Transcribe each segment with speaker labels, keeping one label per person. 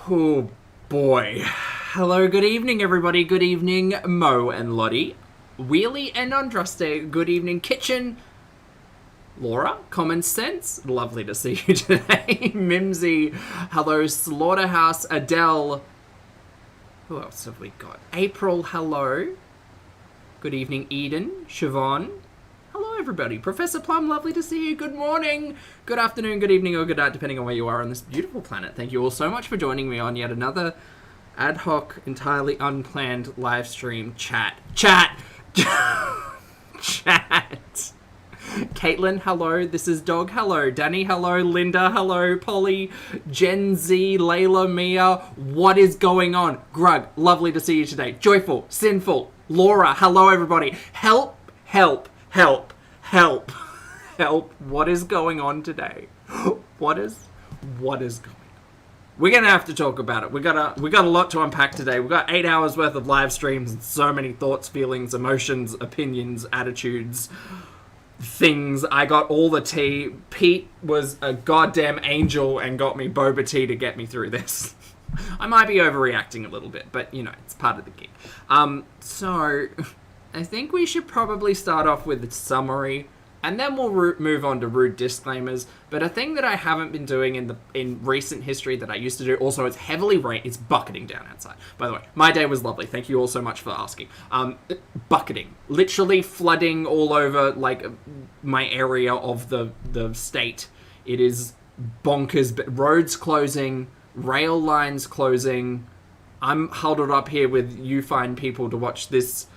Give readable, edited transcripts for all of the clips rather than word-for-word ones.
Speaker 1: Oh boy. Hello, good evening, everybody. Good evening, Mo and Lottie. Wheelie and Andraste. Good evening, Kitchen. Laura, Common Sense. Lovely to see you today. Mimsy. Hello, Slaughterhouse. Adele. Who else have we got? April, hello. Good evening, Eden. Siobhan. Hello, everybody. Professor Plum, lovely to see you. Good morning, good afternoon, good evening, or good night, depending on where you are on this beautiful planet. Thank you all so much for joining me on yet another ad hoc, entirely unplanned live stream chat. Chat! Caitlin, hello. This is Dog, hello. Danny, hello. Linda, hello. Polly, Gen Z, Layla, Mia. What is going on? Grug, lovely to see you today. Joyful, Sinful, Laura, hello, everybody. Help, help. Help. Help. Help. What is going on today? What is going on? We're going to have to talk about it. We got a lot to unpack today. We got 8 hours worth of live streams and so many thoughts, feelings, emotions, opinions, attitudes, things. I got all the tea. Pete was a goddamn angel and got me boba tea to get me through this. I might be overreacting a little bit, but you know, it's part of the gig. So I think we should probably start off with the summary, and then we'll move on to rude disclaimers. But a thing that I haven't been doing in recent history that I used to do, also it's heavily rain, it's bucketing down outside. By the way, my day was lovely. Thank you all so much for asking. Bucketing, literally flooding all over like my area of the state. It is bonkers. But roads closing, rail lines closing. I'm huddled up here with you fine people to watch this.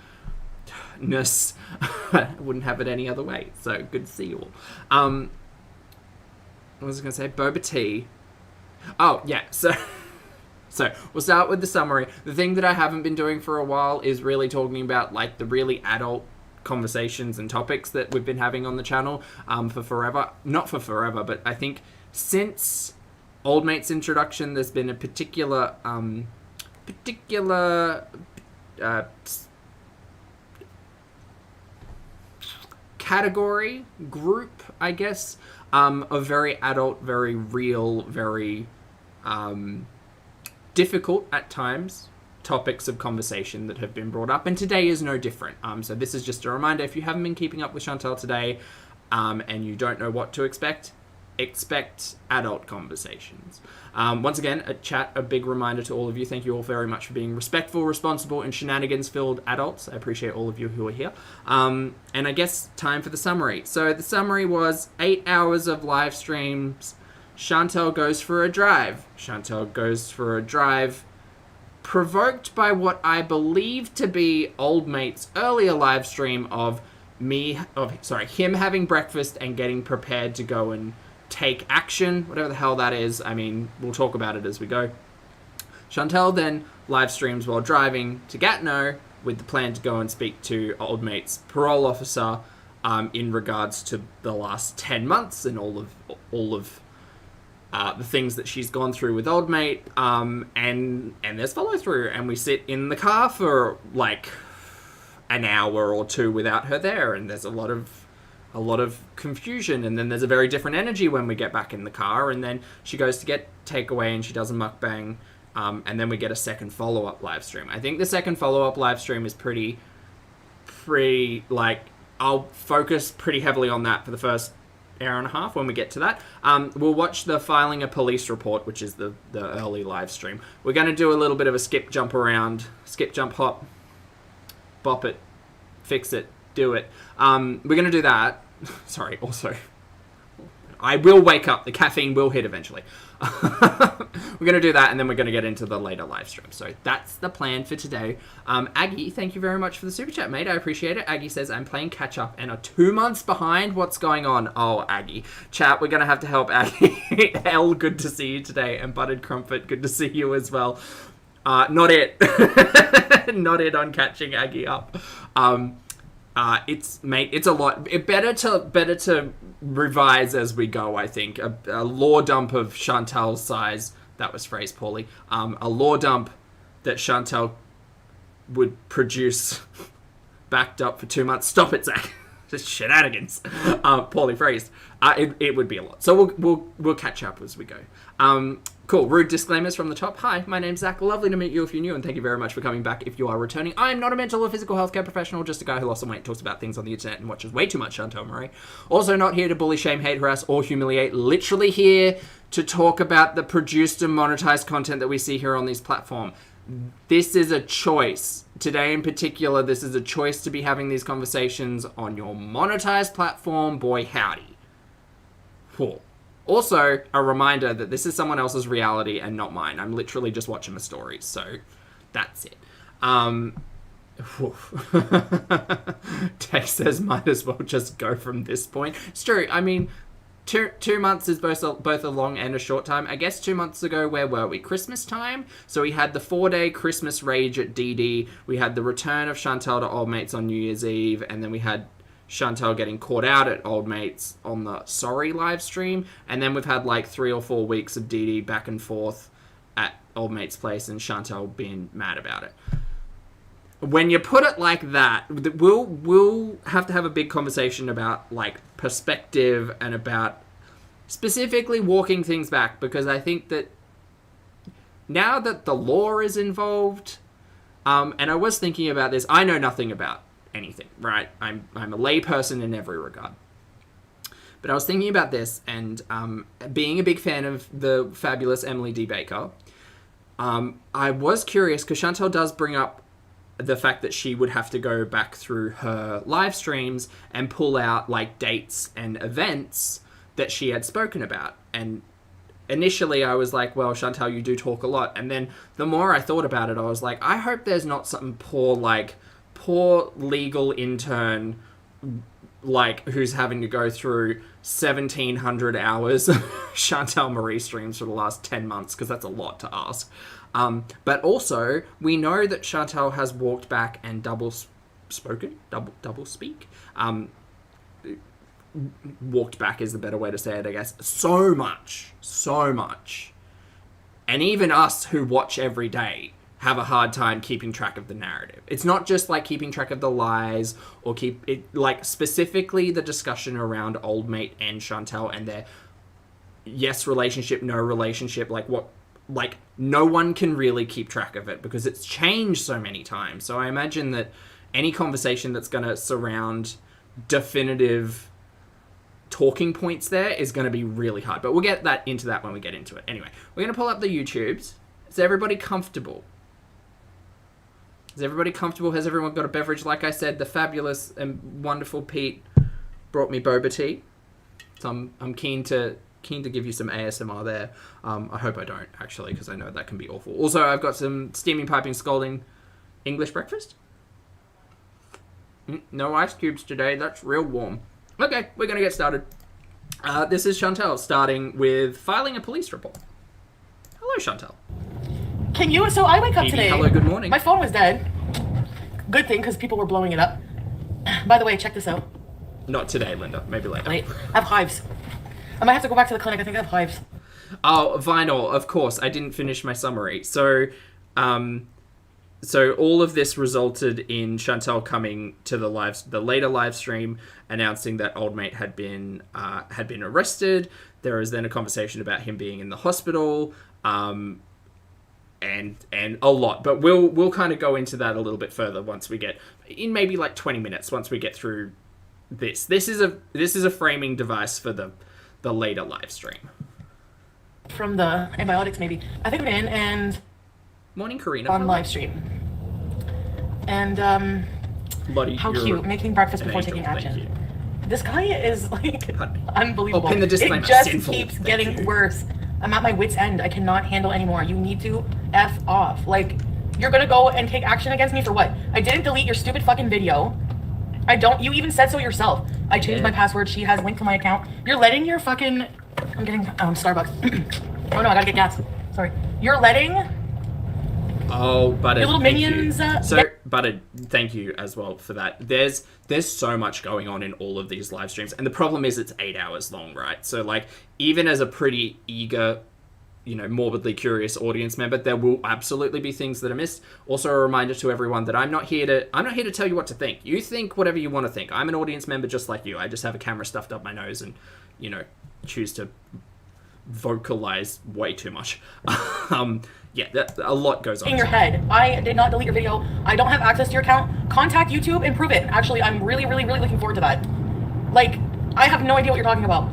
Speaker 1: I wouldn't have it any other way. So good to see you all. What was I going to say? Boba tea. Oh yeah. So we'll start with the summary. The thing that I haven't been doing for a while is really talking about like the really adult conversations and topics that we've been having on the channel for forever. Not for forever, but I think since Old Mate's introduction, there's been a particular category, group, I guess, of very adult, very real, very difficult at times topics of conversation that have been brought up, and today is no different. So this is just a reminder, if you haven't been keeping up with Chantal today and you don't know what to expect adult conversations. Once again, a big reminder to all of you. Thank you all very much for being respectful, responsible, and shenanigans-filled adults. I appreciate all of you who are here. And I guess time for the summary. So the summary was 8 hours of live streams. Chantal goes for a drive. Provoked by what I believe to be Old Mate's earlier live stream of him having breakfast and getting prepared to go and take action, whatever the hell that is. I mean, we'll talk about it as we go. Chantal then live streams while driving to Gatineau with the plan to go and speak to Old Mate's parole officer in regards to the last 10 months and all of the things that she's gone through with Old Mate. And there's follow through, and we sit in the car for like an hour or two without her there, and there's a lot of confusion, and then there's a very different energy when we get back in the car, and then she goes to get takeaway and she does a mukbang, and then we get a second follow-up live stream. I think the second follow-up live stream is pretty like, I'll focus pretty heavily on that for the first hour and a half when we get to that. We'll watch the filing a police report, which is the early live stream. We're going to do a little bit of a skip jump hop, bop it, fix it, do it. We're going to do that. Sorry, also, I will wake up. The caffeine will hit eventually. We're going to do that, and then we're going to get into the later live stream. So that's the plan for today. Aggie, thank you very much for the super chat, mate. I appreciate it. Aggie says, I'm playing catch up and are 2 months behind. What's going on? Oh, Aggie. Chat, we're going to have to help Aggie. Elle, good to see you today. And Buttered Crumpet, good to see you as well. Not it. Not it on catching Aggie up. It's a lot. Better to revise as we go, I think. A lore dump of Chantal's size, that was phrased poorly, a lore dump that Chantal would produce backed up for 2 months. Stop it, Zach. Just shenanigans. Poorly phrased. It would be a lot. So we'll catch up as we go. Cool. Rude disclaimers from the top. Hi, my name's Zach. Lovely to meet you if you're new, and thank you very much for coming back if you are returning. I'm not a mental or physical healthcare professional, just a guy who lost some weight, talks about things on the internet, and watches way too much Chantal Murray. Also not here to bully, shame, hate, harass, or humiliate. Literally here to talk about the produced and monetized content that we see here on this platform. This is a choice. Today in particular, this is a choice to be having these conversations on your monetized platform. Boy, howdy. Cool. Also, a reminder that this is someone else's reality and not mine. I'm literally just watching the stories, so that's it. Tex says, might as well just go from this point. It's true. I mean, two months is both a long and a short time. I guess 2 months ago, where were we? Christmas time? So we had the 4-day Christmas rage at DD. We had the return of Chantal to Old Mates on New Year's Eve, and then we had Chantal getting caught out at Old Mates on the Sorry live stream, and then we've had like 3 or 4 weeks of DD back and forth at Old Mates' place and Chantal being mad about it. When you put it like that, we'll have to have a big conversation about like perspective and about specifically walking things back, because I think that now that the law is involved, and I was thinking about this, I know nothing about anything, right? I'm a lay person in every regard. But I was thinking about this, and being a big fan of the fabulous Emily D. Baker, I was curious, because Chantal does bring up the fact that she would have to go back through her live streams and pull out like dates and events that she had spoken about. And initially I was like, well, Chantal, you do talk a lot. And then the more I thought about it, I was like, I hope there's not some poor legal intern like who's having to go through 1,700 hours of Chantal Marie streams for the last 10 months, because that's a lot to ask. But also, we know that Chantal has walked back and double speak. Walked back is the better way to say it, I guess. So much. And even us who watch every day have a hard time keeping track of the narrative. It's not just like keeping track of the lies or keep it like specifically the discussion around Old Mate and Chantal and their yes relationship, no relationship, like no one can really keep track of it because it's changed so many times. So I imagine that any conversation that's going to surround definitive talking points there is going to be really hard. But we'll get into that when we get into it. Anyway, we're going to pull up the YouTubes. Is everybody comfortable? Is everybody comfortable? Has everyone got a beverage? Like I said, the fabulous and wonderful Pete brought me boba tea. So I'm keen to give you some ASMR there. I hope I don't, actually, because I know that can be awful. Also, I've got some steaming, piping, scalding English breakfast. No ice cubes today. That's real warm. Okay, we're going to get started. This is Chantal, starting with filing a police report. Hello, Chantal.
Speaker 2: Can you? So I wake up
Speaker 1: Evie,
Speaker 2: today.
Speaker 1: hello, good morning.
Speaker 2: My phone was dead. Good thing, because people were blowing it up. By the way, check this out.
Speaker 1: Not today, Linda. Maybe later.
Speaker 2: Wait, I have hives. I might have to go back to the clinic. I think I have hives.
Speaker 1: Oh, vinyl, of course. I didn't finish my summary. So all of this resulted in Chantal coming to the later live stream, announcing that Old Mate had been arrested. There was then a conversation about him being in the hospital, and a lot. But we'll kind of go into that a little bit further once we get in maybe like 20 minutes once we get through this. This is a framing device for the later live stream.
Speaker 2: From the antibiotics, maybe. I think I'm in and
Speaker 1: Morning, Karina.
Speaker 2: on live stream. And
Speaker 1: Lottie,
Speaker 2: how cute, making breakfast before taking action. This guy is like unbelievable.
Speaker 1: Oh, pin the disclaimer.
Speaker 2: It just
Speaker 1: Sinful.
Speaker 2: keeps getting worse. I'm at my wit's end. I cannot handle anymore. You need to F off. Like, you're gonna go and take action against me for what? I didn't delete your stupid fucking video. You even said so yourself. I changed my password. She has a link to my account. You're letting your fucking... I'm getting Starbucks. Oh no, I gotta get gas. Sorry. You're letting...
Speaker 1: Oh, Butted,
Speaker 2: your little minions...
Speaker 1: Butted, thank you as well for that. There's so much going on in all of these live streams. And the problem is it's 8 hours long, right? So, like, even as a pretty eager, morbidly curious audience member, there will absolutely be things that are missed. Also, a reminder to everyone that I'm not here to tell you what to think. You think whatever you want to think. I'm an audience member just like you. I just have a camera stuffed up my nose and, choose to vocalize way too much. Yeah, a lot goes on.
Speaker 2: In your head. I did not delete your video. I don't have access to your account. Contact YouTube and prove it. Actually, I'm really, really, really looking forward to that. Like, I have no idea what you're talking about.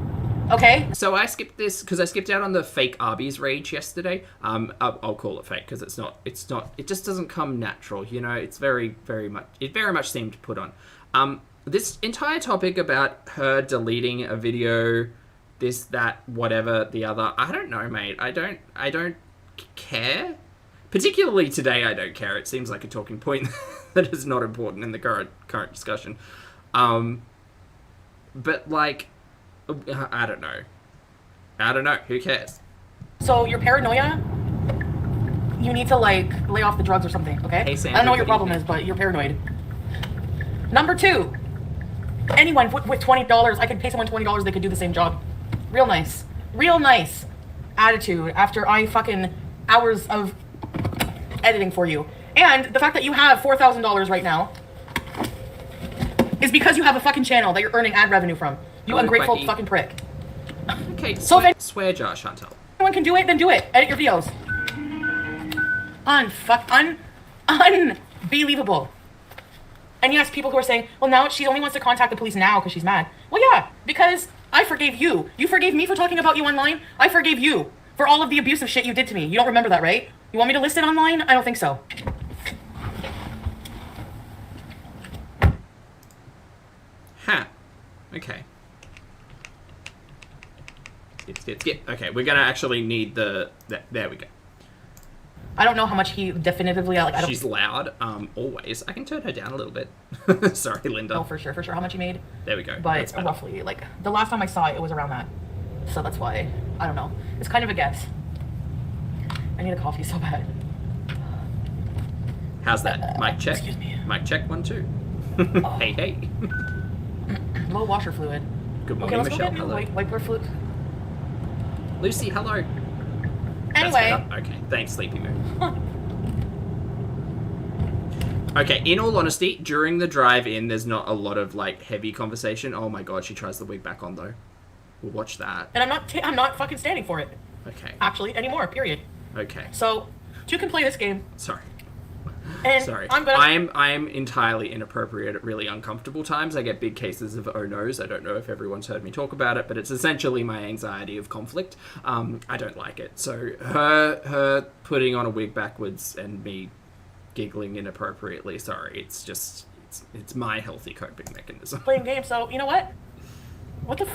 Speaker 2: Okay?
Speaker 1: So I skipped this because I skipped out on the fake Arby's rage yesterday. I'll call it fake because it's not, it just doesn't come natural, you know? It's very much seemed put on. This entire topic about her deleting a video, this, that, whatever, the other, I don't know, mate. I don't care. Particularly today, I don't care. It seems like a talking point that is not important in the current discussion. But, like, I don't know. Who cares?
Speaker 2: So, your paranoia, you need to, like, lay off the drugs or something, okay?
Speaker 1: Hey, Sam,
Speaker 2: I don't know what your problem is, but you're paranoid. Number 2. Anyone with $20, I could pay someone $20, they could do the same job. Real nice attitude after I fucking hours of editing for you. And the fact that you have $4,000 right now is because you have a fucking channel that you're earning ad revenue from. You ungrateful fucking prick.
Speaker 1: Okay,
Speaker 2: so if
Speaker 1: swear jar, Chantal.
Speaker 2: Anyone can do it, then do it. Edit your videos. Unbelievable. And yes, people who are saying, well, now she only wants to contact the police now because she's mad. Well, yeah, because I forgave you. You forgave me for talking about you online. I forgave you for all of the abusive shit you did to me. You don't remember that, right? You want me to list it online? I don't think so.
Speaker 1: Ha. Okay. Skip. Okay, we're gonna actually need the... There we go.
Speaker 2: I don't know how much he definitively... Like, I don't...
Speaker 1: She's loud, always. I can turn her down a little bit. Sorry, Linda.
Speaker 2: Oh, for sure. How much he made.
Speaker 1: There we go.
Speaker 2: But roughly, like, the last time I saw it, it was around that. So that's why, I don't know. It's kind of a guess. I need a coffee so bad.
Speaker 1: How's that? Mic check.
Speaker 2: Excuse me.
Speaker 1: Mic check, 1, 2. Hey.
Speaker 2: Low washer fluid.
Speaker 1: Good morning,
Speaker 2: let's
Speaker 1: Michelle.
Speaker 2: go get
Speaker 1: Hello.
Speaker 2: wiper fluid.
Speaker 1: Lucy, hello.
Speaker 2: Anyway.
Speaker 1: Okay, thanks, Sleepy Moon. Okay, in all honesty, during the drive-in, there's not a lot of, like, heavy conversation. Oh my god, she tries the wig back on, though. We'll watch that.
Speaker 2: And I'm not fucking standing for it.
Speaker 1: Okay.
Speaker 2: Actually, anymore, period.
Speaker 1: Okay.
Speaker 2: So, you can play this game.
Speaker 1: Sorry.
Speaker 2: And
Speaker 1: Sorry.
Speaker 2: I'm
Speaker 1: entirely inappropriate at really uncomfortable times. I get big cases of oh no's. I don't know if everyone's heard me talk about it, but it's essentially my anxiety of conflict. I don't like it. So her putting on a wig backwards and me giggling inappropriately, sorry, it's my healthy coping mechanism.
Speaker 2: Playing games, so you know what? What the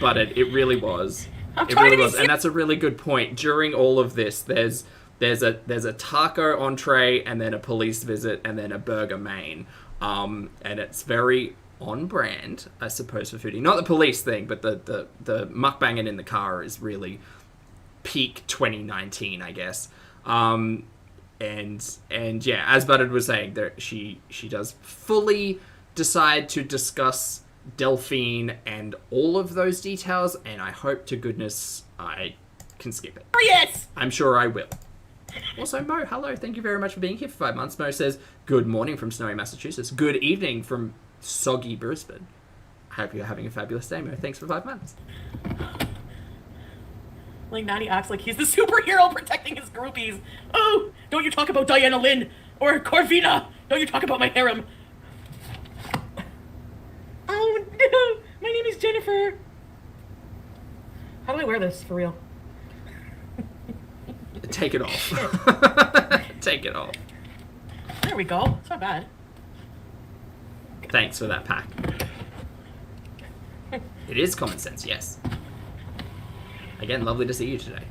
Speaker 1: But it really was.
Speaker 2: It really
Speaker 1: was, and that's a really good point. During all of this, there's a taco entree, and then a police visit, and then a burger main, and it's very on brand, I suppose, for Foodie. Not the police thing, but the mukbanging in the car is really peak 2019, I guess. And yeah, as Buttered was saying, there she does fully decide to discuss Delphine and all of those details, and I hope to goodness I can skip it.
Speaker 2: Yes!
Speaker 1: I'm sure I will. Also, Mo, hello. Thank you very much for being here for 5 months. Mo says, good morning from snowy Massachusetts. Good evening from soggy Brisbane. I hope you're having a fabulous day, Mo. Thanks for 5 months.
Speaker 2: Like, Natty acts like he's the superhero protecting his groupies. Oh, don't you talk about Diana Lynn or Corvina. Don't you talk about my harem. Oh, no. My name is Jennifer. How do I wear this, for real?
Speaker 1: Take it off. Take it off.
Speaker 2: There we go. It's not bad.
Speaker 1: Thanks for that pack. It is common sense, yes. Again, lovely to see you today.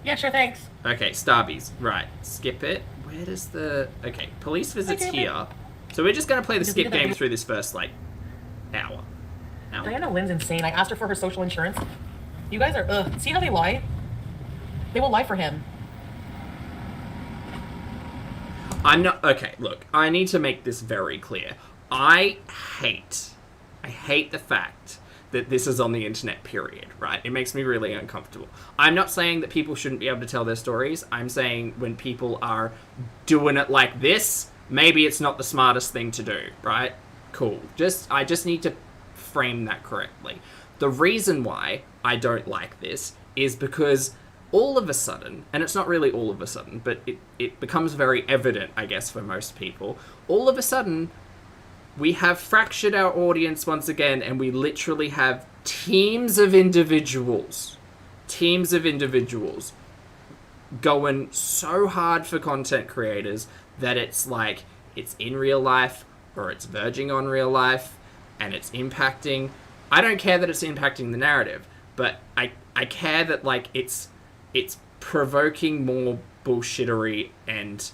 Speaker 2: Yeah, sure, thanks.
Speaker 1: Okay, Starbies. Right, skip it. Where does the... Okay, police visits here. So we're just going to play the skip game through this first, like, hour.
Speaker 2: Diana Lynn's insane. I asked her for her social insurance. You guys are... Ugh. See how they lie? They will lie for him.
Speaker 1: I'm not... Okay, look. I need to make this very clear. I hate the fact that this is on the internet, period, right? It makes me really uncomfortable. I'm not saying that people shouldn't be able to tell their stories. I'm saying when people are doing it like this, maybe it's not the smartest thing to do, right? Cool. I just need to frame that correctly. The reason why I don't like this is because all of a sudden, and it's not really all of a sudden, but it becomes very evident, I guess, for most people, all of a sudden, we have fractured our audience once again, and we literally have teams of individuals going so hard for content creators that it's like, it's in real life, or it's verging on real life, and it's impacting. I don't care that it's impacting the narrative, but I care that, like, it's provoking more bullshittery and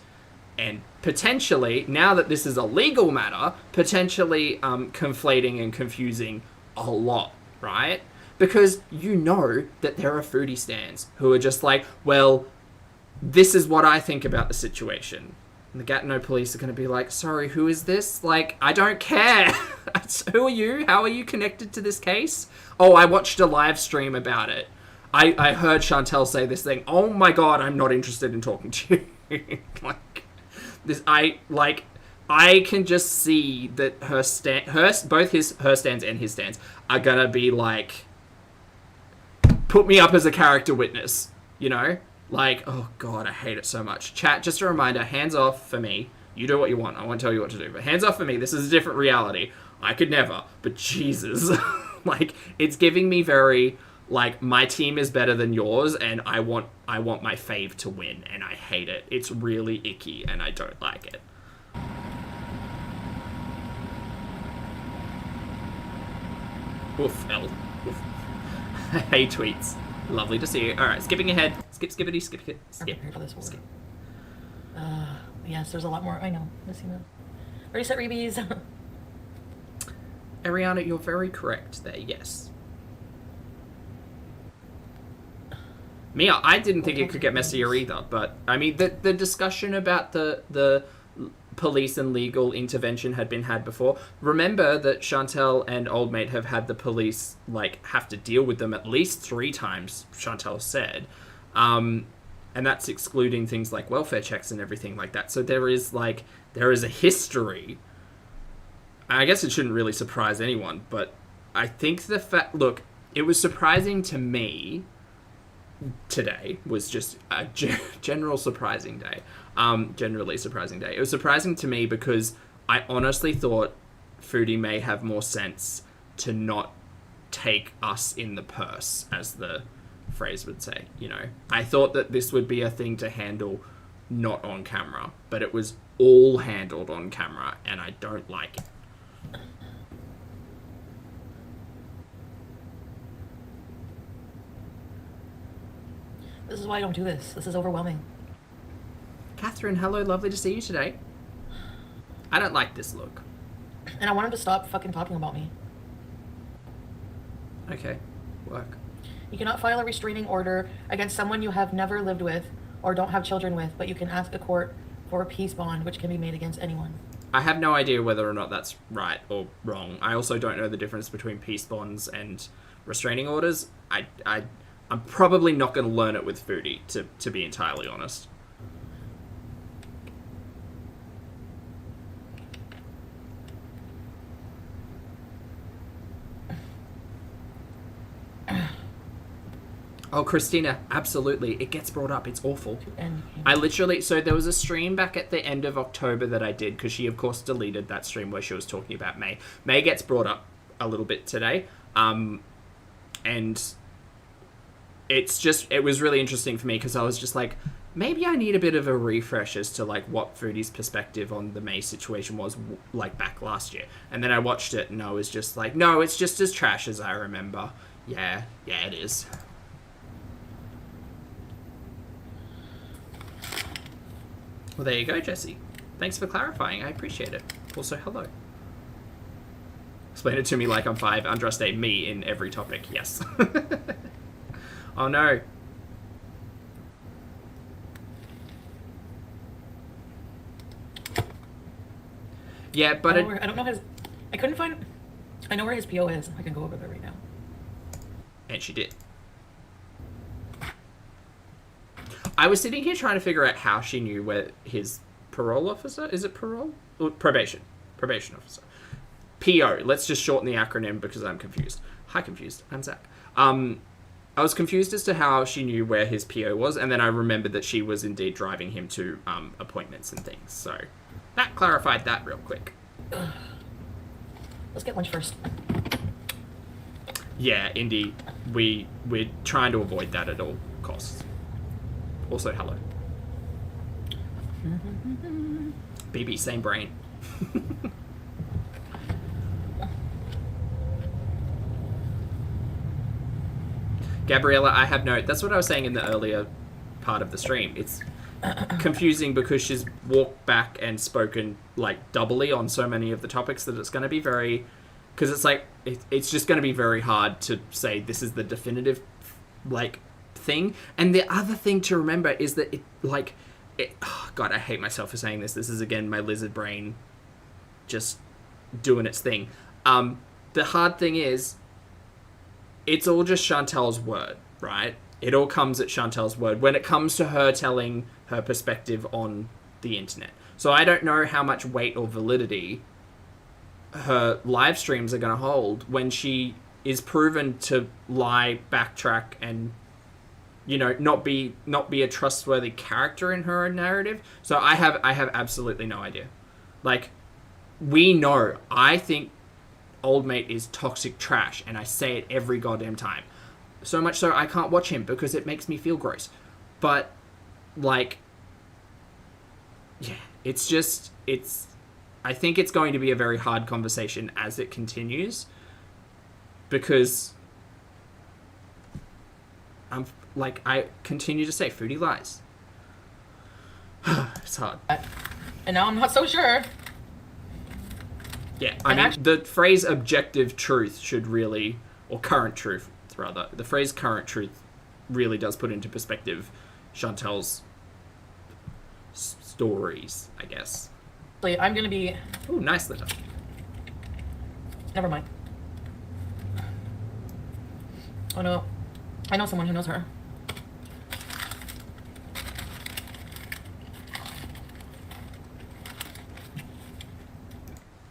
Speaker 1: potentially, now that this is a legal matter, potentially conflating and confusing a lot, right? Because you know that there are foodie stans who are just like, well, this is what I think about the situation. And the Gatineau police are going to be like, sorry, who is this? Like, I don't care. Who are you? How are you connected to this case? Oh, I watched a live stream about it. I heard Chantel say this thing. Oh my god, I'm not interested in talking to you. I can just see that her stands and his stands are gonna be like, put me up as a character witness, you know? Like, oh god, I hate it so much. Chat, just a reminder, hands off for me. You do what you want. I won't tell you what to do, but hands off for me. This is a different reality. I could never, but Jesus. Like, it's giving me very, like, my team is better than yours, and I want my fave to win, and I hate it. It's really icky, and I don't like it. Oof, L. Oof. Hey, tweets. Lovely to see you. Alright, skipping ahead. Skip. Skip.
Speaker 2: Yes, there's a lot more. I know. Missing them. Ready, set, rebees.
Speaker 1: Ariana, you're very correct there, yes. Mia, I didn't think it could get messier either, but, I mean, the discussion about the police and legal intervention had been had before. Remember that Chantel and Old Mate have had the police, like, have to deal with them at least 3 times, Chantel said. And that's excluding things like welfare checks and everything like that. So there is a history. I guess it shouldn't really surprise anyone, but I think the fact... Look, it was surprising to me... Today was just a generally surprising day. It was surprising to me because I honestly thought Foodie may have more sense to not take us in the purse, as the phrase would say, you know. I thought that this would be a thing to handle not on camera, but it was all handled on camera, and I don't like it.
Speaker 2: This is why I don't do this. This is overwhelming.
Speaker 1: Catherine, hello, lovely to see you today. I don't like this look.
Speaker 2: And I want him to stop fucking talking about me.
Speaker 1: Okay, work.
Speaker 2: You cannot file a restraining order against someone you have never lived with or don't have children with, but you can ask a court for a peace bond, which can be made against anyone.
Speaker 1: I have no idea whether or not that's right or wrong. I also don't know the difference between peace bonds and restraining orders. I'm probably not going to learn it with Foodie, to be entirely honest. Oh, Christina, absolutely. It gets brought up. It's awful. I literally... So there was a stream back at the end of October that I did, because she, of course, deleted that stream where she was talking about May. May gets brought up a little bit today. And... it was really interesting for me because I was just like, maybe I need a bit of a refresh as to like what Foodie's perspective on the May situation was like back last year. And then I watched it and I was just like, no, it's just as trash as I remember. Yeah, it is. Well, there you go, Jesse. Thanks for clarifying. I appreciate it. Also, hello. Explain it to me like I'm 5. Underestimate me in every topic. Yes. Oh no. Yeah, but
Speaker 2: I don't know his... I couldn't find... I know where his PO is. I can go over there right now.
Speaker 1: And she did. I was sitting here trying to figure out how she knew where his parole officer... Is it parole? Or probation. Probation officer. PO. Let's just shorten the acronym because I'm confused. Hi, confused. I'm Zach. I was confused as to how she knew where his PO was, and then I remembered that she was indeed driving him to appointments and things. So that clarified that real quick.
Speaker 2: Let's get lunch first.
Speaker 1: Yeah, Indy, we're trying to avoid that at all costs. Also, hello. BB, same brain. Gabriella, I have no... That's what I was saying in the earlier part of the stream. It's confusing because she's walked back and spoken, like, doubly on so many of the topics that it's going to be very... Because it's like, it's just going to be very hard to say this is the definitive, like, thing. And the other thing to remember is that it, like... oh, God, I hate myself for saying this. This is, again, my lizard brain just doing its thing. The hard thing is, it's all just Chantel's word, right? It all comes at Chantel's word when it comes to her telling her perspective on the internet. So I don't know how much weight or validity her live streams are going to hold when she is proven to lie, backtrack, and, you know, not be a trustworthy character in her own narrative. So I have absolutely no idea. Like, we know, I think Old Mate is toxic trash, and I say it every goddamn time. So much so I can't watch him because it makes me feel gross. But, like, yeah, I think it's going to be a very hard conversation as it continues, because I continue to say Foodie lies. It's hard.
Speaker 2: And now I'm not so sure.
Speaker 1: Yeah, I mean, the phrase objective truth should really, or current truth, rather, the phrase current truth really does put into perspective Chantel's stories, I guess.
Speaker 2: I'm going to be...
Speaker 1: Ooh, nice letter.
Speaker 2: Never mind. Oh no. I know someone who knows her.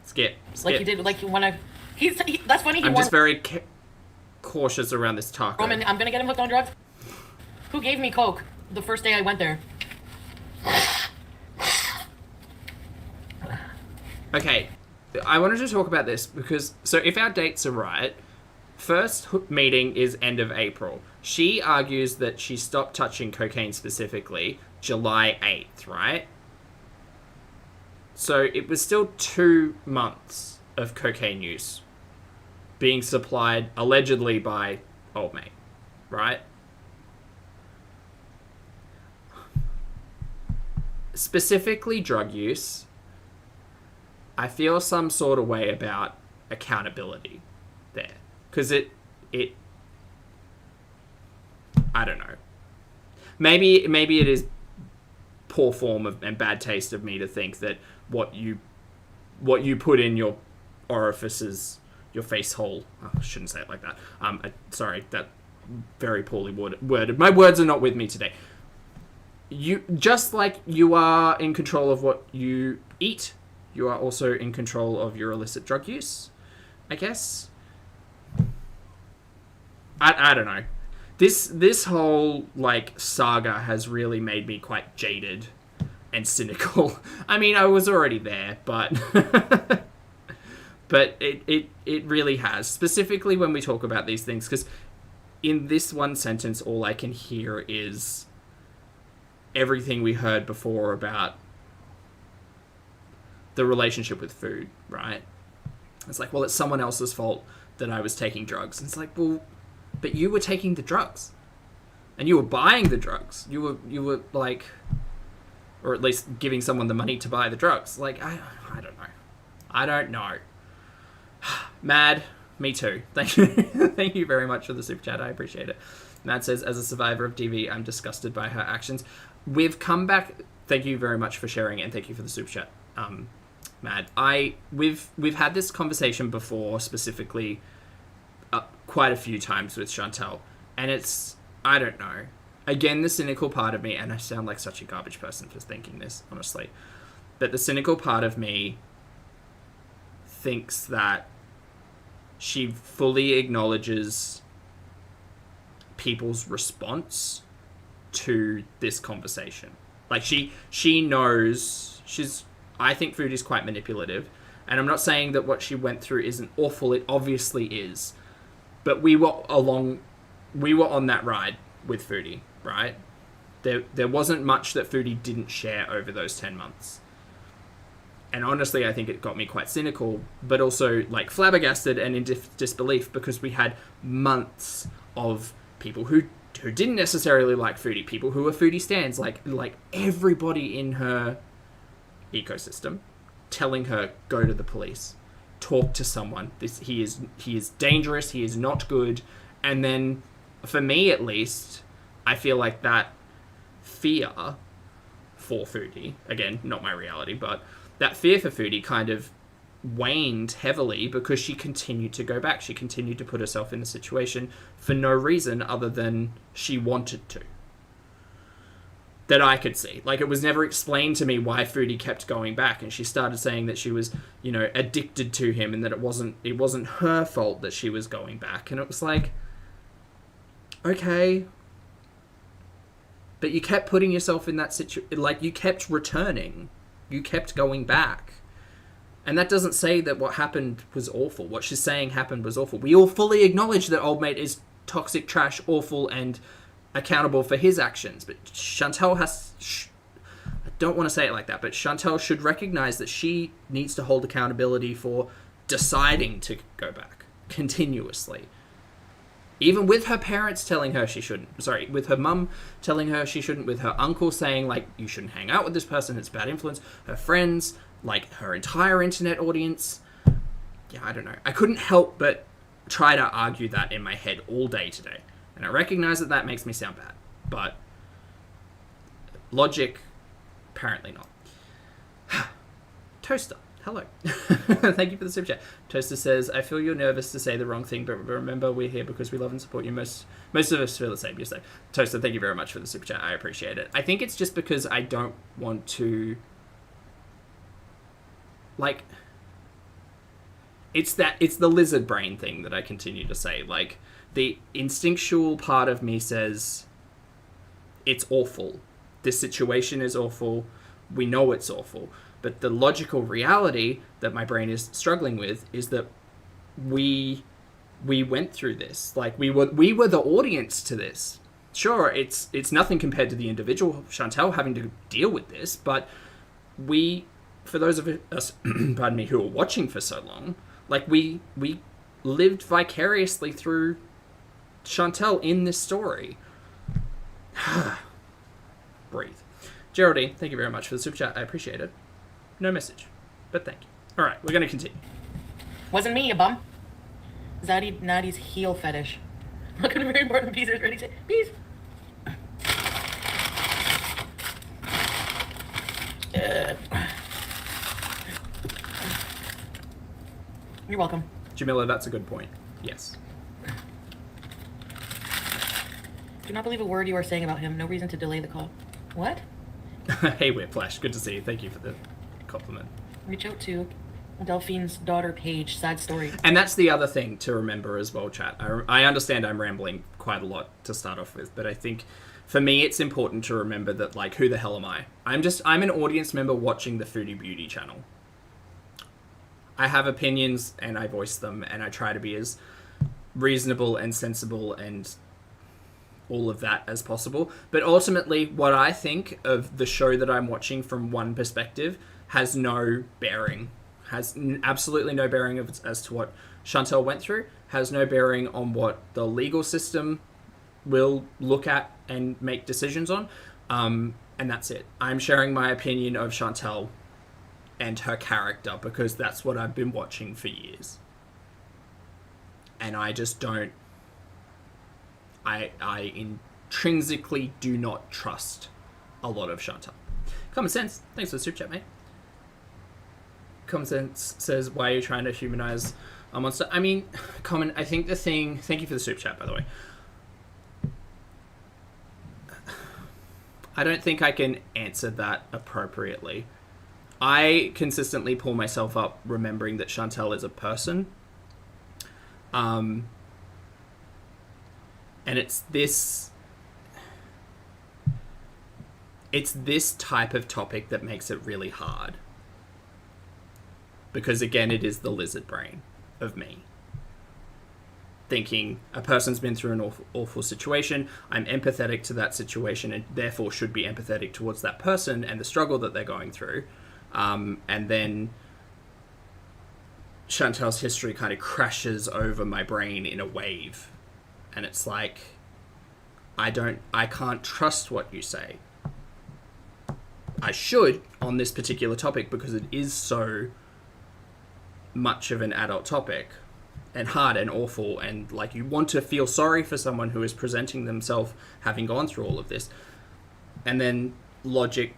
Speaker 1: Skip.
Speaker 2: Like you did, like when I... that's funny.
Speaker 1: I'm just very cautious around this taco.
Speaker 2: Roman, I'm gonna get him hooked on drugs. Who gave me coke the first day I went there?
Speaker 1: Okay, I wanted to talk about this because, so if our dates are right, first meeting is end of April. She argues that she stopped touching cocaine specifically July 8th, right? So it was still 2 months of cocaine use being supplied allegedly by Old Mate, right? Specifically drug use, I feel some sort of way about accountability there. Because it I don't know. Maybe it is poor form and bad taste of me to think that what you put in your orifices, your face hole. Oh, I shouldn't say it like that. Sorry, that very poorly worded. My words are not with me today. You, just like you are in control of what you eat, you are also in control of your illicit drug use, I guess. I don't know. This whole, like, saga has really made me quite jaded and cynical. I mean, I was already there, but but it really has. Specifically when we talk about these things, because in this one sentence, all I can hear is everything we heard before about the relationship with food, right? It's like, well, it's someone else's fault that I was taking drugs. And it's like, well, but you were taking the drugs. And you were buying the drugs. You were like, or at least giving someone the money to buy the drugs. Like, I don't know. Mad, me too. Thank you. Thank you very much for the super chat. I appreciate it. Mad says, as a survivor of DV, I'm disgusted by her actions. We've come back. Thank you very much for sharing it, and thank you for the super chat. Mad. We've had this conversation before, specifically quite a few times with Chantel, and it's, I don't know. Again, the cynical part of me, and I sound like such a garbage person for thinking this, honestly, but the cynical part of me thinks that she fully acknowledges people's response to this conversation. Like, she knows I think Foodie's quite manipulative, and I'm not saying that what she went through isn't awful. It obviously is, but we were on that ride with Foodie, right? There wasn't much that Foodie didn't share over those 10 months. And honestly, I think it got me quite cynical, but also like flabbergasted and in disbelief, because we had months of people who didn't necessarily like Foodie, people who were Foodie stans, like everybody in her ecosystem telling her, go to the police, talk to someone, he is dangerous, he is not good. And then for me at least, I feel like that fear for Foodie, again, not my reality, but that fear for Foodie kind of waned heavily because she continued to go back. She continued to put herself in the situation for no reason other than she wanted to. That I could see. Like, it was never explained to me why Foodie kept going back, and she started saying that she was, addicted to him, and that it wasn't her fault that she was going back. And it was like, okay, but you kept putting yourself in that situation. Like, you kept returning, you kept going back, and that doesn't say that what happened was awful. What she's saying happened was awful. We all fully acknowledge that old mate is toxic, trash, awful, and accountable for his actions, but Chantel I don't want to say it like that, but Chantel should recognize that she needs to hold accountability for deciding to go back continuously. Even with her parents telling her she shouldn't. Sorry, with her mum telling her she shouldn't, with her uncle saying, like, you shouldn't hang out with this person, it's bad influence, her friends, like, her entire internet audience. Yeah, I don't know. I couldn't help but try to argue that in my head all day today. And I recognize that makes me sound bad. But logic, apparently not. Toaster, hello. Thank you for the super chat. Toaster says, I feel you're nervous to say the wrong thing, but remember, we're here because we love and support you. Most of us feel the same. You're Toaster, thank you very much for the super chat. I appreciate it. I think it's just because I don't want to... Like... It's the lizard brain thing that I continue to say. Like, the instinctual part of me says, it's awful. This situation is awful. We know it's awful. But the logical reality that my brain is struggling with is that we went through this. Like, we were the audience to this. Sure, it's nothing compared to the individual Chantel having to deal with this, but for those of us, pardon me, who are watching for so long, like, we lived vicariously through Chantel in this story. Breathe. Geraldine, thank you very much for the super chat. I appreciate it. No message, but thank you. All right, we're going to continue.
Speaker 2: Wasn't me, you bum. Zaddy Natty's heel fetish. Look at a very important piece. Ready to peace. You're welcome.
Speaker 1: Jamila, that's a good point. Yes.
Speaker 2: Do not believe a word you are saying about him. No reason to delay the call. What?
Speaker 1: Hey, Whiplash. Good to see you. Thank you for the compliment.
Speaker 2: Reach out to Delphine's daughter, Paige. Sad story.
Speaker 1: And that's the other thing to remember as well, chat. I understand I'm rambling quite a lot to start off with, but I think for me it's important to remember that, like, who the hell am I? I'm an audience member watching the Foodie Beauty channel. I have opinions and I voice them, and I try to be as reasonable and sensible and all of that as possible. But ultimately, what I think of the show that I'm watching from one perspective has no bearing, absolutely no bearing as to what Chantel went through, has no bearing on what the legal system will look at and make decisions on. And that's it. I'm sharing my opinion of Chantel and her character because that's what I've been watching for years. And I just don't... I intrinsically do not trust a lot of Chantel. Common Sense, thanks for the super chat, mate. Common Sense says, why are you trying to humanize a monster? I mean, Common, I think the thing... Thank you for the super chat, by the way. I don't think I can answer that appropriately. I consistently pull myself up remembering that Chantal is a person. And it's this type of topic that makes it really hard. Because again, it is the lizard brain of me. Thinking a person's been through an awful situation, I'm empathetic to that situation and therefore should be empathetic towards that person and the struggle that they're going through. And then Chantal's history kind of crashes over my brain in a wave. And it's like, I can't trust what you say. I should on this particular topic because it is so much of an adult topic and hard and awful, and like you want to feel sorry for someone who is presenting themselves having gone through all of this. And then logic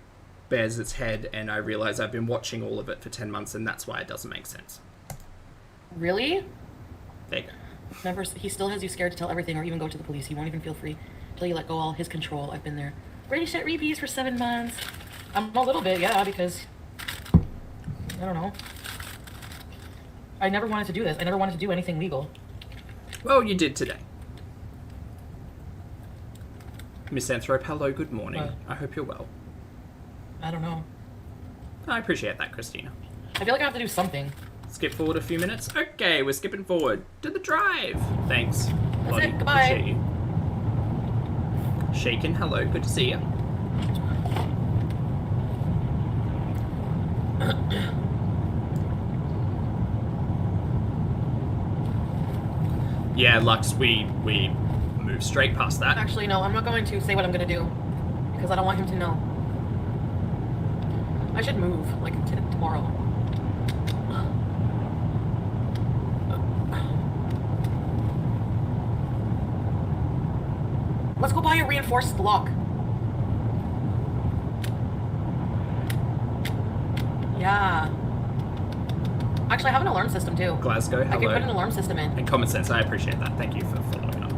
Speaker 1: bears its head and I realize I've been watching all of it for 10 months and that's why it doesn't make sense.
Speaker 2: Really?
Speaker 1: There you go.
Speaker 2: He still has you scared to tell everything or even go to the police. He won't even feel free until you let go all his control. I've been there. British at repeats for 7 months. I'm a little bit, yeah, because I don't know. I never wanted to do this. I never wanted to do anything legal.
Speaker 1: Well, you did today. Miss Anthrope, hello, good morning.
Speaker 2: What?
Speaker 1: I hope you're well.
Speaker 2: I don't know.
Speaker 1: I appreciate that, Christina.
Speaker 2: I feel like I have to do something.
Speaker 1: Skip forward a few minutes. Okay, we're skipping forward to the drive. Thanks.
Speaker 2: That's
Speaker 1: Lottie.
Speaker 2: it. Goodbye.
Speaker 1: Appreciate you. Shaken, hello, good to see you. Yeah, Lux, we moved straight past that.
Speaker 2: Actually, no, I'm not going to say what I'm going to do because I don't want him to know. I should move, like, tomorrow. Let's go buy a reinforced block. Yeah. Actually, I have an alarm system too.
Speaker 1: Glasgow, hello.
Speaker 2: I can put an alarm system in.
Speaker 1: And common sense, I appreciate that. Thank you for following up.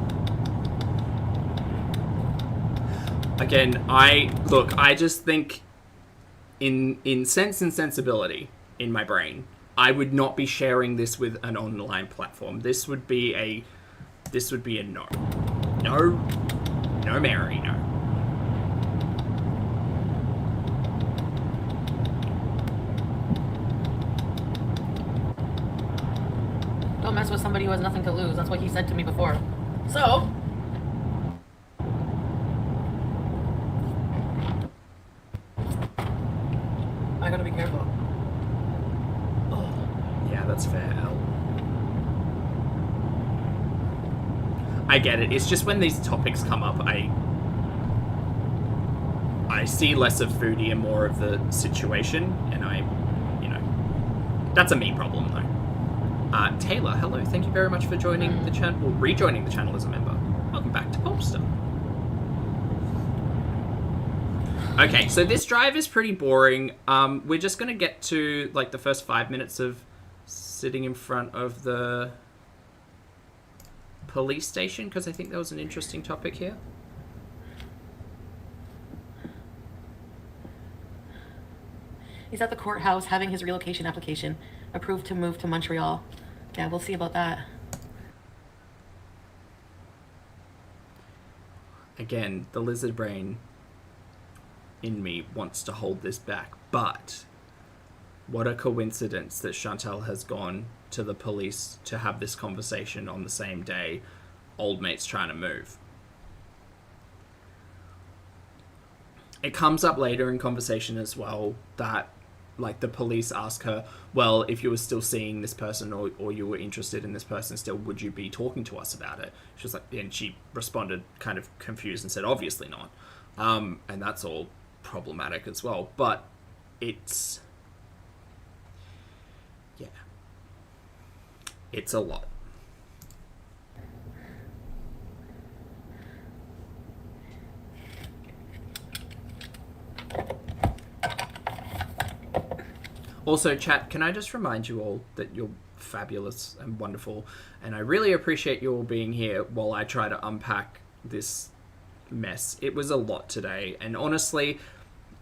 Speaker 1: Again, I just think in Sense and Sensibility in my brain, I would not be sharing this with an online platform. This would be a no. No, Mary, no.
Speaker 2: Don't mess with somebody who has nothing to lose. That's what he said to me before. So, I gotta be careful.
Speaker 1: Yeah, that's fair, Elle. I get it. It's just when these topics come up, I see less of Foodie and more of the situation, and that's a me problem, though. Taylor, hello. Thank you very much for joining the channel, or rejoining the channel as a member. Welcome back to Popstar. Okay, so this drive is pretty boring. We're just going to get to, like, the first 5 minutes of sitting in front of the police station, because I think that was an interesting topic here.
Speaker 2: He's at the courthouse having his relocation application approved to move to Montreal. Yeah, we'll see about that.
Speaker 1: Again, the lizard brain in me wants to hold this back, but what a coincidence that Chantal has gone to the police to have this conversation on the same day old mate's trying to move. It comes up later in conversation as well that, like, the police ask her, well, if you were still seeing this person or you were interested in this person still, would you be talking to us about it? She was like, and she responded kind of confused and said, obviously not. And that's all problematic as well. But it's, yeah, it's a lot. Also, chat, can I just remind you all that you're fabulous and wonderful, and I really appreciate you all being here while I try to unpack this mess. It was a lot today, and honestly,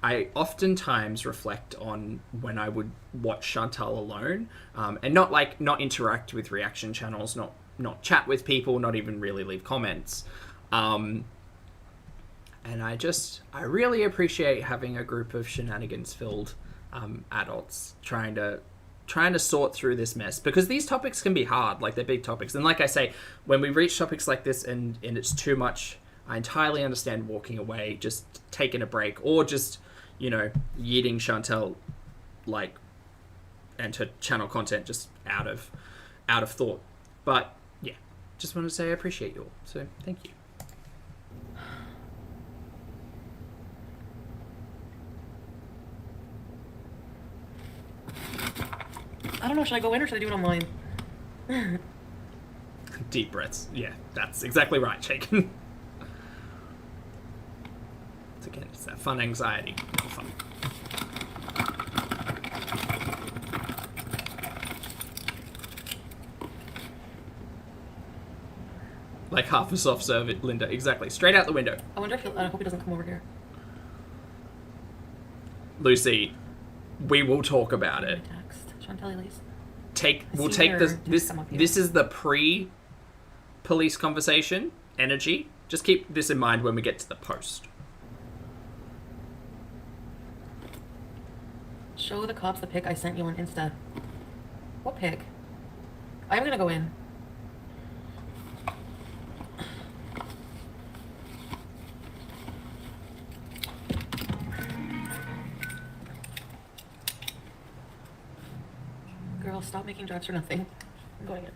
Speaker 1: I oftentimes reflect on when I would watch Chantal alone, and not interact with reaction channels, not chat with people, not even really leave comments. And I really appreciate having a group of shenanigans-filled adults trying to sort through this mess, because these topics can be hard. Like, they're big topics, and like I say, when we reach topics like this and it's too much, I entirely understand walking away, just taking a break, or just, yeeting Chantal, and her channel content just out of thought. But yeah, just wanted to say I appreciate you all, so thank you.
Speaker 2: I don't know, should I go in or should I do it online?
Speaker 1: Deep breaths. Yeah, that's exactly right, Shaken. Again, it's that fun anxiety. Fun. Like half a soft serve it, Linda. Exactly. Straight out the window.
Speaker 2: I wonder if I hope he doesn't come over here.
Speaker 1: Lucy, we will talk about it.
Speaker 2: Text. Chantal, Elise.
Speaker 1: We'll take this. This is the pre-police conversation energy. Just keep this in mind when we get to the post.
Speaker 2: Show the cops the pic I sent you on Insta. What pic? I'm gonna go in. Girl, stop making jokes for nothing. I'm going in.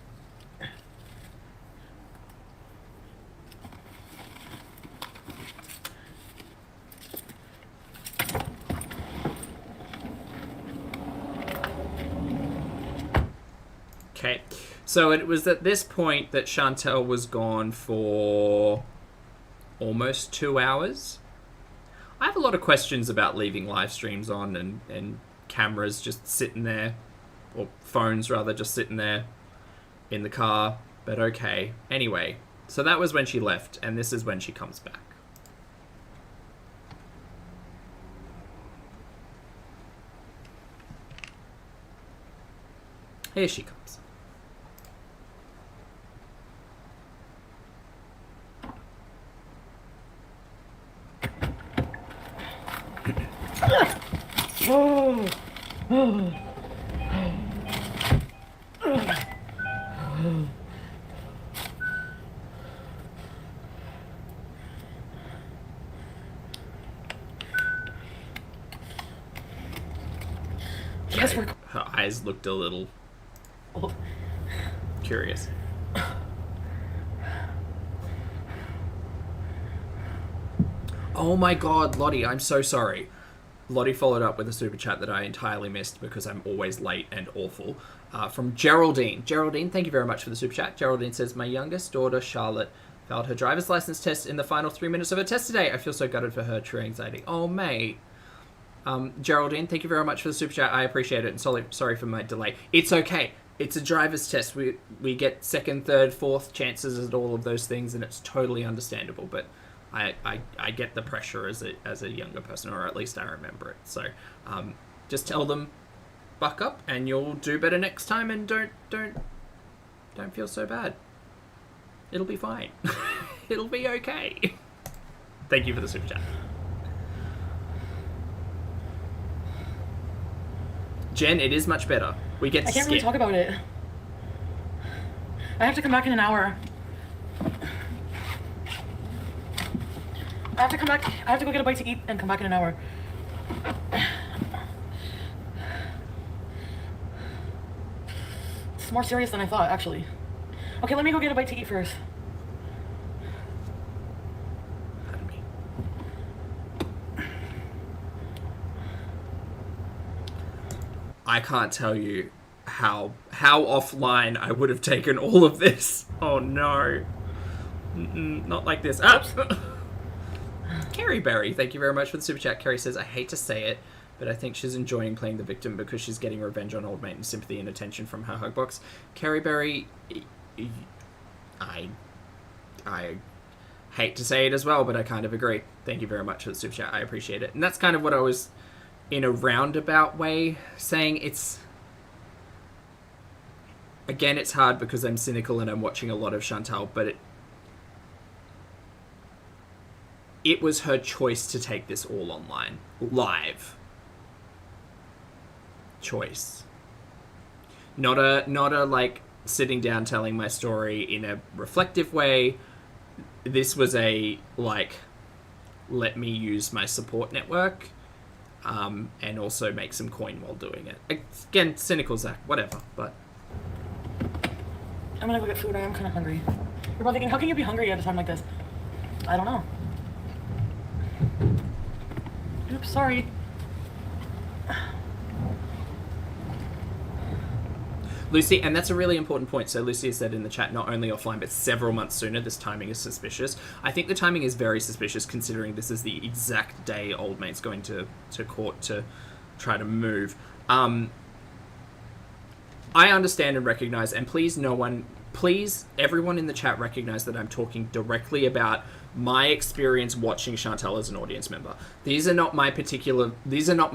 Speaker 1: Okay, so it was at this point that Chantal was gone for almost 2 hours. I have a lot of questions about leaving live streams on and cameras just sitting there, or phones rather, just sitting there in the car, but okay. Anyway, so that was when she left, and this is when she comes back. Here she comes.
Speaker 2: Yes, we're...
Speaker 1: Her eyes looked a little curious. Oh my god, Lottie, I'm so sorry. Lottie followed up with a super chat that I entirely missed because I'm always late and awful. From Geraldine. Geraldine, thank you very much for the super chat. Geraldine says, my youngest daughter, Charlotte, failed her driver's license test in the final 3 minutes of her test today. I feel so gutted for her, true anxiety. Oh, mate. Geraldine, thank you very much for the super chat. I appreciate it, and sorry for my delay. It's okay. It's a driver's test. We get second, third, fourth chances at all of those things, and it's totally understandable. But I get the pressure as a younger person, or at least I remember it. So just tell them, buck up, and you'll do better next time, and don't feel so bad. It'll be fine. It'll be okay. Thank you for the super chat. Jen, it is much better. We get to
Speaker 2: I can't really talk about it. I have to come back in an hour. I have to come back. I have to go get a bite to eat and come back in an hour. It's more serious than I thought, actually. Okay, let me go get a bite to eat first.
Speaker 1: I can't tell you how offline I would have taken all of this. Oh no. Not like this. Ah! Carrie Berry, thank you very much for the super chat. Carrie says, I hate to say it, but I think she's enjoying playing the victim because she's getting revenge on old mate and sympathy and attention from her hug box. Carrie Berry, I hate to say it as well, but I kind of agree. Thank you very much for the super chat. I appreciate it. And that's kind of what I was, in a roundabout way, saying. It's... Again, it's hard because I'm cynical and I'm watching a lot of Chantal, but it was her choice to take this all online. Live. Choice. Not a like sitting down telling my story in a reflective way. This was a like, let me use my support network, and also make some coin while doing it. Again, cynical Zach, whatever, but
Speaker 2: I'm gonna go get food. I am kind of hungry. You're probably thinking, how can you be hungry at a time like this? I don't know. Oops, sorry.
Speaker 1: Lucy, and that's a really important point. So Lucy has said in the chat, not only offline, but several months sooner. This timing is suspicious. I think the timing is very suspicious considering this is the exact day Old Mate's going to court to try to move. I understand and recognize, and please everyone in the chat recognize that I'm talking directly about my experience watching Chantal as an audience member. These are not my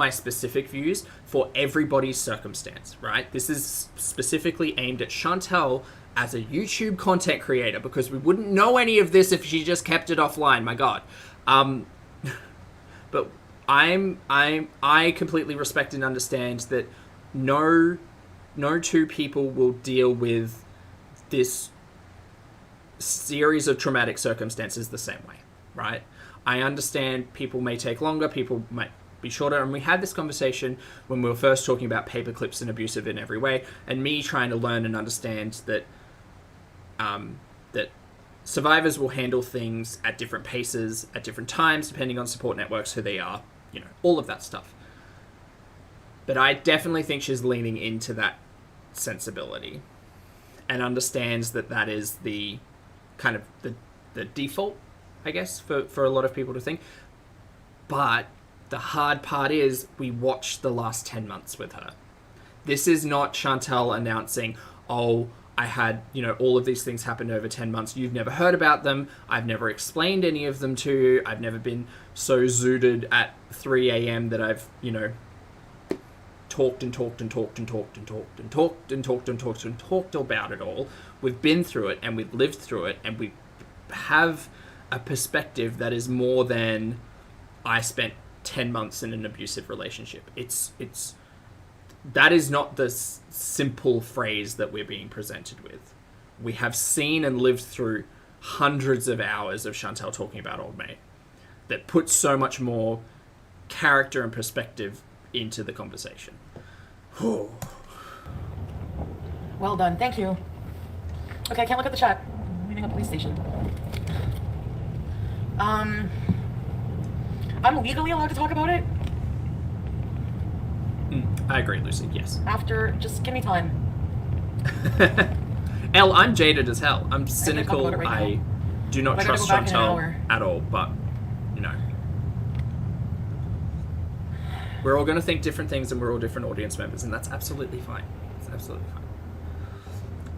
Speaker 1: specific views for everybody's circumstance, right? This is specifically aimed at Chantal as a YouTube content creator, because we wouldn't know any of this if she just kept it offline, my God. But I completely respect and understand that no two people will deal with this series of traumatic circumstances the same way, right? I understand people may take longer, people might be shorter, and we had this conversation when we were first talking about paper clips and abusive in every way, and me trying to learn and understand that that survivors will handle things at different paces, at different times, depending on support networks, who they are, all of that stuff. But I definitely think she's leaning into that sensibility and understands that is the kind of the default, I guess, for a lot of people to think. But the hard part is we watched the last 10 months with her. This is not Chantal announcing, oh, I had, all of these things happened over 10 months. You've never heard about them. I've never explained any of them to you. I've never been so zooted at 3 a.m. that I've, talked about it all. We've been through it and we've lived through it, and we have a perspective that is more than I spent 10 months in an abusive relationship. That is not the simple phrase that we're being presented with. We have seen and lived through hundreds of hours of Chantal talking about Old Mate that puts so much more character and perspective into the conversation.
Speaker 2: Well done, thank you. Okay, I can't look at the chat. I'm leaving a police station. I'm legally allowed to talk about it?
Speaker 1: I agree, Lucy, yes.
Speaker 2: After, just give me time.
Speaker 1: Elle, I'm jaded as hell. I'm cynical. I do not trust Chantal at all, but, we're all going to think different things, and we're all different audience members, and that's absolutely fine. It's absolutely fine.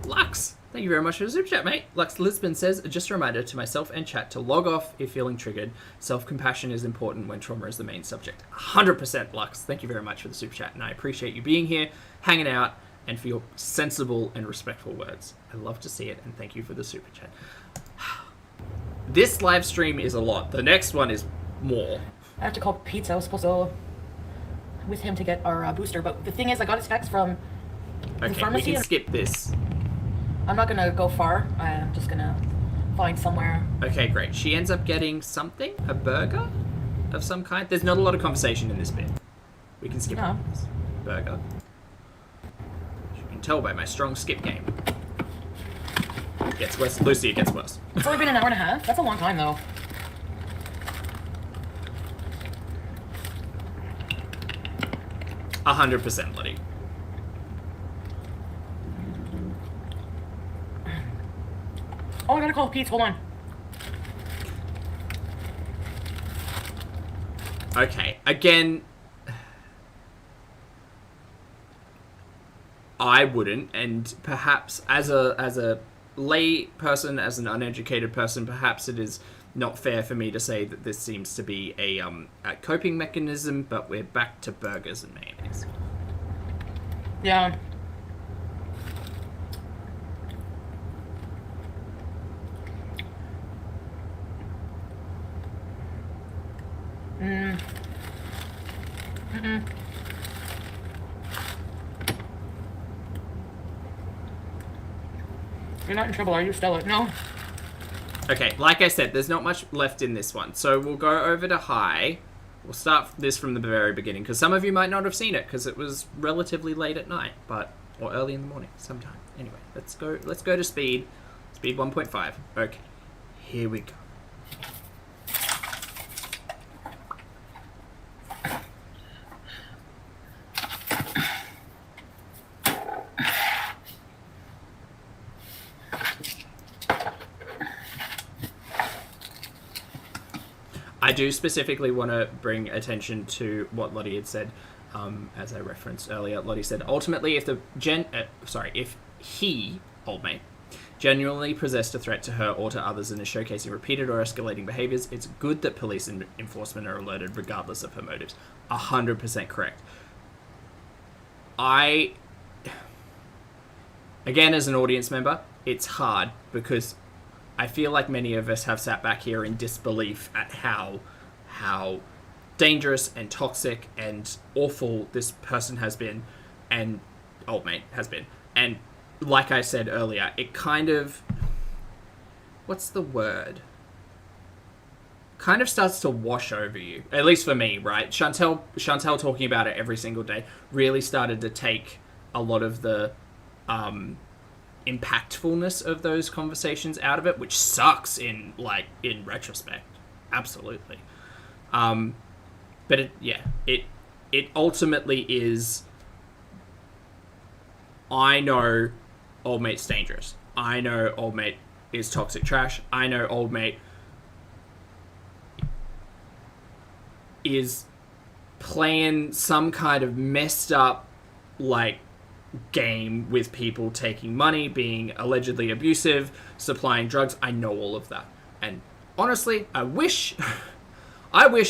Speaker 1: Lux, thank you very much for the super chat, mate. Lux Lisbon says, just a reminder to myself and chat to log off if feeling triggered. Self-compassion is important when trauma is the main subject. 100%, Lux. Thank you very much for the super chat, and I appreciate you being here, hanging out, and for your sensible and respectful words. I love to see it, and thank you for the super chat. This live stream is a lot. The next one is more.
Speaker 2: I have to call Pete. I was supposed to with him to get our booster, but the thing is, I got his specs from the pharmacy.
Speaker 1: We can skip this.
Speaker 2: I'm not gonna go far. I'm just gonna find somewhere.
Speaker 1: Okay, great. She ends up getting something, a burger of some kind. There's not a lot of conversation in this bit. We can skip this. Burger. You can tell by my strong skip game. It gets worse. Lucy, it gets worse.
Speaker 2: It's only been an hour and a half. That's a long time, though.
Speaker 1: %, Liddy.
Speaker 2: Oh, I gotta call Pete. Hold on.
Speaker 1: Okay, again, I wouldn't, and perhaps as a lay person, as an uneducated person, perhaps it is not fair for me to say that this seems to be a coping mechanism, but we're back to burgers and mayonnaise.
Speaker 2: Yeah. You're not in trouble, are you, Stella? No.
Speaker 1: Okay, like I said, there's not much left in this one. So we'll go over to high. We'll start this from the very beginning, because some of you might not have seen it, because it was relatively late at night, or early in the morning, sometime. Anyway, let's go to speed. Speed 1.5. Okay, here we go. I do specifically want to bring attention to what Lottie had said, as I referenced earlier. Lottie said, ultimately, if he, old mate, genuinely possessed a threat to her or to others and is showcasing repeated or escalating behaviours, it's good that police and enforcement are alerted regardless of her motives. 100% correct. Again, as an audience member, it's hard because I feel like many of us have sat back here in disbelief at how dangerous and toxic and awful this person has been, and old mate has been. And like I said earlier, it kind of, what's the word? Kind of starts to wash over you. At least for me, right? Chantel talking about it every single day really started to take a lot of the impactfulness of those conversations out of it, which sucks in retrospect. Absolutely. But it ultimately is, I know old mate's dangerous. I know old mate is toxic trash. I know old mate is playing some kind of messed up, game with people taking money, being allegedly abusive, supplying drugs. I know all of that. And honestly, I wish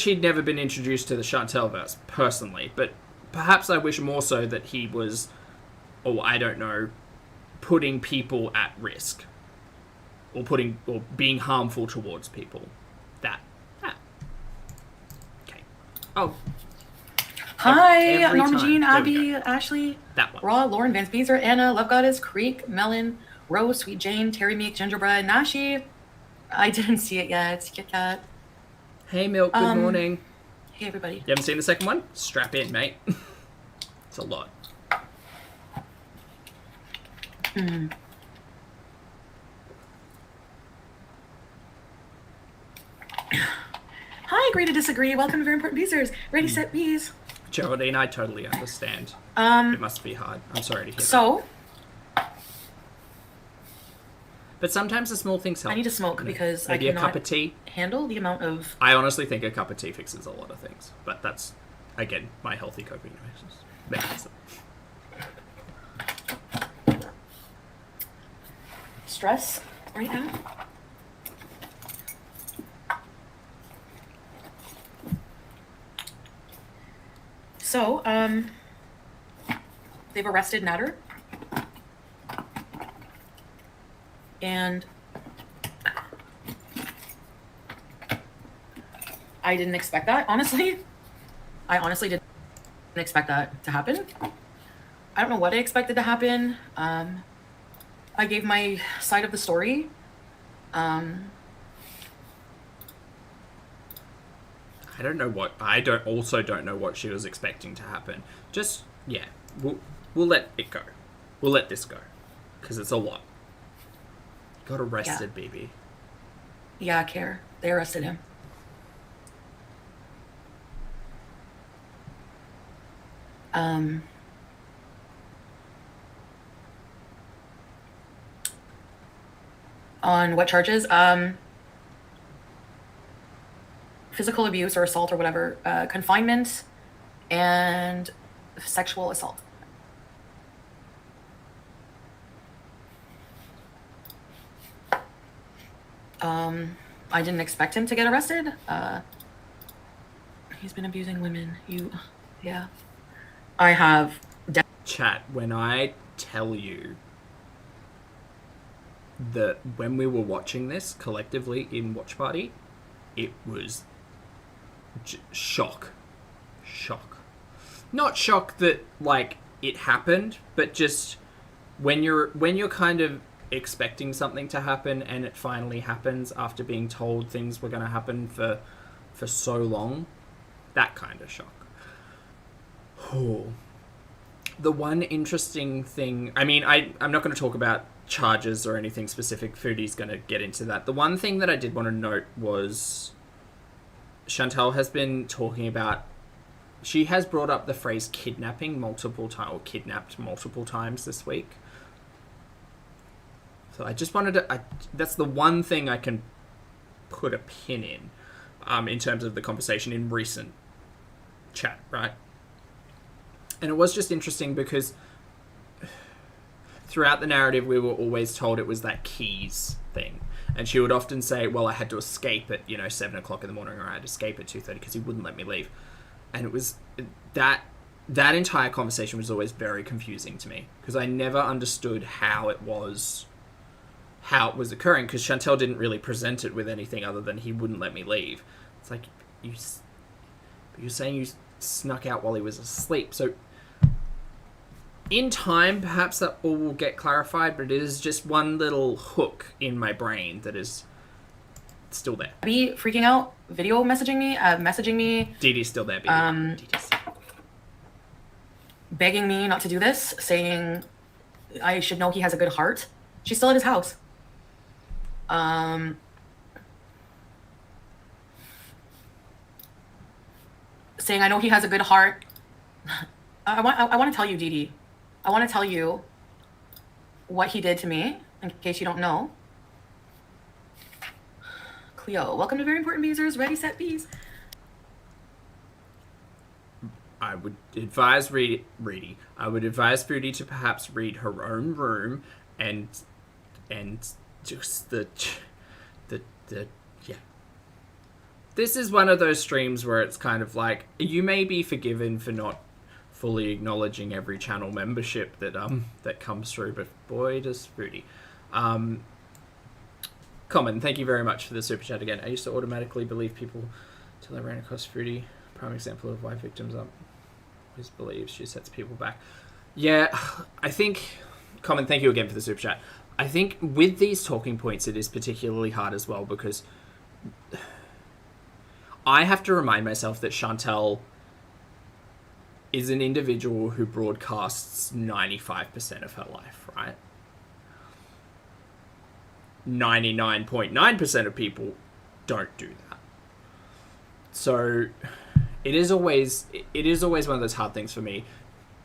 Speaker 1: he'd never been introduced to the Chantelverse, personally. But perhaps I wish more so that he was, putting people at risk. Or being harmful towards people. That. Okay. Oh.
Speaker 2: Hi, Norma Jean, Abby, Ashley,
Speaker 1: that one.
Speaker 2: Raw, Lauren, Vance Beezer, Anna, Love Goddess, Creek, Melon, Rose, Sweet Jane, Terry Meek, Gingerbread, Nashi. I didn't see it yet. Kit Kat.
Speaker 1: Hey, Milk. Good morning.
Speaker 2: Hey, everybody.
Speaker 1: You haven't seen the second one? Strap in, mate. It's a lot.
Speaker 2: Hi, agree to disagree. Welcome to Very Important Beezers. Ready, set, bees.
Speaker 1: Geraldine, I totally understand. It must be hard. I'm sorry to hear that. But sometimes the small things help.
Speaker 2: I need to smoke because
Speaker 1: maybe
Speaker 2: I cannot
Speaker 1: a cup of tea.
Speaker 2: Handle the amount of...
Speaker 1: I honestly think a cup of tea fixes a lot of things. But that's, again, my healthy coping mechanism.
Speaker 2: Stress right now. So, they've arrested Natter. And I didn't expect that, honestly. I honestly didn't expect that to happen. I don't know what I expected to happen. I gave my side of the story.
Speaker 1: I don't know what she was expecting to happen. Just, yeah, we'll let it go. We'll let this go. Because it's a lot. Got arrested,
Speaker 2: yeah.
Speaker 1: BB.
Speaker 2: Yeah, Care. They arrested him. On what charges? Physical abuse or assault or whatever, confinement, and sexual assault. I didn't expect him to get arrested. He's been abusing women. Yeah. I have...
Speaker 1: Chat, when I tell you that when we were watching this collectively in Watch Party, it was shock. Not shock that, like, it happened, but just when you're kind of expecting something to happen and it finally happens after being told things were going to happen for so long, that kind of shock. Oh. The one interesting thing, I mean, I'm not going to talk about charges or anything specific. Foodie's going to get into that. The one thing that I did want to note was Chantal has been talking about, she has brought up the phrase kidnapping multiple times, or kidnapped multiple times this week. So I just wanted to, that's the one thing I can put a pin in terms of the conversation in recent chat, right? And it was just interesting because throughout the narrative, we were always told it was that keys thing. And she would often say, well, I had to escape at, 7 o'clock in the morning, or I had to escape at 2:30 because he wouldn't let me leave. And it was that entire conversation was always very confusing to me because I never understood how it was occurring, because Chantal didn't really present it with anything other than he wouldn't let me leave. It's like, you're saying you snuck out while he was asleep. So in time, perhaps that all will get clarified, but it is just one little hook in my brain that is still there.
Speaker 2: Be freaking out, video messaging me,
Speaker 1: Dee Dee's still there, baby.
Speaker 2: Begging me not to do this, saying I should know he has a good heart. She's still at his house. Saying I know he has a good heart. I want to tell you, Dee Dee. I want to tell you what he did to me, in case you don't know. Cleo, welcome to Very Important Beezers. Ready, set, bees.
Speaker 1: I would advise Foodie to perhaps read her own room and just the yeah. This is one of those streams where it's kind of like, you may be forgiven for not fully acknowledging every channel membership that comes through, but boy does Foodie. Common, thank you very much for the super chat again. I used to automatically believe people till I ran across Foodie. Prime example of why victims always believe she sets people back. Yeah, I think, Common, thank you again for the super chat. I think with these talking points, it is particularly hard as well because I have to remind myself that Chantal is an individual who broadcasts 95% of her life, right? 99.9% of people don't do that. So it is always one of those hard things for me,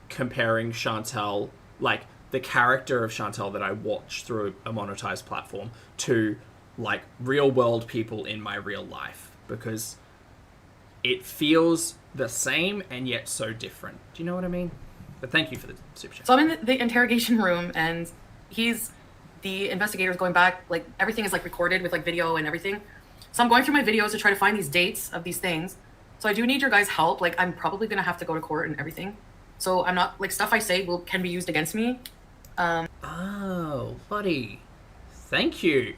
Speaker 1: comparing Chantal, like the character of Chantal that I watch through a monetized platform, to like real world people in my real life, because it feels the same and yet so different. Do you know what I mean? But thank you for the super chat.
Speaker 2: So I'm in the interrogation room, and the investigator's going back, like everything is like recorded with like video and everything. So I'm going through my videos to try to find these dates of these things. So I do need your guys' help. Like I'm probably gonna have to go to court and everything. So I'm not, like, stuff I say can be used against me.
Speaker 1: Oh, buddy. Thank you.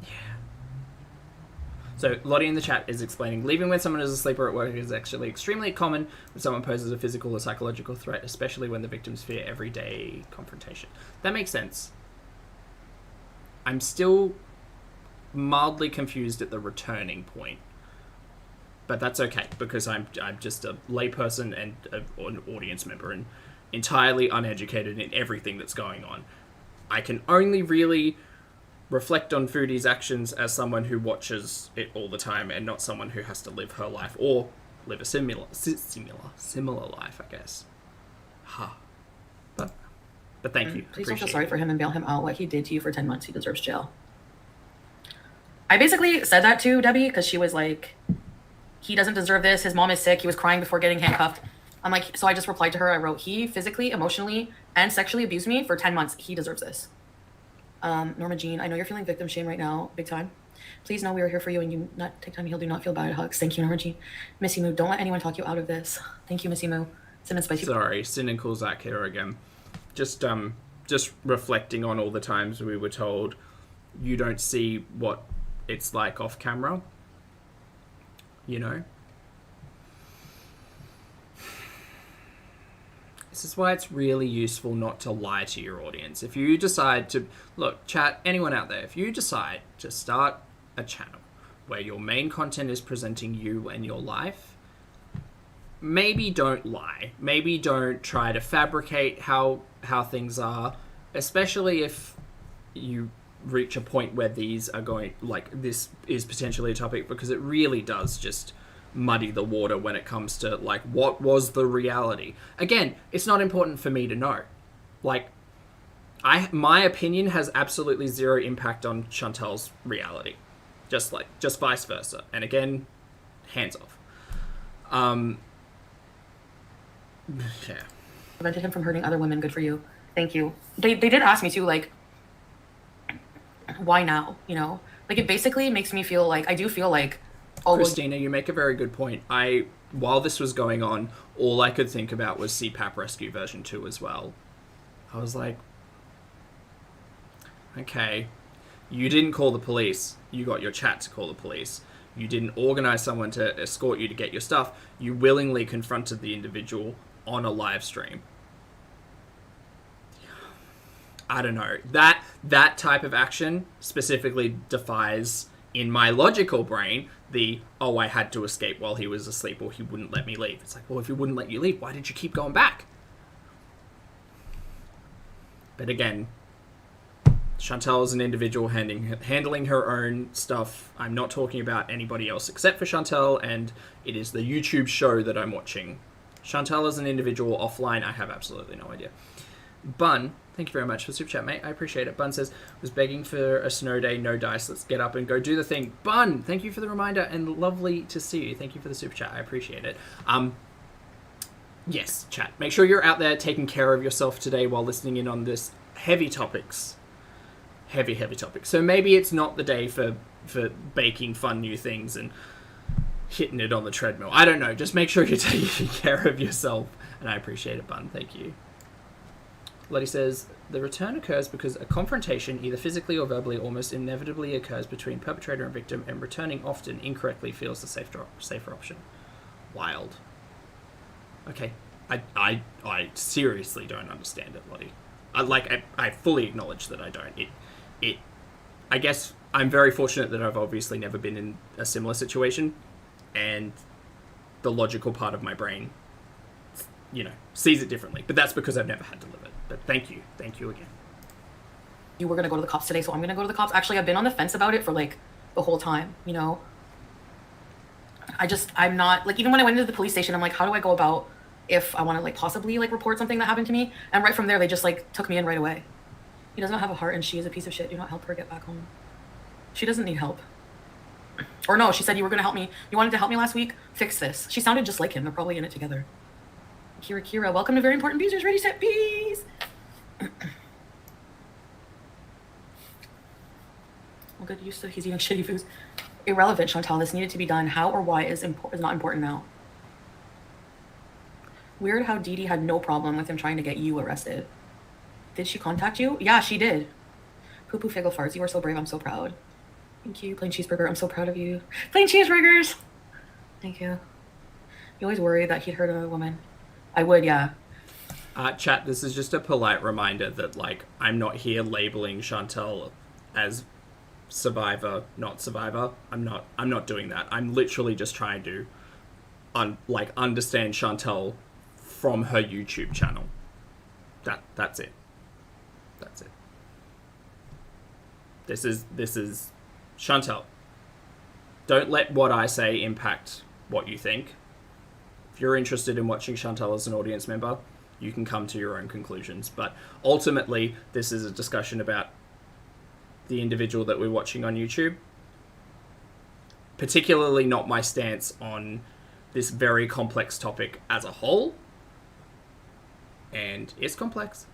Speaker 1: Yeah. So Lottie in the chat is explaining, leaving when someone is asleep or at work is actually extremely common when someone poses a physical or psychological threat, especially when the victims fear everyday confrontation. That makes sense. I'm still mildly confused at the returning point. But that's okay, because I'm just a layperson and an audience member and entirely uneducated in everything that's going on. I can only really reflect on Foodie's actions as someone who watches it all the time and not someone who has to live her life or live a similar life, I guess. But thank you.
Speaker 2: Please don't feel sorry for him and bail him out. What he did to you for 10 months, he deserves jail. I basically said that to Debbie because she was like, he doesn't deserve this. His mom is sick. He was crying before getting handcuffed. I'm like, so I just replied to her. I wrote, he physically, emotionally, and sexually abused me for 10 months. He deserves this. Norma Jean, I know you're feeling victim shame right now, big time. Please know we are here for you, and you not take time to heal. Do not feel bad. Hugs. Thank you, Norma Jean. Missy Moo, don't let anyone talk you out of this. Thank you, Missy Moo. Cinnamon Spicy.
Speaker 1: Sorry, cynical Zach here again. Just reflecting on all the times we were told you don't see what it's like off camera. You know? This is why it's really useful not to lie to your audience. If you decide to... Look, chat, anyone out there, if you decide to start a channel where your main content is presenting you and your life, maybe don't lie. Maybe don't try to fabricate how things are, especially if you reach a point where these are going... Like, this is potentially a topic, because it really does just muddy the water when it comes to, like, what was the reality. Again, it's not important for me to know. Like, my opinion has absolutely zero impact on Chantel's reality. Just vice versa. And again, hands off. Yeah.
Speaker 2: Prevented him from hurting other women. Good for you. Thank you. They did ask me too, like, why now? You know? Like, it basically makes me feel like, I do feel like, oh,
Speaker 1: Christina, you make a very good point. While this was going on, all I could think about was CPAP Rescue version 2 as well. I was like, okay, you didn't call the police. You got your chat to call the police. You didn't organize someone to escort you to get your stuff. You willingly confronted the individual on a live stream. I don't know. That type of action specifically defies, in my logical brain, I had to escape while he was asleep, or he wouldn't let me leave. It's like, well, if he wouldn't let you leave, why did you keep going back? But again, Chantel is an individual handling her own stuff. I'm not talking about anybody else except for Chantel, and it is the YouTube show that I'm watching. Chantel is an individual offline. I have absolutely no idea. Bun, thank you very much for the super chat, mate. I appreciate it. Bun says, was begging for a snow day, no dice. Let's get up and go do the thing. Bun, thank you for the reminder, and lovely to see you. Thank you for the super chat. I appreciate it. Yes, chat. Make sure you're out there taking care of yourself today while listening in on this heavy topics. Heavy topics. So maybe it's not the day for baking fun new things and hitting it on the treadmill. I don't know. Just make sure you're taking care of yourself. And I appreciate it, Bun. Thank you. Letty says, the return occurs because a confrontation, either physically or verbally, almost inevitably occurs between perpetrator and victim, and returning often incorrectly feels the safer option. Wild. Okay. I seriously don't understand it, Lottie. I fully acknowledge that I don't. I guess I'm very fortunate that I've obviously never been in a similar situation, and the logical part of my brain, sees it differently. But that's because I've never had to live it. But thank you again.
Speaker 2: You were going to go to the cops today, so I'm going to go to the cops. Actually, I've been on the fence about it for, like, the whole time, I'm not, like, even when I went into the police station, I'm like, how do I go about if I want to, like, possibly, like, report something that happened to me? And right from there, they just, like, took me in right away. He does not have a heart, and she is a piece of shit. Do not help her get back home. She doesn't need help. Or no, she said you were going to help me. You wanted to help me last week? Fix this. She sounded just like him. They're probably in it together. Kira, welcome to Very Important Bees. Ready, set, bees! Well, good use of he's eating shitty foods. Irrelevant, Chantal. This needed to be done. How or why is not important now. Weird how Dee Dee had no problem with him trying to get you arrested. Did she contact you? Yeah, she did. Poo poo figgle farts. You are so brave. I'm so proud. Thank you. Plain cheeseburger. I'm so proud of you. Plain cheeseburgers! Thank you. You always worry that he'd hurt another woman. I would, yeah.
Speaker 1: Chat, this is just a polite reminder that, like, I'm not here labeling Chantel as survivor, not survivor. I'm not doing that. I'm literally just trying to understand Chantel from her YouTube channel. That's it. That's it. This is Chantel. Don't let what I say impact what you think. If you're interested in watching Chantel as an audience member, you can come to your own conclusions. But ultimately, this is a discussion about the individual that we're watching on YouTube. Particularly not my stance on this very complex topic as a whole. And it's complex.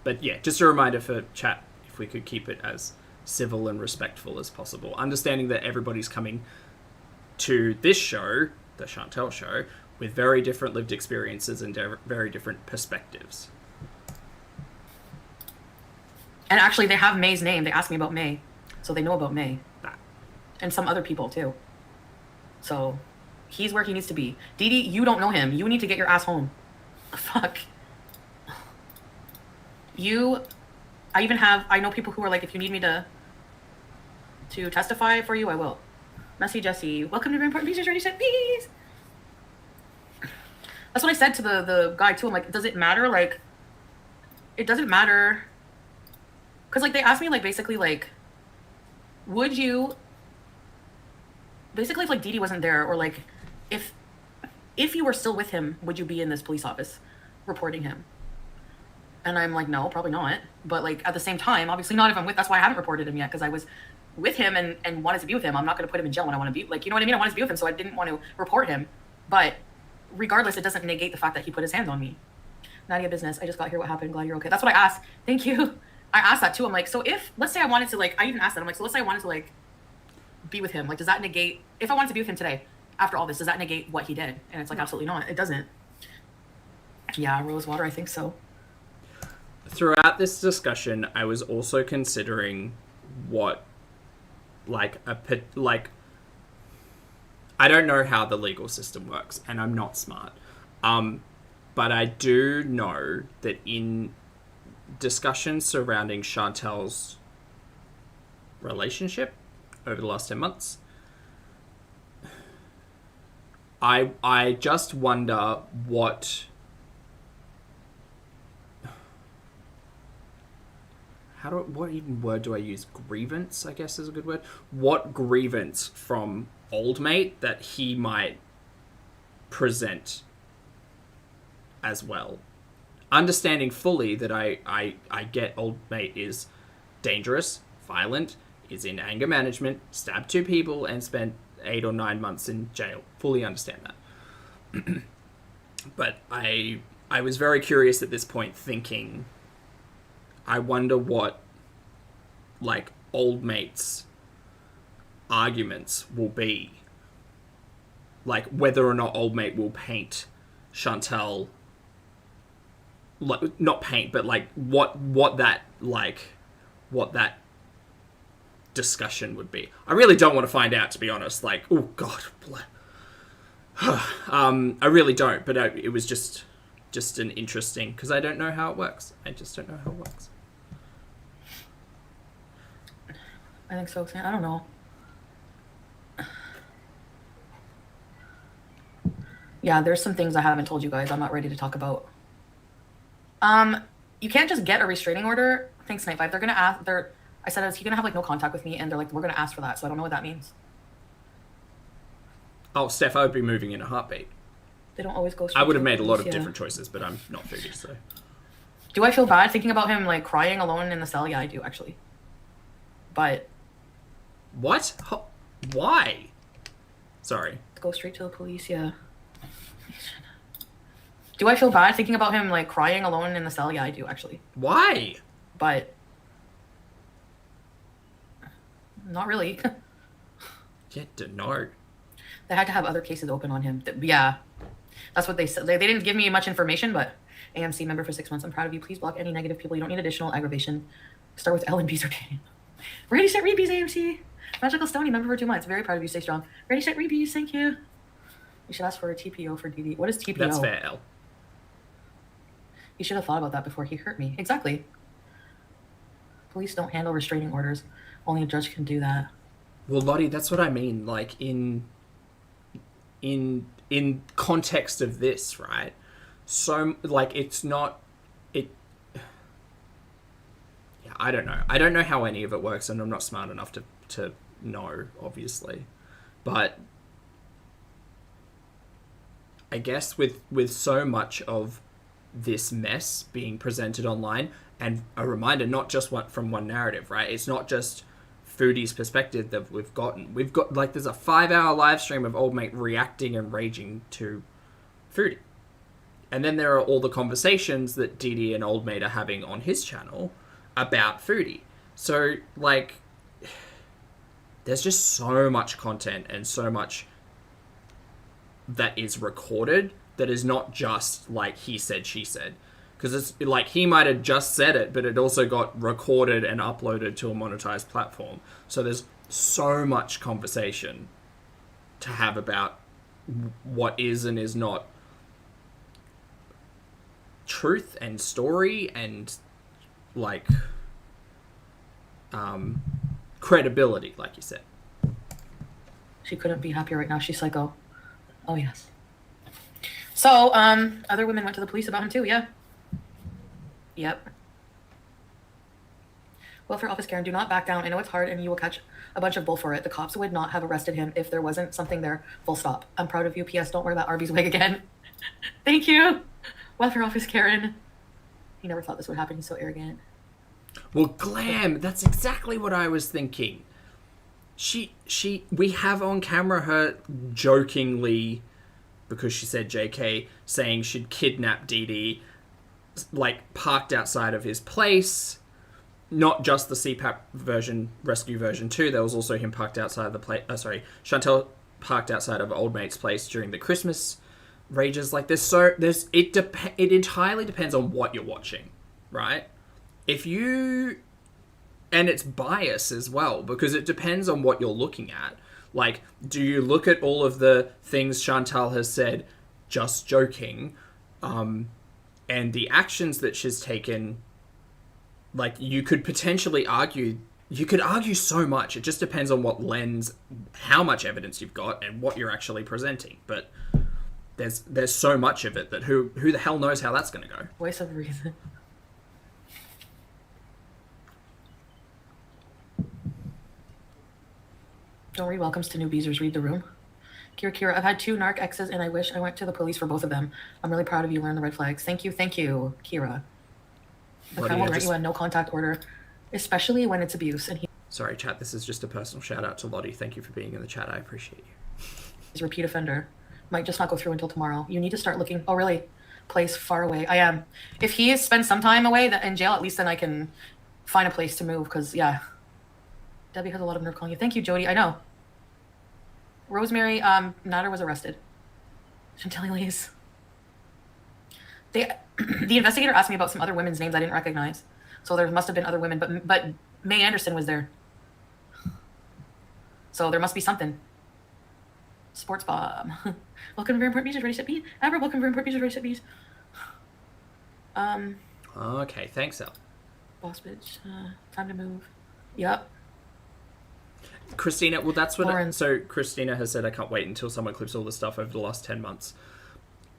Speaker 1: But yeah, just a reminder for chat, if we could keep it as civil and respectful as possible. Understanding that everybody's coming to this show, the Chantel show, with very different lived experiences and very different perspectives.
Speaker 2: And actually, they have May's name. They asked me about May, so they know about May.
Speaker 1: That.
Speaker 2: And some other people, too. So, he's where he needs to be. Dee Dee, you don't know him. You need to get your ass home. Fuck. I know people who are like, if you need me to testify for you, I will. Messy Jesse, welcome to Very Important Pieces, ready, set, peace. That's what I said to the guy, too. I'm like, does it matter? Like, it doesn't matter. Because, like, they asked me, like, basically, like, would you... Basically, if, like, Dee Dee wasn't there, or, like, if you were still with him, would you be in this police office reporting him? And I'm like, no, probably not. But, like, at the same time, obviously not if I'm with... That's why I haven't reported him yet, because I was with him and wanted to be with him. I'm not going to put him in jail when I want to be... Like, you know what I mean? I wanted to be with him, so I didn't want to report him. But regardless, it doesn't negate the fact that he put his hands on me. Nadia Business, I just got here. What happened? Glad you're okay. That's what I asked. Thank you. I asked that, too. I'm like, so if... Let's say I wanted to, like... I even asked that. I'm like, so let's say I wanted to, like, be with him. Like, does that negate... If I wanted to be with him today, after all this, does that negate what he did? And it's like, absolutely not. It doesn't. Yeah, Rosewater, I think so.
Speaker 1: Throughout this discussion, I was also considering what, like, I don't know how the legal system works, and I'm not smart. But I do know that in discussions surrounding Chantel's relationship over the last 10 months, I just wonder what... what even word do I use? Grievance, I guess is a good word. What grievance from old mate that he might present as well. Understanding fully that I get old mate is dangerous, violent, is in anger management, stabbed 2 people, and spent 8 or 9 months in jail. Fully understand that. But I was very curious at this point, thinking, I wonder what, like, old mate's arguments will be. Like, whether or not old mate will paint Chantel, like, not paint, but, like, what that discussion would be. I really don't want to find out, to be honest. Like, oh, God. I really don't, but it was just an interesting, because I don't know how it works. I just don't know how it works.
Speaker 2: I think so. I don't know. Yeah, there's some things I haven't told you guys. I'm not ready to talk about. You can't just get a restraining order. Thanks, Night 5. They're gonna ask. I said, is he gonna have, like, no contact with me? And they're like, we're gonna ask for that. So I don't know what that means.
Speaker 1: Oh, Steph, I would be moving in a heartbeat.
Speaker 2: They don't always go straight.
Speaker 1: I would have made a lot of different choices, but I'm not foodie, so.
Speaker 2: Do I feel bad thinking about him, like, crying alone in the cell? Yeah, I do, actually. But...
Speaker 1: What? Why? Sorry.
Speaker 2: Go straight to the police, yeah. Do I feel bad thinking about him, like, crying alone in the cell? Yeah, I do, actually.
Speaker 1: Why?
Speaker 2: But... Not really.
Speaker 1: Yeah, no.
Speaker 2: They had to have other cases open on him. Yeah. That's what they said. They didn't give me much information, but AMC member for 6 months. I'm proud of you. Please block any negative people. You don't need additional aggravation. Start with L and B's or Daniel. Ready, set, repeats, AMC. Magical Stony member for 2 months. Very proud of you. Stay strong. Ready, set, repeats. Thank you. You should ask for a TPO for DD. What is TPO?
Speaker 1: That's fair, L.
Speaker 2: He should have thought about that before he hurt me. Exactly. Police don't handle restraining orders. Only a judge can do that.
Speaker 1: Well, Lottie, that's what I mean. Like, in context of this, right? So, like, it's not... Yeah, I don't know. I don't know how any of it works, and I'm not smart enough to know, obviously. But I guess with so much of this mess being presented online, and a reminder, not just from one narrative, right? It's not just Foodie's perspective that we've got, like, there's a 5-hour live stream of old mate reacting and raging to Foodie. And then there are all the conversations that Didi and Old Mate are having on his channel about Foodie. So, like, there's just so much content and so much that is recorded that is not just, like, he said, she said. Because it's, like, he might have just said it, but it also got recorded and uploaded to a monetized platform. So there's so much conversation to have about what is and is not truth and story and, like, credibility, like you said.
Speaker 2: She couldn't be happier right now. She's psycho. Oh, yes. So, other women went to the police about him too, yeah. Yep. Welfare office Karen, do not back down. I know it's hard and you will catch a bunch of bull for it. The cops would not have arrested him if there wasn't something there. Full stop. I'm proud of you. P.S. Don't wear that Arby's wig again. Thank you. Welfare office Karen. He never thought this would happen. He's so arrogant.
Speaker 1: Well, Glam, that's exactly what I was thinking. We have on camera her jokingly, because she said JK, saying she'd kidnap Didi, like, parked outside of his place. Not just the CPAP version, rescue version 2. There was also him parked outside of the place. Chantel parked outside of Old Mate's place during the Christmas rages. Like, it entirely depends on what you're watching, right? And it's bias as well, because it depends on what you're looking at. Like, do you look at all of the things Chantal has said, just joking, and the actions that she's taken? Like, you could potentially argue, so much. It just depends on what lens, how much evidence you've got, and what you're actually presenting. But there's so much of it that who the hell knows how that's going to go.
Speaker 2: Voice of reason. Don't read welcomes to newbies, read the room. Kira, I've had 2 narc exes and I wish I went to the police for both of them. I'm really proud of you. Learn the red flags. Thank you, Kira. The crime will grant you a no contact order, especially when it's abuse. And
Speaker 1: Sorry, chat. This is just a personal shout out to Lottie. Thank you for being in the chat. I appreciate you.
Speaker 2: He's a repeat offender. Might just not go through until tomorrow. You need to start looking. Oh, really? Place far away. I am. If he spends some time away in jail, at least then I can find a place to move. Because, yeah. Debbie has a lot of nerve calling you. Thank you, Jody. I know. Rosemary Natter was arrested. Chantilly's. The investigator asked me about some other women's names I didn't recognize. So there must have been other women, but May Anderson was there. So there must be something. Sports Bob. Welcome to Very Important Bees, ready set bees. Amber, welcome to Very Important Bees, ready set bees.
Speaker 1: Okay, thanks, El.
Speaker 2: Boss bitch. Time to move. Yep.
Speaker 1: Christina, well, that's what...
Speaker 2: Lauren.
Speaker 1: So Christina has said, I can't wait until someone clips all this stuff over the last 10 months.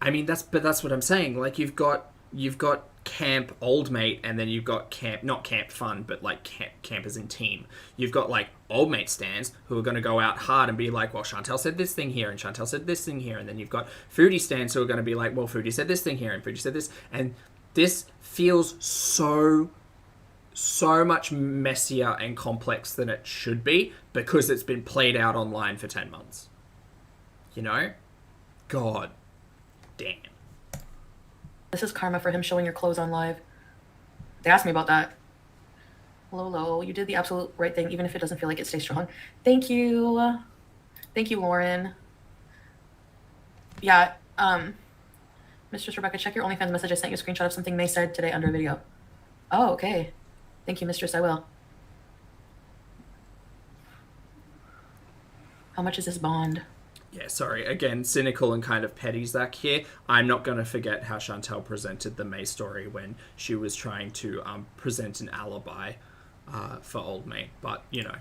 Speaker 1: I mean, that's what I'm saying. Like, you've got camp Old Mate, and then you've got camp, not camp fun, but like camp as in team. You've got like Old Mate stands who are going to go out hard and be like, well, Chantel said this thing here, and Chantel said this thing here, and then you've got Foodie stands who are going to be like, well, Foodie said this thing here, and Foodie said this, and this feels so much messier and complex than it should be because it's been played out online for 10 months. You know? God damn.
Speaker 2: This is karma for him showing your clothes on live. They asked me about that. Lolo, you did the absolute right thing, even if it doesn't feel like it. Stay strong. Thank you. Thank you, Lauren. Yeah, Mistress Rebecca, check your OnlyFans message. I sent you a screenshot of something May said today under a video. Oh, okay. Thank you, Mistress. I will. How much is this bond?
Speaker 1: Yeah, sorry. Again, cynical and kind of petty Zach here. I'm not going to forget how Chantel presented the May story when she was trying to present an alibi for Old May. But, you know.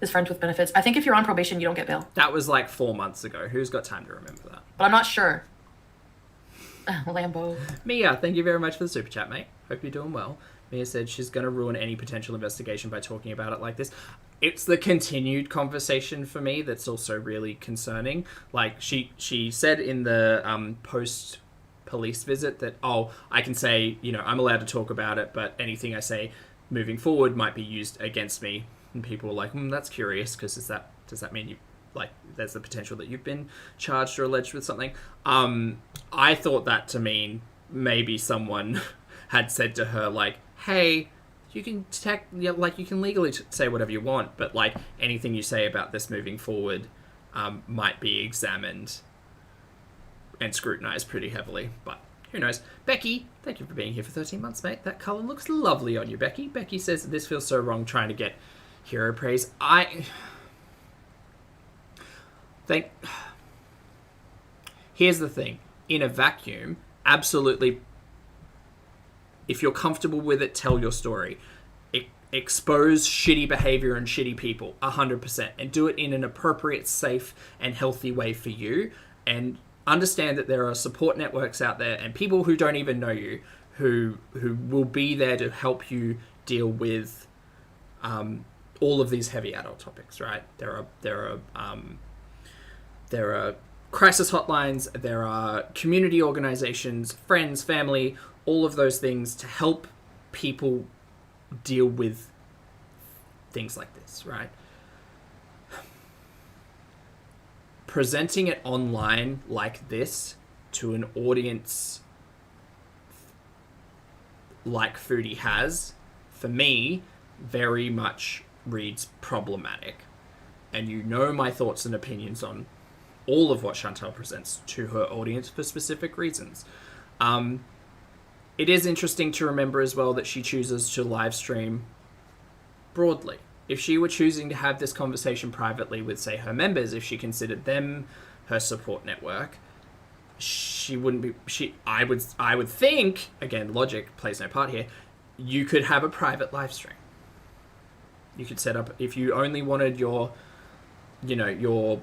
Speaker 2: His friends with benefits. I think if you're on probation, you don't get bail.
Speaker 1: That was like 4 months ago. Who's got time to remember that?
Speaker 2: But I'm not sure. Lambo.
Speaker 1: Mia, thank you very much for the super chat, mate. Hope you're doing well. Mia said she's going to ruin any potential investigation by talking about it like this. It's the continued conversation for me that's also really concerning. Like, she said in the post-police visit that, oh, I can say, you know, I'm allowed to talk about it, but anything I say moving forward might be used against me. And people were like, that's curious, because does that mean like there's the potential that you've been charged or alleged with something. I thought that to mean maybe someone had said to her, like, hey, you can you can legally say whatever you want, but like anything you say about this moving forward might be examined and scrutinized pretty heavily. But who knows? Becky, thank you for being here for 13 months, mate. That color looks lovely on you, Becky. Becky says, this feels so wrong trying to get hero praise. Here's the thing. In a vacuum, absolutely, if you're comfortable with it, tell your story. Expose shitty behavior and shitty people 100%, and do it in an appropriate, safe, and healthy way for you. And understand that there are support networks out there and people who don't even know you who will be there to help you deal with all of these heavy adult topics. Right? There are crisis hotlines. There are community organizations, friends, family, all of those things to help people deal with things like this, right? Presenting it online like this to an audience like Foodie has, for me, very much reads problematic. And you know my thoughts and opinions on all of what Chantal presents to her audience for specific reasons. It is interesting to remember as well that she chooses to live stream broadly. If she were choosing to have this conversation privately with, say, her members, if she considered them her support network, she wouldn't be... I would think, again, logic plays no part here, you could have a private live stream. You could set up... If you only wanted your VIBs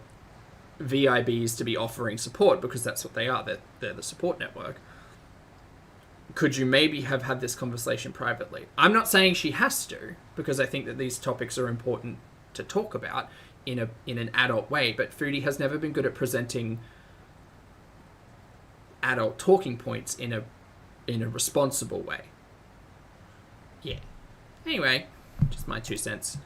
Speaker 1: to be offering support, because that's what they are, they're the support network, could you maybe have had this conversation privately? I'm not saying she has to, because I think that these topics are important to talk about in an adult way, but Foodie has never been good at presenting adult talking points in a responsible way. Yeah. Anyway, just my 2 cents.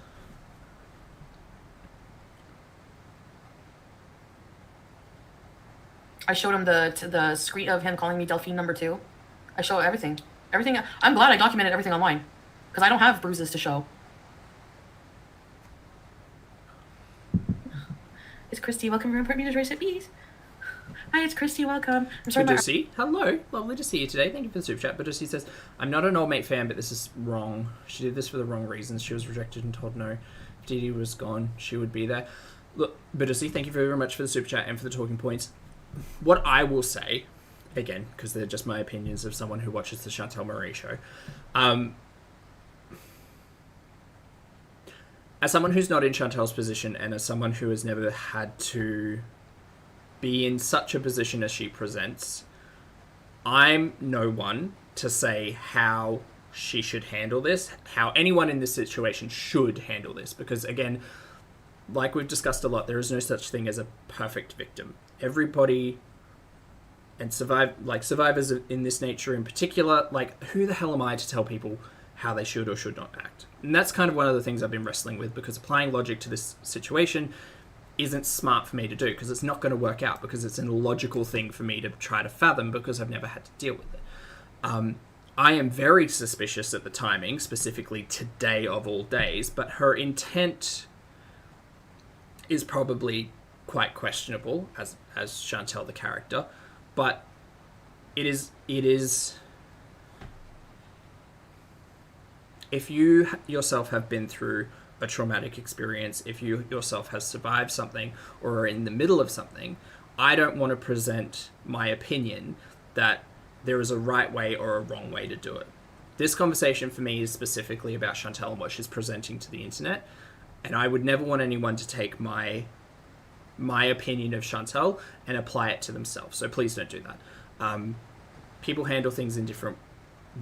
Speaker 2: I showed him the screen of him calling me Delphine number 2. I show everything. Everything. I'm glad I documented everything online, because I don't have bruises to show. It's Christy. Welcome to Room Meter's Recipes. Hi, it's Christy. Welcome. I'm sorry.
Speaker 1: Badusi, hello. Lovely to see you today. Thank you for the super chat. Badusi says, I'm not an old mate fan, but this is wrong. She did this for the wrong reasons. She was rejected and told no. If Dee Dee was gone, she would be there. Look, Badusi, thank you very much for the super chat and for the talking points. What I will say, again, because they're just my opinions of someone who watches the Chantal Marie show. As someone who's not in Chantal's position, and as someone who has never had to be in such a position as she presents, I'm no one to say how she should handle this, how anyone in this situation should handle this. Because again, like we've discussed a lot, there is no such thing as a perfect victim. Everybody... and survivors in this nature in particular, like, who the hell am I to tell people how they should or should not act? And that's kind of one of the things I've been wrestling with, because applying logic to this situation isn't smart for me to do, because it's not going to work out, because it's an illogical thing for me to try to fathom, because I've never had to deal with it. I am very suspicious at the timing, specifically today of all days, but her intent is probably quite questionable as Chantal the character. But it is, if you yourself have been through a traumatic experience, if you yourself have survived something or are in the middle of something, I don't want to present my opinion that there is a right way or a wrong way to do it. This conversation for me is specifically about Chantal and what she's presenting to the internet, and I would never want anyone to take my opinion of Chantal and apply it to themselves. So please don't do that. People handle things in different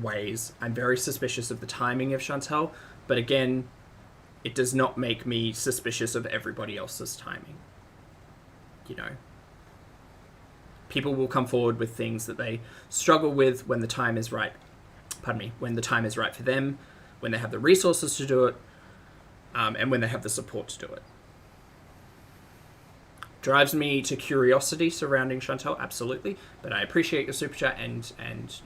Speaker 1: ways. I'm very suspicious of the timing of Chantal, but again, it does not make me suspicious of everybody else's timing. You know, people will come forward with things that they struggle with when the time is right. When the time is right for them, when they have the resources to do it, and when they have the support to do it. drives me to curiosity surrounding Chantel, absolutely. But I appreciate your super chat and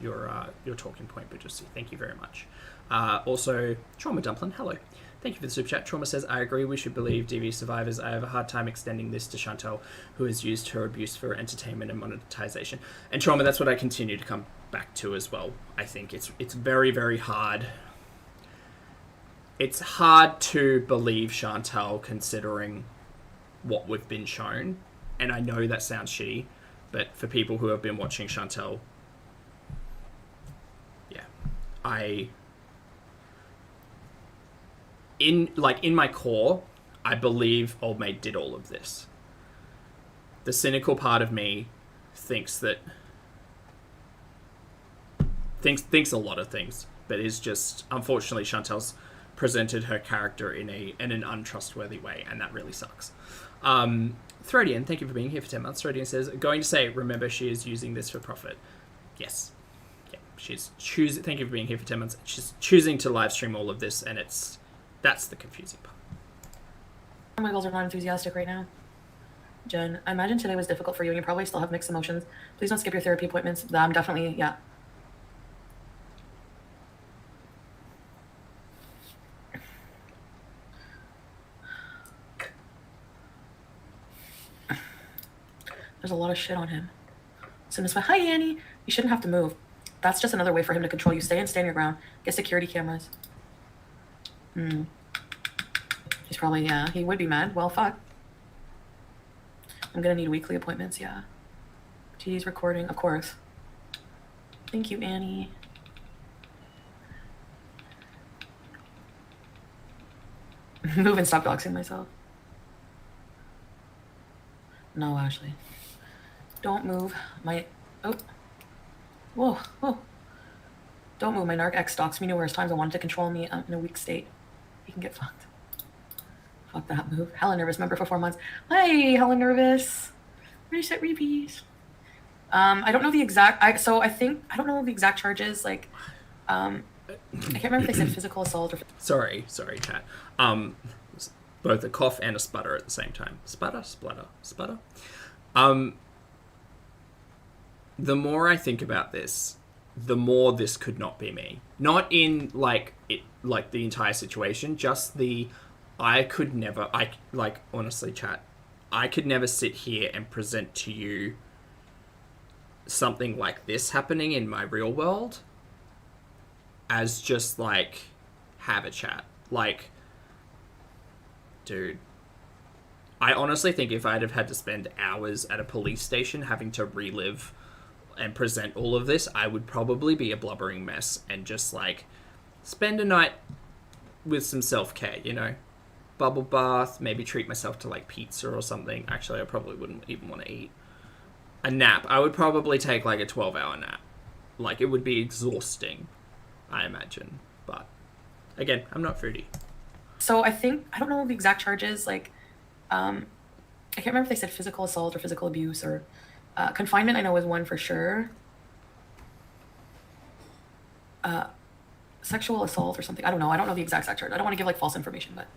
Speaker 1: your talking point, but just thank you very much. Also, Trauma Dumpling, hello. Thank you for the super chat. Trauma says, I agree, we should believe DV survivors. I have a hard time extending this to Chantel, who has used her abuse for entertainment and monetization. And Trauma, that's what I continue to come back to as well. I think it's very, very hard. It's hard to believe Chantel considering what we've been shown. And I know that sounds shitty, but for people who have been watching Chantel, yeah, in my core, I believe Old Maid did all of this. The cynical part of me thinks a lot of things, but is just, unfortunately, Chantel's presented her character in an untrustworthy way, and that really sucks. Throdian, thank you for being here for 10 months. Throdian says, going to say, remember, she is using this for profit. Yes. Yeah, she's choosing. Thank you for being here for 10 months. She's choosing to live stream all of this, and that's the confusing part.
Speaker 2: My goals are not enthusiastic right now. Jen, I imagine today was difficult for you, and you probably still have mixed emotions. Please don't skip your therapy appointments. I'm definitely, yeah. There's a lot of shit on him. So I'm just like, hi, Annie. You shouldn't have to move. That's just another way for him to control you. Stand your ground. Get security cameras. He's probably, yeah, he would be mad. Well, fuck. I'm gonna need weekly appointments, yeah. GD's recording, of course. Thank you, Annie. Move and stop doxing myself. No, Ashley. Don't move. Whoa. Don't move. My narc ex stalks me numerous times and wanted to control me in a weak state. He can get fucked. Fuck that move. Hella nervous. Member for 4 months. Hey, hella nervous. Reset repeat. I don't know the exact. I don't know the exact charges. Like, I can't remember if they said physical assault or.
Speaker 1: Sorry, chat. Both a cough and a sputter at the same time. Sputter. The more I think about this, the more this could not be me. Not in like the entire situation, just honestly, chat, I could never sit here and present to you something like this happening in my real world as just like, have a chat. Like, dude, I honestly think if I'd have had to spend hours at a police station having to relive and present all of this, I would probably be a blubbering mess and just like spend a night with some self-care, you know? Bubble bath, maybe treat myself to like pizza or something. Actually, I probably wouldn't even want to eat. A nap. I would probably take like a 12-hour nap. Like, it would be exhausting, I imagine. But again, I'm not Foodie.
Speaker 2: So I don't know the exact charges. Like, I can't remember if they said physical assault or physical abuse or confinement. I know is one for sure. Sexual assault or something. I don't know. I don't know the exact charge. I don't want to give like false information, but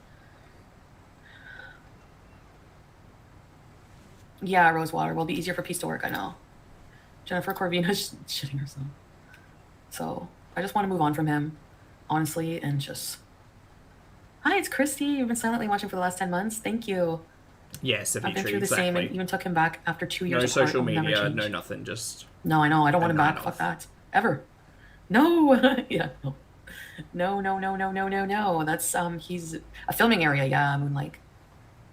Speaker 2: yeah, Rosewater will be easier for peace to work. I know. Jennifer Corvina's shitting herself. So I just want to move on from him, honestly, and just. Hi, it's Christy. You've been silently watching for the last 10 months. Thank you.
Speaker 1: Yes,
Speaker 2: I've been through the same and even took him back after 2 years.
Speaker 1: No social media, no nothing, just.
Speaker 2: No, I know. I don't want him back. Fuck that. Ever. No. Yeah. No. That's he's a filming area. Yeah, I mean, like,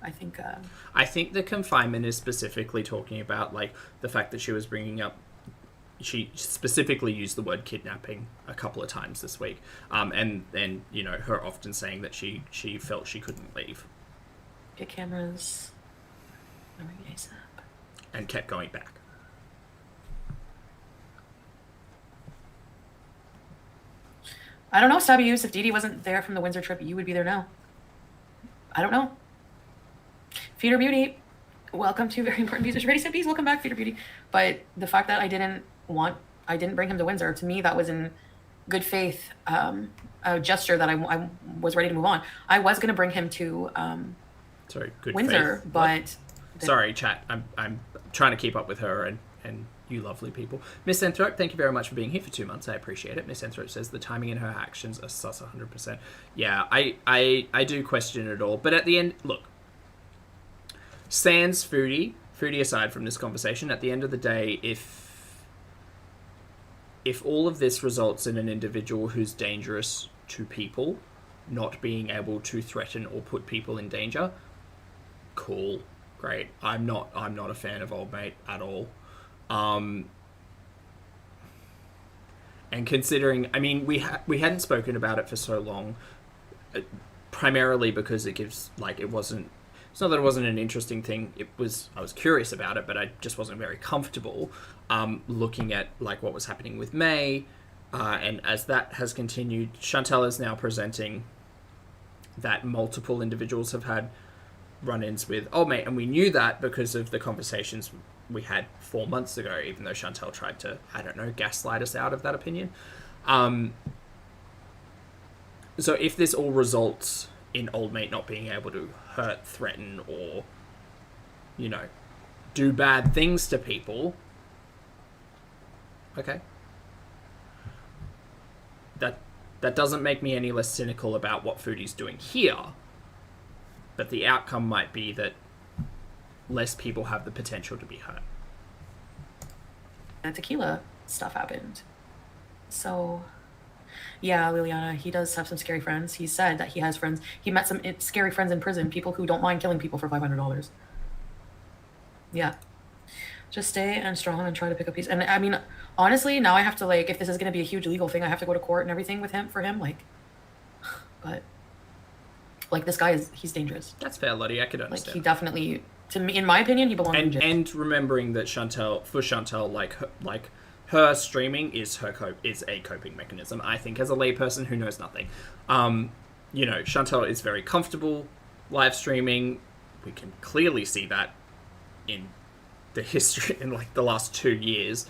Speaker 2: I think
Speaker 1: the confinement is specifically talking about like the fact that she was bringing up. She specifically used the word kidnapping a couple of times this week, and you know, her often saying that she felt she couldn't leave.
Speaker 2: Get cameras.
Speaker 1: And kept going back.
Speaker 2: I don't know, Stabby Use. If Dee Dee wasn't there from the Windsor trip, you would be there now. I don't know. Feeder Beauty, welcome to Very Important Views. Ready, Set Bees, welcome back, Feeder Beauty. But the fact that I didn't bring him to Windsor, to me, that was in good faith, a gesture that I was ready to move on. I was going to bring him to
Speaker 1: good
Speaker 2: Windsor,
Speaker 1: faith.
Speaker 2: but
Speaker 1: Sorry, chat. I'm trying to keep up with her and you lovely people. Miss Anthrope, thank you very much for being here for 2 months. I appreciate it. Miss Anthrope says the timing in her actions are sus 100%. Yeah, I do question it all. But at the end, look, sans Foodie aside from this conversation, at the end of the day, if all of this results in an individual who's dangerous to people not being able to threaten or put people in danger, cool, great. I'm not a fan of Old Mate at all. And considering, I mean, we hadn't spoken about it for so long, primarily because it gives, like, it wasn't, it's not that it wasn't an interesting thing, I was curious about it, but I just wasn't very comfortable looking at, like, what was happening with May, and as that has continued, Chantal is now presenting that multiple individuals have had run-ins with Old Mate, and we knew that because of the conversations we had 4 months ago, even though Chantal tried to, I don't know, gaslight us out of that opinion. So if this all results in Old Mate not being able to hurt, threaten, or, you know, do bad things to people, okay. That doesn't make me any less cynical about what Foodie's doing here, but the outcome might be that less people have the potential to be hurt.
Speaker 2: And tequila stuff happened. So, yeah, Liliana, he does have some scary friends. He said that he has friends. He met some scary friends in prison, people who don't mind killing people for $500. Yeah. Just stay and strong and try to pick up peace. And I mean, honestly, now I have to, like, if this is going to be a huge legal thing, I have to go to court and everything with him, for him, like, but, like, this guy he's dangerous.
Speaker 1: That's fair, Lottie, I could understand.
Speaker 2: Like, he definitely, to me, in my opinion, he belongs in jail. And
Speaker 1: remembering that Chantal, like her streaming is a coping mechanism, I think, as a layperson who knows nothing. You know, Chantal is very comfortable live streaming. We can clearly see that in the history, in, like, the last 2 years.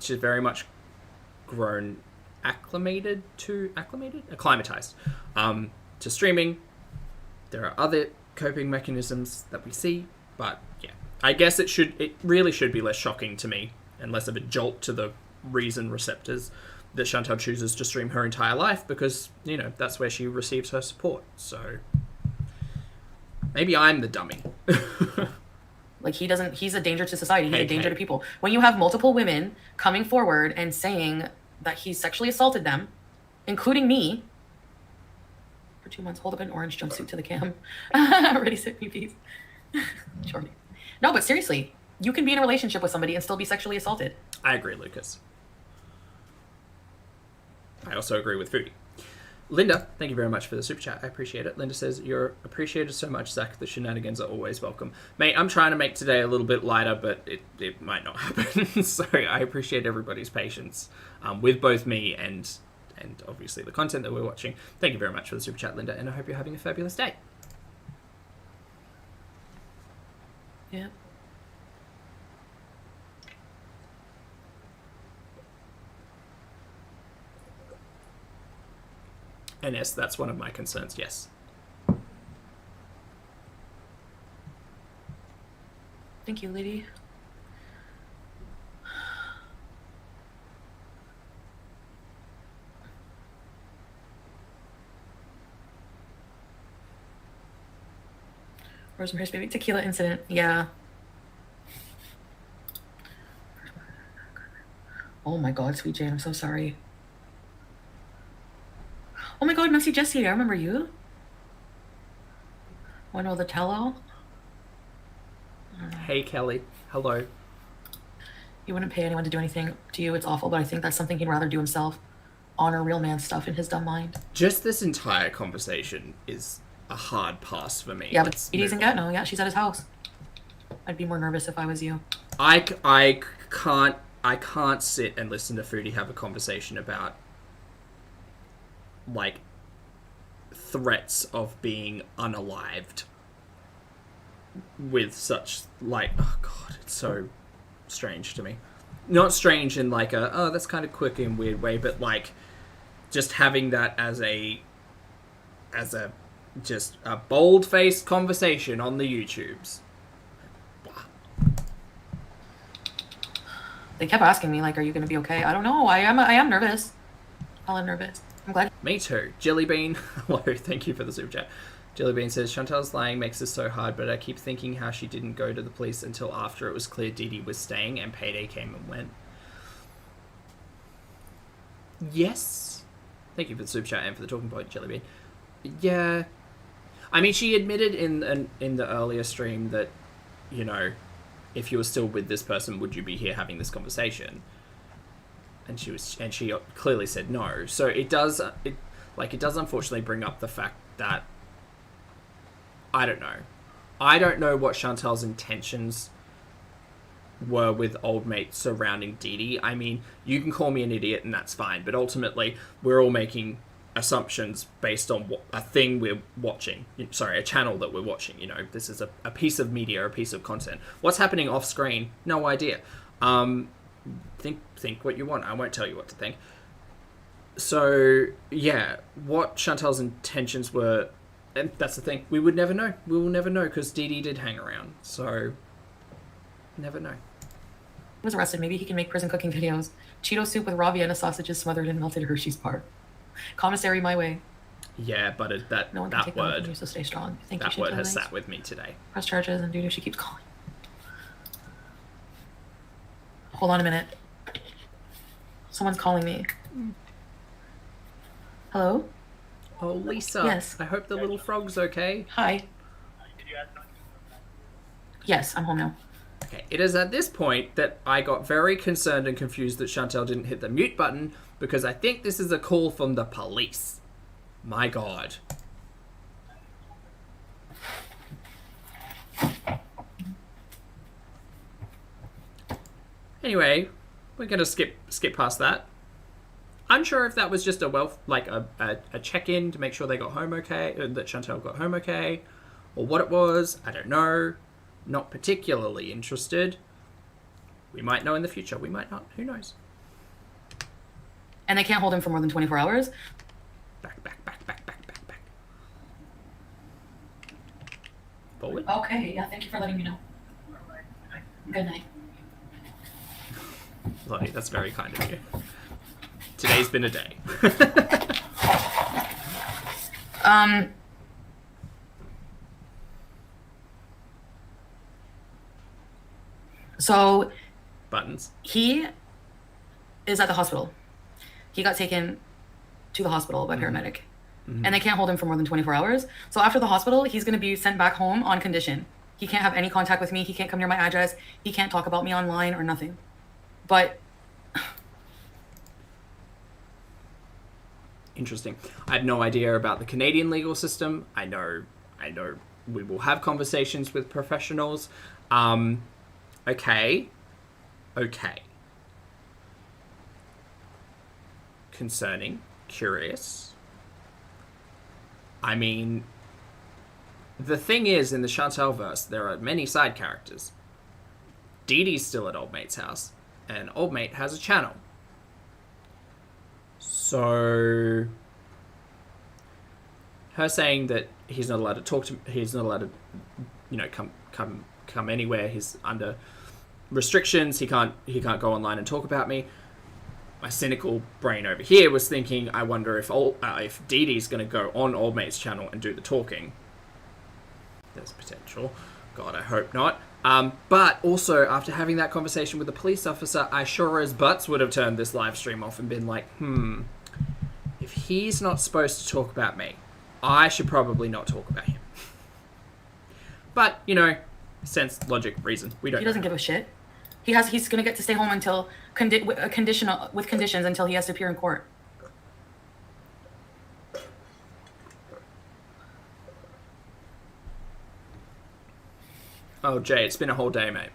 Speaker 1: She's very much grown acclimatized to streaming. There are other coping mechanisms that we see, but yeah, I guess it really should be less shocking to me and less of a jolt to the reason receptors that Chantal chooses to stream her entire life, because, you know, that's where she receives her support. So maybe I'm the dummy.
Speaker 2: Like, he's a danger to society. He's a danger to people. When you have multiple women coming forward and saying that he sexually assaulted them, including me, for 2 months, hold up an orange jumpsuit to the cam. Already sent me peace. Shorty. No, but seriously, you can be in a relationship with somebody and still be sexually assaulted. I
Speaker 1: agree, Lucas. I also agree with Foodie. Linda, thank you very much for the super chat. I appreciate it. Linda says, you're appreciated so much, Zach. The shenanigans are always welcome. Mate, I'm trying to make today a little bit lighter, but it might not happen. So I appreciate everybody's patience with both me and obviously the content that we're watching. Thank you very much for the super chat, Linda, and I hope you're having a fabulous day.
Speaker 2: Yeah.
Speaker 1: And yes, that's one of my concerns, yes.
Speaker 2: Thank you, lady. Rosemary's Baby tequila incident. Yeah. Oh my god, Sweet Jane, I'm so sorry. Oh my god, Messy Jessie, I remember you. Want to know the tell-all?
Speaker 1: Hey, Kelly. Hello.
Speaker 2: He wouldn't pay anyone to do anything to you. It's awful, but I think that's something he'd rather do himself. Honor real man stuff in his dumb mind.
Speaker 1: Just this entire conversation is a hard pass for me.
Speaker 2: Yeah, but Edie's in Gatineau. Yeah, she's at his house. I'd be more nervous if I was you.
Speaker 1: I can't sit and listen to Foodie have a conversation about, like, threats of being unalived with such, like, oh god, it's so strange to me. Not strange in, like, that's kind of quick and weird way, but, like, just having that as a just a bold-faced conversation on the YouTubes.
Speaker 2: They kept asking me, like, are you going to be okay? I don't know. I am nervous. I'm nervous. I'm glad.
Speaker 1: Me too. Jellybean. Hello, thank you for the super chat. Jellybean says, Chantal's lying makes this so hard, but I keep thinking how she didn't go to the police until after it was clear Dee Dee was staying and Payday came and went. Yes. Thank you for the super chat and for the talking point, Jellybean. Yeah. I mean, she admitted in the earlier stream that, you know, if you were still with this person, would you be here having this conversation? And she clearly said no. So it does unfortunately bring up the fact that I don't know what Chantal's intentions were with old mates surrounding Dee Dee. I mean, you can call me an idiot and that's fine, but ultimately we're all making assumptions based on a thing we're watching. Sorry, a channel that we're watching. You know, this is a piece of media, a piece of content. What's happening off screen? No idea. Think what you want. I won't tell you what to think. So yeah, what Chantal's intentions were, and that's the thing. We would never know. We will never know because Dee Dee did hang around. So never know.
Speaker 2: He was arrested. Maybe he can make prison cooking videos. Cheeto soup with raw Vienna sausages smothered in melted Hershey's bar. Commissary my way.
Speaker 1: Yeah, but
Speaker 2: no one can
Speaker 1: that
Speaker 2: take
Speaker 1: word,
Speaker 2: you, so stay strong. I think
Speaker 1: that word has sat with me today.
Speaker 2: Press charges and doo-doo. She keeps calling. Hold on a minute. Someone's calling me. Hello?
Speaker 1: Oh, Lisa.
Speaker 2: Yes.
Speaker 1: I hope the little frog's okay.
Speaker 2: Hi. Yes, I'm home now.
Speaker 1: Okay, it is at this point that I got very concerned and confused that Chantal didn't hit the mute button because I think this is a call from the police. My God. Anyway, we're gonna skip past that. Unsure if that was just a check-in to make sure they got home okay, that Chantal got home okay, or what it was. I don't know. Not particularly interested. We might know in the future. We might not. Who knows?
Speaker 2: And they can't hold him for more than 24 hours?
Speaker 1: Back. Forward.
Speaker 2: Okay, yeah, thank you for letting me know. Good night.
Speaker 1: Lottie, that's very kind of you. Today's been a day.
Speaker 2: So
Speaker 1: Buttons.
Speaker 2: he is at the hospital. He got taken to the hospital by paramedic. Mm-hmm. And they can't hold him for more than 24 hours. So after the hospital, he's going to be sent back home on condition. He can't have any contact with me. He can't come near my address. He can't talk about me online or nothing. But
Speaker 1: interesting. I have no idea about the Canadian legal system. I know we will have conversations with professionals. Okay. Concerning, curious. I mean, the thing is, in the Chantal verse, there are many side characters. Dee Dee's still at Old Mate's house, and Old Mate has a channel. So, her saying that he's not allowed to talk to, he's not allowed to, come anywhere. He's under restrictions. He can't go online and talk about me. My cynical brain over here was thinking, I wonder if Dee Dee's going to go on Old Mate's channel and do the talking. There's potential. God, I hope not. But also, after having that conversation with the police officer, I sure as butts would have turned this live stream off and been like, if he's not supposed to talk about me, I should probably not talk about him. But, sense, logic, reason. We don't.
Speaker 2: He doesn't give a shit. He's gonna get to stay home until with conditions until he has to appear in court.
Speaker 1: Oh, Jay, it's been a whole day, mate.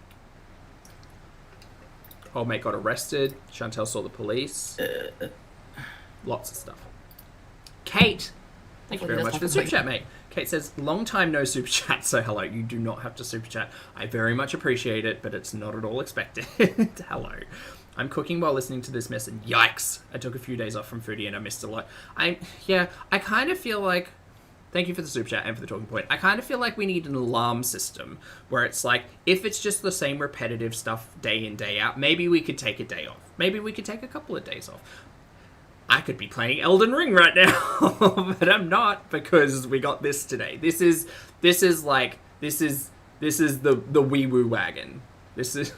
Speaker 1: Old Mate got arrested. Chantal saw the police. Lots of stuff. Kate, thank you very much for the super chat, mate. Kate says, long time no super chat, so hello. You do not have to super chat. I very much appreciate it, but it's not at all expected. Hello. I'm cooking while listening to this mess, and yikes. I took a few days off from Foodie and I missed a lot. I kind of feel like Thank you for the super chat and for the talking point. I kind of feel like we need an alarm system where it's like, if it's just the same repetitive stuff day in, day out, maybe we could take a day off. Maybe we could take a couple of days off. I could be playing Elden Ring right now, but I'm not because we got this today. This is the wee woo wagon. This is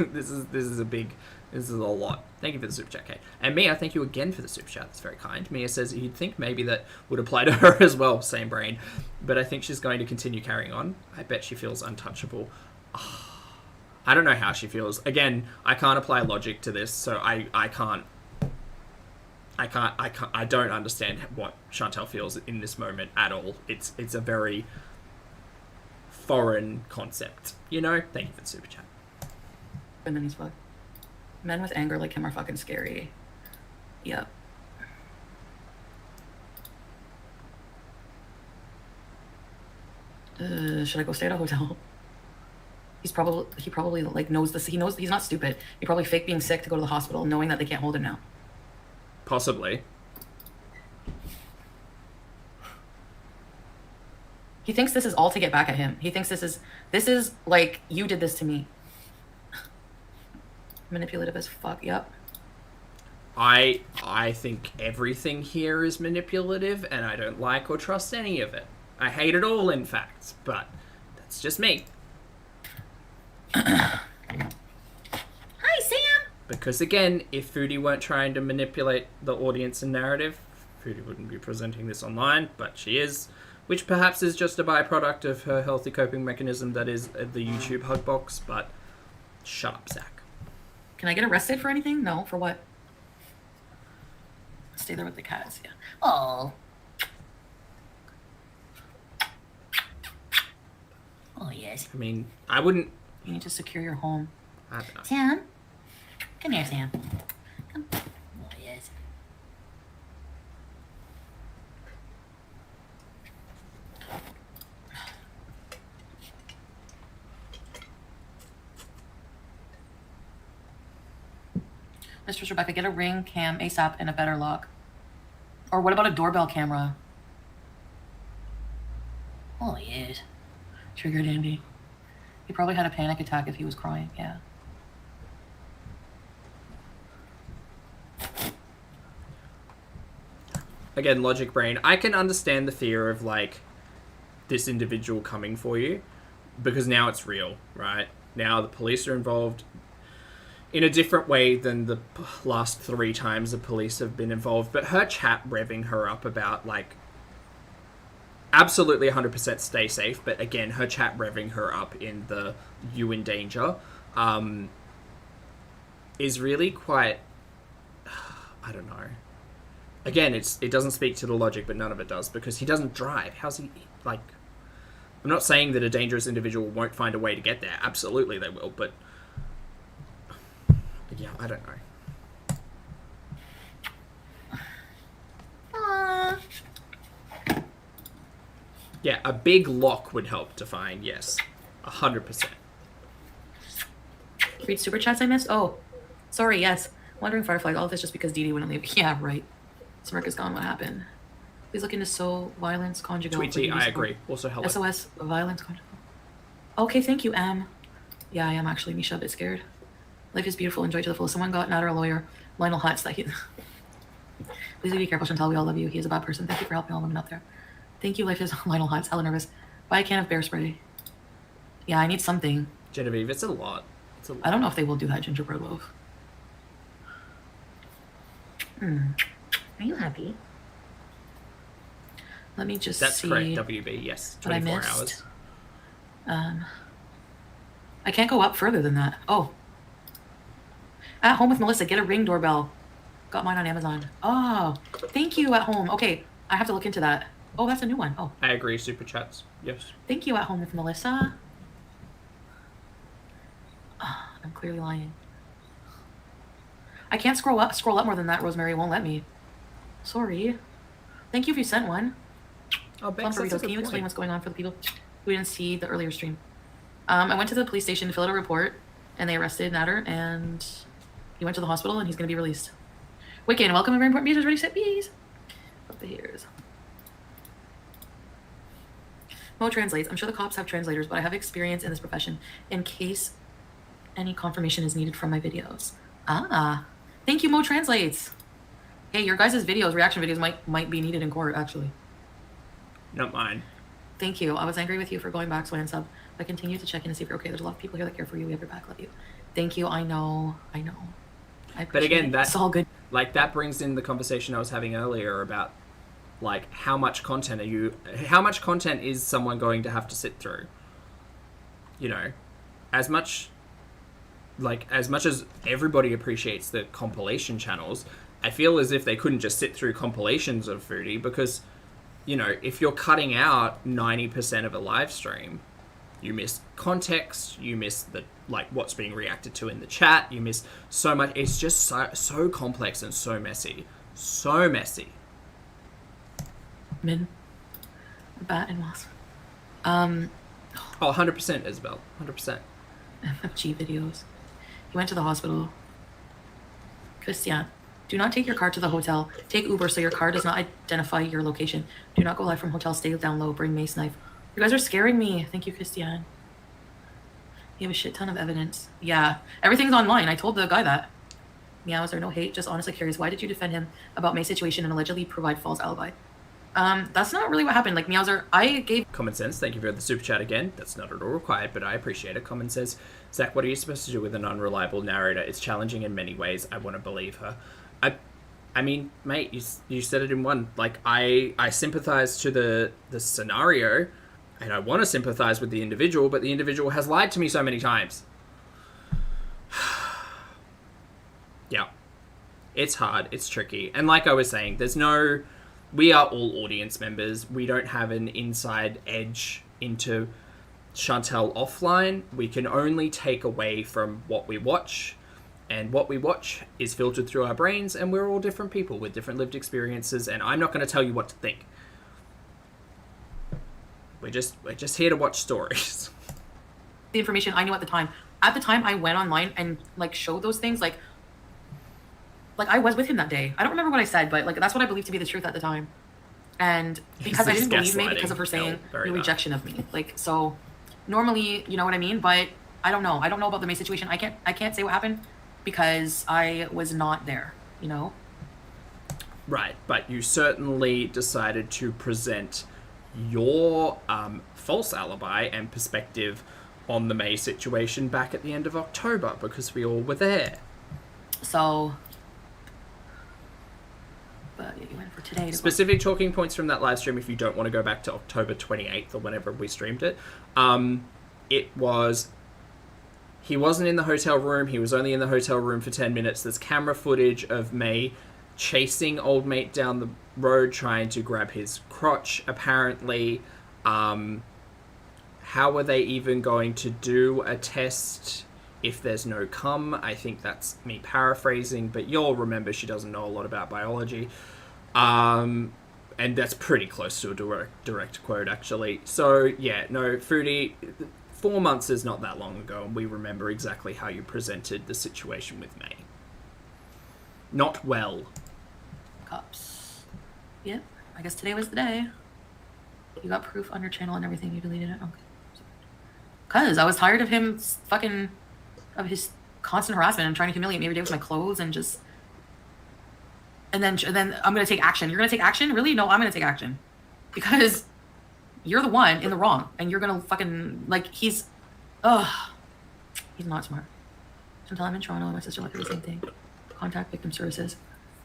Speaker 1: a lot. Thank you for the super chat, Kate. And Mia, thank you again for the super chat. That's very kind. Mia says you'd think maybe that would apply to her as well. Same brain. But I think she's going to continue carrying on. I bet she feels untouchable. I don't know how she feels. Again, I can't apply logic to this, so I don't understand what Chantal feels in this moment at all. It's a very foreign concept, you know? Thank you for the super chat.
Speaker 2: And then he's fucked. Men with anger like him are fucking scary. Yep. Should I go stay at a hotel? He probably like knows this. He knows he's not stupid. He probably faked being sick to go to the hospital, knowing that they can't hold him now.
Speaker 1: Possibly.
Speaker 2: He thinks this is all to get back at him. He thinks this is like, you did this to me. Manipulative as fuck. Yep.
Speaker 1: I think everything here is manipulative, and I don't like or trust any of it. I hate it all, in fact, but that's just me.
Speaker 2: Hi, Sam!
Speaker 1: Because again, if Foodie weren't trying to manipulate the audience and narrative, Foodie wouldn't be presenting this online, but she is, which perhaps is just a byproduct of her healthy coping mechanism that is the YouTube hug box, but shut up, Zach.
Speaker 2: Can I get arrested for anything? No. For what? Stay there with the cats, yeah. Oh. Oh, yes.
Speaker 1: I mean, I wouldn't...
Speaker 2: You need to secure your home.
Speaker 1: I don't know.
Speaker 2: Sam? Come here, Sam. Come. Oh, yes. Mistress Rebecca, get a ring cam ASAP and a better lock. Or what about a doorbell camera? Oh, yes. Triggered Andy. He probably had a panic attack if he was crying, yeah.
Speaker 1: Again, logic brain. I can understand the fear of, like, this individual coming for you, because now it's real, right? Now the police are involved in a different way than the last 3 times the police have been involved. But her chat revving her up about, like, absolutely 100% stay safe, but again, her chat revving her up in the you in danger, is really quite, I don't know. Again, it doesn't speak to the logic, but none of it does, because he doesn't drive. How's he, like, I'm not saying that a dangerous individual won't find a way to get there. Absolutely they will, but yeah, I don't know. Yeah, a big lock would help to find, yes. 100%.
Speaker 2: Read super chats I missed? Oh, sorry, yes. Wandering Firefly, all of this just because Dee Dee wouldn't leave. Yeah, right. Smirk is gone, what happened? Please look into soul violence conjugal.
Speaker 1: Tweety, I agree. Also, hello.
Speaker 2: SOS violence conjugal. Okay, thank you, Em. Yeah, I am actually, Misha, a bit scared. Life is beautiful, enjoy to the fullest. Someone got Natter a lawyer, Lionel Hutz, that he... Please be careful, Chantal, we all love you. He is a bad person. Thank you for helping all women out there. Thank you, life is Lionel Hutz. Hella nervous. Buy a can of bear spray. Yeah, I need something.
Speaker 1: Genevieve, it's a lot.
Speaker 2: I don't know if they will do that gingerbread loaf. Are you happy? Let me just
Speaker 1: That's
Speaker 2: see.
Speaker 1: correct, WB, yes. 24 hours.
Speaker 2: I can't go up further than that. Oh. At home with Melissa, get a Ring doorbell. Got mine on Amazon. Oh, thank you, At Home. Okay, I have to look into that. Oh, that's a new one. Oh.
Speaker 1: I agree, super chats. Yes.
Speaker 2: Thank you, At Home with Melissa. Oh, I'm clearly lying. I can't scroll up more than that. Rosemary won't let me. Sorry. Thank you if you sent one.
Speaker 1: Oh, Bex,
Speaker 2: Can you explain what's going on for the people who didn't see the earlier stream? I went to the police station to fill out a report, and they arrested Natter, and he went to the hospital, and he's going to be released. Wicked, welcome, very important bees. Ready, set, bees. Up the hairs. Mo translates. I'm sure the cops have translators, but I have experience in this profession in case any confirmation is needed from my videos. Ah, thank you, Mo translates. Hey, your guys' videos, reaction videos might be needed in court, actually.
Speaker 1: Not mine.
Speaker 2: Thank you. I was angry with you for going back, Swan Sub. I continue to check in and see if you're okay. There's a lot of people here that care for you. We have your back. Love you. Thank you. I know.
Speaker 1: But again,
Speaker 2: it's all good.
Speaker 1: Like, that brings in the conversation I was having earlier about, like, how much content is someone going to have to sit through? You know, as much as everybody appreciates the compilation channels, I feel as if they couldn't just sit through compilations of Foodie, because, you know, if you're cutting out 90% of a live stream, you miss context, you miss what's being reacted to in the chat, you miss so much. It's just so complex and so messy. So messy.
Speaker 2: Min. Bat and wasp.
Speaker 1: 100%, Isabel. 100%.
Speaker 2: FFG videos. He went to the hospital. Christian. Do not take your car to the hotel. Take Uber so your car does not identify your location. Do not go live from hotel. Stay down low. Bring mace knife. You guys are scaring me. Thank you, Christian. You have a shit ton of evidence. Yeah. Everything's online. I told the guy that. Meows are no hate. Just honestly curious. Why did you defend him about May's situation and allegedly provide false alibi? That's not really what happened. Like, Meows are... I gave...
Speaker 1: Common Sense, thank you for the super chat again. That's not at all required, but I appreciate it. Common says, Zach, what are you supposed to do with an unreliable narrator? It's challenging in many ways. I want to believe her. I mean, mate, you said it in one. Like, I sympathize to the scenario, and I want to sympathize with the individual, but the individual has lied to me so many times. Yeah. It's hard. It's tricky. And like I was saying, we are all audience members. We don't have an inside edge into Chantel offline. We can only take away from what we watch. And what we watch is filtered through our brains, and we're all different people with different lived experiences, and I'm not going to tell you what to think. We're just here to watch stories.
Speaker 2: The information I knew at the time. At the time, I went online and, like, showed those things, like I was with him that day. I don't remember what I said, but, like, that's what I believed to be the truth at the time. And because I didn't believe May because of her saying the rejection of me. Like, so normally, you know what I mean? But I don't know. I don't know about the May situation. I can't say what happened because I was not there, you know?
Speaker 1: Right, but you certainly decided to present your false alibi and perspective on the May situation back at the end of October because we all were there.
Speaker 2: So... But you went for today.
Speaker 1: Specific talking points from that live stream, if you don't want to go back to October 28th or whenever we streamed it, it was... He wasn't in the hotel room. He was only in the hotel room for 10 minutes. There's camera footage of May chasing old mate down the road, trying to grab his crotch, apparently. How are they even going to do a test if there's no cum? I think that's me paraphrasing, but you'll remember she doesn't know a lot about biology. And that's pretty close to a direct quote, actually. So, yeah, no, Foodie... 4 months is not that long ago, and we remember exactly how you presented the situation with May. Not well.
Speaker 2: Cops. Yep. I guess today was the day. You got proof on your channel and everything. You deleted it? Okay. Because I was tired of him of his constant harassment and trying to humiliate me every day with my clothes and just... And then I'm going to take action. You're going to take action? Really? No, I'm going to take action. Because... You're the one in the wrong, and you're gonna fucking, like, he's not smart. Until I'm in Toronto, and my sister went through the same thing. Contact victim services.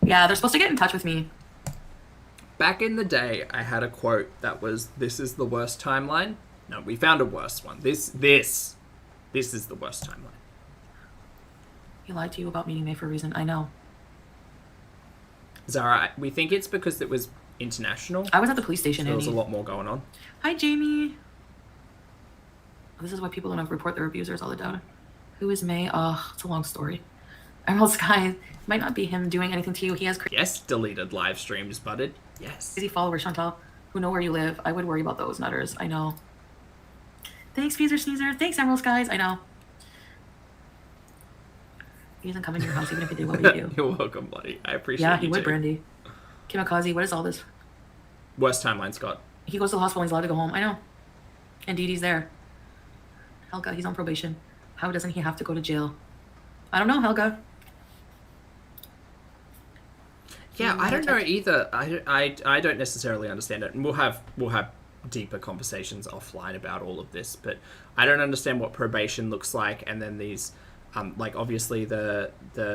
Speaker 2: Yeah, they're supposed to get in touch with me.
Speaker 1: Back in the day, I had a quote that was, "This is the worst timeline." No, we found a worse one. This is the worst timeline.
Speaker 2: He lied to you about meeting May for a reason. I know.
Speaker 1: Zara, we think it's because it was international.
Speaker 2: I was at the police station.
Speaker 1: So there was a lot more going on.
Speaker 2: Hi, Jamie. This is why people don't report their abusers all the time. Who is May? Oh, it's a long story. Emerald Sky might not be him doing anything to you. He has
Speaker 1: yes, deleted live streams, butted. Yes.
Speaker 2: Crazy followers, Chantal, who know where you live. I would worry about those nutters. I know. Thanks, Feezer Sneezer. Thanks, Emerald Skies. I know. He doesn't come into your house even if he did. What would you do?
Speaker 1: You're welcome, buddy. I appreciate it.
Speaker 2: Yeah, he would, Brandy. Kimikaze, what is all this?
Speaker 1: Worst timeline, Scott.
Speaker 2: He goes to the hospital and he's allowed to go home. I know. And Dee Dee's there. Helga, he's on probation. How doesn't he have to go to jail? I don't know, Helga.
Speaker 1: Yeah, I don't know either. I don't necessarily understand it, and we'll have deeper conversations offline about all of this. But I don't understand what probation looks like, and then these, like obviously the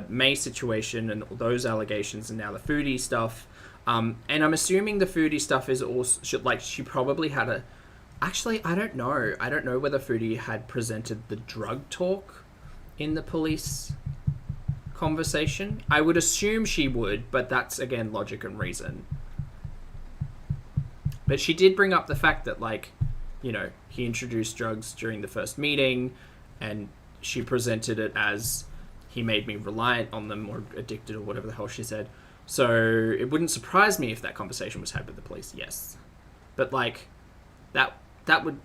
Speaker 1: May situation and those allegations, and now the Foodie stuff. And I'm assuming the Foodie stuff is also she probably had a. Actually, I don't know. I don't know whether Foodie had presented the drug talk in the police conversation. I would assume she would, but that's again logic and reason. But she did bring up the fact that, like, you know, he introduced drugs during the first meeting, and she presented it as he made me reliant on them or addicted or whatever the hell she said. So it wouldn't surprise me if that conversation was had with the police. Yes, but like that would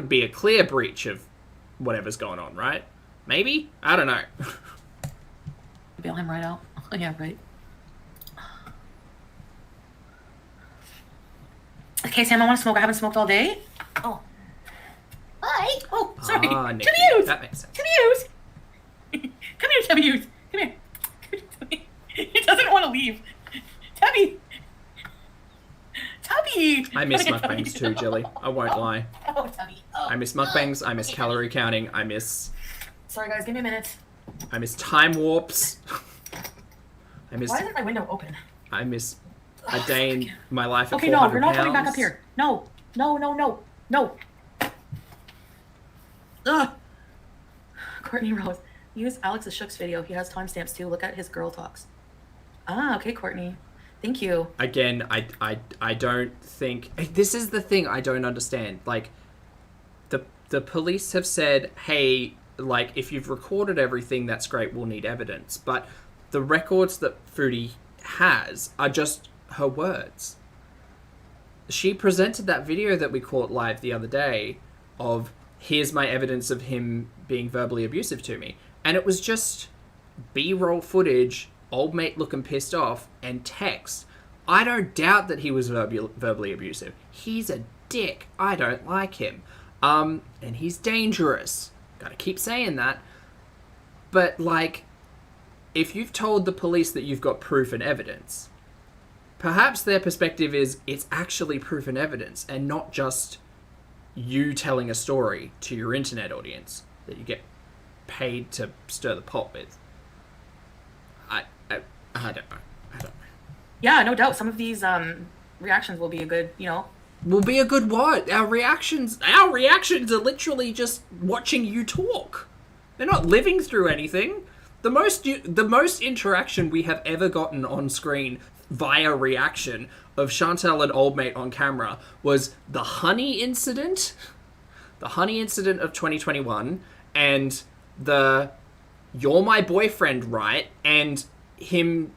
Speaker 1: be a clear breach of whatever's going on, right? Maybe? I don't know.
Speaker 2: Bail him right out. Yeah, right. Okay, Sam, I want to smoke. I haven't smoked all day. Oh. Hi. Oh, sorry.
Speaker 1: Nikki,
Speaker 2: Tubby-Hughes.
Speaker 1: that makes sense.
Speaker 2: Tubby-Hughes. Come here, Tubby-Hughes. Come here. Tubby. He doesn't want to leave. Tubby. Tubby.
Speaker 1: I miss mukbangs too, Jilly. I won't lie.
Speaker 2: Oh, Tubby. Oh.
Speaker 1: I miss mukbangs. I miss calorie counting. I miss...
Speaker 2: Sorry, guys. Give me a minute.
Speaker 1: I miss time warps. I miss...
Speaker 2: Why isn't my window open?
Speaker 1: I miss a day in my life at
Speaker 2: Okay, no, we're not
Speaker 1: 400
Speaker 2: coming back up
Speaker 1: pounds.
Speaker 2: here. No. No, no, no. No. Ugh. Courtney Rose. Use Alex Ashok's video. He has timestamps too. Look at his girl talks. Ah, okay, Courtney. Thank you.
Speaker 1: Again, I don't think... This is the thing I don't understand. Like, the police have said, hey, like, if you've recorded everything, that's great, we'll need evidence. But the records that Foodie has are just her words. She presented that video that we caught live the other day of, here's my evidence of him being verbally abusive to me. And it was just B-roll footage, old mate looking pissed off, and text. I don't doubt that he was verbally abusive. He's a dick. I don't like him. And he's dangerous. Gotta keep saying that. But, like, if you've told the police that you've got proof and evidence, perhaps their perspective is it's actually proof and evidence and not just you telling a story to your internet audience that you get paid to stir the pot with. I don't know.
Speaker 2: Yeah, no doubt. Some of these reactions will be a good, you know.
Speaker 1: Will be a good what? Our reactions are literally just watching you talk. They're not living through anything. The most interaction we have ever gotten on screen via reaction of Chantel and Old Mate on camera was the honey incident. The honey incident of 2021 and the you're my boyfriend, right? And him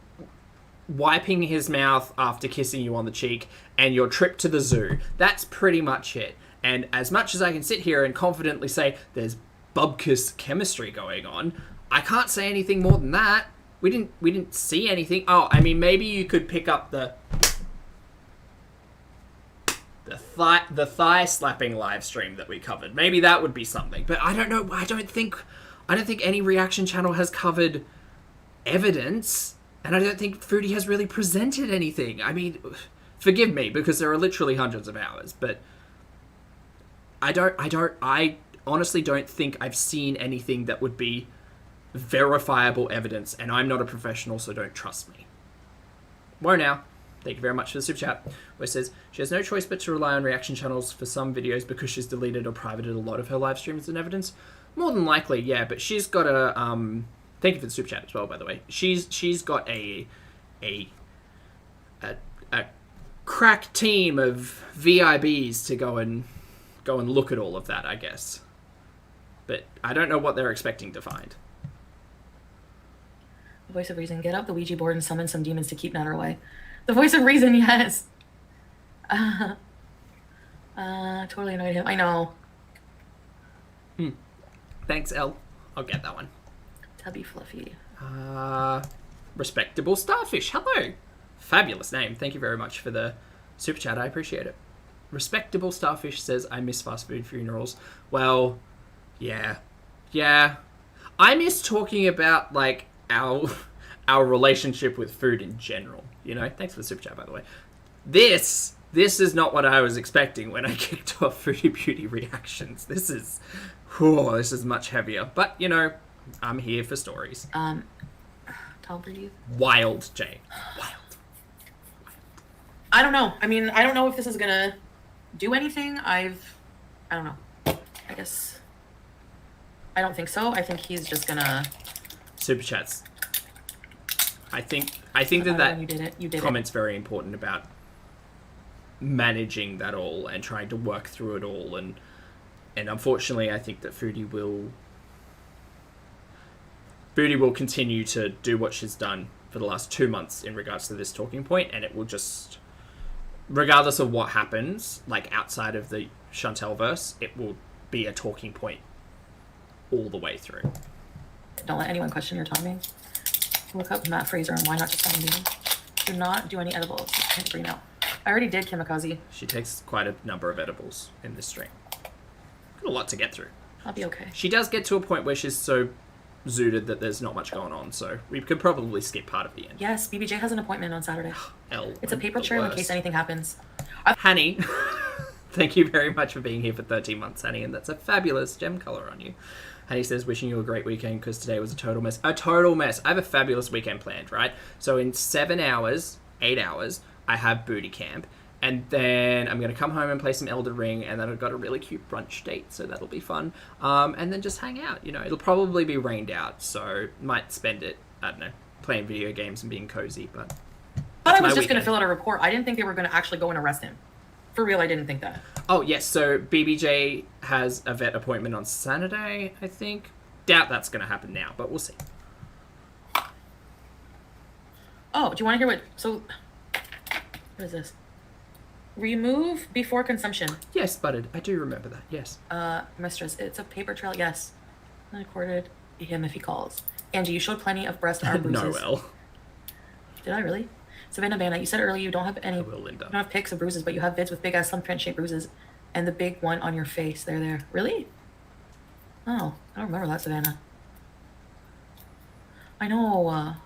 Speaker 1: wiping his mouth after kissing you on the cheek and your trip to the zoo. That's pretty much it. And as much as I can sit here and confidently say there's bubkiss chemistry going on, I can't say anything more than that. We didn't see anything. Oh, I mean, maybe you could pick up the thigh slapping live stream that we covered. Maybe that would be something. But I don't know. I don't think any reaction channel has covered evidence, and I don't think Foodie has really presented anything. I mean, forgive me because there are literally hundreds of hours, but I honestly don't think I've seen anything that would be verifiable evidence, and I'm not a professional, so don't trust me. More now. Thank you very much for the super chat. Where it says, she has no choice but to rely on reaction channels for some videos because she's deleted or privated a lot of her live streams and evidence. More than likely, yeah, but she's got a, thank you for the super chat as well, by the way. She's got a crack team of VIBs to go and look at all of that, I guess. But I don't know what they're expecting to find.
Speaker 2: The voice of reason, get out the Ouija board and summon some demons to keep Natter away. The voice of reason, yes. Totally annoyed him. I know.
Speaker 1: Thanks, Elle. I'll get that one.
Speaker 2: Tubby Fluffy.
Speaker 1: Respectable Starfish. Hello. Fabulous name. Thank you very much for the super chat. I appreciate it. Respectable Starfish says, I miss fast food funerals. Well, yeah. Yeah. I miss talking about, like, our relationship with food in general. You know? Thanks for the super chat, by the way. This is not what I was expecting when I kicked off Foodie Beauty reactions. This is much heavier. But, you know, I'm here for stories.
Speaker 2: Tall breathe.
Speaker 1: Wild, Jay. Wild.
Speaker 2: I don't know. I mean, I don't know if this is gonna do anything. I don't know. I guess I don't think so. I think he's just gonna
Speaker 1: super chats. I think that
Speaker 2: you did
Speaker 1: comment's very important about managing that all and trying to work through it all, and unfortunately I think that Foodie will continue to do what she's done for the last 2 months in regards to this talking point, and it will just, regardless of what happens, like outside of the Chantel verse, it will be a talking point all the way through.
Speaker 2: Don't let anyone question your timing. Look up Matt Fraser and why not just find me. Do not do any edibles. Can't bring out. I already did, Kimikaze.
Speaker 1: She takes quite a number of edibles in this stream. Got a lot to get through.
Speaker 2: I'll be okay.
Speaker 1: She does get to a point where she's so zooted that there's not much going on, so we could probably skip part of the end.
Speaker 2: Yes, BBJ has an appointment on Saturday. It's a paper trail in case anything happens.
Speaker 1: Hanny, thank you very much for being here for 13 months, Hanny, and that's a fabulous gem color on you. Hanny says, wishing you a great weekend because today was a total mess. A total mess. I have a fabulous weekend planned, right? So in 8 hours, I have booty camp. And then I'm going to come home and play some Elden Ring, and then I've got a really cute brunch date, so that'll be fun. And then just hang out, you know. It'll probably be rained out, so might spend it, I don't know, playing video games and being cozy, but...
Speaker 2: I thought I was just going to fill out a report. I didn't think they were going to actually go and arrest him. For real, I didn't think that.
Speaker 1: Oh, yes, so BBJ has a vet appointment on Saturday, I think. Doubt that's going to happen now, but we'll see.
Speaker 2: Oh, do you want to hear what... So, what is this? Remove before consumption.
Speaker 1: Yes, Butted. I do remember that, yes.
Speaker 2: Mistress, it's a paper trail, yes. I recorded him if he calls. Angie, you showed plenty of breast arm bruises.
Speaker 1: Noel.
Speaker 2: Did I really? Savannah Banna, you said earlier you don't have any... You don't have pics of bruises, but you have vids with big-ass thumbprint-shaped bruises. And the big one on your face. They're there. Really? Oh, I don't remember that, Savannah. I know,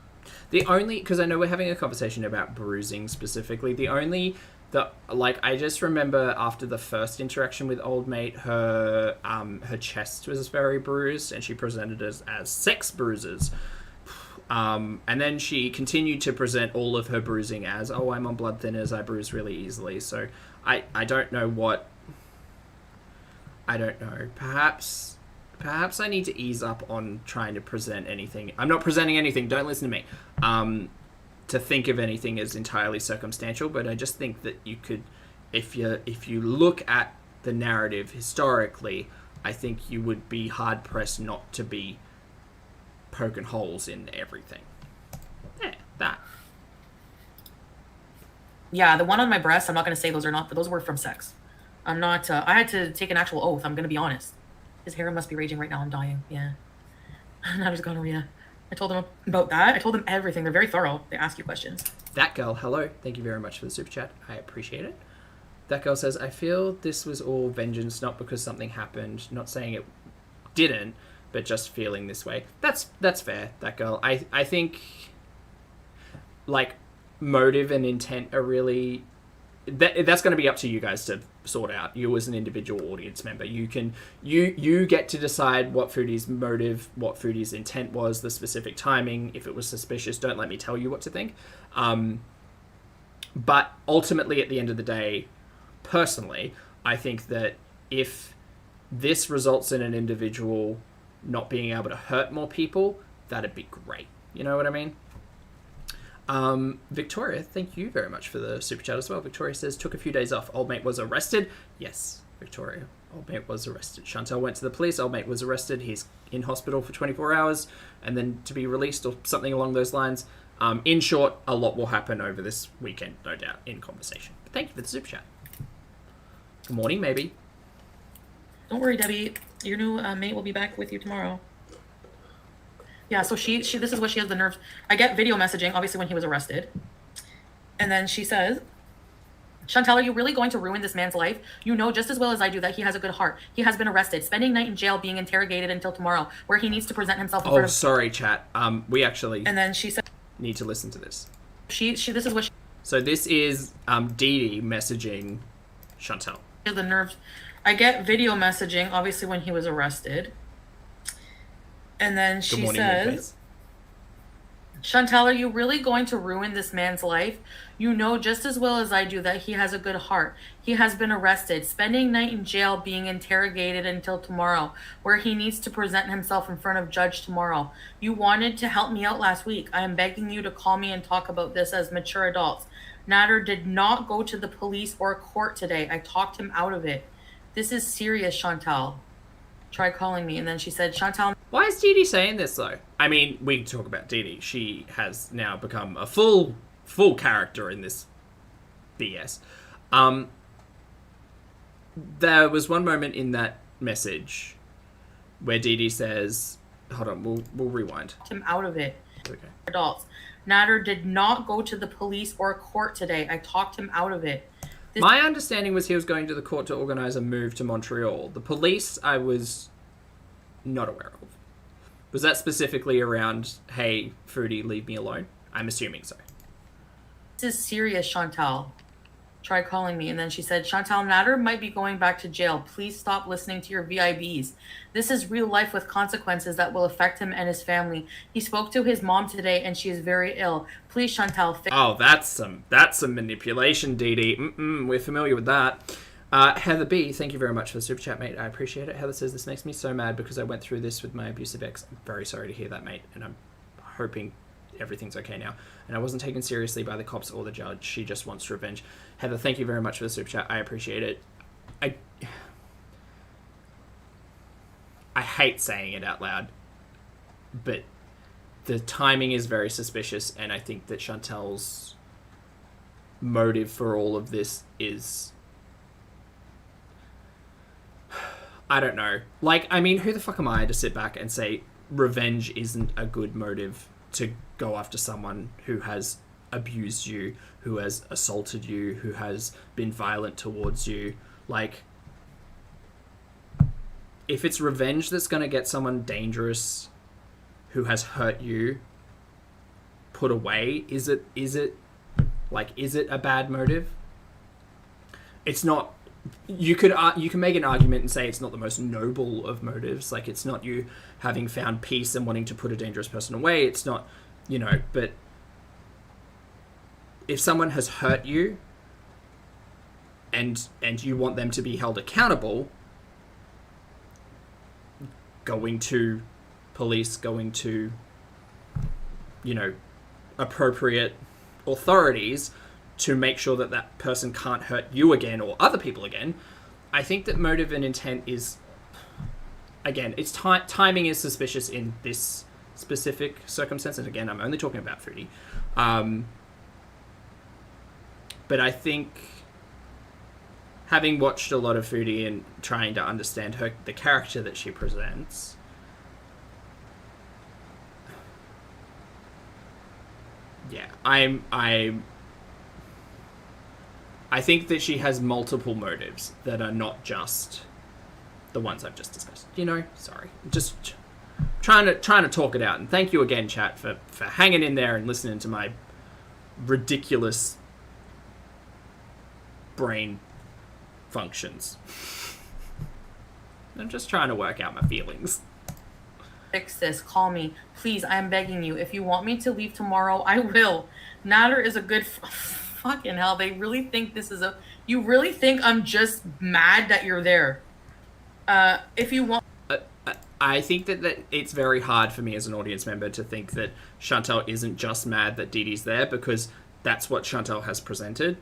Speaker 1: The only... Because I know we're having a conversation about bruising specifically. I just remember after the first interaction with Old Mate, her chest was very bruised, and she presented it as 6 bruises. And then she continued to present all of her bruising as, oh, I'm on blood thinners, I bruise really easily. So I don't know what... I don't know. Perhaps I need to ease up on trying to present anything. I'm not presenting anything, don't listen to me. To think of anything as entirely circumstantial, but I just think that you could, if you look at the narrative historically, I think you would be hard pressed not to be poking holes in everything. Yeah, that.
Speaker 2: Yeah, the one on my breast, I'm not going to say those are not, those were from sex. I'm not, I had to take an actual oath, I'm going to be honest. His hair must be raging right now, I'm dying, yeah. Now there's gonorrhea. I told them about that. I told them everything. They're very thorough. They ask you questions.
Speaker 1: That girl, hello. Thank you very much for the super chat. I appreciate it. That girl says, I feel this was all vengeance, not because something happened. Not saying it didn't, but just feeling this way. That's fair, that girl. I think, like, motive and intent are really... That's going to be up to you guys to sort out. You as an individual audience member, you get to decide what Foodie's motive, what Foodie's intent was, the specific timing. If it was suspicious, don't let me tell you what to think. But ultimately, at the end of the day, personally, I think that if this results in an individual not being able to hurt more people, that'd be great. You know what I mean? Victoria, thank you very much for the super chat as well. Victoria says, took a few days off. Old Mate was arrested. Yes, Victoria. Old Mate was arrested. Chantal went to the police. Old Mate was arrested. He's in hospital for 24 hours and then to be released or something along those lines. In short, a lot will happen over this weekend, no doubt, in conversation. But thank you for the super chat. Good morning, maybe.
Speaker 2: Don't worry, Debbie. Your new mate will be back with you tomorrow. Yeah, so she this is what she has the nerve. I get video messaging, obviously, when he was arrested. And then she says, Chantal, are you really going to ruin this man's life? You know just as well as I do that he has a good heart. He has been arrested, spending night in jail, being interrogated until tomorrow, where he needs to present himself in front of...
Speaker 1: sorry, chat. We actually
Speaker 2: And then she said...
Speaker 1: need to listen to this.
Speaker 2: This is what she...
Speaker 1: So this is Dee Dee messaging Chantal.
Speaker 2: The nerves. I get video messaging, obviously, when he was arrested. And then she says... Chantal, are you really going to ruin this man's life? You know just as well as I do that he has a good heart. He has been arrested, spending night in jail, being interrogated until tomorrow, where he needs to present himself in front of judge tomorrow. You wanted to help me out last week. I am begging you to call me and talk about this as mature adults. Nader did not go to the police or court today. I talked him out of it. This is serious, Chantal. Try calling me. And then she said, Chantal...
Speaker 1: Why is Dee Dee saying this, though? I mean, we can talk about Dee Dee. She has now become a full character in this BS. There was one moment in that message where Dee Dee says... Hold on, we'll rewind.
Speaker 2: Him out of it.
Speaker 1: Okay.
Speaker 2: Adults. Nader did not go to the police or court today. I talked him out of it.
Speaker 1: My understanding was he was going to the court to organise a move to Montreal. The police, I was not aware of. Was that specifically around, hey, Foodie, leave me alone? I'm assuming so.
Speaker 2: This is serious, Chantal. Try calling me. And then she said, Chantal, Nader might be going back to jail. Please stop listening to your VIBs. This is real life with consequences that will affect him and his family. He spoke to his mom today and she is very ill. Please, Chantal.
Speaker 1: Oh, that's some manipulation, Dee Dee. We're familiar with that. Heather B, thank you very much for the super chat, mate. I appreciate it. Heather says, this makes me so mad because I went through this with my abusive ex. I'm very sorry to hear that, mate. And I'm hoping everything's okay now. And I wasn't taken seriously by the cops or the judge. She just wants revenge. Heather, thank you very much for the super chat. I appreciate it. I hate saying it out loud, but the timing is very suspicious, and I think that Chantal's motive for all of this is... I don't know. Like, I mean, who the fuck am I to sit back and say revenge isn't a good motive to go after someone who has abused you, who has assaulted you, who has been violent towards you? Like, if it's revenge that's going to get someone dangerous who has hurt you put away, is it a bad motive? It's not. You can make an argument and say it's not the most noble of motives. Like, it's not you having found peace and wanting to put a dangerous person away. It's not, but if someone has hurt you and you want them to be held accountable, going to police, going to, appropriate authorities to make sure that that person can't hurt you again or other people again. I think that motive and intent is, again, it's timing is suspicious in this specific circumstance. And again, I'm only talking about Foodie. But I think, having watched a lot of Foodie and trying to understand the character that she presents, yeah, I think that she has multiple motives that are not just the ones I've just discussed. Sorry. Just trying to talk it out. And thank you again, chat, for hanging in there and listening to my ridiculous brain functions. I'm just trying to work out my feelings.
Speaker 2: Fix this. Call me. Please, I'm begging you. If you want me to leave tomorrow, I will. Nader is a good... Fucking hell, they really think this is you really think I'm just mad that you're there. If you want...
Speaker 1: I think that it's very hard for me as an audience member to think that Chantal isn't just mad that Dee Dee's there, because that's what Chantal has presented.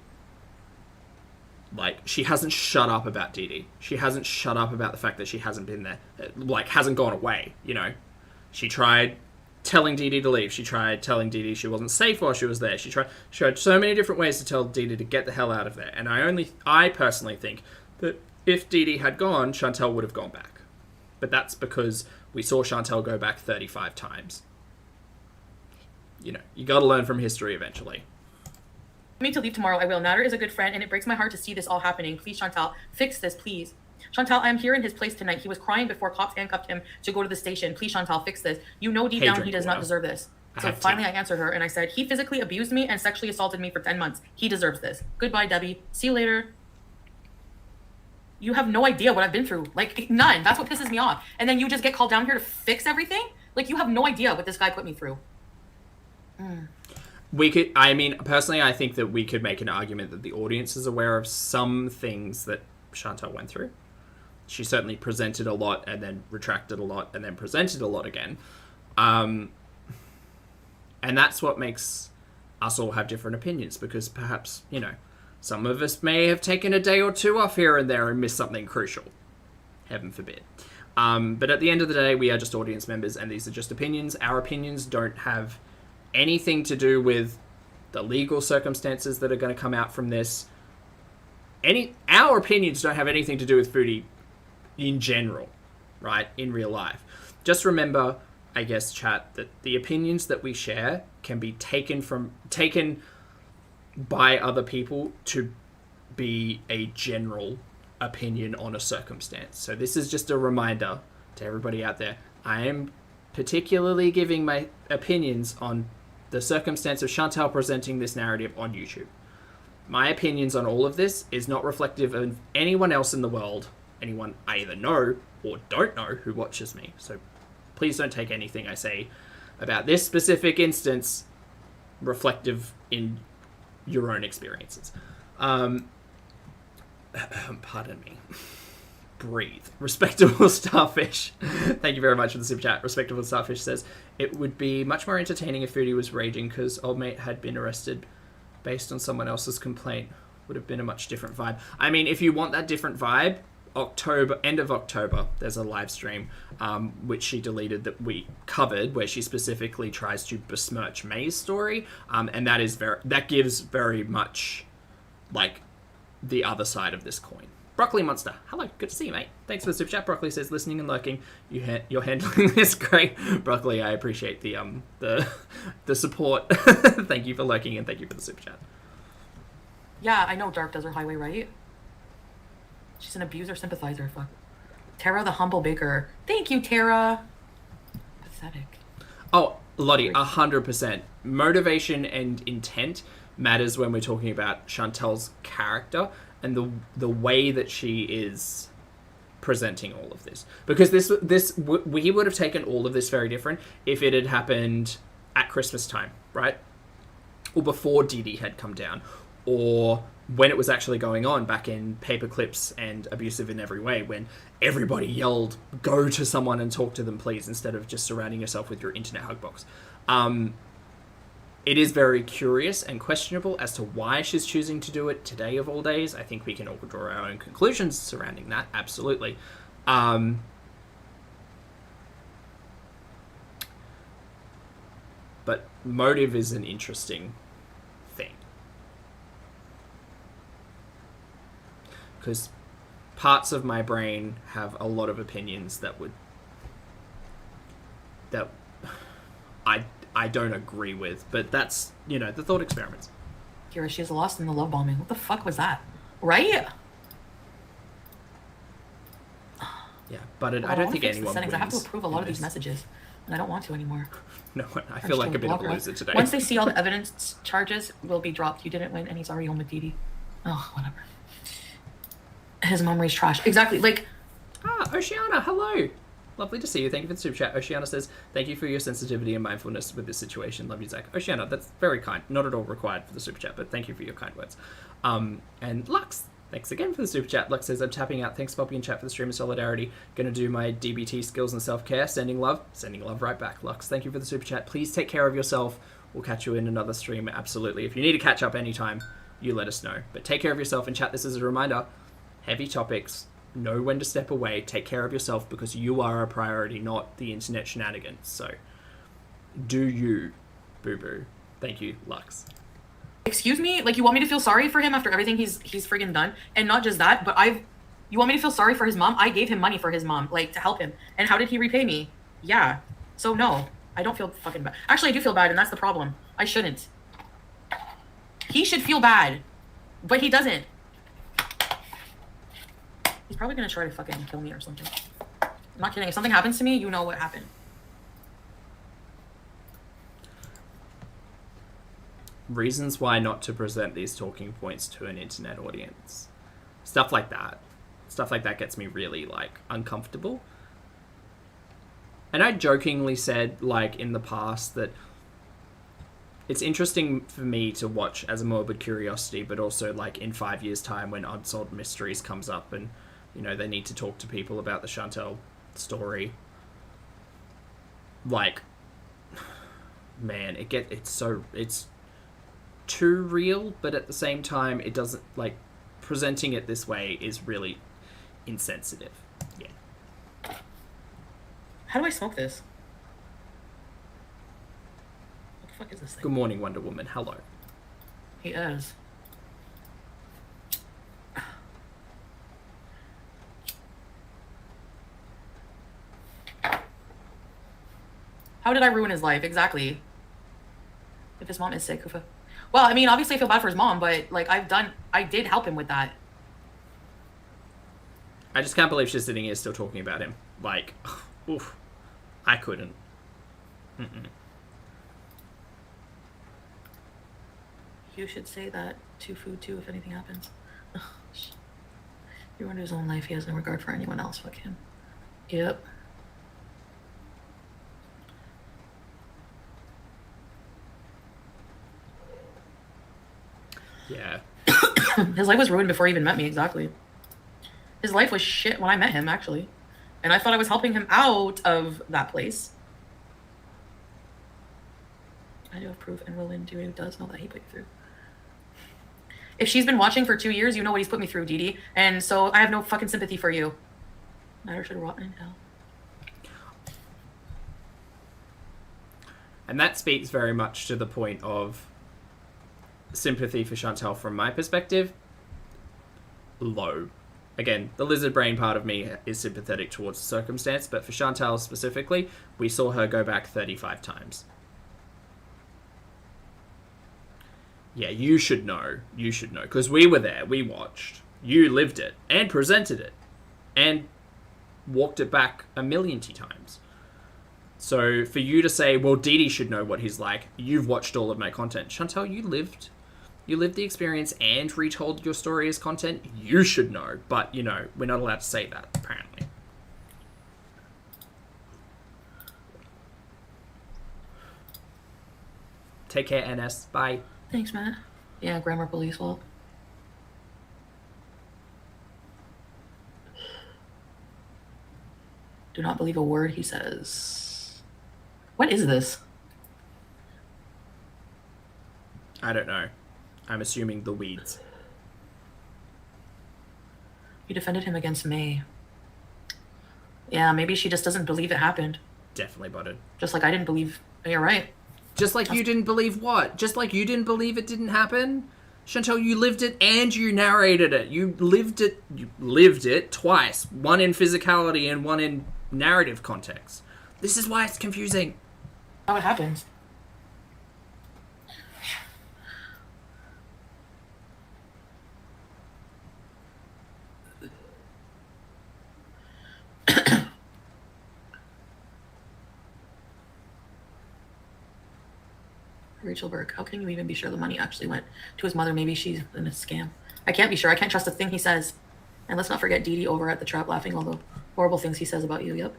Speaker 1: Like, she hasn't shut up about Dee Dee. She hasn't shut up about the fact that she hasn't been there. Like, hasn't gone away, She tried telling Dee Dee to leave. She tried telling Dee Dee she wasn't safe while she was there. She tried so many different ways to tell Dee Dee to get the hell out of there. And I personally think that if Dee Dee had gone, Chantal would have gone back. But that's because we saw Chantal go back 35 times. You gotta learn from history eventually.
Speaker 2: Me to leave tomorrow, I will. Nader is a good friend, and it breaks my heart to see this all happening. Please, Chantal, fix this, please. Chantal, I am here in his place tonight. He was crying before cops handcuffed him to go to the station. Please, Chantal, fix this. You know deep down he does not deserve this. So finally I answered her, and I said, he physically abused me and sexually assaulted me for 10 months. He deserves this. Goodbye, Debbie. See you later. You have no idea what I've been through. Like, none. That's what pisses me off. And then you just get called down here to fix everything? Like, you have no idea what this guy put me through.
Speaker 1: We could, I mean, personally, I think that we could make an argument that the audience is aware of some things that Chantal went through. She certainly presented a lot and then retracted a lot and then presented a lot again. And that's what makes us all have different opinions, because perhaps, you know, some of us may have taken a day or two off here and there and missed something crucial. Heaven forbid. But at the end of the day, we are just audience members, and these are just opinions. Our opinions don't have anything to do with the legal circumstances that are going to come out from this. Our opinions don't have anything to do with Foodie in general, right? In real life. Just remember, I guess, chat, that the opinions that we share can be taken by other people to be a general opinion on a circumstance. So this is just a reminder to everybody out there. I am particularly giving my opinions on the circumstance of Chantal presenting this narrative on YouTube. My opinions on all of this is not reflective of anyone else in the world, anyone I either know or don't know who watches me. So please don't take anything I say about this specific instance reflective in your own experiences. Pardon me. Breathe. Respectable Starfish. Thank you very much for the super chat. Respectable Starfish says, it would be much more entertaining if Foodie was raging because old mate had been arrested based on someone else's complaint. Would have been a much different vibe. I mean, if you want that different vibe, end of October, there's a live stream which she deleted that we covered, where she specifically tries to besmirch May's story, and that gives very much like the other side of this coin. Broccoli Monster, hello, good to see you, mate. Thanks for the super chat. Broccoli says, listening and lurking. You're handling this great. Broccoli, I appreciate the support. Thank you for lurking and thank you for the super chat.
Speaker 2: Yeah, I know Dark Desert Highway, right? She's an abuser sympathizer. Fuck. Tara the Humble Baker. Thank you, Tara. Pathetic.
Speaker 1: Oh, Lottie, 100%. Motivation and intent matters when we're talking about Chantal's character and the way that she is presenting all of this. Because we would have taken all of this very different if it had happened at Christmas time, right? Or before Didi had come down, or when it was actually going on back in Paperclips and Abusive in Every Way, when everybody yelled, go to someone and talk to them, please, instead of just surrounding yourself with your internet hug box. It is very curious and questionable as to why she's choosing to do it today of all days. I think we can all draw our own conclusions surrounding that, absolutely. But motive is an interesting thing. Because parts of my brain have a lot of opinions that I don't agree with, but that's, you know, the thought experiments.
Speaker 2: Kira, she's lost in the love bombing. What the fuck was that? Right?
Speaker 1: Yeah, but I don't think anyone
Speaker 2: wins. I have to approve a lot of these messages, and I don't want to anymore.
Speaker 1: No, I feel like a bit of a loser today.
Speaker 2: Once they see all the evidence, charges will be dropped. You didn't win, and he's already home with Didi. Oh, whatever. His mom raised trash. Exactly, like...
Speaker 1: Oceana, hello! Lovely to see you. Thank you for the super chat. Oceana says, thank you for your sensitivity and mindfulness with this situation. Love you, Zach. Oceana, that's very kind. Not at all required for the super chat, but thank you for your kind words. And Lux, thanks again for the super chat. Lux says, I'm tapping out. Thanks, Poppy and chat, for the stream of solidarity. Gonna do my DBT skills and self-care. Sending love. Sending love right back. Lux, thank you for the super chat. Please take care of yourself. We'll catch you in another stream, absolutely. If you need to catch up anytime, you let us know. But take care of yourself, and chat, this is a reminder. Heavy topics. Know when to step away, take care of yourself, because you are a priority, not the internet shenanigans. So, do you, boo-boo. Thank you, Lux.
Speaker 2: Excuse me? Like, you want me to feel sorry for him after everything he's friggin' done? And not just that, but you want me to feel sorry for his mom? I gave him money for his mom, like, to help him. And how did he repay me? Yeah. So, no. I don't feel fucking bad. Actually, I do feel bad, and that's the problem. I shouldn't. He should feel bad, but he doesn't. He's probably gonna try to fucking kill me or something. I'm not kidding. If something happens to me, you know what happened.
Speaker 1: Reasons why not to present these talking points to an internet audience. Stuff like that. Stuff like that gets me really, like, uncomfortable. And I jokingly said, like, in the past that it's interesting for me to watch as a morbid curiosity, but also, like, in 5 years' time when Unsolved Mysteries comes up and, you know, they need to talk to people about the Chantal story. Like, man, it's too real, but at the same time, it doesn't, like, presenting it this way is really insensitive. Yeah.
Speaker 2: How do I smoke this? What the fuck is this thing?
Speaker 1: Good morning, Wonder Woman. Hello.
Speaker 2: He is. How did I ruin his life? Exactly. If his mom is sick, well, I mean, obviously I feel bad for his mom, but, like, I did help him with that.
Speaker 1: I just can't believe she's sitting here still talking about him. Like, oof. I couldn't. Mm-mm.
Speaker 2: You should say that to Food, too, if anything happens. He ruined his own life. He has no regard for anyone else. Fuck him. Yep.
Speaker 1: Yeah.
Speaker 2: His life was ruined before he even met me, exactly. His life was shit when I met him, actually. And I thought I was helping him out of that place. I do have proof, and Will Intuitive does know that he put you through. If she's been watching for 2 years, you know what he's put me through, Dee Dee. And so I have no fucking sympathy for you. Neither should rot in hell.
Speaker 1: And that speaks very much to the point of sympathy for Chantal from my perspective. Low. Again, the lizard brain part of me is sympathetic towards the circumstance, but for Chantal specifically, we saw her go back 35 times. Yeah, you should know. You should know. Because we were there. We watched. You lived it. And presented it. And walked it back a million times. So for you to say, well, Dee Dee should know what he's like. You've watched all of my content. Chantal, you lived the experience and retold your story as content. You should know. But, you know, we're not allowed to say that, apparently. Take care, NS. Bye.
Speaker 2: Thanks, Matt. Yeah, grammar police fault. Do not believe a word he says. What is this?
Speaker 1: I don't know. I'm assuming the weeds.
Speaker 2: You defended him against May. Yeah, maybe she just doesn't believe it happened.
Speaker 1: Definitely butted.
Speaker 2: Just like I didn't believe. You're right.
Speaker 1: Just like you didn't believe what? Just like you didn't believe it didn't happen? Chantal, you lived it and you narrated it. You lived it twice. One in physicality and one in narrative context. This is why it's confusing.
Speaker 2: How it happens. Rachel Burke, how can you even be sure the money actually went to his mother? Maybe she's in a scam. I can't be sure. I can't trust a thing he says. And let's not forget Dee Dee over at the trap laughing all the horrible things he says about you. Yep.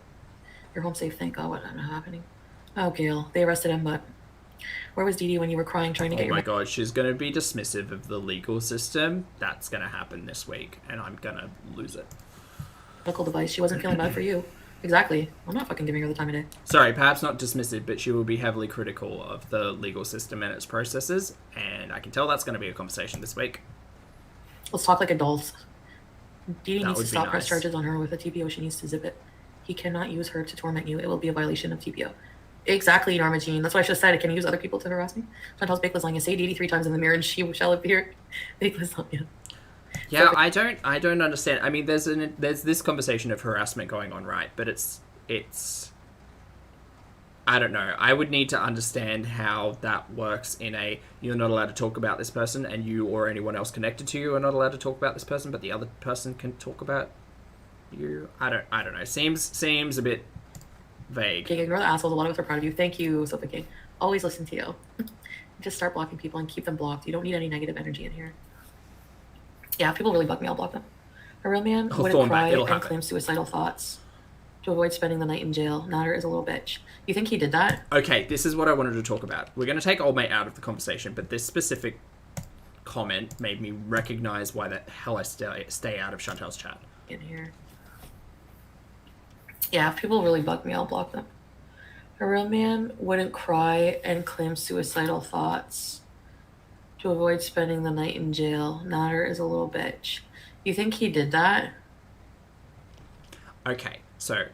Speaker 2: You're home safe. Thank God. What's happening? Oh, Gail. They arrested him, but where was Dee Dee when you were crying trying to get your...
Speaker 1: Oh my God, she's going to be dismissive of the legal system. That's going to happen this week, and I'm going to lose it.
Speaker 2: Medical device. She wasn't feeling bad for you. Exactly. I'm not fucking giving her the time of day.
Speaker 1: Sorry, perhaps not dismissive, but she will be heavily critical of the legal system and its processes, and I can tell that's going to be a conversation this week. Let's
Speaker 2: talk like adults. Dee Dee needs to stop
Speaker 1: nice.
Speaker 2: Press charges on her with a TPO. She needs to zip it. He cannot use her to torment you. It will be a violation of TPO. Exactly, Norma Jean. That's what I should have said. Can you use other people to harass me? Chantal's baked lasagna. Say Dee Dee 3 times in the mirror and she shall appear. Baked lasagna.
Speaker 1: Yeah, I don't understand. I mean, there's this conversation of harassment going on, right? But it's I don't know. I would need to understand how that works in a you're not allowed to talk about this person and you or anyone else connected to you are not allowed to talk about this person, but the other person can talk about you. I don't know. Seems a bit vague.
Speaker 2: Okay, ignore the assholes. A lot of us are proud of you. Thank you, Sophie King. Always listen to you. Just start blocking people and keep them blocked. You don't need any negative energy in here. Yeah, if people really bug me, I'll block them. A real man wouldn't cry and claim suicidal thoughts to avoid spending the night in jail. Nader is a little bitch. You think he did that?
Speaker 1: Okay, this is what I wanted to talk about. We're going to take old mate out of the conversation, but this specific comment made me recognize why the hell I stay out of Chantel's chat.
Speaker 2: In here. Yeah, if people really bug me, I'll block them. A real man wouldn't cry and claim suicidal thoughts to avoid spending the night in jail. Nader is a little bitch. You think he did that?
Speaker 1: Okay, so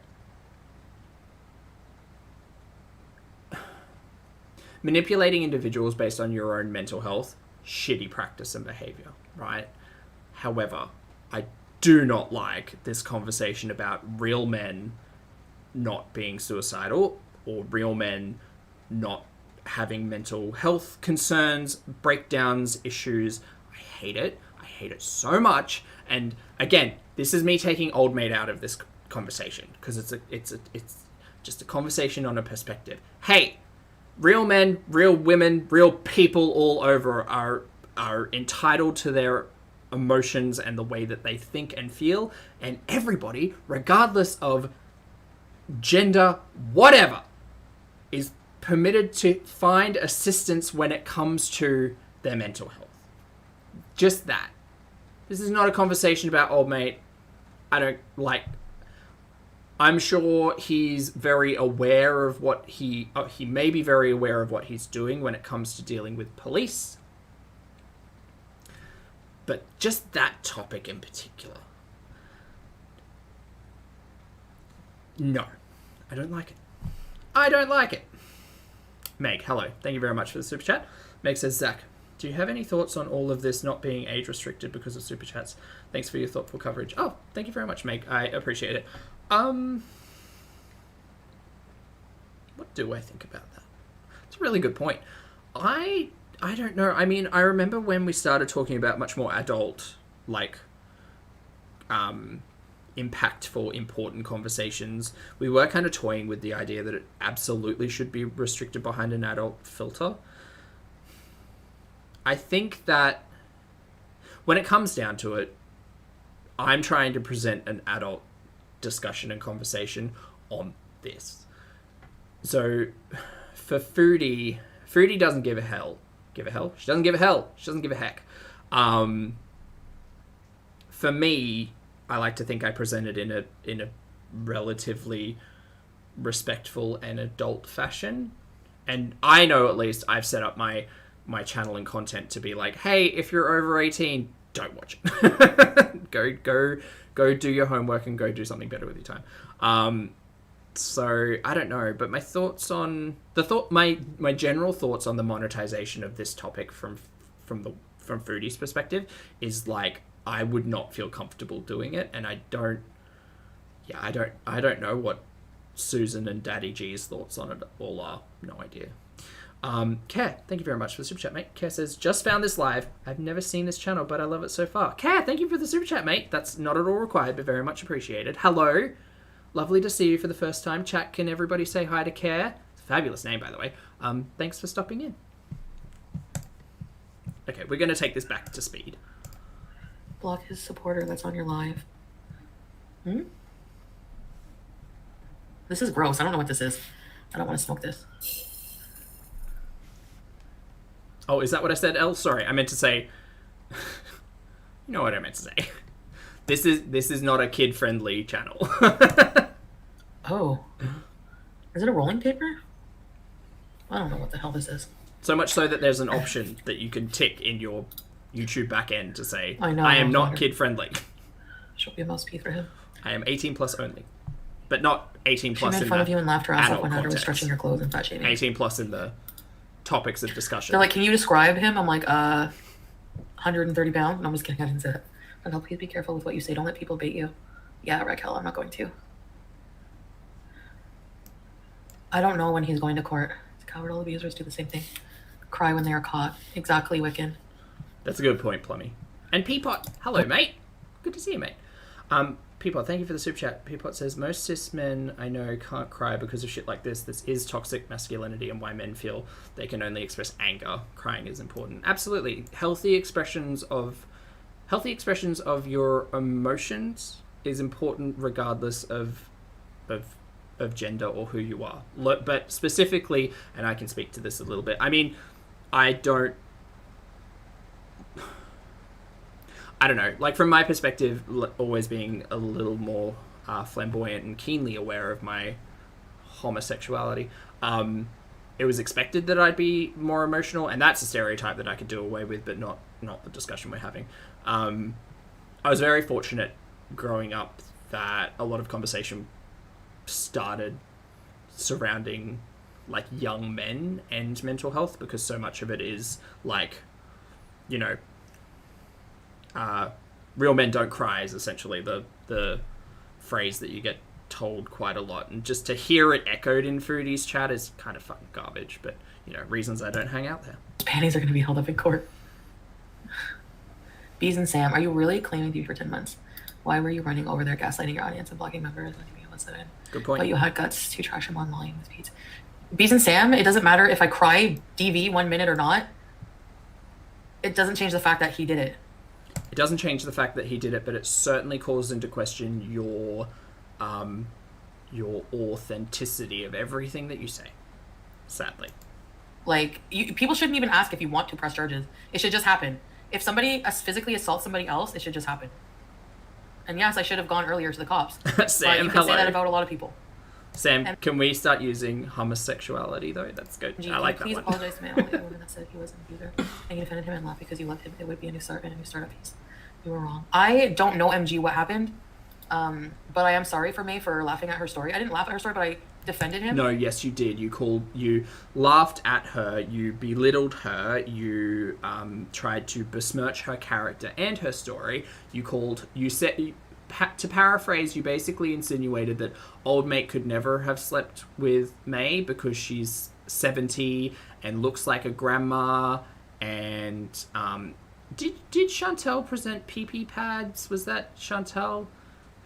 Speaker 1: manipulating individuals based on your own mental health, shitty practice and behavior, right? However, I do not like this conversation about real men not being suicidal or real men not having mental health concerns, breakdowns, issues. I hate it. I hate it so much. And again, this is me taking old mate out of this conversation because it's just a conversation on a perspective. Hey, real men, real women, real people all over are entitled to their emotions and the way that they think and feel, and everybody, regardless of gender, whatever, is permitted to find assistance when it comes to their mental health. Just that. This is not a conversation about old mate. I'm sure he's very aware of what he may be very aware of what he's doing when it comes to dealing with police. But just that topic in particular. No. I don't like it. I don't like it. Meg, hello. Thank you very much for the super chat. Meg says, Zach, do you have any thoughts on all of this not being age restricted because of super chats? Thanks for your thoughtful coverage. Oh, thank you very much, Meg. I appreciate it. What do I think about that? It's a really good point. I don't know. I mean, I remember when we started talking about much more adult, impactful, important conversations, we were kind of toying with the idea that it absolutely should be restricted behind an adult filter. I think that when it comes down to it, I'm trying to present an adult discussion and conversation on this. So for Foodie doesn't give a hell. Give a hell? She doesn't give a hell. She doesn't give a heck. For me, I like to think I present it in a relatively respectful and adult fashion. And I know at least I've set up my channel and content to be like, hey, if you're over 18, don't watch it. go do your homework and go do something better with your time. So I don't know, but my thoughts on my general thoughts on the monetization of this topic from Foodie's perspective is like, I would not feel comfortable doing it, and I don't know what Susan and Daddy G's thoughts on it all are. No idea. Care, thank you very much for the super chat, mate. Care says, just found this live. I've never seen this channel, but I love it so far. Care, thank you for the super chat, mate. That's not at all required, but very much appreciated. Hello. Lovely to see you for the first time. Chat, can everybody say hi to Care? It's a fabulous name, by the way. Thanks for stopping in. Okay, we're going to take this back to speed.
Speaker 2: Block his supporter that's on your live. This is gross. I don't know what this is. I don't want to smoke this.
Speaker 1: Oh, is that what I said, Elle? Sorry, I meant to say... you know what I meant to say. This is not a kid-friendly channel.
Speaker 2: Oh. Is it a rolling paper? I don't know what the hell this is.
Speaker 1: So much so that there's an option that you can tick in your YouTube backend to say,
Speaker 2: I
Speaker 1: am not kid-friendly.
Speaker 2: She'll be a mouthpiece for him.
Speaker 1: I am 18 plus only. But not 18 plus in the
Speaker 2: She made fun of you and laughed her ass off when Nader was
Speaker 1: context.
Speaker 2: stretching your clothes and fat shaming.
Speaker 1: 18 plus in the topics of discussion.
Speaker 2: They're like, can you describe him? I'm like, 130 pounds. No, I'm just kidding. I didn't say that. Raquel, please be careful with what you say. Don't let people bait you. Yeah, Raquel, I'm not going to. I don't know when he's going to court. Coward all abusers do the same thing. Cry when they are caught. Exactly, Wiccan.
Speaker 1: That's a good point, Plummy. And Peapot, hello, mate. Good to see you, mate. Peapot, thank you for the super chat. Peapot says, most cis men I know can't cry because of shit like this. This is toxic masculinity and why men feel they can only express anger. Crying is important. Absolutely. Healthy expressions of your emotions is important regardless of gender or who you are. But specifically, and I can speak to this a little bit, I mean, I don't know, like from my perspective, always being a little more flamboyant and keenly aware of my homosexuality, it was expected that I'd be more emotional, and that's a stereotype that I could do away with, but not the discussion we're having. I was very fortunate growing up that a lot of conversation started surrounding like young men and mental health, because so much of it is like, you know, real men don't cry is essentially the phrase that you get told quite a lot, and just to hear it echoed in Foodie's chat is kind of fucking garbage, but you know, reasons I don't hang out there.
Speaker 2: Panties are going to be held up in court. Bees and Sam, are you really claiming to be for 10 months? Why were you running over there, gaslighting your audience and blocking members?
Speaker 1: Good point.
Speaker 2: But you had guts to trash him online with Pete. Bees and Sam, it doesn't matter if I cry DV 1 minute or not. It doesn't change the fact that he did it.
Speaker 1: It doesn't change the fact that he did it, but it certainly calls into question your authenticity of everything that you say. Sadly.
Speaker 2: Like, people shouldn't even ask if you want to press charges. It should just happen. If somebody physically assaults somebody else, it should just happen. And yes, I should have gone earlier to the cops.
Speaker 1: Sam,
Speaker 2: you can say that about a lot of people.
Speaker 1: Sam, can we start using homosexuality, though? That's good. I like that one.
Speaker 2: Please apologize to my only woman that said he was an abuser. And you defended him and laughed because you loved him. It would be a new start and a new startup piece. You were wrong. I don't know, MG, what happened. But I am sorry for May for laughing at her story. I didn't laugh at her story, but I defended him.
Speaker 1: No, yes, you did. You laughed at her, you belittled her, you tried to besmirch her character and her story. To paraphrase, you basically insinuated that old mate could never have slept with May because she's 70 and looks like a grandma. And did Chantel present pee-pee pads? Was that Chantel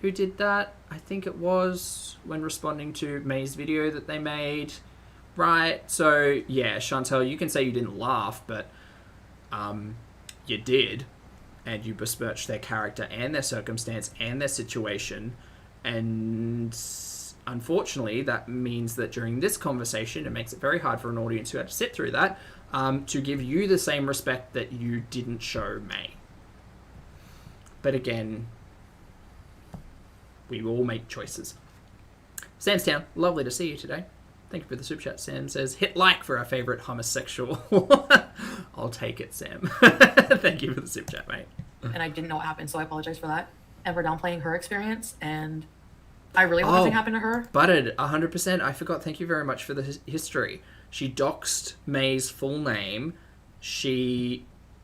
Speaker 1: who did that? I think it was, when responding to May's video that they made. Right? So, yeah, Chantel, you can say you didn't laugh, but you did. And you besmirched their character and their circumstance and their situation. And unfortunately, that means that during this conversation, it makes it very hard for an audience who had to sit through that to give you the same respect that you didn't show May. But again, we all make choices. Samstown, lovely to see you today. Thank you for the super chat. Sam says, hit like for our favourite homosexual. I'll take it, Sam. Thank you for the super chat, mate.
Speaker 2: And I didn't know what happened, so I apologize for that. And for downplaying her experience, and I really hope nothing happened to her.
Speaker 1: Butted, 100%. I forgot. Thank you very much for the history. She doxed May's full name.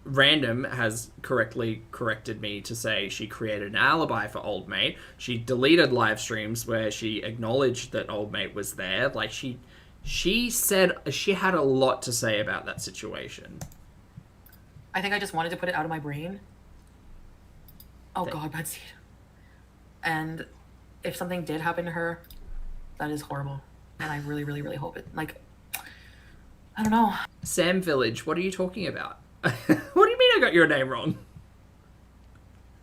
Speaker 1: Random has correctly corrected me to say she created an alibi for old mate. She deleted live streams where she acknowledged that old mate was there. Like, she said she had a lot to say about that situation.
Speaker 2: I think I just wanted to put it out of my brain. Oh God, bad seed. And if something did happen to her, that is horrible. And I really, really, really hope it, like, I don't know.
Speaker 1: Sam Village, what are you talking about? What do you mean I got your name wrong?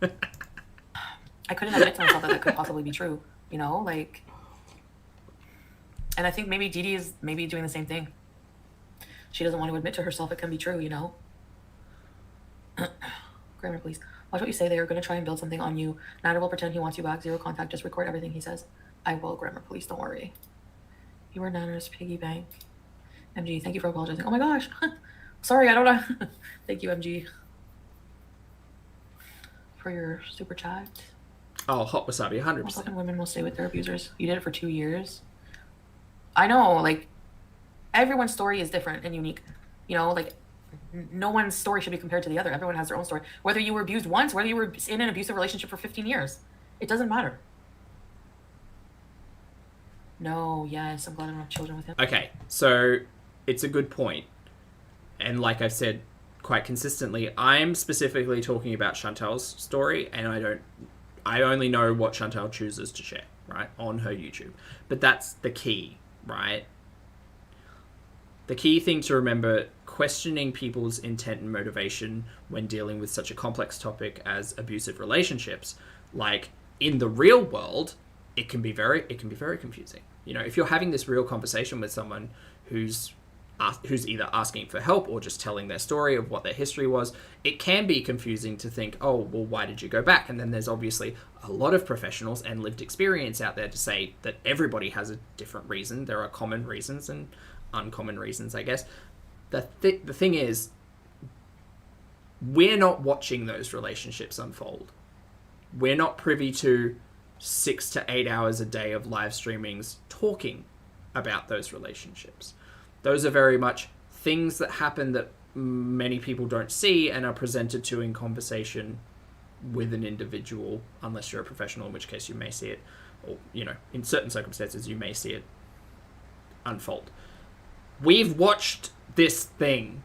Speaker 2: I couldn't admit to myself that could possibly be true, you know, like, and I think maybe Dee Dee is maybe doing the same thing. She doesn't want to admit to herself it can be true, you know. Grammar, please. Watch what you say. They are going to try and build something on you. Nader will pretend he wants you back. Zero contact. Just record everything he says. I will, Grammar, please. Don't worry. You were Nader's piggy bank. MG, thank you for apologizing. Oh my gosh. Sorry, I don't know. Thank you, MG, for your super chat.
Speaker 1: Oh, hot wasabi, 100%.
Speaker 2: Most often women will stay with their abusers. You did it for 2 years. I know, like, everyone's story is different and unique. You know, like, no one's story should be compared to the other. Everyone has their own story. Whether you were abused once, whether you were in an abusive relationship for 15 years, it doesn't matter. No, yes, I'm glad I don't have children with him.
Speaker 1: Okay, so it's a good point. And like I've said quite consistently, I'm specifically talking about Chantal's story, and I only know what Chantal chooses to share, right, on her YouTube. But that's the key, right? The key thing to remember, questioning people's intent and motivation when dealing with such a complex topic as abusive relationships, like in the real world, it can be very confusing. You know, if you're having this real conversation with someone who's either asking for help or just telling their story of what their history was, it can be confusing to think, oh, well, why did you go back? And then there's obviously a lot of professionals and lived experience out there to say that everybody has a different reason. There are common reasons and uncommon reasons, I guess. The thing is, we're not watching those relationships unfold. We're not privy to 6 to 8 hours a day of live streamings talking about those relationships. Those are very much things that happen that many people don't see and are presented to in conversation with an individual, unless you're a professional, in which case you may see it, or, you know, in certain circumstances, you may see it unfold. We've watched this thing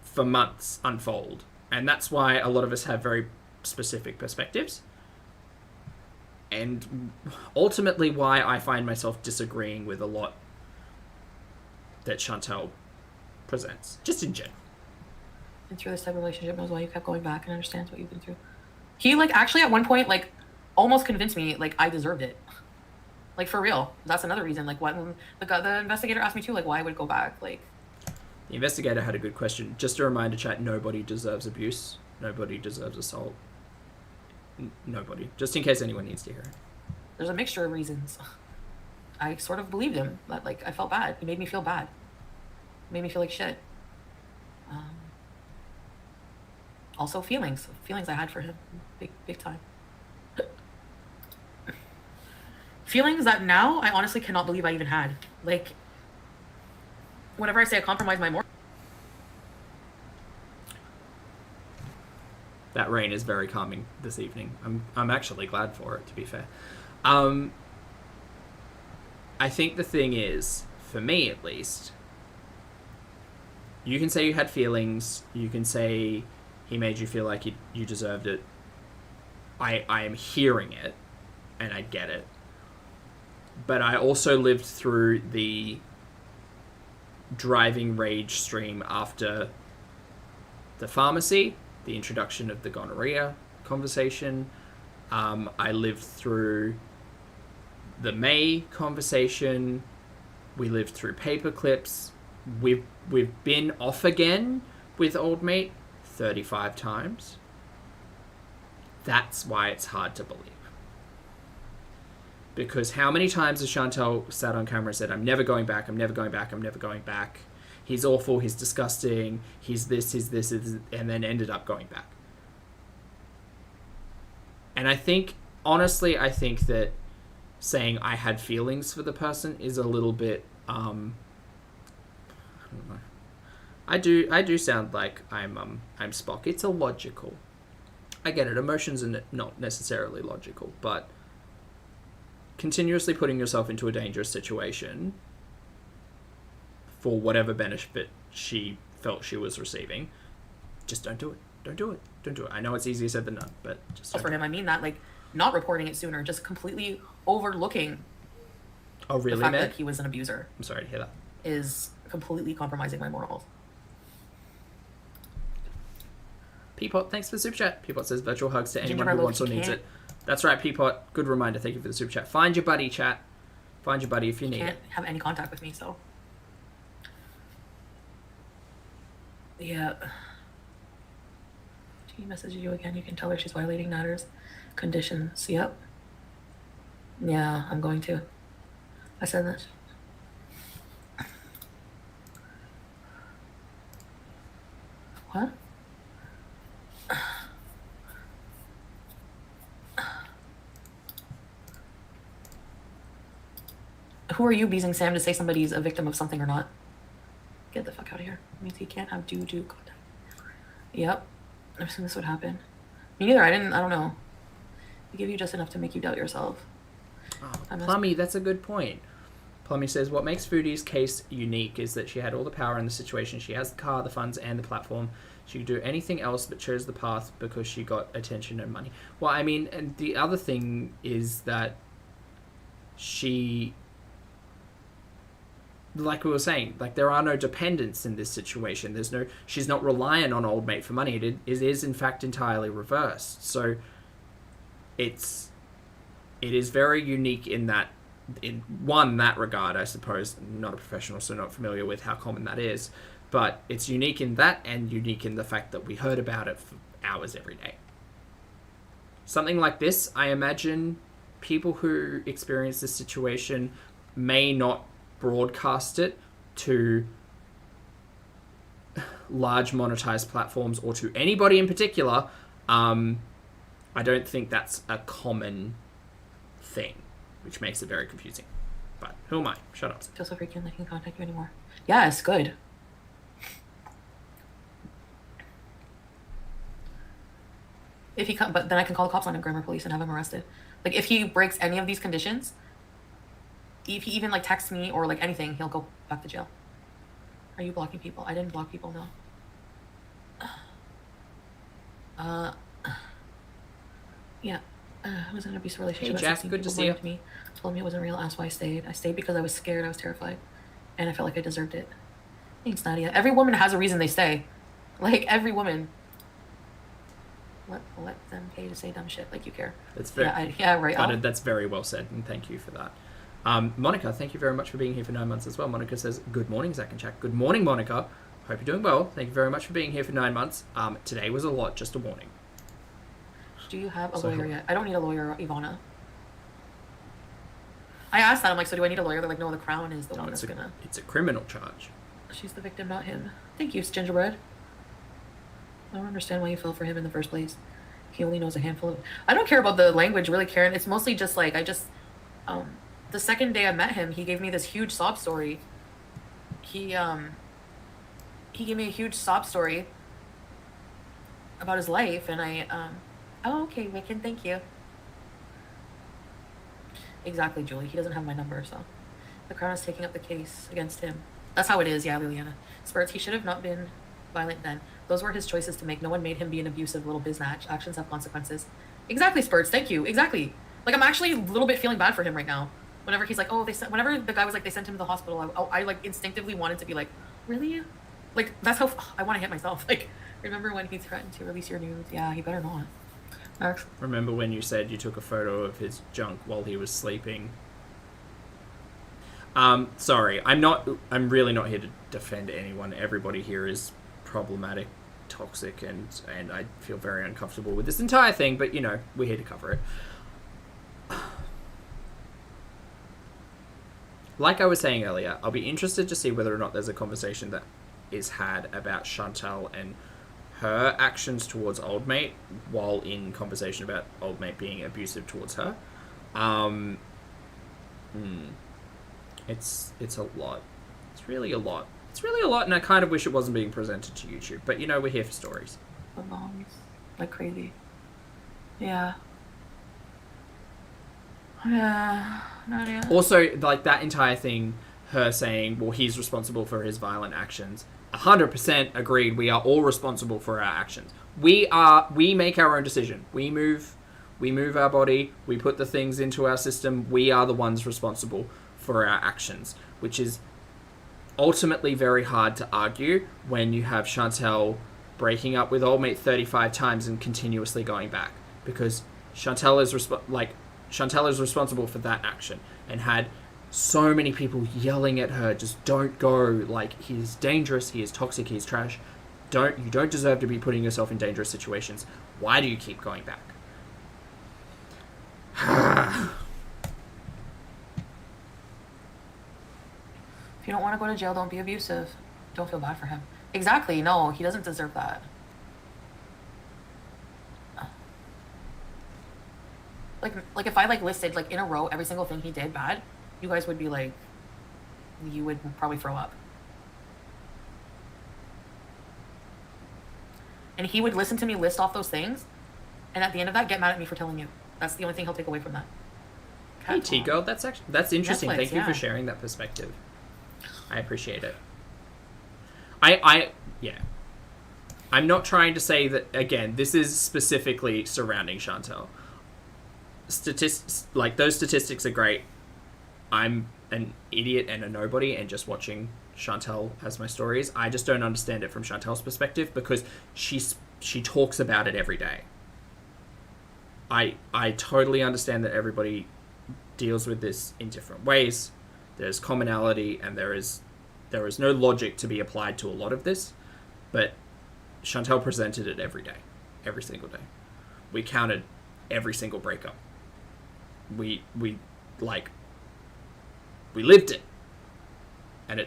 Speaker 1: for months unfold, and that's why a lot of us have very specific perspectives, and ultimately why I find myself disagreeing with a lot that Chantal presents, just in general.
Speaker 2: Been through this type of relationship, knows why you kept going back, and understands what you've been through. He, like, actually at one point, like, almost convinced me, like, I deserved it. Like, for real. That's another reason. Like, when the investigator asked me too, like, why I would go back. Like,
Speaker 1: the investigator had a good question. Just a reminder, chat, nobody deserves abuse. Nobody deserves assault. Nobody. Just in case anyone needs to hear it.
Speaker 2: There's a mixture of reasons. I sort of believed him. That, like, I felt bad. He made me feel bad. He made me feel like shit. Also feelings I had for him, big time. Feelings that now I honestly cannot believe I even had. Like, whenever I say I compromise my moral.
Speaker 1: That rain is very calming this evening. I'm actually glad for it, to be fair. I think the thing is, for me at least, you can say you had feelings, you can say he made you feel like you deserved it. I am hearing it, and I get it. But I also lived through the driving rage stream after the pharmacy, the introduction of the gonorrhea conversation. I lived through the May conversation. We lived through paper clips. We've been off again with old mate 35 times. That's why it's hard to believe. Because how many times has Chantal sat on camera and said, I'm never going back, I'm never going back, I'm never going back. He's awful, he's disgusting, he's this, and then ended up going back. And I think, honestly, I think that saying I had feelings for the person is a little bit, I don't know. I do sound like I'm Spock. It's illogical. I get it. Emotions are not necessarily logical, but continuously putting yourself into a dangerous situation for whatever benefit she felt she was receiving, just don't do it. Don't do it. Don't do it. I know it's easier said than done, but just don't.
Speaker 2: For him, I mean that, like, not reporting it sooner, just completely overlooking
Speaker 1: the fact
Speaker 2: that he was an abuser.
Speaker 1: I'm sorry to hear that.
Speaker 2: Is completely compromising my morals.
Speaker 1: Peapot, thanks for the super chat. Peapot says virtual hugs to anyone who wants or needs it. That's right, Peapot. Good reminder. Thank you for the super chat. Find your buddy, chat. Find your buddy if you need it.
Speaker 2: Can't have any contact with me, so. Yeah. She messages you again. You can tell her she's violating Natter's conditions. Yep. Yeah, I'm going to. I said this. What? Who are you, Beezing Sam, to say somebody's a victim of something or not? Get the fuck out of here. It means he can't have due contact. Yep. I've seen this would happen. Me neither. I don't know. They give you just enough to make you doubt yourself.
Speaker 1: Oh, Plummy, that's a good point. Plummy says, what makes Foodie's case unique is that she had all the power in the situation. She has the car, the funds, and the platform. She could do anything else but chose the path because she got attention and money. Well, I mean, and the other thing is that she, like we were saying, like there are no dependents in this situation. She's not reliant on old mate for money. It is in fact entirely reversed. So it is very unique in that regard, I suppose. I'm not a professional, so not familiar with how common that is, but it's unique in that, and unique in the fact that we heard about it for hours every day. Something like this, I imagine people who experience this situation may not broadcast it to large monetized platforms or to anybody in particular. I don't think that's a common thing, which makes it very confusing. But who am I? Shut up.
Speaker 2: I feel so freaking like I can't contact you anymore. Yeah, it's good. If he but then I can call the cops on him, grammar police, and have him arrested. Like if he breaks any of these conditions, if he even like texts me or like anything, he'll go back to jail. Are you blocking people? I didn't block people, no. Yeah. I was in an abusive relationship.
Speaker 1: Hey, Jack, good to see you.
Speaker 2: Me, told me it wasn't real. Asked why I stayed. I stayed because I was scared. I was terrified, and I felt like I deserved it. Thanks, Nadia. Every woman has a reason they stay. Like every woman. Let them pay to say dumb shit. Like you care.
Speaker 1: That's very
Speaker 2: right.
Speaker 1: That's very well said, and thank you for that. Monica, thank you very much for being here for 9 months as well. Monica says, "Good morning, Zach and Jack." Good morning, Monica. Hope you're doing well. Thank you very much for being here for 9 months. Today was a lot. Just a warning.
Speaker 2: Do you have a lawyer yet? I don't need a lawyer, Ivana. I asked that. I'm like, so do I need a lawyer? They're like, no, the Crown is the one that's gonna...
Speaker 1: It's a criminal charge.
Speaker 2: She's the victim, not him. Thank you, Gingerbread. I don't understand why you fell for him in the first place. He only knows a handful of... I don't care about the language, really, Karen. It's mostly just like, the second day I met him, he gave me this huge sob story. He gave me a huge sob story about his life, and oh, okay, Wiccan, thank you. Exactly, Julie. He doesn't have my number, so. The Crown is taking up the case against him. That's how it is, yeah, Liliana. Spurts, he should have not been violent then. Those were his choices to make. No one made him be an abusive little biznatch. Actions have consequences. Exactly, Spurts, thank you. Exactly. Like, I'm actually a little bit feeling bad for him right now. Whenever he's like, oh, whenever the guy was like, they sent him to the hospital, I like instinctively wanted to be like, really? Like, that's how, I want to hit myself. Like, remember when he threatened to release your nudes? Yeah, he better not.
Speaker 1: Remember when you said you took a photo of his junk while he was sleeping? Sorry, I'm really not here to defend anyone. Everybody here is problematic, toxic, and I feel very uncomfortable with this entire thing, but you know, we're here to cover it. Like I was saying earlier, I'll be interested to see whether or not there's a conversation that is had about Chantal and her actions towards old mate while in conversation about old mate being abusive towards her. It's a lot. It's really a lot. It's really a lot, and I kind of wish it wasn't being presented to YouTube. But you know, we're here for stories.
Speaker 2: Like crazy. Yeah. Yeah. Nadia.
Speaker 1: Also, like that entire thing, her saying, well, he's responsible for his violent actions. 100% agreed. We are all responsible for our actions. We make our own decision. We move our body. We put the things into our system. We are the ones responsible for our actions, which is ultimately very hard to argue when you have Chantal breaking up with old mate 35 times and continuously going back, because Chantal is responsible for that action and had so many people yelling at her, just don't go, like, he's dangerous, he is toxic, he's trash, you don't deserve to be putting yourself in dangerous situations. Why do you keep going back?
Speaker 2: If you don't want to go to jail, don't be abusive. Don't feel bad for him. Exactly, no, he doesn't deserve that. Like if I like listed like in a row every single thing he did bad, you guys would be like, you would probably throw up. And he would listen to me list off those things, and at the end of that, get mad at me for telling you. That's the only thing he'll take away from that.
Speaker 1: Hey T Girl, that's interesting.
Speaker 2: Netflix,
Speaker 1: Thank you
Speaker 2: yeah.
Speaker 1: for sharing that perspective. I appreciate it. Yeah. I'm not trying to say that again. This is specifically surrounding Chantal. Those statistics are great. I'm an idiot and a nobody, and just watching Chantal as my stories. I just don't understand it from Chantal's perspective because she talks about it every day. I totally understand that everybody deals with this in different ways. There's commonality and there is no logic to be applied to a lot of this, but Chantal presented it every day, every single day. We counted every single breakup. We lived it. And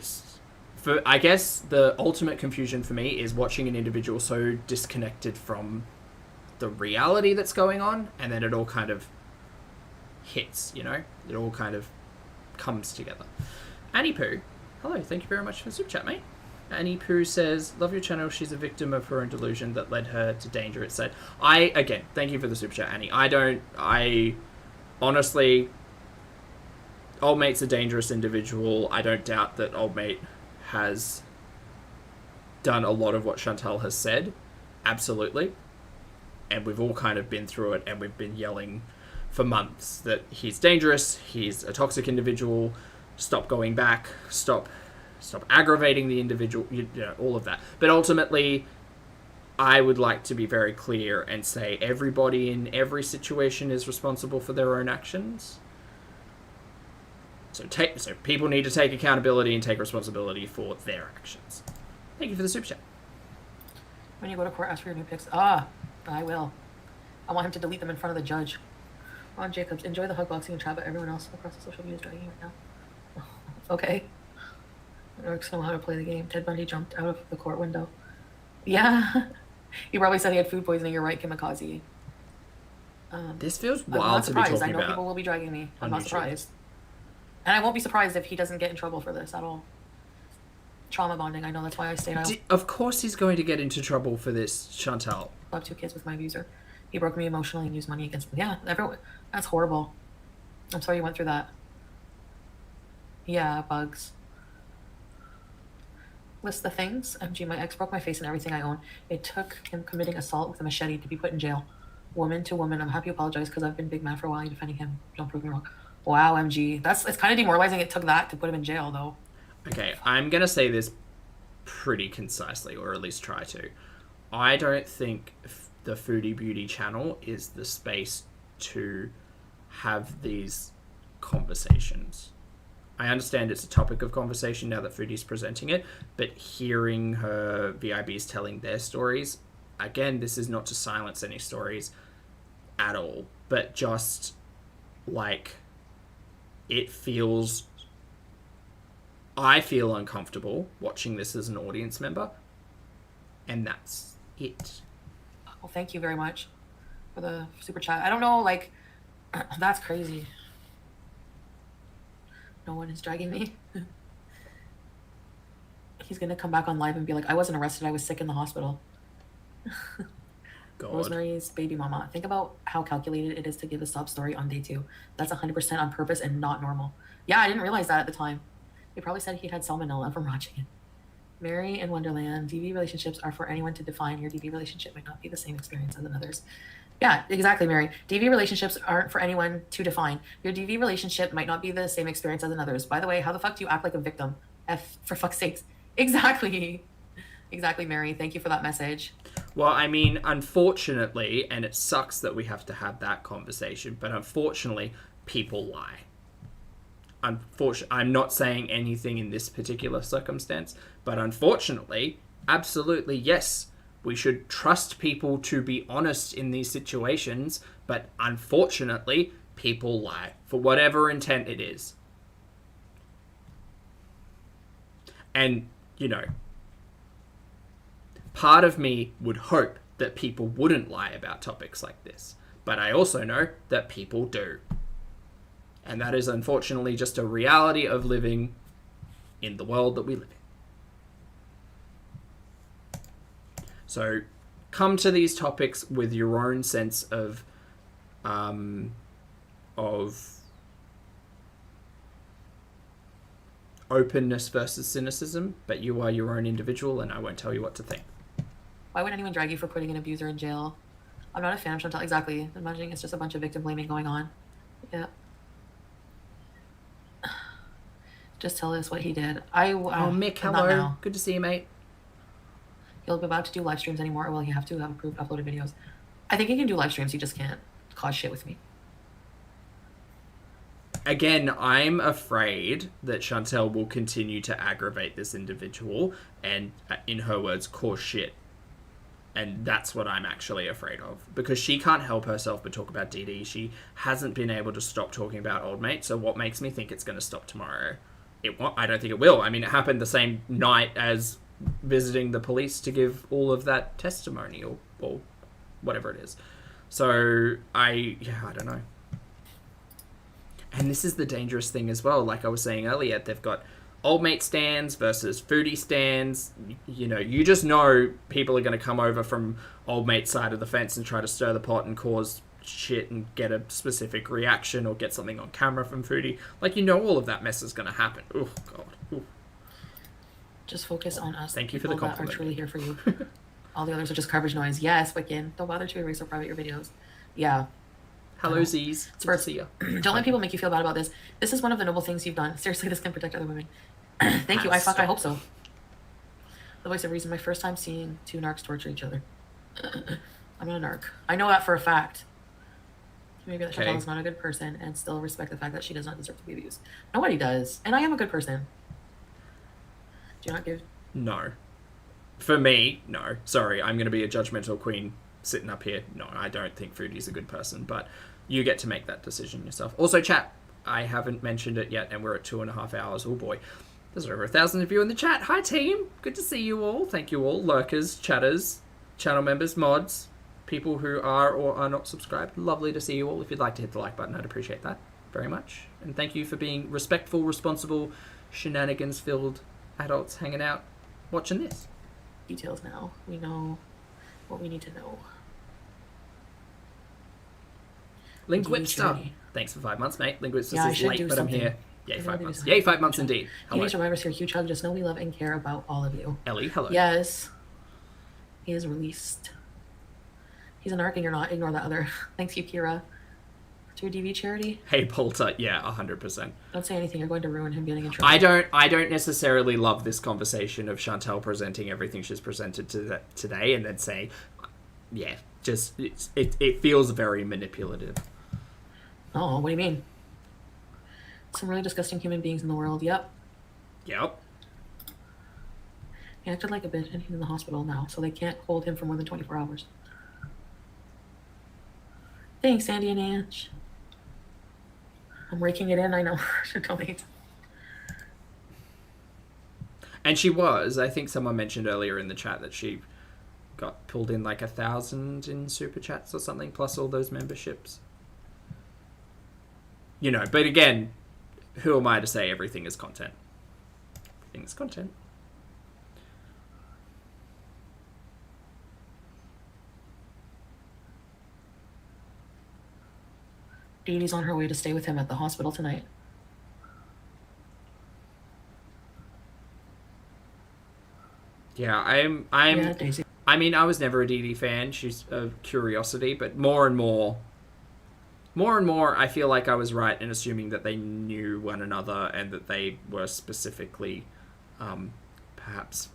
Speaker 1: I guess the ultimate confusion for me is watching an individual so disconnected from the reality that's going on, and then it all kind of hits, It all kind of comes together. Annie Poo, hello, thank you very much for the super chat, mate. Annie Poo says, love your channel, she's a victim of her own delusion that led her to danger, it said. Again, thank you for the super chat, Annie. I honestly, Old Mate's a dangerous individual. I don't doubt that Old Mate has done a lot of what Chantal has said. Absolutely. And we've all kind of been through it, and we've been yelling for months that he's dangerous, he's a toxic individual, stop going back, stop aggravating the individual, all of that. But ultimately, I would like to be very clear and say everybody in every situation is responsible for their own actions. So people need to take accountability and take responsibility for their actions. Thank you for the super chat.
Speaker 2: When you go to court, ask for your new pics. I will. I want him to delete them in front of the judge. Ron Jacobs, enjoy the hug boxing and chat, but everyone else across the social media is dragging you right now. Okay. Eric's know how to play the game. Ted Bundy jumped out of the court window. Yeah. He probably said he had food poisoning. You're right, Kimikaze.
Speaker 1: This feels
Speaker 2: I'm
Speaker 1: wild
Speaker 2: not
Speaker 1: to be
Speaker 2: surprised.
Speaker 1: talking
Speaker 2: I know
Speaker 1: about.
Speaker 2: people will be dragging me. I'm
Speaker 1: on
Speaker 2: not
Speaker 1: YouTube.
Speaker 2: surprised. And I won't be surprised if he doesn't get in trouble for this at all. Trauma bonding. I know that's why I stayed out.
Speaker 1: Of course he's going to get into trouble for this, Chantal.
Speaker 2: I have 2 kids with my abuser. He broke me emotionally and used money against me. Yeah, everyone. That's horrible. I'm sorry you went through that. Yeah, bugs. List the things. MG, my ex broke my face and everything I own. It took him committing assault with a machete to be put in jail. Woman to woman. I'm happy you apologize because I've been big mad for a while. You're defending him. Don't prove me wrong. Wow, MG. It's kind of demoralizing. It took that to put him in jail, though.
Speaker 1: Okay, I'm going to say this pretty concisely, or at least try to. I don't think the Foodie Beauty channel is the space to have these conversations. I understand it's a topic of conversation now that Foodie's presenting it, but hearing her VIBs telling their stories, again, this is not to silence any stories at all, but just I feel uncomfortable watching this as an audience member, and that's it.
Speaker 2: Well, thank you very much for the super chat. I don't know, that's crazy. No one is dragging me. He's gonna come back on live and be like, I wasn't arrested, I was sick in the hospital.
Speaker 1: God.
Speaker 2: Rosemary's baby mama. Think about how calculated it is to give a sob story on day 2. That's 100% on purpose and not normal. Yeah, I didn't realize that at the time. He probably said he had salmonella from watching it. Mary in Wonderland. DV relationships are for anyone to define. Your DV relationship might not be the same experience as another's. Yeah, exactly, Mary. DV relationships aren't for anyone to define. Your DV relationship might not be the same experience as another's. By the way, how the fuck do you act like a victim? For fuck's sakes. Exactly. Exactly, Mary. Thank you for that message.
Speaker 1: Well, I mean, unfortunately, and it sucks that we have to have that conversation, but unfortunately, people lie. I'm not saying anything in this particular circumstance, but unfortunately, absolutely, yes, we should trust people to be honest in these situations, but unfortunately, people lie for whatever intent it is. And, part of me would hope that people wouldn't lie about topics like this, but I also know that people do. And that is unfortunately just a reality of living in the world that we live in. So come to these topics with your own sense of openness versus cynicism, but you are your own individual, and I won't tell you what to think.
Speaker 2: Why would anyone drag you for putting an abuser in jail? I'm not a fan of Chantal. Exactly. I'm imagining it's just a bunch of victim blaming going on. Yeah. Just tell us what he did.
Speaker 1: Mick, hello. Good to see you, mate.
Speaker 2: He'll be about to do live streams anymore. Well, you have to have approved uploaded videos. I think he can do live streams. You just can't cause shit with me.
Speaker 1: Again, I'm afraid that Chantal will continue to aggravate this individual and, in her words, cause shit. And that's what I'm actually afraid of. Because she can't help herself but talk about Dee Dee. She hasn't been able to stop talking about old mate. So what makes me think it's going to stop tomorrow? I don't think it will. I mean, it happened the same night as visiting the police to give all of that testimony or whatever it is. So I don't know. And this is the dangerous thing as well. Like I was saying earlier, they've got old mate stands versus foodie stands. You know, you just know people are going to come over from old mate's side of the fence and try to stir the pot and cause shit and get a specific reaction or get something on camera from foodie. Like, you know, all of that mess is going to happen. Oh God. Ooh.
Speaker 2: Just focus on us.
Speaker 1: Thank you for the compliment.
Speaker 2: That are truly here for you. All the others are just coverage noise. Yes, Wiccan. Don't bother to erase or private your videos. Yeah.
Speaker 1: Hello, Z's.
Speaker 2: It's for see you. Don't let people make you feel bad about this. This is one of the noble things you've done. Seriously, this can protect other women. Thank you. I hope so. The voice of reason. My first time seeing two narcs torture each other. I'm not a narc. I know that for a fact. Maybe that Chantal is not a good person and still respect the fact that she does not deserve to be abused. Nobody does. And I am a good person. Do you not give?
Speaker 1: No. For me, no. Sorry, I'm going to be a judgmental queen sitting up here. No, I don't think Foodie's a good person, but you get to make that decision yourself. Also, chat, I haven't mentioned it yet, and we're at 2.5 hours. Oh boy. There's over 1,000 of you in the chat. Hi, team. Good to see you all. Thank you all. Lurkers, chatters, channel members, mods, people who are or are not subscribed. Lovely to see you all. If you'd like to hit the like button, I'd appreciate that very much. And thank you for being respectful, responsible, shenanigans-filled adults hanging out, watching this.
Speaker 2: Details now. We know what we need to know.
Speaker 1: Linguitster. Thanks for 5 months, mate. Linguitster is late, but
Speaker 2: something.
Speaker 1: I'm here. Yay, 5 months. Yay, 5 months indeed.
Speaker 2: Hello. Teenage survivors here. Huge hug. Just know we love and care about all of you.
Speaker 1: Ellie, hello.
Speaker 2: Yes. He is released. He's an arc and you're not. Ignore that other. Thanks, you, Kira. To a DV charity?
Speaker 1: Hey, Polter. Yeah, 100%.
Speaker 2: Don't say anything. You're going to ruin him getting in trouble.
Speaker 1: I don't necessarily love this conversation of Chantal presenting everything she's presented today and then saying, yeah, just, it feels very manipulative.
Speaker 2: Oh, what do you mean? Some really disgusting human beings in the world. Yep.
Speaker 1: Yep.
Speaker 2: He acted like a bitch and he's in the hospital now, so they can't hold him for more than 24 hours. Thanks, Sandy and Ange. I'm raking it in, I know. Should donate.
Speaker 1: And she was. I think someone mentioned earlier in the chat that she got pulled in like 1,000 in super chats or something, plus all those memberships. You know, but again, who am I to say everything is content? Everything is content.
Speaker 2: Dee Dee's on her way to stay with him at the hospital tonight.
Speaker 1: Yeah, Daisy. I mean, I was never a Dee Dee fan. She's a curiosity, but more and more, I feel like I was right in assuming that they knew one another and that they were specifically, perhaps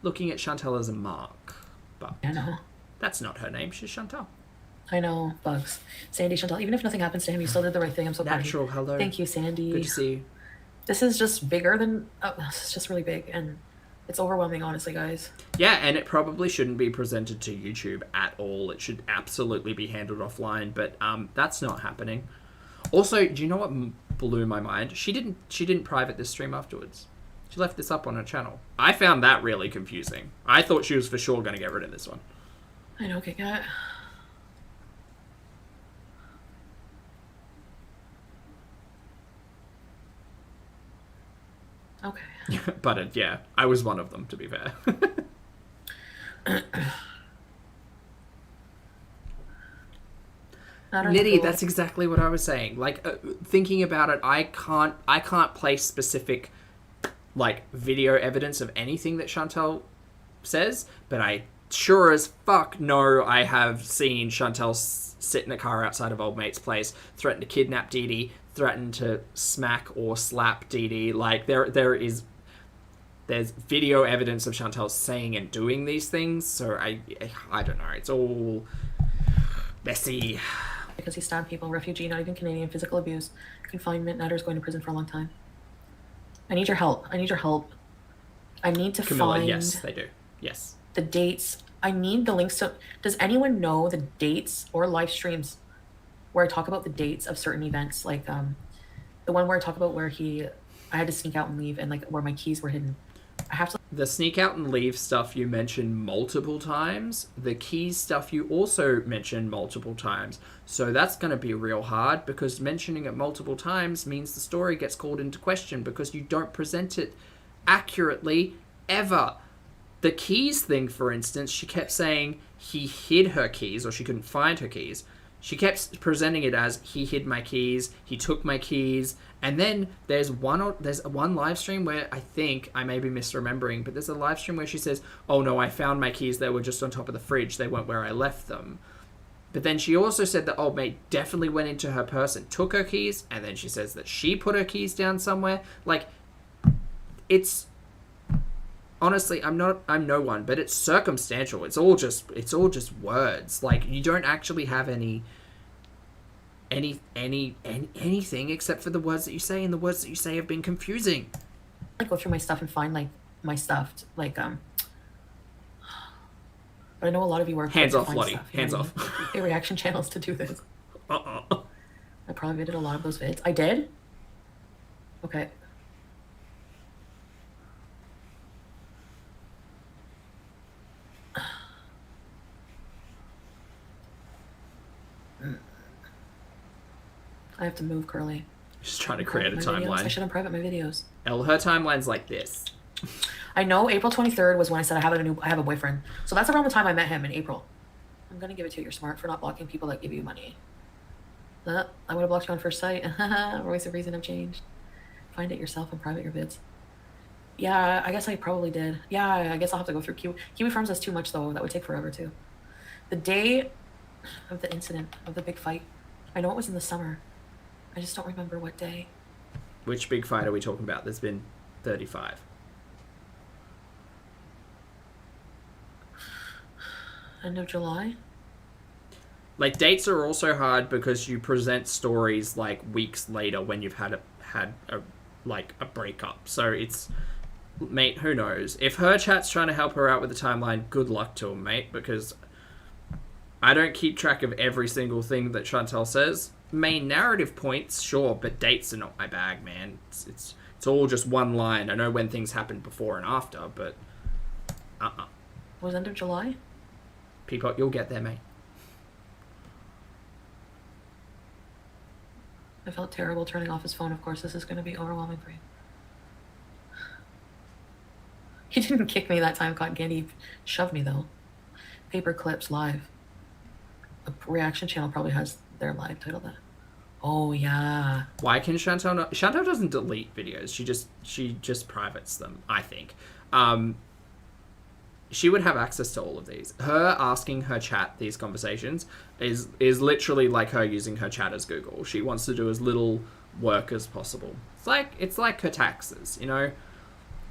Speaker 1: looking at Chantal as a mark. But
Speaker 2: I know.
Speaker 1: That's not her name. She's Chantal.
Speaker 2: I know, bugs. Sandy, Chantal, even if nothing happens to him, you still did the right thing. I'm so proud of you.
Speaker 1: Natural, hello.
Speaker 2: Thank you, Sandy.
Speaker 1: Good to see you.
Speaker 2: This is just bigger than... Oh, this is just really big, and it's overwhelming, honestly, guys.
Speaker 1: Yeah, and it probably shouldn't be presented to YouTube at all. It should absolutely be handled offline, but that's not happening. Also, do you know what blew my mind? She didn't private this stream afterwards. She left this up on her channel. I found that really confusing. I thought she was for sure going to get rid of this one.
Speaker 2: I know, Kit Kat. Okay.
Speaker 1: But yeah, I was one of them, to be fair.
Speaker 2: I don't
Speaker 1: Nitty,
Speaker 2: know.
Speaker 1: that's exactly what I was saying. Like, thinking about it, I can't place specific, like, video evidence of anything that Chantal says, but I sure as fuck know I have seen Chantal sit in a car outside of old mate's place, threaten to kidnap Dee Dee, threaten to smack or slap Dee Dee. Like, there's video evidence of Chantal saying and doing these things, so I don't know. It's all messy.
Speaker 2: Because he stabbed people, refugee, not even Canadian, physical abuse, confinement, Natter's going to prison for a long time. I need your help. I need your help. I need to
Speaker 1: Camilla,
Speaker 2: find...
Speaker 1: yes, they do. Yes.
Speaker 2: The dates. I need the links to... Does anyone know the dates or live streams where I talk about the dates of certain events? Like, the one where I talk about where I had to sneak out and leave, and, like, where my keys were hidden. I have to...
Speaker 1: The sneak out and leave stuff you mentioned multiple times. The keys stuff you also mentioned multiple times. So that's going to be real hard, because mentioning it multiple times means the story gets called into question because you don't present it accurately ever. The keys thing, for instance, she kept saying he hid her keys, or she couldn't find her keys. She kept presenting it as he hid my keys, he took my keys, and then there's one live stream where I may be misremembering, but there's a live stream where she says, "Oh no, I found my keys. They were just on top of the fridge. They weren't where I left them." But then she also said that old mate definitely went into her purse and took her keys, and then she says that she put her keys down somewhere. Like, it's honestly, I'm no one, but it's circumstantial. It's all just words. Like, you don't actually have anything except for the words that you say, and the words that you say have been confusing.
Speaker 2: I go through my stuff and find, like, my stuff, like, but I know a lot of you work...
Speaker 1: Hands off, Lottie. Hands off.
Speaker 2: Hey, reaction channels to do this. I probably did a lot of those vids. I did? Okay. I have to move Curly.
Speaker 1: Just trying to create a timeline.
Speaker 2: Videos. I should unprivate my videos.
Speaker 1: Her timeline's like this.
Speaker 2: I know April 23rd was when I said I have a boyfriend. So that's around the time I met him, in April. I'm gonna give it to you. You're smart for not blocking people that give you money. I would have blocked you on first sight. Voice of reason have changed. Find it yourself and private your vids. Yeah, I guess I probably did. Yeah, I guess I'll have to go through Kiwi Farms. Has too much though. That would take forever too. The day of the incident, of the big fight. I know it was in the summer. I just don't remember what day.
Speaker 1: Which big fight are we talking about? There's been 35.
Speaker 2: End of July?
Speaker 1: Like, dates are also hard because you present stories, like, weeks later when you've had a breakup. So it's... Mate, who knows? If her chat's trying to help her out with the timeline, good luck to him, mate, because I don't keep track of every single thing that Chantal says. Main narrative points, sure, but dates are not my bag, man. It's all just one line. I know when things happened before and after, but
Speaker 2: Was end of July?
Speaker 1: Peapot, you'll get there, mate.
Speaker 2: I felt terrible turning off his phone. Of course, this is going to be overwhelming for you. He didn't kick me that time, Cotton Candy. He shoved me, though. Paper Clips live. A reaction channel probably has their live title that. Oh, yeah.
Speaker 1: Why can Chantal not... Chantal doesn't delete videos. She just privates them, I think. She would have access to all of these. Her asking her chat these conversations is literally like her using her chat as Google. She wants to do as little work as possible. It's like her taxes, you know?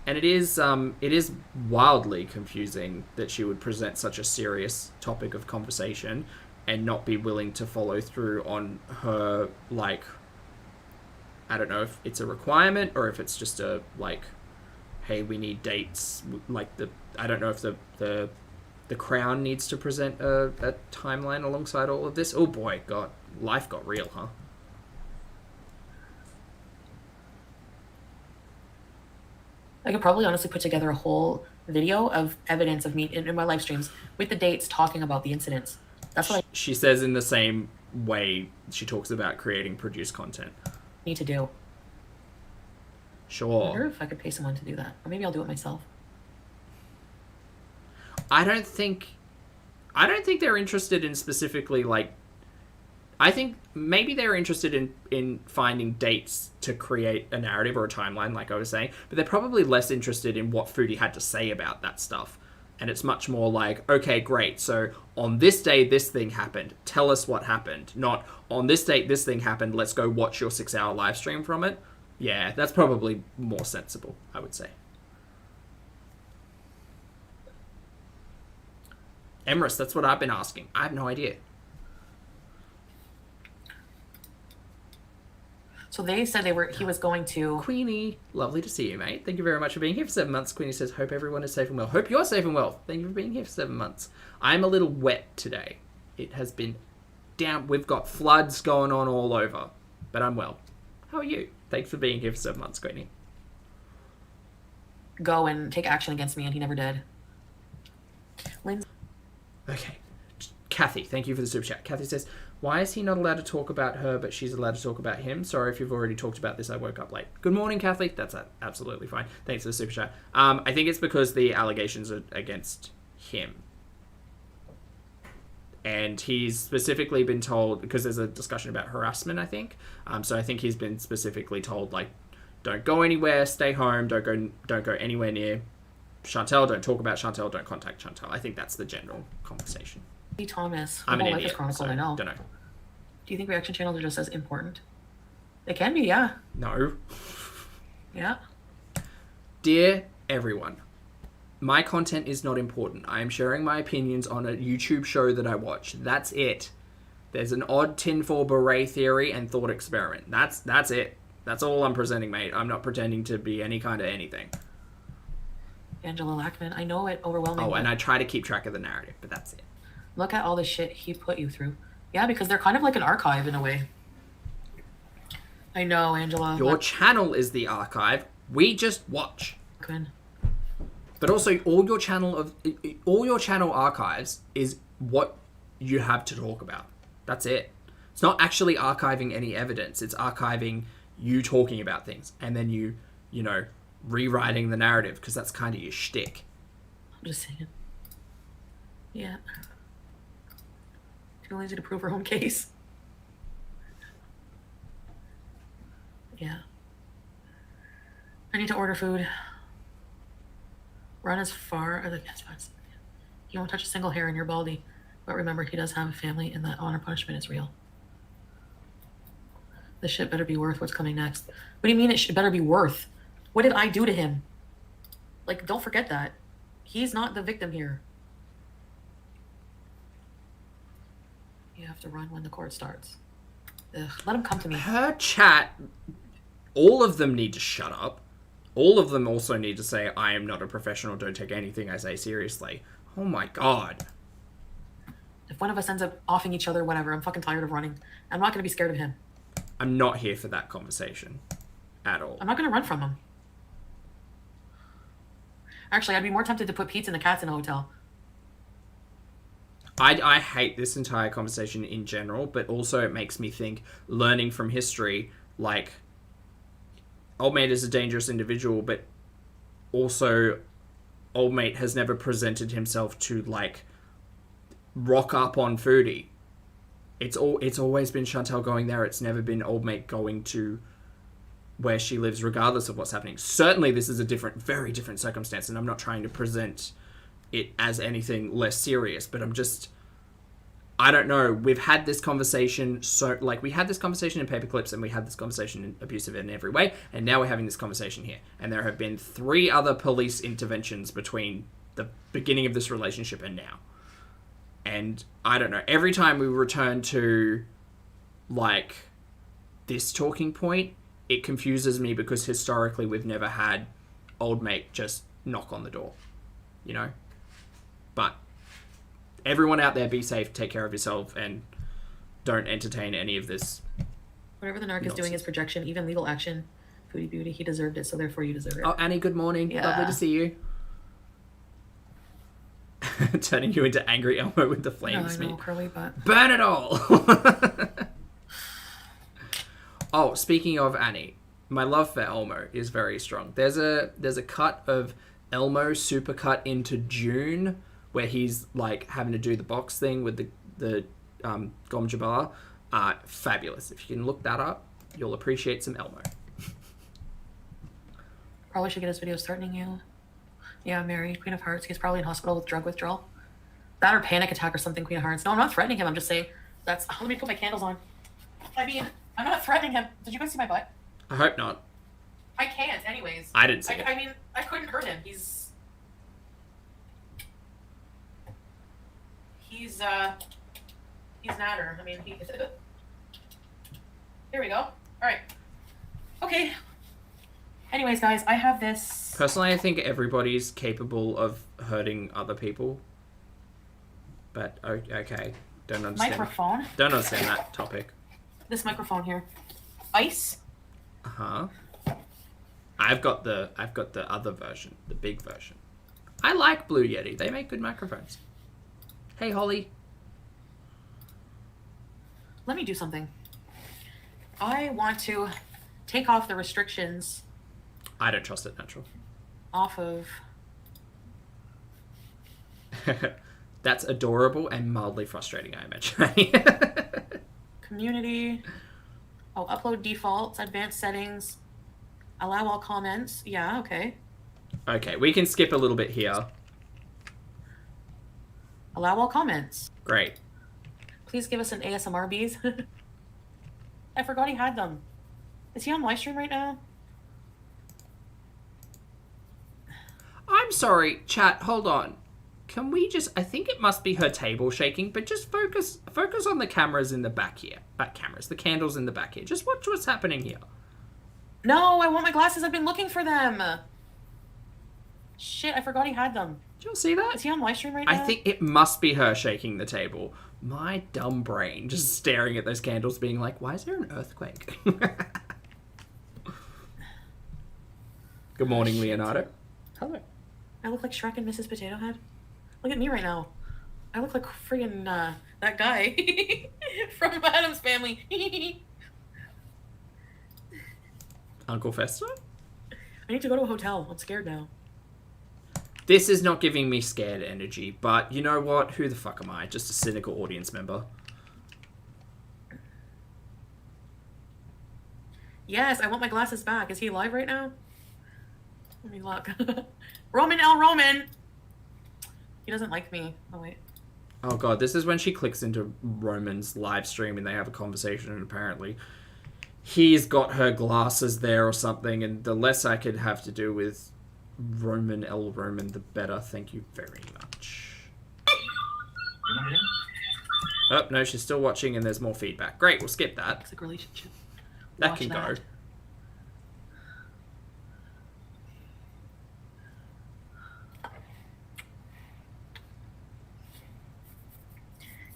Speaker 1: And it is wildly confusing that she would present such a serious topic of conversation and not be willing to follow through on her, like, I don't know if it's a requirement or if it's just a, like, hey, we need dates, like I don't know if the Crown needs to present a timeline alongside all of this. Oh boy, God, life got real, huh?
Speaker 2: I could probably honestly put together a whole video of evidence of me in my live streams with the dates talking about the incidents. That's what
Speaker 1: she says in the same way she talks about creating produced content.
Speaker 2: Need to do.
Speaker 1: Sure.
Speaker 2: I wonder if I could pay someone to do that. Or maybe I'll do it myself.
Speaker 1: I don't think they're interested in specifically, like, I think maybe they're interested in finding dates to create a narrative or a timeline, like I was saying, but they're probably less interested in what Foodie had to say about that stuff. And it's much more like, okay, great, so on this day, this thing happened. Tell us what happened. Not, on this date, this thing happened. Let's go watch your 6-hour live stream from it. Yeah, that's probably more sensible, I would say. Emrys, that's what I've been asking. I have no idea.
Speaker 2: So they said he was going to...
Speaker 1: Queenie, lovely to see you, mate. Thank you very much for being here for 7 months. Queenie says, hope everyone is safe and well. Hope you're safe and well. Thank you for being here for 7 months. I'm a little wet today. It has been down. We've got floods going on all over, but I'm well. How are you? Thanks for being here for 7 months, Queenie.
Speaker 2: Go and take action against me, and he never did.
Speaker 1: Okay. Kathy, thank you for the super chat. Kathy says, why is he not allowed to talk about her, but she's allowed to talk about him? Sorry if you've already talked about this. I woke up late. Good morning, Kathy. That's absolutely fine. Thanks for the super chat. I think it's because the allegations are against him. And he's specifically been told, because there's a discussion about harassment, I think. So I think he's been specifically told, like, don't go anywhere, stay home, don't go anywhere near Chantel, don't talk about Chantel, don't contact Chantel. I think that's the general conversation.
Speaker 2: Thomas.
Speaker 1: I'm an idiot, so
Speaker 2: I know.
Speaker 1: Don't know.
Speaker 2: Do you think reaction channels are just as important? They can be, yeah.
Speaker 1: No.
Speaker 2: Yeah.
Speaker 1: Dear everyone, my content is not important. I am sharing my opinions on a YouTube show that I watch. That's it. There's an odd tinfoil beret theory and thought experiment. That's it. That's all I'm presenting, mate. I'm not pretending to be any kind of anything.
Speaker 2: Angela Lackman, I know it overwhelming.
Speaker 1: Oh, and I try to keep track of the narrative, but that's it.
Speaker 2: Look at all the shit he put you through. Yeah, because they're kind of like an archive in a way. I know, Angela.
Speaker 1: Your channel is the archive. We just watch.
Speaker 2: Good.
Speaker 1: But also, all your channel archives is what you have to talk about. That's it. It's not actually archiving any evidence. It's archiving you talking about things, and then you know, rewriting the narrative, because that's kind of your shtick.
Speaker 2: I'm just saying. Yeah. Too lazy to prove her own case. Yeah. I need to order food. Run as far as the spots. He won't touch a single hair in your baldy. But remember, he does have a family, and that honor punishment is real. This shit better be worth what's coming next. What do you mean it should better be worth? What did I do to him? Like, don't forget that. He's not the victim here. You have to run when the court starts. Ugh, let him come to me.
Speaker 1: Her chat, all of them need to shut up. All of them also need to say, I am not a professional, don't take anything I say seriously. Oh my god.
Speaker 2: If one of us ends up offing each other, whatever, I'm fucking tired of running. I'm not going to be scared of him.
Speaker 1: I'm not here for that conversation. At all.
Speaker 2: I'm not going to run from him. Actually, I'd be more tempted to put Pete's and the cats in a hotel.
Speaker 1: I hate this entire conversation in general, but also it makes me think, learning from history, like, Old Mate is a dangerous individual, but also Old Mate has never presented himself to, like, rock up on Foodie. It's always been Chantel going there. It's never been Old Mate going to where she lives, regardless of what's happening. Certainly this is a very different circumstance, and I'm not trying to present it as anything less serious, but I don't know. We've had this conversation, we had this conversation in Paper Clips, and we had this conversation in Abusive in Every Way, and now we're having this conversation here. And there have been 3 other police interventions between the beginning of this relationship and now. And I don't know. Every time we return to, like, this talking point, it confuses me, because historically we've never had Old Mate just knock on the door, you know? But everyone out there, be safe, take care of yourself, and don't entertain any of this.
Speaker 2: Whatever the narc is doing is projection, even legal action. Foodie Beauty, he deserved it, so therefore you deserve it.
Speaker 1: Oh, Annie, good morning.
Speaker 2: Yeah.
Speaker 1: Lovely to see you. Turning you into angry Elmo with the flames.
Speaker 2: No, I know, curly butt.
Speaker 1: Burn it all! Oh, speaking of Annie, my love for Elmo is very strong. There's a cut of Elmo supercut into June, where he's, like, having to do the box thing with the Gom Jabbar. Fabulous. If you can look that up, you'll appreciate some Elmo.
Speaker 2: Probably should get his videos threatening you. Yeah, Mary, Queen of Hearts. He's probably in hospital with drug withdrawal. That or panic attack or something, Queen of Hearts. No, I'm not threatening him. I'm just saying that's... Oh, let me put my candles on. I mean, I'm not threatening him. Did you guys see my butt?
Speaker 1: I hope not.
Speaker 2: I can't, anyways.
Speaker 1: I didn't see it.
Speaker 2: I mean, I couldn't hurt him. He's natter. I mean, Here we go. All right. Okay. Anyways, guys, I have this...
Speaker 1: Personally, I think everybody's capable of hurting other people. But, okay. Don't understand.
Speaker 2: Microphone.
Speaker 1: Don't understand that topic.
Speaker 2: This microphone here. Ice.
Speaker 1: Uh-huh. I've got the other version, the big version. I like Blue Yeti. They make good microphones. Hey, Holly.
Speaker 2: Let me do something. I want to take off the restrictions.
Speaker 1: I don't trust it, natural.
Speaker 2: Off of...
Speaker 1: That's adorable and mildly frustrating, I imagine.
Speaker 2: Community. Oh, upload defaults, advanced settings. Allow all comments. Yeah, okay.
Speaker 1: Okay, we can skip a little bit here.
Speaker 2: Allow all comments.
Speaker 1: Great.
Speaker 2: Please give us an ASMR bees. I forgot he had them. Is he on live stream right now?
Speaker 1: I'm sorry, chat, hold on. Can we just... I think it must be her table shaking, but just focus on the cameras in the back here. The candles in the back here. Just watch what's happening here.
Speaker 2: No, I want my glasses. I've been looking for them. Shit, I forgot he had them.
Speaker 1: Did you all see that?
Speaker 2: Is he on live stream right now?
Speaker 1: I think it must be her shaking the table. My dumb brain just staring at those candles being like, why is there an earthquake? Good morning, Leonardo. Hello.
Speaker 2: I look like Shrek and Mrs. Potato Head. Look at me right now. I look like friggin' that guy from Addams Family.
Speaker 1: Uncle Fester?
Speaker 2: I need to go to a hotel. I'm scared now.
Speaker 1: This is not giving me scared energy, but you know what? Who the fuck am I? Just a cynical audience member.
Speaker 2: Yes, I want my glasses back. Is he live right now? Let me look. Roman L. Roman! He doesn't like me. Oh, wait.
Speaker 1: Oh god, this is when she clicks into Roman's live stream and they have a conversation, and apparently he's got her glasses there or something, and the less I could have to do with Roman L. Roman, the better. Thank you very much. Oh, no, she's still watching and there's more feedback. Great, we'll skip that.
Speaker 2: Toxic relationship.
Speaker 1: That
Speaker 2: Watch
Speaker 1: can
Speaker 2: that.
Speaker 1: go.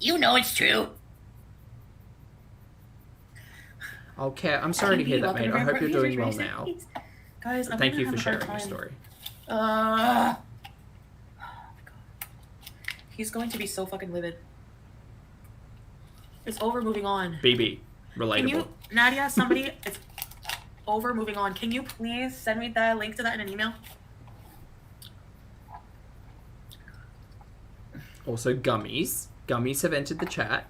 Speaker 2: You know it's true.
Speaker 1: Okay, I'm sorry to hear that, mate. I hope you're doing well now.
Speaker 2: Guys, I'm
Speaker 1: Thank
Speaker 2: gonna
Speaker 1: you for
Speaker 2: have a hard
Speaker 1: sharing your
Speaker 2: time.
Speaker 1: story.
Speaker 2: Oh my god. He's going to be so fucking livid. It's over, moving on.
Speaker 1: BB, relatable.
Speaker 2: Can you, Nadia, somebody, it's over, moving on. Can you please send me the link to that in an email?
Speaker 1: Also, Gummies. Gummies have entered the chat.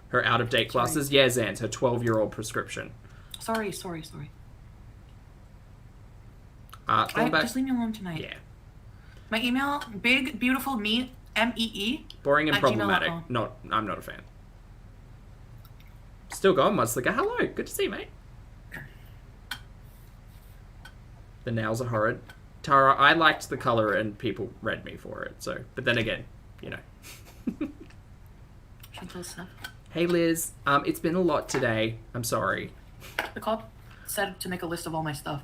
Speaker 1: Her out-of-date glasses. Yeah, Zans, her 12-year-old prescription.
Speaker 2: Sorry.
Speaker 1: Going back.
Speaker 2: Just leave me alone tonight.
Speaker 1: Yeah.
Speaker 2: My email, big, beautiful me, MEE.
Speaker 1: Boring and
Speaker 2: at
Speaker 1: problematic.
Speaker 2: gmail.com.
Speaker 1: I'm not a fan. Still going, Mudslingger. Hello, good to see you, mate. The nails are horrid. Tara, I liked the colour and people read me for it, so... But then again, you know.
Speaker 2: Chantal stuff.
Speaker 1: Hey, Liz. It's been a lot today. I'm sorry.
Speaker 2: The cop said to make a list of all my stuff.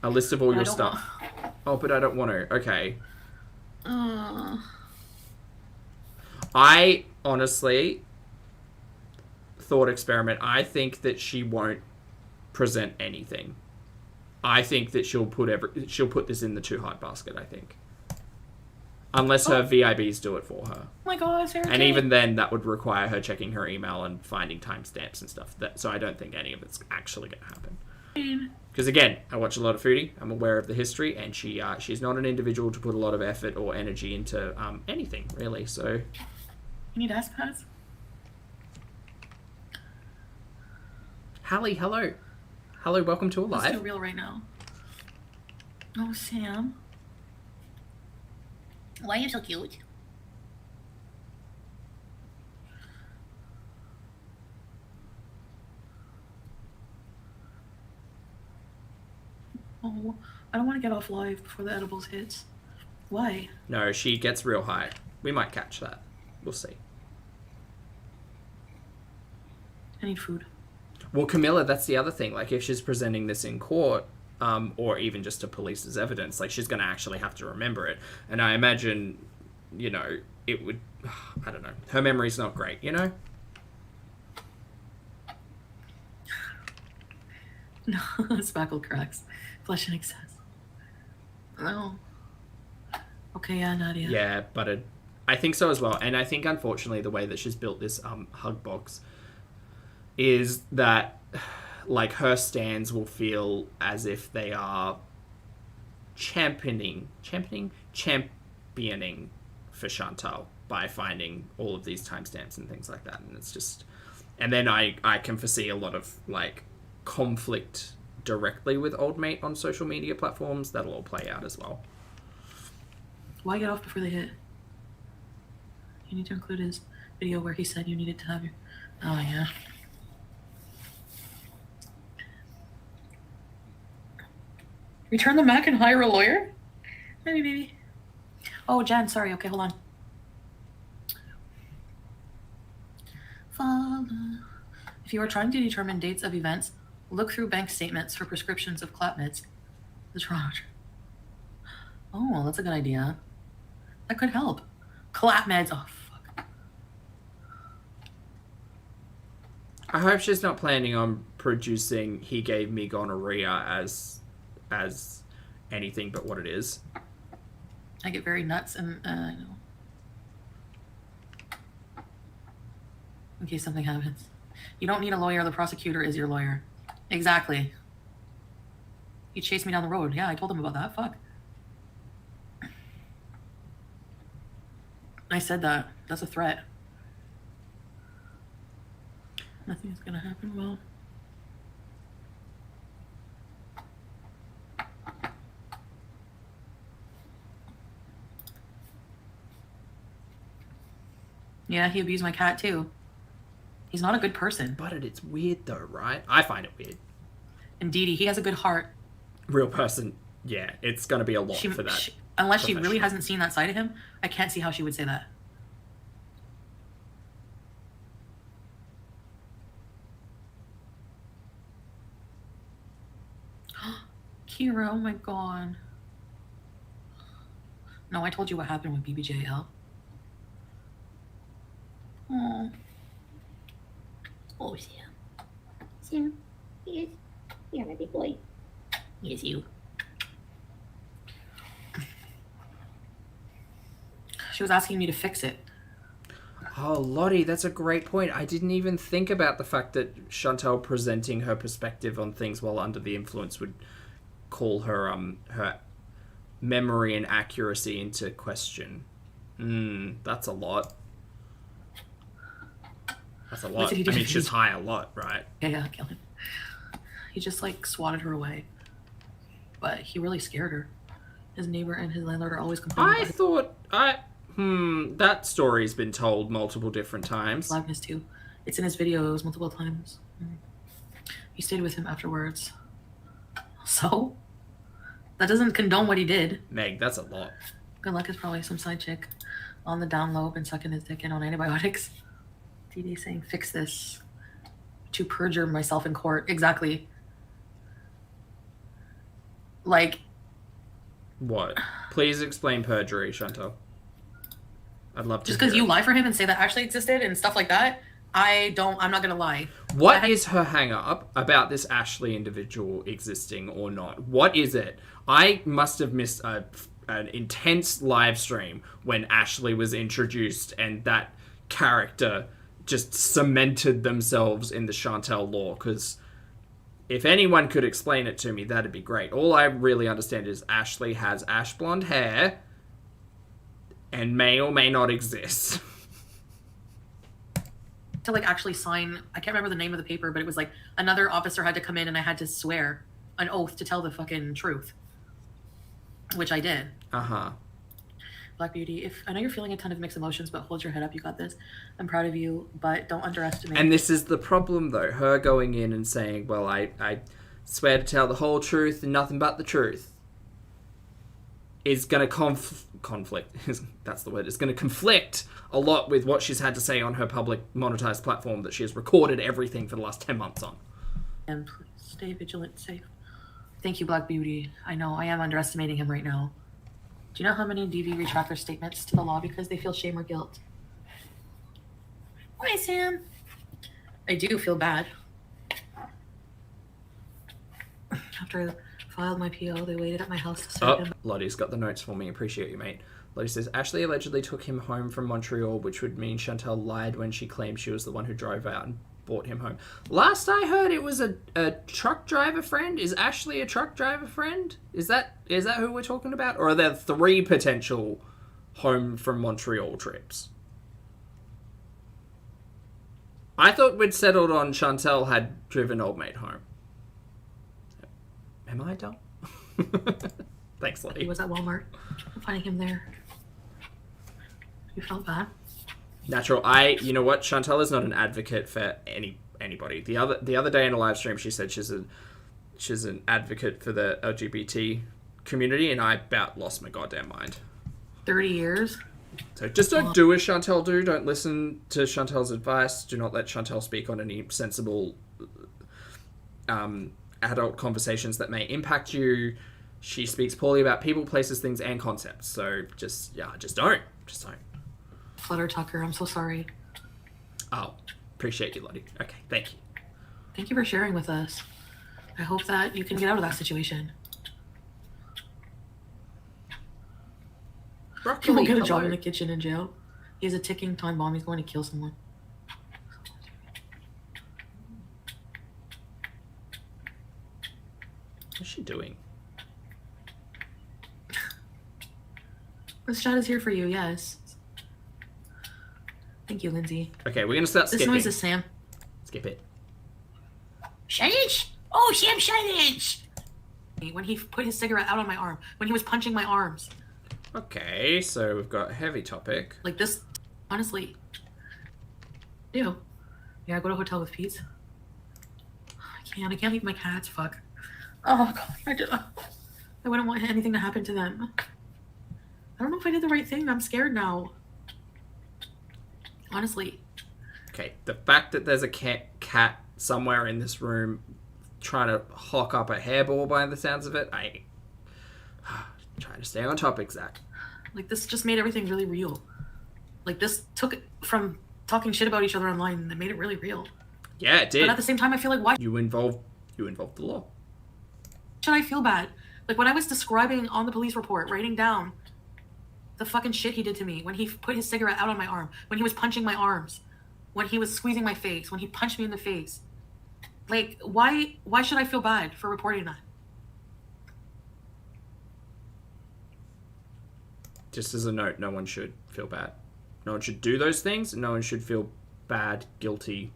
Speaker 1: A list of all
Speaker 2: But I
Speaker 1: your
Speaker 2: don't
Speaker 1: stuff. Oh, but I don't want to. Okay. I honestly... thought experiment. I think that she won't present anything. I think that she'll put this in the too hard basket, I think. Unless her VIBs do it for her.
Speaker 2: Oh my god, Sarah.
Speaker 1: And even then, that would require her checking her email and finding timestamps and stuff. So I don't think any of it's actually going to happen. Because again, I watch a lot of Foodie. I'm aware of the history, and she's not an individual to put a lot of effort or energy into anything, really. So
Speaker 2: You need ass pads?
Speaker 1: Hallie, hello. Hello, welcome to
Speaker 2: Let's do
Speaker 1: Alive.
Speaker 2: real right now. Oh, Sam. Why are you so cute? Oh, I don't want to get off live before the edibles hits. Why?
Speaker 1: No, she gets real high. We might catch that. We'll see.
Speaker 2: I need food.
Speaker 1: Well, Camilla, that's the other thing. Like, if she's presenting this in court, or even just to police as evidence, like, she's going to actually have to remember it. And I imagine, you know, it would... I don't know. Her memory's not great, you know?
Speaker 2: No, spackled cracks. Flesh in excess. No. Okay, yeah, Nadia.
Speaker 1: Yeah, but I think so as well. And I think, unfortunately, the way that she's built this hug box is that, like, her stands will feel as if they are championing for Chantal by finding all of these timestamps and things like that. And it's just... And then I can foresee a lot of, like, conflict directly with old mate on social media platforms. That'll all play out as well.
Speaker 2: Why get off before they hit? You need to include his video where he said you needed to have your... Oh, yeah. Return the Mac and hire a lawyer? Maybe. Oh, Jen, sorry. Okay, hold on. Follow. If you are trying to determine dates of events, look through bank statements for prescriptions of clap meds. The Toronto. Oh, that's a good idea. That could help. Clap meds. Oh, fuck.
Speaker 1: I hope she's not planning on producing "He Gave Me Gonorrhea" as anything but what it is.
Speaker 2: I get very nuts and I know. In case something happens. You don't need a lawyer. The prosecutor is your lawyer. Exactly. He chased me down the road. Yeah, I told him about that. Fuck. I said that. That's a threat. Nothing's gonna happen well. Yeah, he abused my cat too. He's not a good person.
Speaker 1: But it's weird though, right? I find it weird.
Speaker 2: Indeed, he has a good heart.
Speaker 1: Real person, yeah, it's going to be a lot for that.
Speaker 2: Unless she really hasn't seen that side of him, I can't see how she would say that. Kira, oh my god. No, I told you what happened with BBJL. Oh. Oh, Sam. Sam, yes. You're my big boy. Yes, you. She was asking me to fix it.
Speaker 1: Oh, Lottie, that's a great point. I didn't even think about the fact that Chantal presenting her perspective on things while under the influence would call her her memory and accuracy into question. That's a lot. That's a lot. I mean, she's high a lot, right?
Speaker 2: Yeah, kill him. He just, like, swatted her away. But he really scared her. His neighbor and his landlord are always complaining.
Speaker 1: That story's been told multiple different times.
Speaker 2: Liveness too. It's in his videos multiple times. He stayed with him afterwards. So? That doesn't condone what he did.
Speaker 1: Meg, that's a lot.
Speaker 2: Good luck is probably some side chick on the down low and sucking his dick in on antibiotics. DD saying, fix this. To perjure myself in court. Exactly. Like...
Speaker 1: What? Please explain perjury, Chantal. I'd love to.
Speaker 2: Just because you lie for him and say that actually existed and stuff like that, I'm not gonna lie.
Speaker 1: What is her hang-up about this Ashley individual existing or not? What is it? I must have missed an intense live stream when Ashley was introduced and that character just cemented themselves in the Chantal lore, because if anyone could explain it to me, that'd be great. All I really understand is Ashley has ash blonde hair and may or may not exist.
Speaker 2: to like actually sign. I can't remember the name of the paper, but it was like another officer had to come in and I had to swear an oath to tell the fucking truth, which I did. Black Beauty, if I know you're feeling a ton of mixed emotions, but hold your head up. You got this. I'm proud of you, but don't underestimate.
Speaker 1: And this is the problem, though. Her going in and saying, well, I swear to tell the whole truth and nothing but the truth, is going to conflict. That's the word. It's going to conflict a lot with what she's had to say on her public monetized platform that she has recorded everything for the last 10 months on.
Speaker 2: And please stay vigilant, safe. Thank you, Black Beauty. I know I am underestimating him right now. Do you know how many DV retract their statements to the law because they feel shame or guilt? Hi, Sam. I do feel bad. After I filed my PO, they waited at my house to serve him.
Speaker 1: Lottie's got the notes for me. Appreciate you, mate. Lottie says, Ashley allegedly took him home from Montreal, which would mean Chantal lied when she claimed she was the one who drove out and brought him home. Last I heard, it was a truck driver friend. Is Ashley a truck driver friend? Is that who we're talking about? Or are there 3 potential home from Montreal trips? I thought we'd settled on Chantal had driven old mate home. Am I dumb? Thanks, Lottie.
Speaker 2: He was at Walmart. I'm finding him there. You felt bad?
Speaker 1: Natural. You know what? Chantal is not an advocate for anybody. The other day in a live stream, she said she's an advocate for the LGBT community, and I about lost my goddamn mind.
Speaker 2: 30 years.
Speaker 1: So just don't do as Chantal do. Don't listen to Chantal's advice. Do not let Chantal speak on any sensible adult conversations that may impact you. She speaks poorly about people, places, things, and concepts. So just don't. Just don't.
Speaker 2: Flutter Tucker, I'm so sorry.
Speaker 1: Oh, appreciate you, Lottie. Okay, thank you.
Speaker 2: Thank you for sharing with us. I hope that you can get out of that situation.
Speaker 1: Broccoli,
Speaker 2: He won't get a job in the kitchen in jail. He has a ticking time bomb. He's going to kill someone.
Speaker 1: What's she doing?
Speaker 2: This chat is here for you, yes. Thank you, Lindsay.
Speaker 1: Okay, we're going to start skipping.
Speaker 2: This noise is Sam.
Speaker 1: Skip it.
Speaker 2: Silence! Oh, Sam, silence! When he put his cigarette out on my arm. When he was punching my arms.
Speaker 1: Okay, so we've got a heavy topic.
Speaker 2: Like this, honestly. Ew. Yeah, I go to a hotel with Pete. I can't leave my cats, fuck. Oh, God, I wouldn't want anything to happen to them. I don't know if I did the right thing. I'm scared now. Honestly.
Speaker 1: Okay, the fact that there's a cat somewhere in this room trying to hawk up a hairball by the sounds of it, trying to stay on topic, Zach.
Speaker 2: Like, this just made everything really real. Like, this took it from talking shit about each other online and made it really real.
Speaker 1: Yeah, it did.
Speaker 2: But at the same time, I feel like, why
Speaker 1: you involved the law.
Speaker 2: should I feel bad? Like, when I was describing on the police report, writing down the fucking shit he did to me, when he put his cigarette out on my arm, when he was punching my arms, when he was squeezing my face, when he punched me in the face. Like, why should I feel bad for reporting that?
Speaker 1: Just as a note, no one should feel bad. No one should do those things. No one should feel bad, guilty,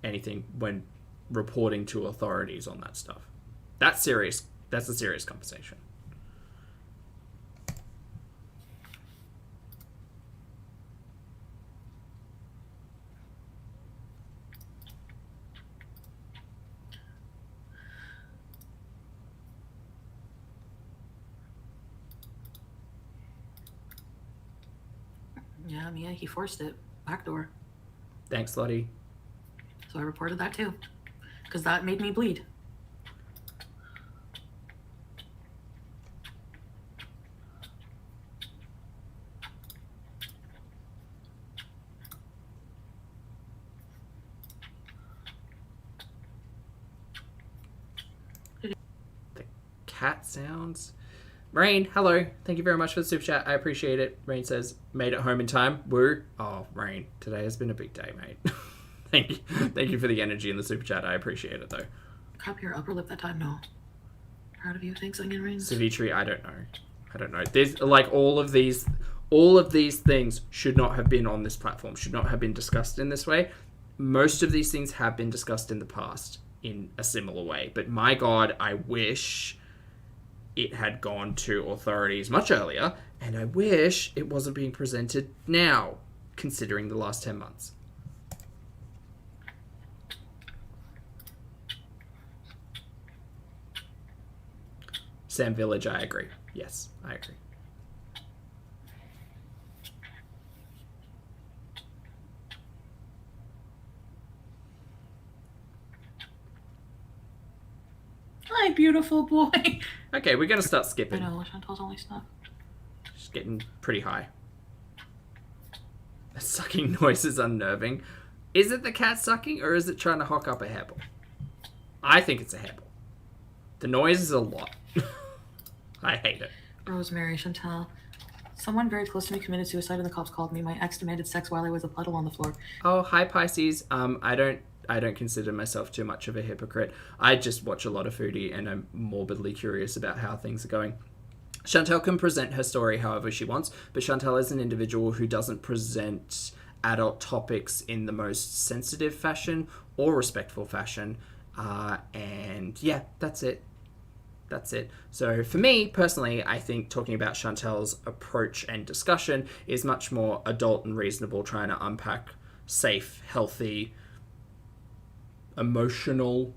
Speaker 1: anything when reporting to authorities on that stuff. That's serious. That's a serious conversation.
Speaker 2: Yeah, Mia, he forced it. Backdoor.
Speaker 1: Thanks, Lottie.
Speaker 2: So I reported that too. Because that made me bleed.
Speaker 1: The cat sounds. Rain, hello. Thank you very much for the super chat. I appreciate it. Rain says, made it home in time. Woo. Oh, Rain, today has been a big day, mate. Thank you. Thank you for the energy in the super chat. I appreciate it, though.
Speaker 2: Cup your upper lip that time, no. Proud of you. Thanks, Onion Rings.
Speaker 1: Savitri, I don't know. There's, like, all of these all of these things should not have been on this platform, should not have been discussed in this way. Most of these things have been discussed in the past in a similar way. But my God, I wish it had gone to authorities much earlier, and I wish it wasn't being presented now, considering the last 10 months. Sam Village, I agree. Yes, I agree.
Speaker 2: Hi, beautiful boy.
Speaker 1: Okay, we're going to start
Speaker 2: I
Speaker 1: skipping.
Speaker 2: know, Chantal's only stuff.
Speaker 1: It's getting pretty high. The sucking noise is unnerving. Is it the cat sucking, or is it trying to hock up a hairball? I think it's a hairball. The noise is a lot. I hate it.
Speaker 2: Rosemary, Chantal. Someone very close to me committed suicide and the cops called me. My ex demanded sex while I was a puddle on the floor.
Speaker 1: Oh, hi Pisces. I don't consider myself too much of a hypocrite. I just watch a lot of Foodie and I'm morbidly curious about how things are going. Chantal can present her story however she wants, but Chantal is an individual who doesn't present adult topics in the most sensitive fashion or respectful fashion. And yeah, that's it. That's it. So for me, personally, I think talking about Chantal's approach and discussion is much more adult and reasonable, trying to unpack safe, healthy, emotional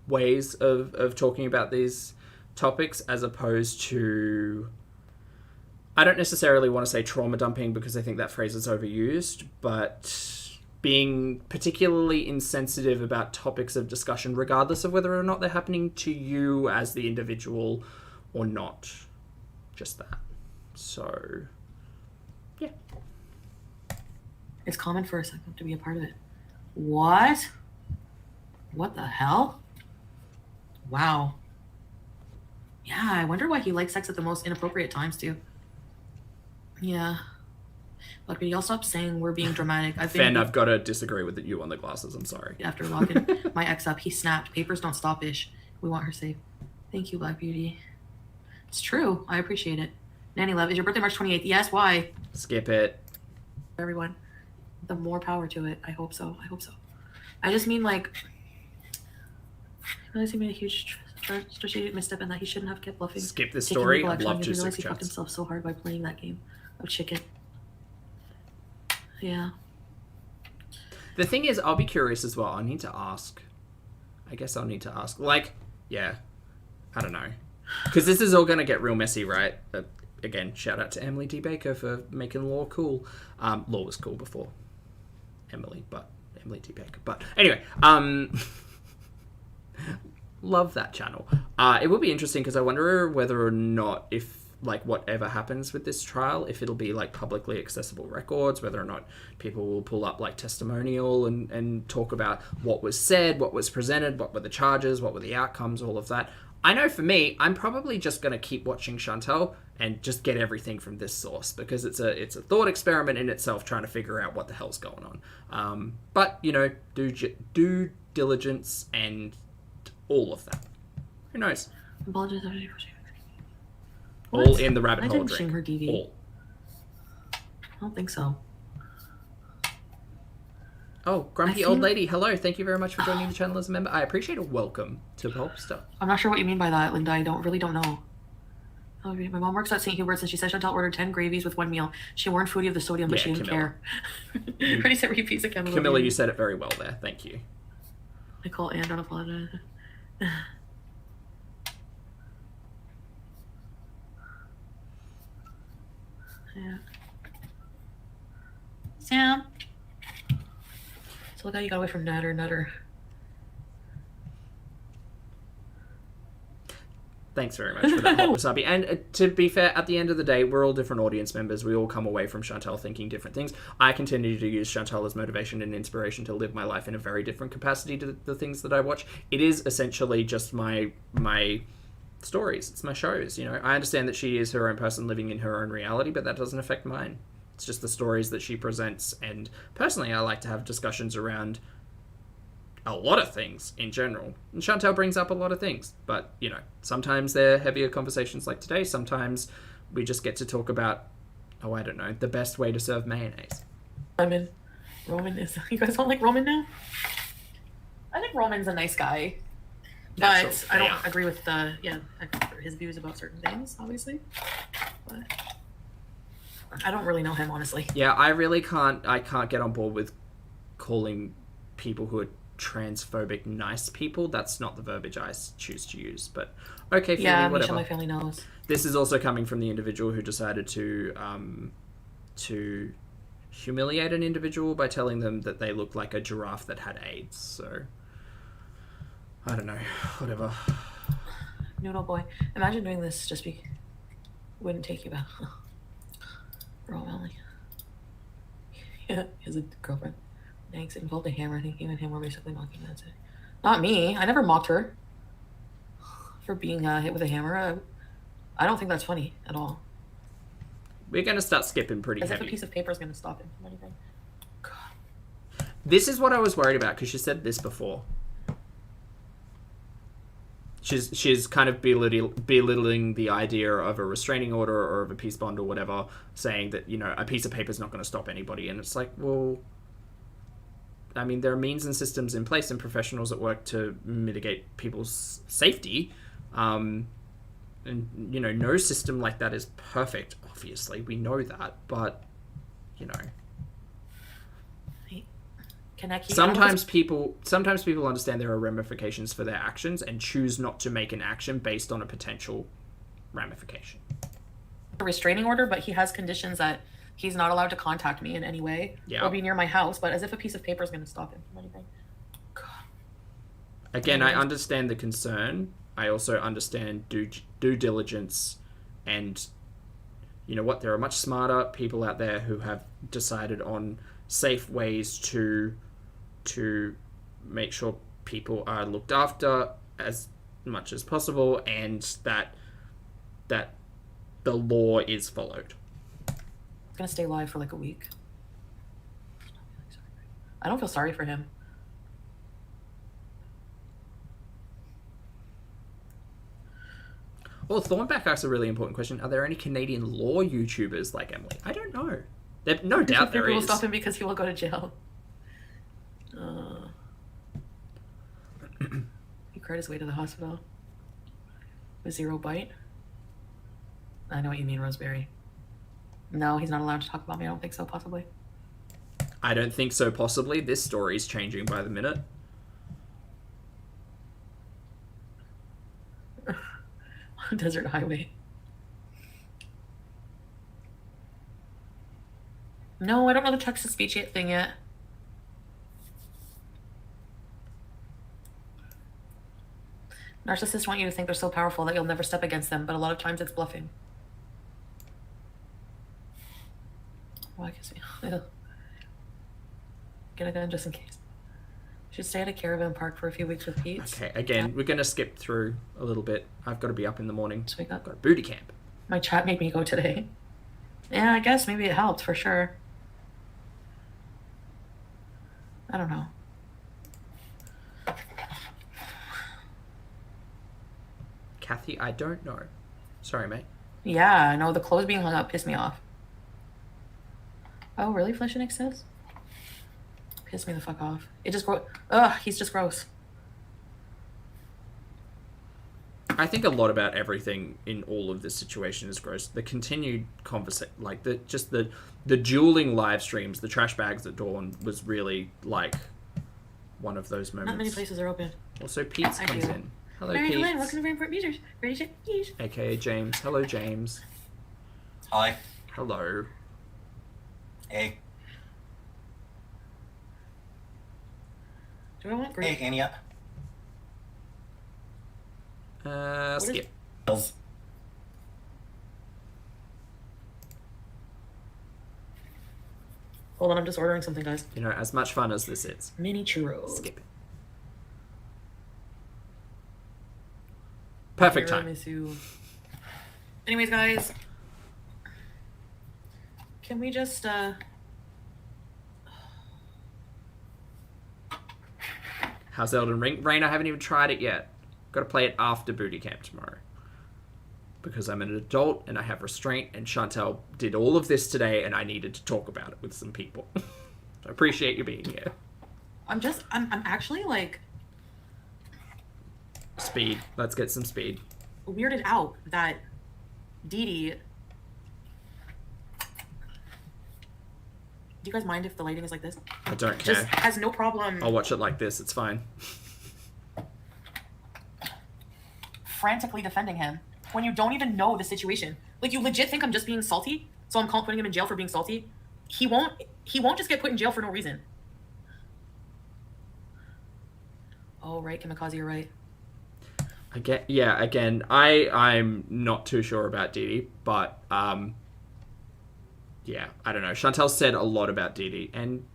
Speaker 1: ways of talking about these topics, as opposed to, I don't necessarily want to say trauma dumping because I think that phrase is overused, but being particularly insensitive about topics of discussion, regardless of whether or not they're happening to you as the individual or not. Just that. So, yeah.
Speaker 2: It's common for a second to be a part of it. What? What the hell? Wow. Yeah, I wonder why he likes sex at the most inappropriate times, too. Yeah. Look, but y'all stop saying we're being dramatic.
Speaker 1: I've got to disagree with you on the glasses. I'm sorry.
Speaker 2: After locking my ex up, he snapped. Papers don't stop ish. We want her safe. Thank you, Black Beauty. It's true. I appreciate it. Nanny Love, is your birthday March 28th? Yes, why?
Speaker 1: Skip it.
Speaker 2: Everyone. The more power to it. I hope so. I hope so. I just mean, like, I realize he made a huge strategic misstep and that he shouldn't have kept bluffing.
Speaker 1: Skip this story. I'd love to
Speaker 2: realize
Speaker 1: six
Speaker 2: he fucked
Speaker 1: chats.
Speaker 2: himself so hard by playing that game of chicken. Yeah.
Speaker 1: The thing is, I'll be curious as well. I need to ask. I guess I'll need to ask. Like, yeah. I don't know. Because this is all going to get real messy, right? Again, shout out to Emily D. Baker for making law cool. Law was cool before Emily, but Emily D. Baker. But anyway, love that channel. It will be interesting because I wonder whether or not if, like, whatever happens with this trial, if it'll be, like, publicly accessible records, whether or not people will pull up, like, testimonial and talk about what was said, what was presented, what were the charges, what were the outcomes, all of that. I know for me, I'm probably just going to keep watching Chantal and just get everything from this source because it's a thought experiment in itself trying to figure out what the hell's going on. But, you know, due diligence and all of that. Who knows? All in the rabbit hole
Speaker 2: didn't shing her DV.
Speaker 1: All.
Speaker 2: I don't think so.
Speaker 1: Oh, grumpy old lady. Hello. Thank you very much for joining the channel as a member. I appreciate it. Welcome to Pulpster.
Speaker 2: I'm not sure what you mean by that, Linda. I really don't know. Oh, my mom works at St. Hubert's and she said Chantal ordered 10 gravies with one meal. She warned Foodie of the sodium, but she didn't care. Pretty said repeats of chemical.
Speaker 1: Camilla, you said it very well there. Thank you.
Speaker 2: Nicole and don't apologize. Yeah. Sam. So look how you got away from Nutter.
Speaker 1: Thanks very much for that, Hot Wasabi. And to be fair, at the end of the day, we're all different audience members. We all come away from Chantal thinking different things. I continue to use Chantal as motivation and inspiration to live my life in a very different capacity to the things that I watch. It is essentially just my stories. It's my shows, you know. I understand that she is her own person living in her own reality, but that doesn't affect mine. It's just the stories that she presents. And personally, I like to have discussions around a lot of things in general. And Chantal brings up a lot of things. But, you know, sometimes they're heavier conversations like today. Sometimes we just get to talk about Oh, I don't know. The best way to serve mayonnaise.
Speaker 2: Roman is... You guys don't like Roman now? I think Roman's a nice guy.
Speaker 1: Natural.
Speaker 2: But I don't agree with his views about certain things, obviously. But I don't really know him, honestly.
Speaker 1: Yeah, I can't get on board with calling people who are transphobic nice people. That's not the verbiage I choose to use, but okay,
Speaker 2: Yeah,
Speaker 1: whatever.
Speaker 2: my family knows.
Speaker 1: This is also coming from the individual who decided to humiliate an individual by telling them that they looked like a giraffe that had AIDS. So I don't know, whatever.
Speaker 2: Noodle boy, imagine doing this just wouldn't take you back. Bro, Melanie. Yeah, he has a girlfriend. Thanks. It involved a hammer. I think you and him were basically mocking. That's it. Not me. I never mocked her for being hit with a hammer. I don't think that's funny at all.
Speaker 1: We're going to start skipping pretty heavy.
Speaker 2: As if a piece of paper is going to stop him from anything. God.
Speaker 1: This is what I was worried about, because she said this before. She's kind of belittling the idea of a restraining order or of a peace bond or whatever, saying that, you know, a piece of paper is not going to stop anybody. And it's like, well, I mean, there are means and systems in place and professionals that work to mitigate people's safety. And, you know, no system like that is perfect, obviously. We know that. But, you know... Sometimes people understand there are ramifications for their actions and choose not to make an action based on a potential ramification.
Speaker 2: A restraining order, but he has conditions that he's not allowed to contact me in any way or be near my house, but as if a piece of paper is going to stop him from anything. God.
Speaker 1: Again, I understand the concern. I also understand due diligence, and you know what? There are much smarter people out there who have decided on safe ways to make sure people are looked after as much as possible, and that the law is followed.
Speaker 2: It's gonna stay live for like a week. I don't feel sorry for him.
Speaker 1: Well, Thornback asks a really important question. Are there any Canadian law YouTubers like Emily? I don't know. No doubt there is.
Speaker 2: People will stop him because he will go to jail. He cried his way to the hospital with 0 bite. I know what you mean, Roseberry. No, he's not allowed to talk about me. I don't think so, possibly.
Speaker 1: I don't think so, possibly. This story is changing by the minute.
Speaker 2: Desert highway. No, I don't know the text-to-speech thing yet. Narcissists want you to think they're so powerful that you'll never step against them, but a lot of times it's bluffing. Why kiss me? Get a gun just in case. Should stay at a caravan park for a few weeks with Pete.
Speaker 1: Okay, again, we're going to skip through a little bit. I've got to be up in the morning.
Speaker 2: Just wake up.
Speaker 1: I've got a booty camp.
Speaker 2: My chat made me go today. Yeah, I guess maybe it helped for sure. I don't know.
Speaker 1: Kathy, I don't know. Sorry, mate.
Speaker 2: Yeah, no, the clothes being hung up pissed me off. Oh, really? Flesh and excess? Pissed me the fuck off. It just ugh, he's just gross.
Speaker 1: I think a lot about everything in all of this situation is gross. The continued conversation, like the dueling live streams, the trash bags at dawn was really like one of those moments.
Speaker 2: Not many places are open.
Speaker 1: Also, Pete's comes in. Hello, Pete.
Speaker 2: Welcome to Very Important Users. Ready to use.
Speaker 1: AKA James. Hello, James.
Speaker 3: Hi.
Speaker 1: Hello.
Speaker 3: Hey.
Speaker 2: Do I want grape?
Speaker 3: Hey, Anya.
Speaker 1: Skip.
Speaker 2: Hold on, I'm just ordering something, guys.
Speaker 1: You know, as much fun as this is.
Speaker 2: Mini churros.
Speaker 1: Skip it. Perfect time.
Speaker 2: Anyways, guys. Can we just,
Speaker 1: How's Elden Ring? Rain, I haven't even tried it yet. Got to play it after booty camp tomorrow. because I'm an adult and I have restraint, and Chantel did all of this today and I needed to talk about it with some people. So I appreciate you being here.
Speaker 2: I'm actually like
Speaker 1: Speed. Let's get some speed.
Speaker 2: weirded out that Dee Dee. Do you guys mind if the lighting is like this?
Speaker 1: I don't care.
Speaker 2: Just has no problem.
Speaker 1: I'll watch it like this. It's fine.
Speaker 2: Frantically defending him when you don't even know the situation. Like, you legit think I'm just being salty, so I'm putting him in jail for being salty. He won't just get put in jail for no reason. Oh, right, Kamikaze, you're right.
Speaker 1: Again, I'm not too sure about Dee Dee, but yeah, I don't know. Chantel said a lot about Dee Dee and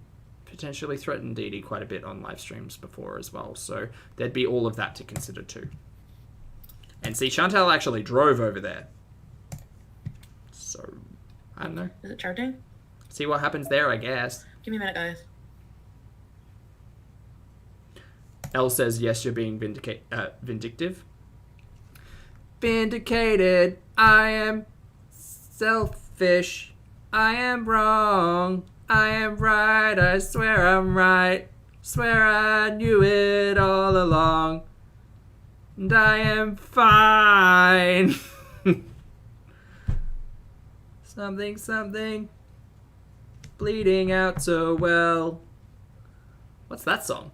Speaker 1: potentially threatened Dee Dee quite a bit on live streams before as well, so there'd be all of that to consider too. And see, Chantel actually drove over there. So, I don't know.
Speaker 2: Is it charging?
Speaker 1: See what happens there, I guess.
Speaker 2: Give me a minute, guys.
Speaker 1: Elle says, yes, you're being vindictive. Vindicated. I am selfish. I am wrong. I am right. I swear I'm right. Swear I knew it all along. And I am fine. Something. Bleeding out so well. What's that song?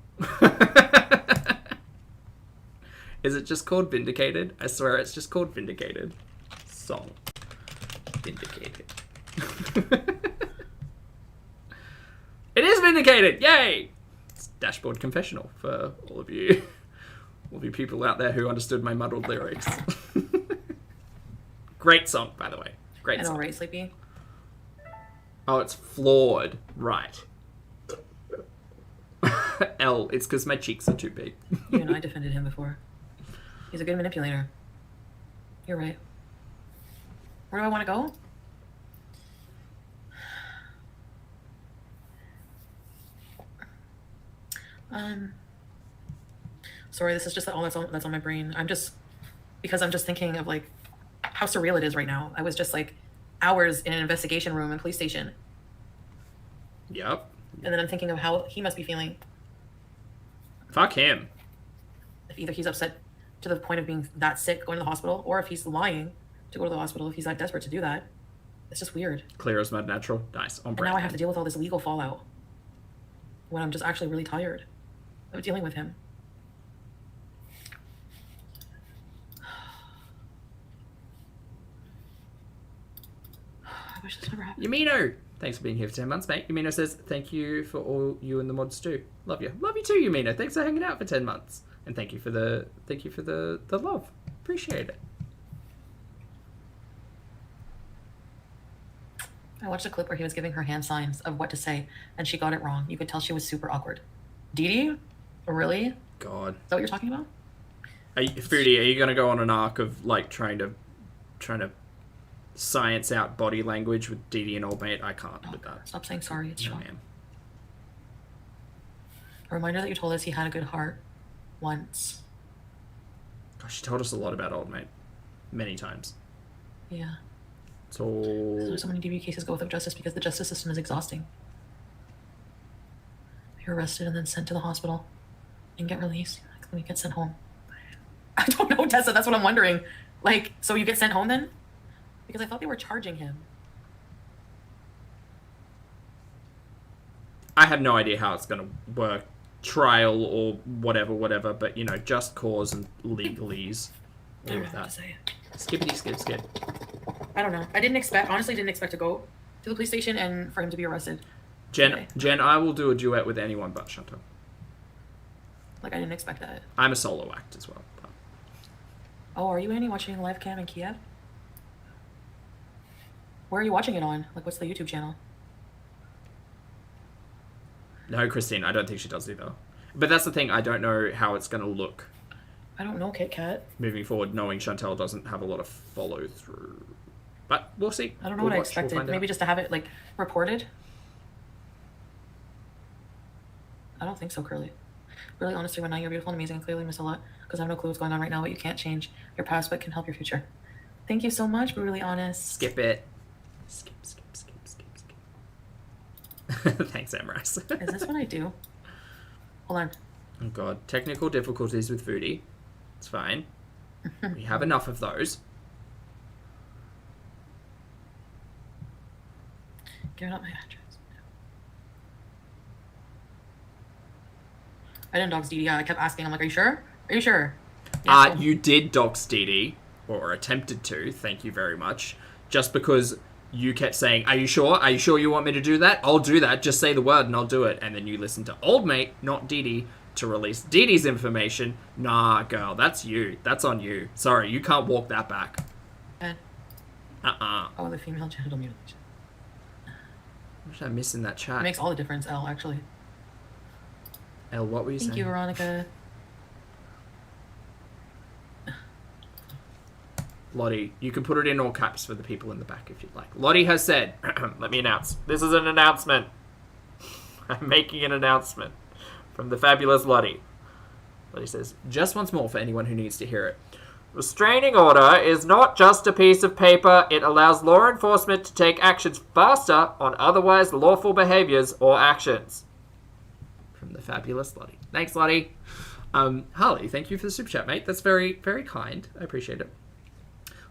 Speaker 1: Is it just called Vindicated? I swear it's just called Vindicated. Song. Vindicated. It is Vindicated! Yay! It's Dashboard Confessional for all of you people out there who understood my muddled lyrics. Great song, by the way. Great
Speaker 2: I know,
Speaker 1: song.
Speaker 2: right, Sleepy?
Speaker 1: Oh, it's flawed. Right. L, it's because my cheeks are too big.
Speaker 2: You and I defended him before. He's a good manipulator. You're right. Where do I want to go? Sorry, this is just all that's on my brain. Because I'm just thinking of like how surreal it is right now. I was just like hours in an investigation room in police station.
Speaker 1: Yep.
Speaker 2: And then I'm thinking of how he must be feeling.
Speaker 1: Fuck him.
Speaker 2: If either he's upset to the point of being that sick, going to the hospital, or if he's lying to go to the hospital, if he's that desperate to do that. It's just weird.
Speaker 1: Clear as mud, natural. Nice. On
Speaker 2: And
Speaker 1: brand.
Speaker 2: now I have to deal with all this legal fallout when I'm just actually really tired of dealing with him. I wish this never happened.
Speaker 1: Yumino! Thanks for being here for 10 months, mate. Yumino says, thank you for all you and the mods do. Love you. Love you too, Yumino. Thanks for hanging out for 10 months. And thank you for the love. Appreciate it.
Speaker 2: I watched a clip where he was giving her hand signs of what to say, and she got it wrong. You could tell she was super awkward. Dee Dee? Really?
Speaker 1: God.
Speaker 2: Is that what you're talking about?
Speaker 1: Foodie, are you going to go on an arc of like trying to science out body language with Dee Dee and old mate? I can't with that.
Speaker 2: Stop saying sorry. It's
Speaker 1: No,
Speaker 2: wrong.
Speaker 1: ma'am.
Speaker 2: A reminder that you told us he had a good heart once.
Speaker 1: Gosh, she told us a lot about old mate. Many times.
Speaker 2: Yeah.
Speaker 1: So
Speaker 2: So many DV cases go without justice because the justice system is exhausting. You're arrested and then sent to the hospital and get released. Like, then you get sent home. I don't know, Tessa. That's what I'm wondering. Like, so you get sent home then? Because I thought they were charging him.
Speaker 1: I have no idea how it's going to work. Trial or whatever, but you know, just cause and legalese.
Speaker 2: I
Speaker 1: All
Speaker 2: don't
Speaker 1: of
Speaker 2: know what
Speaker 1: that.
Speaker 2: to say.
Speaker 1: Skippity skip.
Speaker 2: I don't know. Honestly didn't expect to go to the police station and for him to be arrested.
Speaker 1: Jen,
Speaker 2: today.
Speaker 1: I will do a duet with anyone but Chantal.
Speaker 2: Like, I didn't expect that.
Speaker 1: I'm a solo act as well. But
Speaker 2: Oh, are you, Annie, watching live cam in Kiev? Where are you watching it on? Like, what's the YouTube channel?
Speaker 1: no, Christine, I don't think she does either. But that's the thing, I don't know how it's going to look
Speaker 2: I don't know, Kit Kat.
Speaker 1: moving forward, knowing Chantal doesn't have a lot of follow through. But we'll see.
Speaker 2: I don't know
Speaker 1: We'll
Speaker 2: what I
Speaker 1: watch, we'll
Speaker 2: expected.
Speaker 1: find out.
Speaker 2: Maybe just to have it, like, reported? I don't think so, Curly. Really, honestly, right now, you're beautiful and amazing and clearly miss a lot because I have no clue what's going on right now, but you can't change your past but can help your future. Thank you so much, Brutally Honest.
Speaker 1: Skip it. Skip. Thanks, Amaris.
Speaker 2: Is this what I do? Hold on.
Speaker 1: Oh god, technical difficulties with Foodie. It's fine. We have enough of those.
Speaker 2: Giving up my address. I didn't dox Dee. I kept asking. I'm like, are you sure? Are you sure? Yeah, cool.
Speaker 1: You did dox Dee, or attempted to. Thank you very much. Just because you kept saying, are you sure? Are you sure you want me to do that? I'll do that. Just say the word and I'll do it. And then you listen to old mate, not Dee, to release Dee's information. Nah, girl, that's you. That's on you. Sorry, you can't walk that back.
Speaker 2: Oh, the female genital mutilation.
Speaker 1: What did I miss in that chat?
Speaker 2: It makes all the difference, Elle, actually.
Speaker 1: Elle, what were you saying?
Speaker 2: Thank you, Veronica.
Speaker 1: Lottie, you can put it in all caps for the people in the back if you'd like. Lottie has said, let me announce. This is an announcement. I'm making an announcement from the fabulous Lottie. Lottie says, just once more for anyone who needs to hear it. Restraining order is not just a piece of paper. It allows law enforcement to take actions faster on otherwise lawful behaviors or actions. From the fabulous Lottie. Thanks, Lottie. Harley, thank you for the super chat, mate. That's very, very kind. I appreciate it.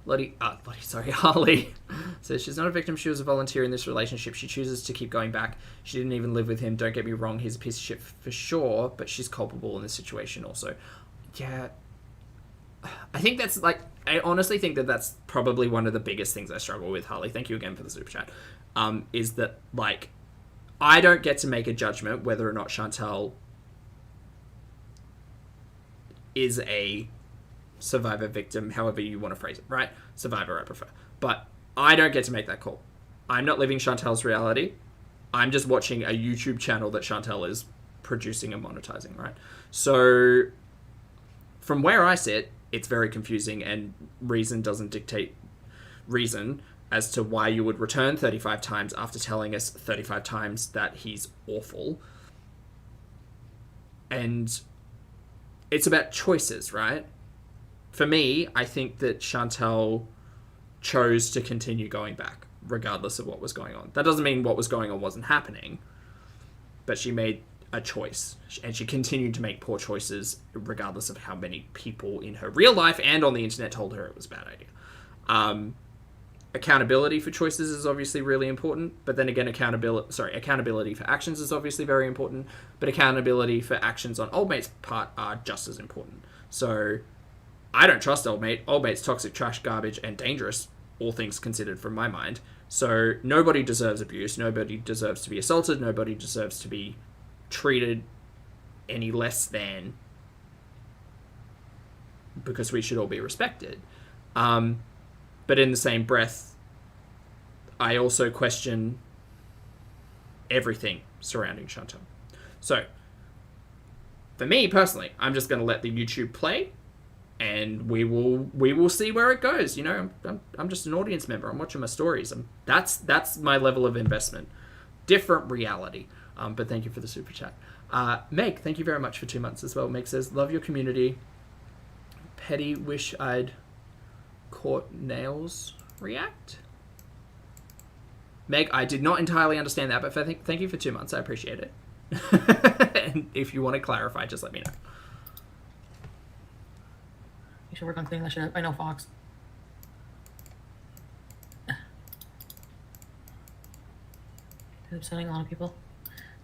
Speaker 1: Harley says she's not a victim, she was a volunteer in this relationship. She chooses to keep going back. She didn't even live with him. Don't get me wrong, he's a piece of shit for sure, but she's culpable in this situation also. Yeah, I think that's like, I honestly think that that's probably one of the biggest things I struggle with, Harley. Thank you again for the super chat. Is that like, I don't get to make a judgment whether or not Chantal is a survivor, victim, however you want to phrase it, right? Survivor, I prefer. But I don't get to make that call. I'm not living Chantal's reality. I'm just watching a YouTube channel that Chantal is producing and monetizing, right? So from where I sit, it's very confusing, and reason doesn't dictate reason as to why you would return 35 times after telling us 35 times that he's awful. And it's about choices, right? For me, I think that Chantal chose to continue going back, regardless of what was going on. That doesn't mean what was going on wasn't happening, but she made a choice, and she continued to make poor choices, regardless of how many people in her real life and on the internet told her it was a bad idea. Accountability for choices is obviously really important, but then again, accountability for actions is obviously very important, but accountability for actions on old mate's part are just as important. So I don't trust old mate. Old mate's toxic, trash, garbage, and dangerous, all things considered from my mind. So nobody deserves abuse. Nobody deserves to be assaulted. Nobody deserves to be treated any less than, because we should all be respected. But in the same breath, I also question everything surrounding Chantal. So for me personally, I'm just going to let the YouTube play, and we will see where it goes. You know, I'm just an audience member. I'm watching my stories. That's my level of investment. Different reality. But thank you for the super chat. Meg, thank you very much for 2 months as well. Meg says, love your community. Petty wish I'd caught nails react. Meg, I did not entirely understand that, but thank you for 2 months. I appreciate it. And if you want to clarify, just let me know.
Speaker 2: You should work on cleaning that shit up. I know, Fox. It's upsetting a lot of people.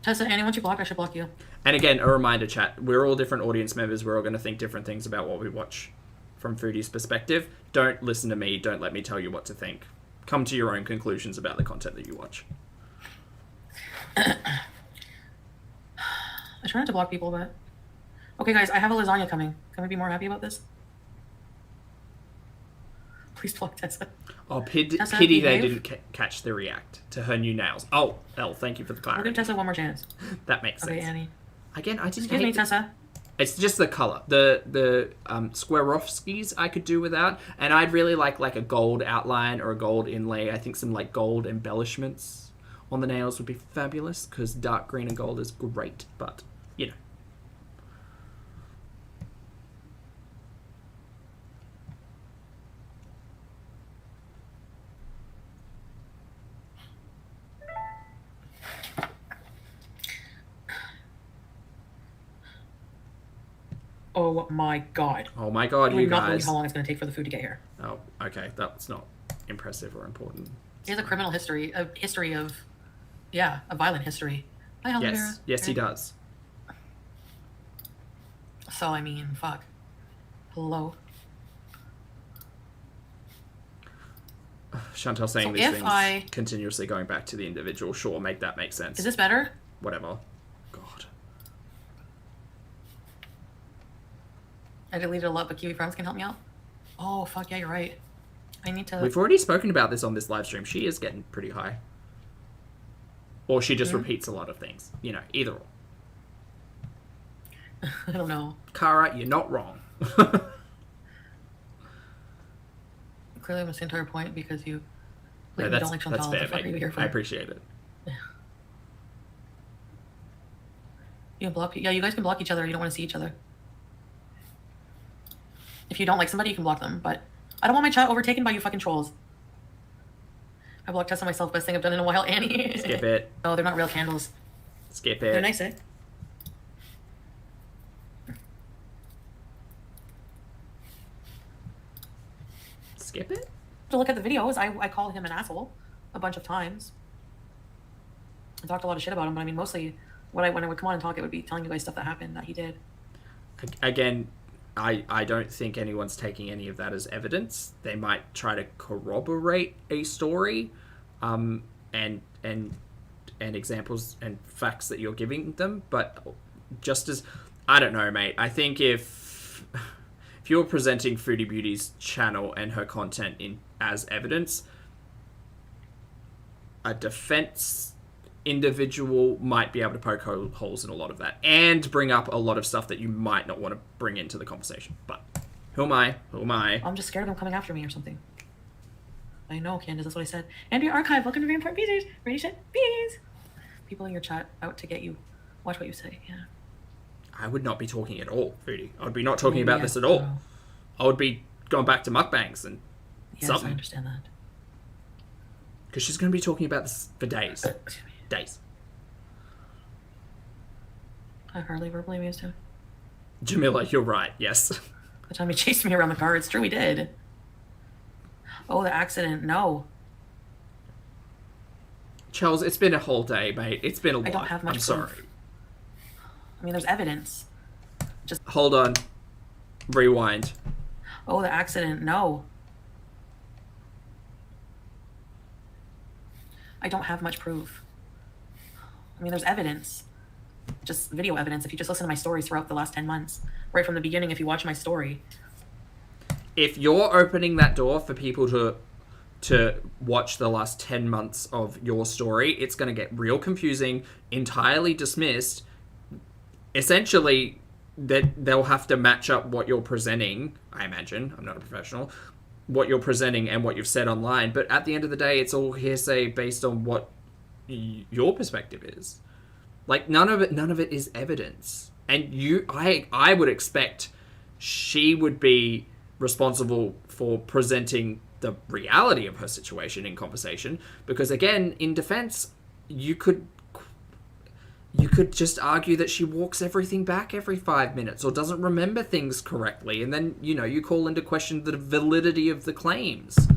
Speaker 2: Tessa, Annie, once you block, I should block you.
Speaker 1: And again, a reminder, chat, we're all different audience members. We're all going to think different things about what we watch from Foodie's perspective. Don't listen to me. Don't let me tell you what to think. Come to your own conclusions about the content that you watch.
Speaker 2: I try not to block people, but... Okay, guys, I have a lasagna coming. Can we be more happy about this? Please block Tessa.
Speaker 1: Oh,
Speaker 2: Tessa,
Speaker 1: pity they
Speaker 2: behave.
Speaker 1: didn't catch the react to her new nails. Oh, Elle, thank you for the
Speaker 2: We'll
Speaker 1: clarity.
Speaker 2: give Tessa one more chance.
Speaker 1: That makes sense.
Speaker 2: Okay, Annie.
Speaker 1: Again, I didn't
Speaker 2: Excuse me, Tessa.
Speaker 1: It's just the color. The Swarovskis I could do without, and I'd really like a gold outline or a gold inlay. I think some like gold embellishments on the nails would be fabulous, because dark green and gold is great, but you know.
Speaker 2: Oh my god.
Speaker 1: Oh my god,
Speaker 2: You
Speaker 1: you
Speaker 2: would not believe
Speaker 1: guys.
Speaker 2: how long it's going to take for the food to get here.
Speaker 1: Oh, okay. That's not impressive or important.
Speaker 2: He has a criminal history, a violent history. Hi, Helen Vera.
Speaker 1: Yes, he does.
Speaker 2: So, I mean, fuck. Hello.
Speaker 1: Chantal saying
Speaker 2: So
Speaker 1: these
Speaker 2: if
Speaker 1: things,
Speaker 2: I-
Speaker 1: continuously going back to the individual. Sure, make that make sense.
Speaker 2: Is this better?
Speaker 1: Whatever. God.
Speaker 2: I deleted a lot, but Kiwi Farms can help me out. Oh, fuck, yeah, you're right. I need to...
Speaker 1: We've already spoken about this on this live stream. She is getting pretty high. Or she just repeats a lot of things. You know, either or.
Speaker 2: I don't know.
Speaker 1: Kara, you're not wrong.
Speaker 2: Clearly I missed the entire point because you...
Speaker 1: No,
Speaker 2: you don't like Chantal.
Speaker 1: that's
Speaker 2: What
Speaker 1: fair,
Speaker 2: the fuck are you
Speaker 1: mate.
Speaker 2: here for?
Speaker 1: I appreciate it.
Speaker 2: You block... Yeah, you guys can block each other. You don't want to see each other. If you don't like somebody, you can block them, but I don't want my chat overtaken by you fucking trolls. I blocked Tessa myself, best thing I've done in a while, Annie.
Speaker 1: Skip it.
Speaker 2: Oh, they're not real candles.
Speaker 1: Skip
Speaker 2: They're
Speaker 1: it.
Speaker 2: nice, eh?
Speaker 1: Skip it?
Speaker 2: To look at the videos, I call him an asshole a bunch of times. I talked a lot of shit about him, but I mean, mostly when I would come on and talk, it would be telling you guys stuff that happened that he did.
Speaker 1: Again, I don't think anyone's taking any of that as evidence. They might try to corroborate a story, and examples and facts that you're giving them. But just as, I don't know, mate. I think if you're presenting Foodie Beauty's channel and her content as evidence, a defense individual might be able to poke holes in a lot of that and bring up a lot of stuff that you might not want to bring into the conversation. But who am I?
Speaker 2: I'm just scared of him coming after me or something. I know, Candace, that's what I said. And your archive, welcome to Rampart Beaters. Ready, set, bees. People in your chat out to get you. Watch what you say, yeah.
Speaker 1: I would not be talking at all, Foodie. I would be not talking about this at all.
Speaker 2: No.
Speaker 1: I would be going back to mukbangs and
Speaker 2: Yes,
Speaker 1: something.
Speaker 2: I understand that.
Speaker 1: Because she's going to be talking about this for days.
Speaker 2: Excuse me.
Speaker 1: Days.
Speaker 2: I hardly verbally abused him.
Speaker 1: Jamila, you're right, yes.
Speaker 2: The time he chased me around the car, it's true he did. Oh, the accident, no.
Speaker 1: Charles, it's been a whole day, mate. It's been a lot.
Speaker 2: I don't have much
Speaker 1: I'm sorry.
Speaker 2: proof. I mean, there's evidence.
Speaker 1: Hold on. Rewind.
Speaker 2: Oh, the accident, no. I don't have much proof. I mean, there's evidence. Just video evidence. If you just listen to my stories throughout the last 10 months, right from the beginning, if you watch my story.
Speaker 1: If you're opening that door for people to watch the last 10 months of your story, it's going to get real confusing, entirely dismissed. Essentially, that they'll have to match up what you're presenting, I imagine. I'm not a professional. What you're presenting and what you've said online. But at the end of the day, it's all hearsay based on what your perspective is. Like, none of it is evidence. And I would expect she would be responsible for presenting the reality of her situation in conversation, because again, in defense, you could just argue that she walks everything back every 5 minutes or doesn't remember things correctly, and then you call into question the validity of the claims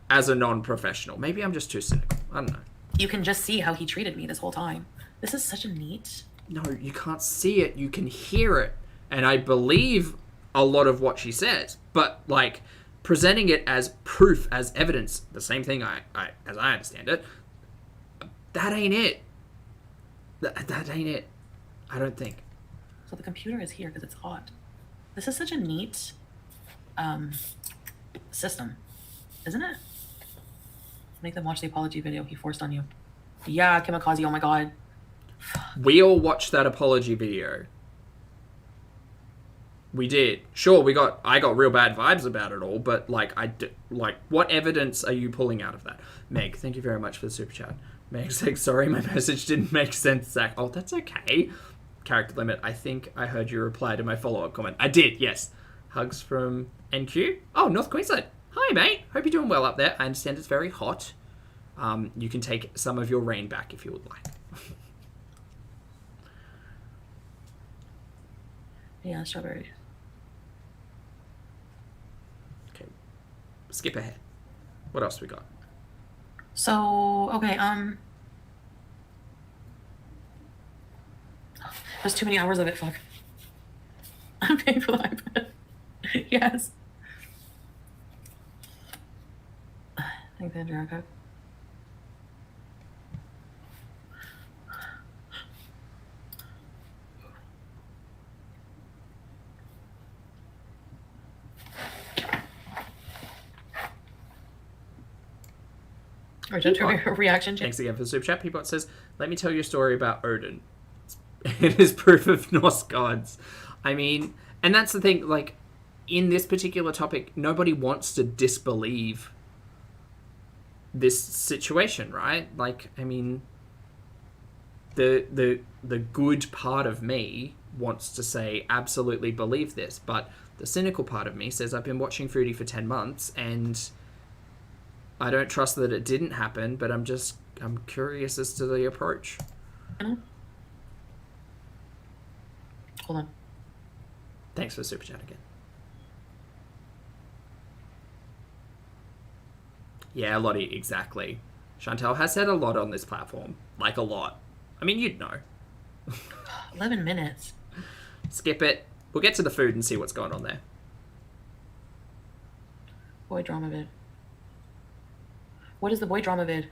Speaker 1: as a non-professional. Maybe I'm just too cynical. I don't know.
Speaker 2: You can just see how he treated me this whole time. This is such a neat...
Speaker 1: No, you can't see it. You can hear it. And I believe a lot of what she says. But, like, presenting it as proof, as evidence, the same thing as I understand it, that ain't it. That ain't it. I don't think.
Speaker 2: So the computer is here because it's hot. This is such a neat system, isn't it? Make them watch the apology video he forced on you. Yeah, Kimikaze, oh my god.
Speaker 1: We all watched that apology video. We did. Sure, I got real bad vibes about it all, but what evidence are you pulling out of that? Meg, thank you very much for the super chat. Meg saying, sorry, my message didn't make sense, Zach. Oh, that's okay. Character limit. I think I heard you reply to my follow-up comment. I did, yes. Hugs from NQ. Oh, North Queensland. Hi, mate. Hope you're doing well up there. I understand it's very hot. You can take some of your rain back if you would like.
Speaker 2: Yeah, strawberries.
Speaker 1: skip ahead. What else we got?
Speaker 2: So, okay, there's too many hours of it, fuck. I'm paying for the iPad. Yes. Thanks, Andrew. Okay. Reaction.
Speaker 1: Thanks again for the super chat. Peabot says, let me tell you a story about Odin. It is proof of Norse gods. I mean, and that's the thing, like, in this particular topic, nobody wants to disbelieve this situation, right? Like, I mean, the good part of me wants to say absolutely believe this, but the cynical part of me says I've been watching Foodie for 10 months and I don't trust that it didn't happen, but I'm curious as to the approach.
Speaker 2: Hold on.
Speaker 1: Thanks for the super chat again. Yeah, Lottie, exactly. Chantel has said a lot on this platform. Like, a lot. I mean, you'd know.
Speaker 2: 11 minutes.
Speaker 1: Skip it. We'll get to the food and see what's going on there.
Speaker 2: Boy drama vid. What is the boy drama vid?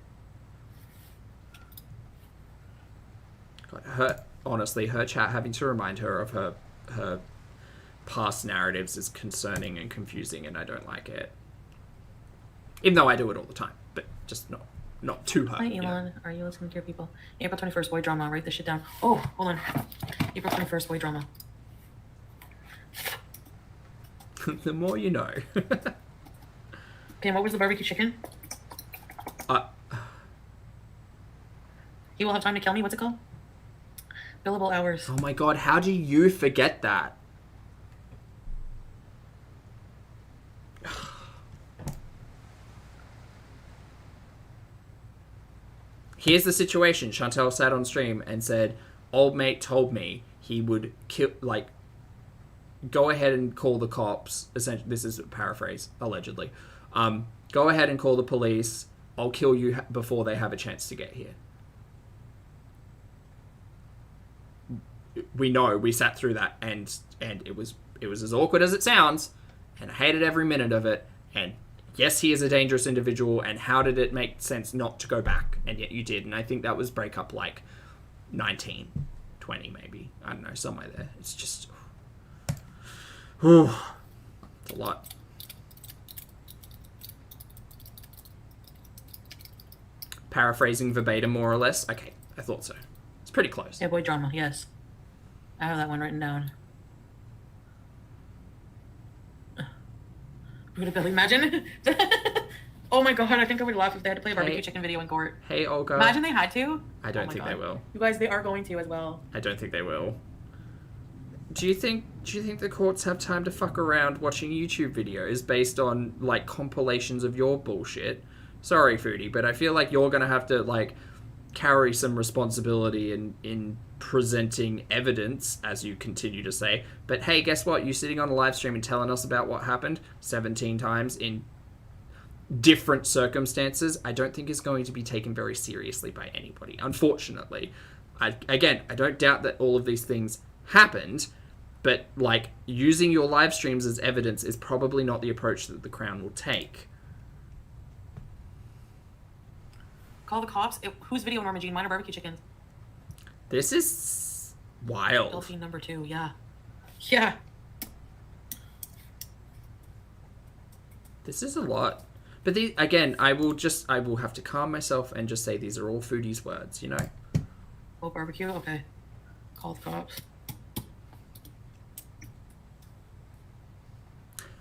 Speaker 1: God, honestly, her chat having to remind her of her past narratives is concerning and confusing, and I don't like it. Even though I do it all the time, but just not to her.
Speaker 2: Hi, Elon. You know? Are you listening to your people? April 21st, boy drama. Write this shit down. Oh, hold on. April 21st, boy drama.
Speaker 1: The more you know.
Speaker 2: Okay, and what was the barbecue chicken? He will have time to kill me. What's it called? Billable hours.
Speaker 1: Oh my god, how do you forget that? Here's the situation. Chantel sat on stream and said, old mate told me he would kill, like, go ahead and call the cops. Essentially, this is a paraphrase, allegedly. Go ahead and call the police. I'll kill you before they have a chance to get here. We know, we sat through that, and it was as awkward as it sounds, and I hated every minute of it, and yes, he is a dangerous individual, and how did it make sense not to go back? And yet you did, and I think that was breakup like 19, 20 maybe. I don't know, somewhere there. It's just... Whew, it's a lot. Paraphrasing verbatim, more or less. Okay, I thought so. It's pretty close.
Speaker 2: Yeah, boy drama, yes. I have that one written down. Imagine. Oh my god, I think I would laugh if they had to play a barbecue chicken video in court.
Speaker 1: Hey, Olga.
Speaker 2: Imagine they had to.
Speaker 1: I don't think they will.
Speaker 2: You guys, they are going to as well.
Speaker 1: I don't think they will. Do you think the courts have time to fuck around watching YouTube videos based on, like, compilations of your bullshit? Sorry, Foodie, but I feel like you're gonna have to, like, carry some responsibility in presenting evidence, as you continue to say. But hey, guess what? You sitting on a live stream and telling us about what happened 17 times in different circumstances, I don't think is going to be taken very seriously by anybody, unfortunately. I don't doubt that all of these things happened, but, like, using your live streams as evidence is probably not the approach that the Crown will take.
Speaker 2: Call the cops. Whose video, Norma Jean? Mine or barbecue chicken?
Speaker 1: This is wild.
Speaker 2: Delphine number 2, yeah. Yeah.
Speaker 1: This is a lot. But again, I will have to calm myself and just say these are all Foodie's words, you know?
Speaker 2: Oh, barbecue? Okay. Call the cops.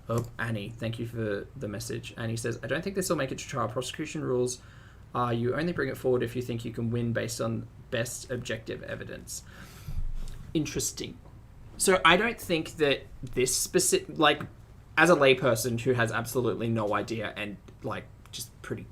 Speaker 1: Oh, Annie, thank you for the message. Annie says, I don't think this will make it to trial. Prosecution rules are you only bring it forward if you think you can win based on best objective evidence. Interesting. So I don't think that this specific, like, as a layperson who has absolutely no idea and, like, just pretty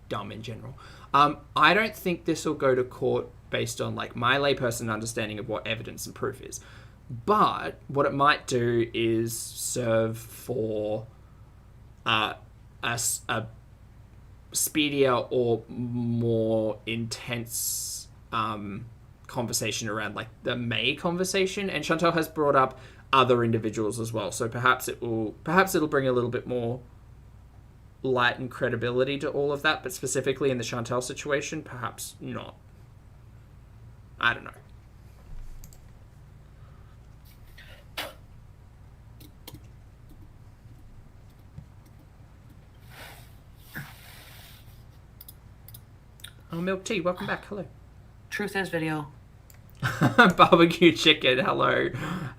Speaker 1: dumb in general, I don't think this will go to court based on, like, my layperson understanding of what evidence and proof is. But what it might do is serve for a speedier or more intense conversation around like the May conversation, and Chantal has brought up other individuals as well, so perhaps it'll bring a little bit more light and credibility to all of that, but specifically in the Chantal situation, perhaps not. I don't know. Oh, Milk Tea, welcome back. Hello.
Speaker 2: Truth is video.
Speaker 1: Barbecue Chicken, hello.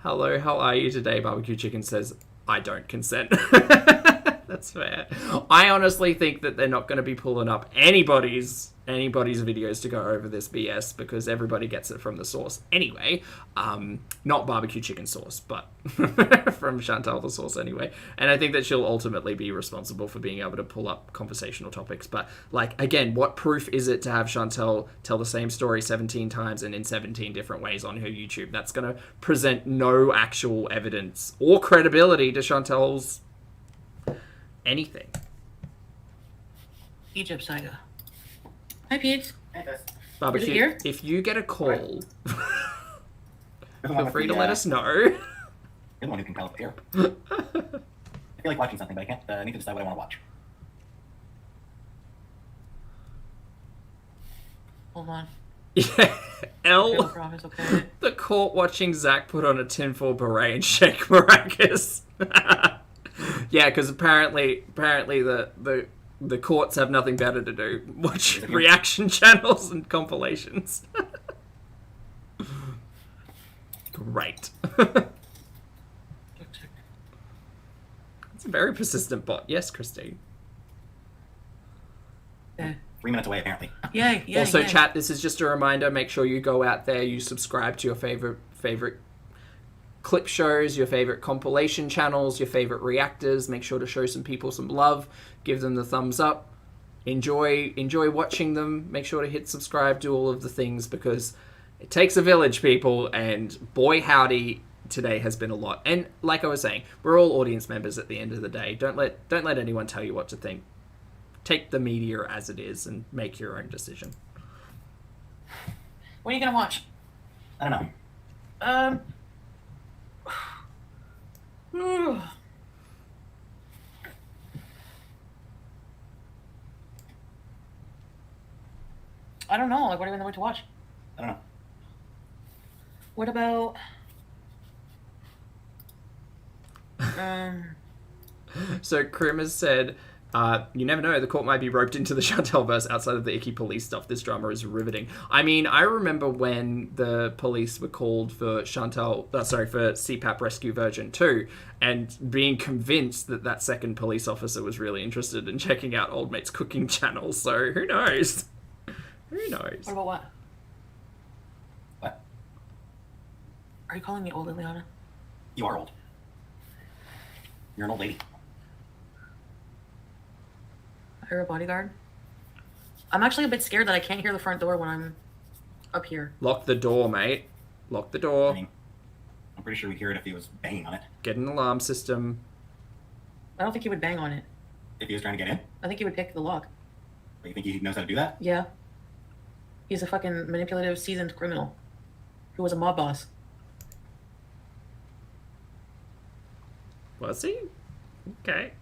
Speaker 1: Hello, how are you today? Barbecue Chicken says, I don't consent. That's fair. I honestly think that they're not going to be pulling up anybody's videos to go over this BS, because everybody gets it from the source anyway. Not barbecue chicken source, but from Chantal the source anyway. And I think that she'll ultimately be responsible for being able to pull up conversational topics. But like, again, what proof is it to have Chantal tell the same story 17 times and in 17 different ways on her YouTube? That's going to present no actual evidence or credibility to Chantal's anything.
Speaker 2: Egypt saga. Hi, Pete.
Speaker 1: Barbecue,
Speaker 2: Is it here?
Speaker 1: if you get a call,
Speaker 3: You're the one
Speaker 1: feel
Speaker 3: with
Speaker 1: free
Speaker 3: the,
Speaker 1: to let us know.
Speaker 3: You're the one who can tell up here. I feel like watching something, but I can't. I need to decide what I want to watch.
Speaker 2: Hold on.
Speaker 1: Yeah,
Speaker 2: No
Speaker 1: L.
Speaker 2: promise, okay.
Speaker 1: The court watching Zach put on a tinfoil beret and shake maracas. Yeah, because apparently the courts have nothing better to do. Watch reaction channels and compilations. Great. It's a very persistent bot. Yes, Christine.
Speaker 2: Yeah.
Speaker 3: 3 minutes away, apparently.
Speaker 2: Yay, yay,
Speaker 1: Also,
Speaker 2: yay.
Speaker 1: chat, this is just a reminder. Make sure you go out there, you subscribe to your favorite clip shows, your favorite compilation channels, your favorite reactors. Make sure to show some people some love. Give them the thumbs up. Enjoy watching them. Make sure to hit subscribe, do all of the things, because it takes a village, people, and boy howdy, today has been a lot. And like I was saying, we're all audience members at the end of the day. Don't let anyone tell you what to think. Take the media as it is and make your own decision.
Speaker 2: What are you gonna watch?
Speaker 3: I don't know.
Speaker 2: I don't know. Like, what do you know what to watch?
Speaker 3: I don't know.
Speaker 2: What about?
Speaker 1: So Krim has said, you never know, the court might be roped into the Chantal-verse outside of the icky police stuff. This drama is riveting. I mean, I remember when the police were called for for CPAP Rescue Virgin 2, and being convinced that that second police officer was really interested in checking out Old Mate's cooking channel. So who knows? Who knows?
Speaker 2: What about what?
Speaker 3: What?
Speaker 2: Are you calling me old, Liliana?
Speaker 3: You are old. You're an old lady.
Speaker 2: Hire a bodyguard? I'm actually a bit scared that I can't hear the front door when I'm up here.
Speaker 1: Lock the door, mate. Lock the door.
Speaker 3: I mean, I'm pretty sure we'd hear it if he was banging on it.
Speaker 1: Get an alarm system.
Speaker 2: I don't think he would bang on it.
Speaker 3: If he was trying to get in.
Speaker 2: I think he would pick the lock.
Speaker 3: But you think he knows how to do that?
Speaker 2: Yeah. He's a fucking manipulative, seasoned criminal who was a mob boss.
Speaker 1: Was he? Okay.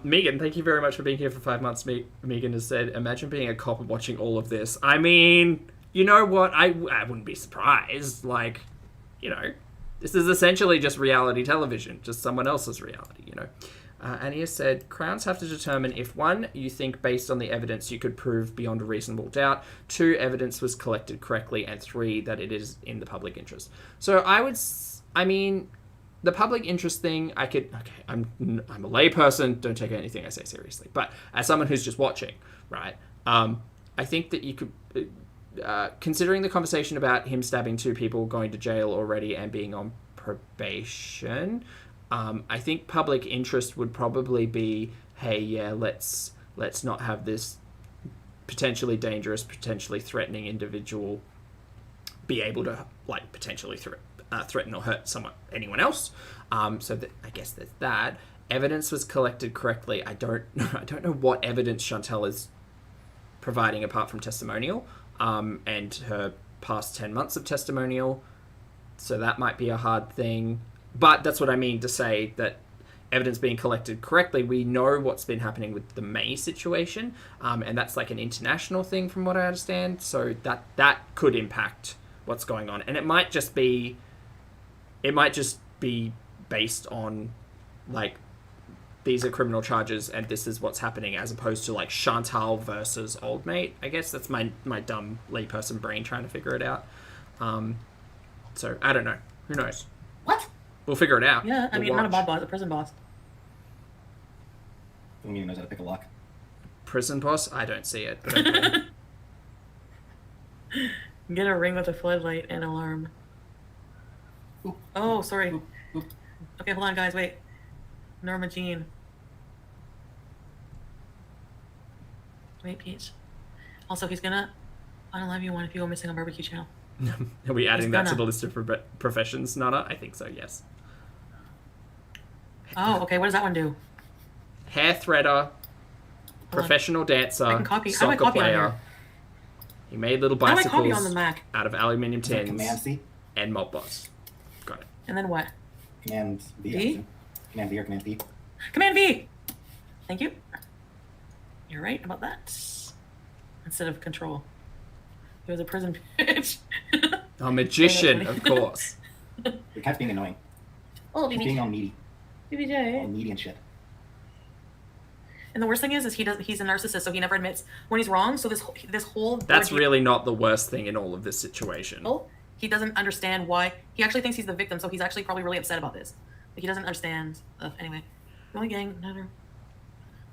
Speaker 1: Megan, thank you very much for being here for 5 months. Megan has said, imagine being a cop and watching all of this. I mean, you know what? I wouldn't be surprised. Like, you know, this is essentially just reality television, just someone else's reality, you know. And he has said, Crowns have to determine if 1, you think based on the evidence you could prove beyond a reasonable doubt, 2, evidence was collected correctly, and 3, that it is in the public interest. So I mean, the public interest thing, I'm a layperson, don't take anything I say seriously. But as someone who's just watching, right, I think that you could, considering the conversation about him stabbing 2 people, going to jail already, and being on probation, I think public interest would probably be, hey, yeah, let's not have this potentially dangerous, potentially threatening individual be able to, like, potentially threaten or hurt anyone else. So that, I guess there's that. evidence was collected correctly. I don't know what evidence Chantal is providing apart from testimonial, and her past 10 months of testimonial. So that might be a hard thing. But that's what I mean to say that evidence being collected correctly, we know what's been happening with the May situation, and that's like an international thing from what I understand. So that could impact what's going on, and it might just be based on like these are criminal charges and this is what's happening, as opposed to like Chantal versus old mate. I guess that's my dumb layperson brain trying to figure it out. So I don't know. Who knows?
Speaker 2: What?
Speaker 1: We'll figure it out.
Speaker 2: Yeah, I
Speaker 1: We'll
Speaker 2: mean, not a
Speaker 1: watch.
Speaker 2: mob boss, a prison boss.
Speaker 3: Who knows how to pick a lock?
Speaker 1: Prison boss? I don't see it. But okay.
Speaker 2: Get a ring with a floodlight and alarm.
Speaker 3: Oop.
Speaker 2: Oh, sorry.
Speaker 3: Oop. Oop.
Speaker 2: Okay, hold on, guys. Wait. Norma Jean. Wait, Peach. Also, he's gonna unalive you one if you go missing on barbecue channel.
Speaker 1: Are we adding that to
Speaker 2: gonna.
Speaker 1: the list of professions, Nana? I think so, yes.
Speaker 2: Oh, okay. What does that one do?
Speaker 1: Hair threader, professional dancer,
Speaker 2: I can copy. How do I
Speaker 1: soccer
Speaker 2: copy on
Speaker 1: player.
Speaker 2: here?
Speaker 1: He made little
Speaker 2: How do I copy
Speaker 1: bicycles
Speaker 2: on the Mac?
Speaker 1: out of aluminium
Speaker 3: Is that
Speaker 1: tins,
Speaker 3: Command C?
Speaker 1: and mob boss. Got it.
Speaker 2: And then what?
Speaker 3: Command V?
Speaker 2: V?
Speaker 3: I assume. Command V or Command V?
Speaker 2: Command V! Thank you. You're right about that. Instead of control. It was a prison bitch.
Speaker 1: A magician, of course.
Speaker 3: Your cat's being annoying.
Speaker 2: Oh,
Speaker 3: He's being all needy. All
Speaker 2: BBJ.
Speaker 3: needy and shit.
Speaker 2: And the worst thing is he's a narcissist, so he never admits when he's wrong. So this whole
Speaker 1: That's
Speaker 2: ordeal-
Speaker 1: really not the worst thing in all of this situation.
Speaker 2: he doesn't understand why. He actually thinks he's the victim, so he's actually probably really upset about this. Like, he doesn't understand. Anyway, the only gang, another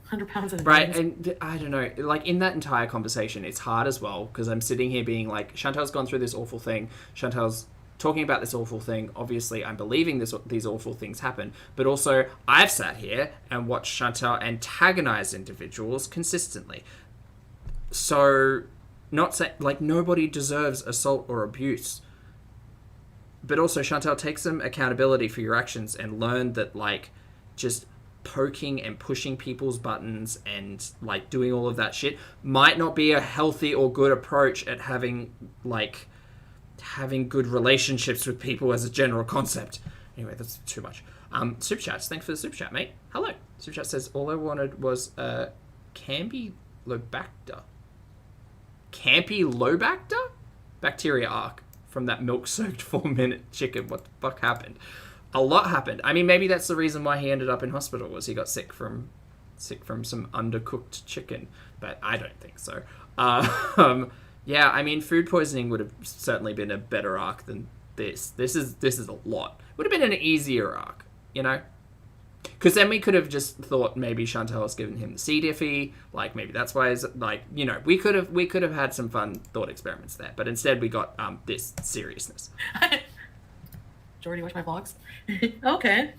Speaker 2: 100 pounds of
Speaker 1: Right,
Speaker 2: veins.
Speaker 1: and I don't know, like in that entire conversation, it's hard as well, because I'm sitting here being like, Chantal's gone through this awful thing, Chantal's talking about this awful thing, obviously I'm believing these awful things happen, but also I've sat here and watched Chantal antagonize individuals consistently. So, not say, like, nobody deserves assault or abuse. But also, Chantal, take some accountability for your actions and learn that, like, just poking and pushing people's buttons and, like, doing all of that shit might not be a healthy or good approach at having good relationships with people as a general concept. Anyway, that's too much. Super chats. Thanks for the super chat, mate. Hello. Super chat says, all I wanted was Campylobacter. Campylobacter? Bacteria arc from that milk-soaked 4-minute chicken. What the fuck happened? A lot happened. I mean, maybe that's the reason why he ended up in hospital, was he got sick from some undercooked chicken. But I don't think so. Yeah, I mean, food poisoning would have certainly been a better arc than this. This is a lot. Would have been an easier arc, you know? Because then we could have just thought maybe Chantal has given him the C. diffy, like maybe that's why he's, like, you know, we could have had some fun thought experiments there, but instead we got this seriousness.
Speaker 2: Jordy, watch my vlogs. Okay.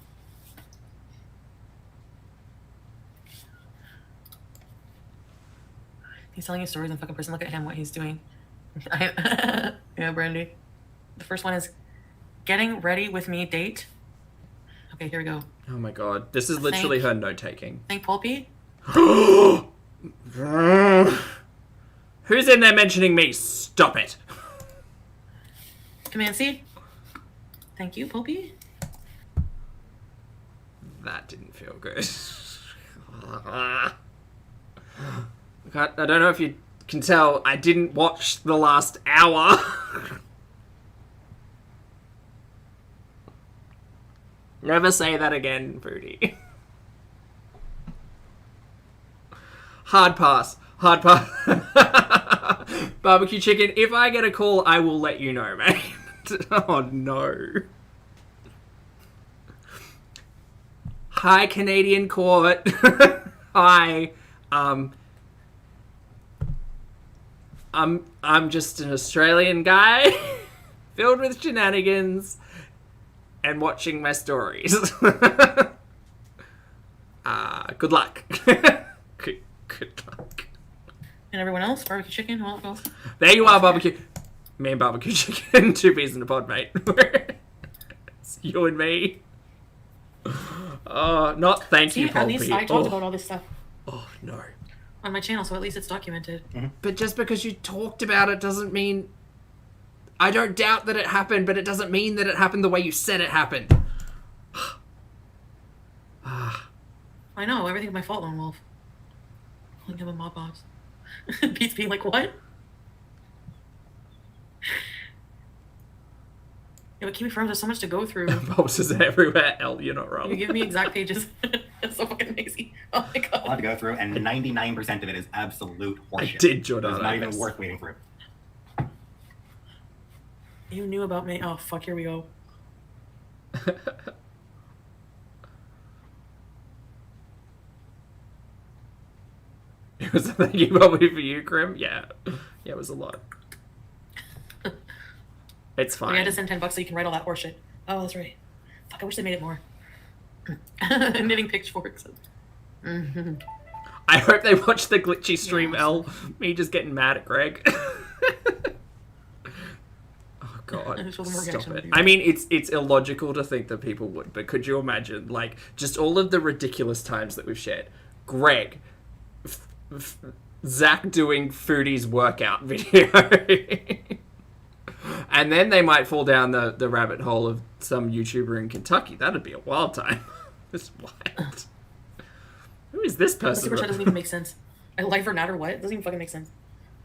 Speaker 2: He's telling you stories in fucking person. Look at him, what he's doing. Yeah, Brandy. The first one is getting ready with me date. Okay, here we go.
Speaker 1: Oh my god, this is literally her note taking.
Speaker 2: Thank Pulpy.
Speaker 1: Who's in there mentioning me? Stop it.
Speaker 2: Command C. Thank you, Pulpy.
Speaker 1: That didn't feel good. God, I don't know if you can tell, I didn't watch the last hour. Never say that again, Foodie. Hard pass. Hard pass. Barbecue chicken, if I get a call, I will let you know, mate. Oh, no. Hi, Canadian court. Hi. I'm just an Australian guy filled with shenanigans and watching my stories. Good luck. Good luck.
Speaker 2: And everyone else, barbecue chicken, well, go.
Speaker 1: There you are, barbecue. Me and barbecue chicken, 2 peas in a pod, mate. It's you and me. Oh, not thank
Speaker 2: See,
Speaker 1: you,
Speaker 2: at least I
Speaker 1: Pulpy.
Speaker 2: talked about all this stuff
Speaker 1: Oh, no.
Speaker 2: on my channel, so at least it's documented.
Speaker 1: But just because you talked about it doesn't mean... I don't doubt that it happened, but it doesn't mean that it happened the way you said it happened.
Speaker 2: I know, everything's my fault, Lone Wolf. Like I'm a mob boss. Pete's being like, what? Yeah, but Kimi Firms has so much to go through.
Speaker 1: Posters everywhere. Elle, you're not wrong.
Speaker 2: You give me exact pages. It's so fucking amazing. Oh my god.
Speaker 3: I'll have to go through, and 99% of it is absolute horseshit.
Speaker 1: I did, Jordan.
Speaker 3: It's not even worth waiting for it.
Speaker 2: You knew about me. Oh, fuck, here we go.
Speaker 1: It was a thank you probably for you, Grim. Yeah. Yeah, it was a lot. It's fine.
Speaker 2: I had to send $10 so you can write all that horseshit. Oh, that's right. Fuck, I wish they made it more. Knitting pitchforks.
Speaker 1: I hope they watch the glitchy stream, Elle. Me just getting mad at Greg. Oh god. Stop it. I mean, it's illogical to think that people would, but could you imagine, like, just all of the ridiculous times that we've shared? Greg, Zach doing Foodie's workout video. And then they might fall down the rabbit hole of some YouTuber in Kentucky. That'd be a wild time. It's wild. Who is this person?
Speaker 2: Super chat doesn't even make sense. I life or not or what? It doesn't even fucking make sense.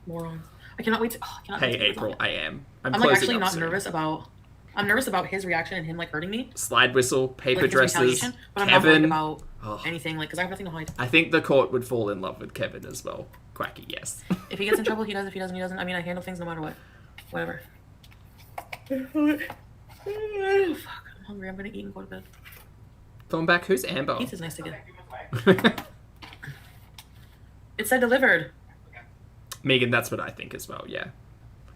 Speaker 2: Morons. I cannot wait to. Oh, I cannot
Speaker 1: Hey,
Speaker 2: wait to
Speaker 1: April, I am.
Speaker 2: I'm like actually not nervous about. I'm nervous about his reaction and him like hurting me.
Speaker 1: Slide whistle, paper
Speaker 2: like,
Speaker 1: dresses,
Speaker 2: but I'm
Speaker 1: Kevin.
Speaker 2: not worried about anything, like, because I have nothing to hide.
Speaker 1: I think the court would fall in love with Kevin as well. Quacky, yes.
Speaker 2: If he gets in trouble, he does. If he doesn't, he doesn't. I mean, I handle things no matter what. Whatever. Oh, fuck. I'm hungry. I'm gonna eat and go to bed.
Speaker 1: Going back, who's Amber?
Speaker 2: Pizza's nice to get. It said delivered.
Speaker 1: Megan, that's what I think as well, yeah.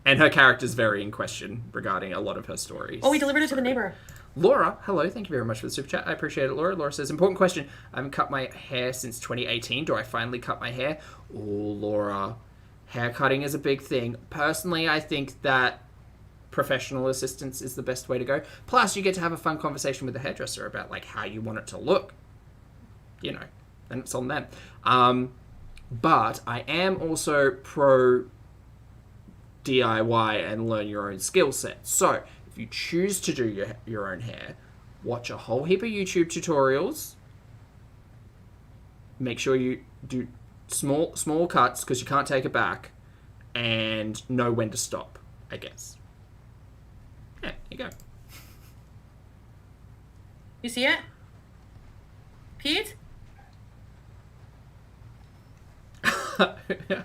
Speaker 1: And her character's very in question regarding a lot of her stories.
Speaker 2: Oh, we delivered it to the neighbor.
Speaker 1: Laura, hello, thank you very much for the super chat. I appreciate it, Laura. Laura says, important question. I haven't cut my hair since 2018. Do I finally cut my hair? Oh, Laura, hair cutting is a big thing. Personally, I think that professional assistance is the best way to go. Plus, you get to have a fun conversation with the hairdresser about, like, how you want it to look. You know, and it's on them. But I am also pro DIY and learn your own skill set. So, if you choose to do your own hair, watch a whole heap of YouTube tutorials. Make sure you do small cuts because you can't take it back, and know when to stop, I guess. Yeah, there you go.
Speaker 2: You see it? Pete?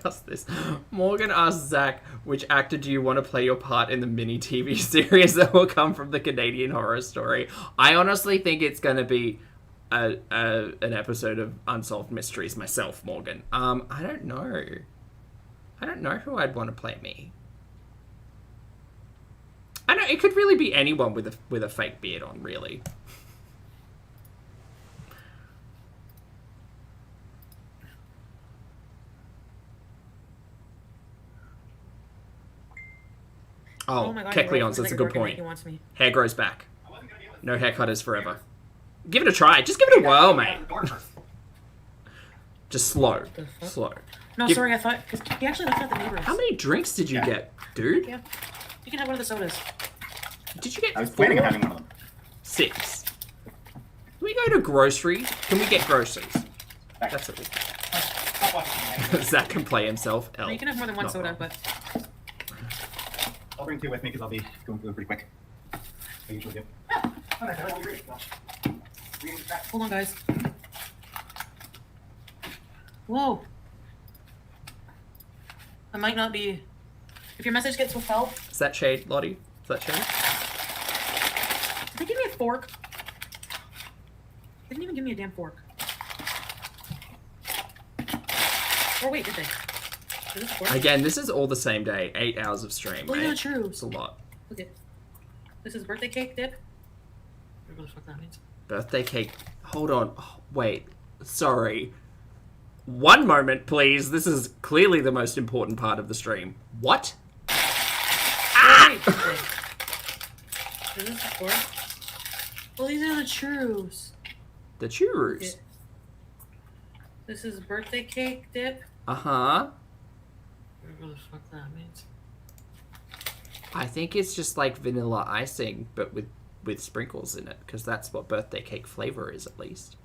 Speaker 1: Ask this. Morgan asked Zach, which actor do you want to play your part in the mini TV series that will come from the Canadian Horror Story? I honestly think it's going to be an episode of Unsolved Mysteries myself, Morgan. I don't know. I don't know who I'd want to play me. I know it could really be anyone with a fake beard on, really. Oh,
Speaker 2: my God,
Speaker 1: Kekleon's, that's a good point.
Speaker 2: He wants me.
Speaker 1: Hair grows back. No haircut is forever. Give it a try. Just give it a whirl, mate. Just slow. Slow.
Speaker 2: No, sorry, I thought... Because he actually left at the neighbors.
Speaker 1: How many drinks did you get, dude?
Speaker 2: Yeah. You can have one of the sodas.
Speaker 1: Did you get
Speaker 3: I was
Speaker 1: 4?
Speaker 3: planning on having one of them.
Speaker 1: 6. Can we go to groceries? Can we get groceries? That's it. Zach can play himself.
Speaker 2: No, you can have more than one soda,
Speaker 1: wrong.
Speaker 2: but...
Speaker 3: I'll bring 2 with me because I'll be going through them pretty quick. I usually do.
Speaker 2: Hold on, guys. Whoa. I might not be... If your message gets withheld...
Speaker 1: Is that shade, Lottie? Is that shade?
Speaker 2: Did they give me a fork? They didn't even give me a damn fork. Or wait, did they? Is this a fork?
Speaker 1: Again, this is all the same day. 8 hours of stream,
Speaker 2: Oh,
Speaker 1: mate.
Speaker 2: yeah, true.
Speaker 1: It's a lot.
Speaker 2: Look at... This is birthday cake dip? Whatever the fuck that means.
Speaker 1: Birthday cake. Hold on. Oh, wait. Sorry. One moment, please. This is clearly the most important part of the stream. What?
Speaker 2: Ah! Wait, is this a fork? Well, these are the trues.
Speaker 1: The churros.
Speaker 2: Okay. This is birthday cake dip.
Speaker 1: Uh-huh.
Speaker 2: Whatever the fuck that means.
Speaker 1: I think it's just like vanilla icing, but with sprinkles in it, because that's what birthday cake flavor is, at least.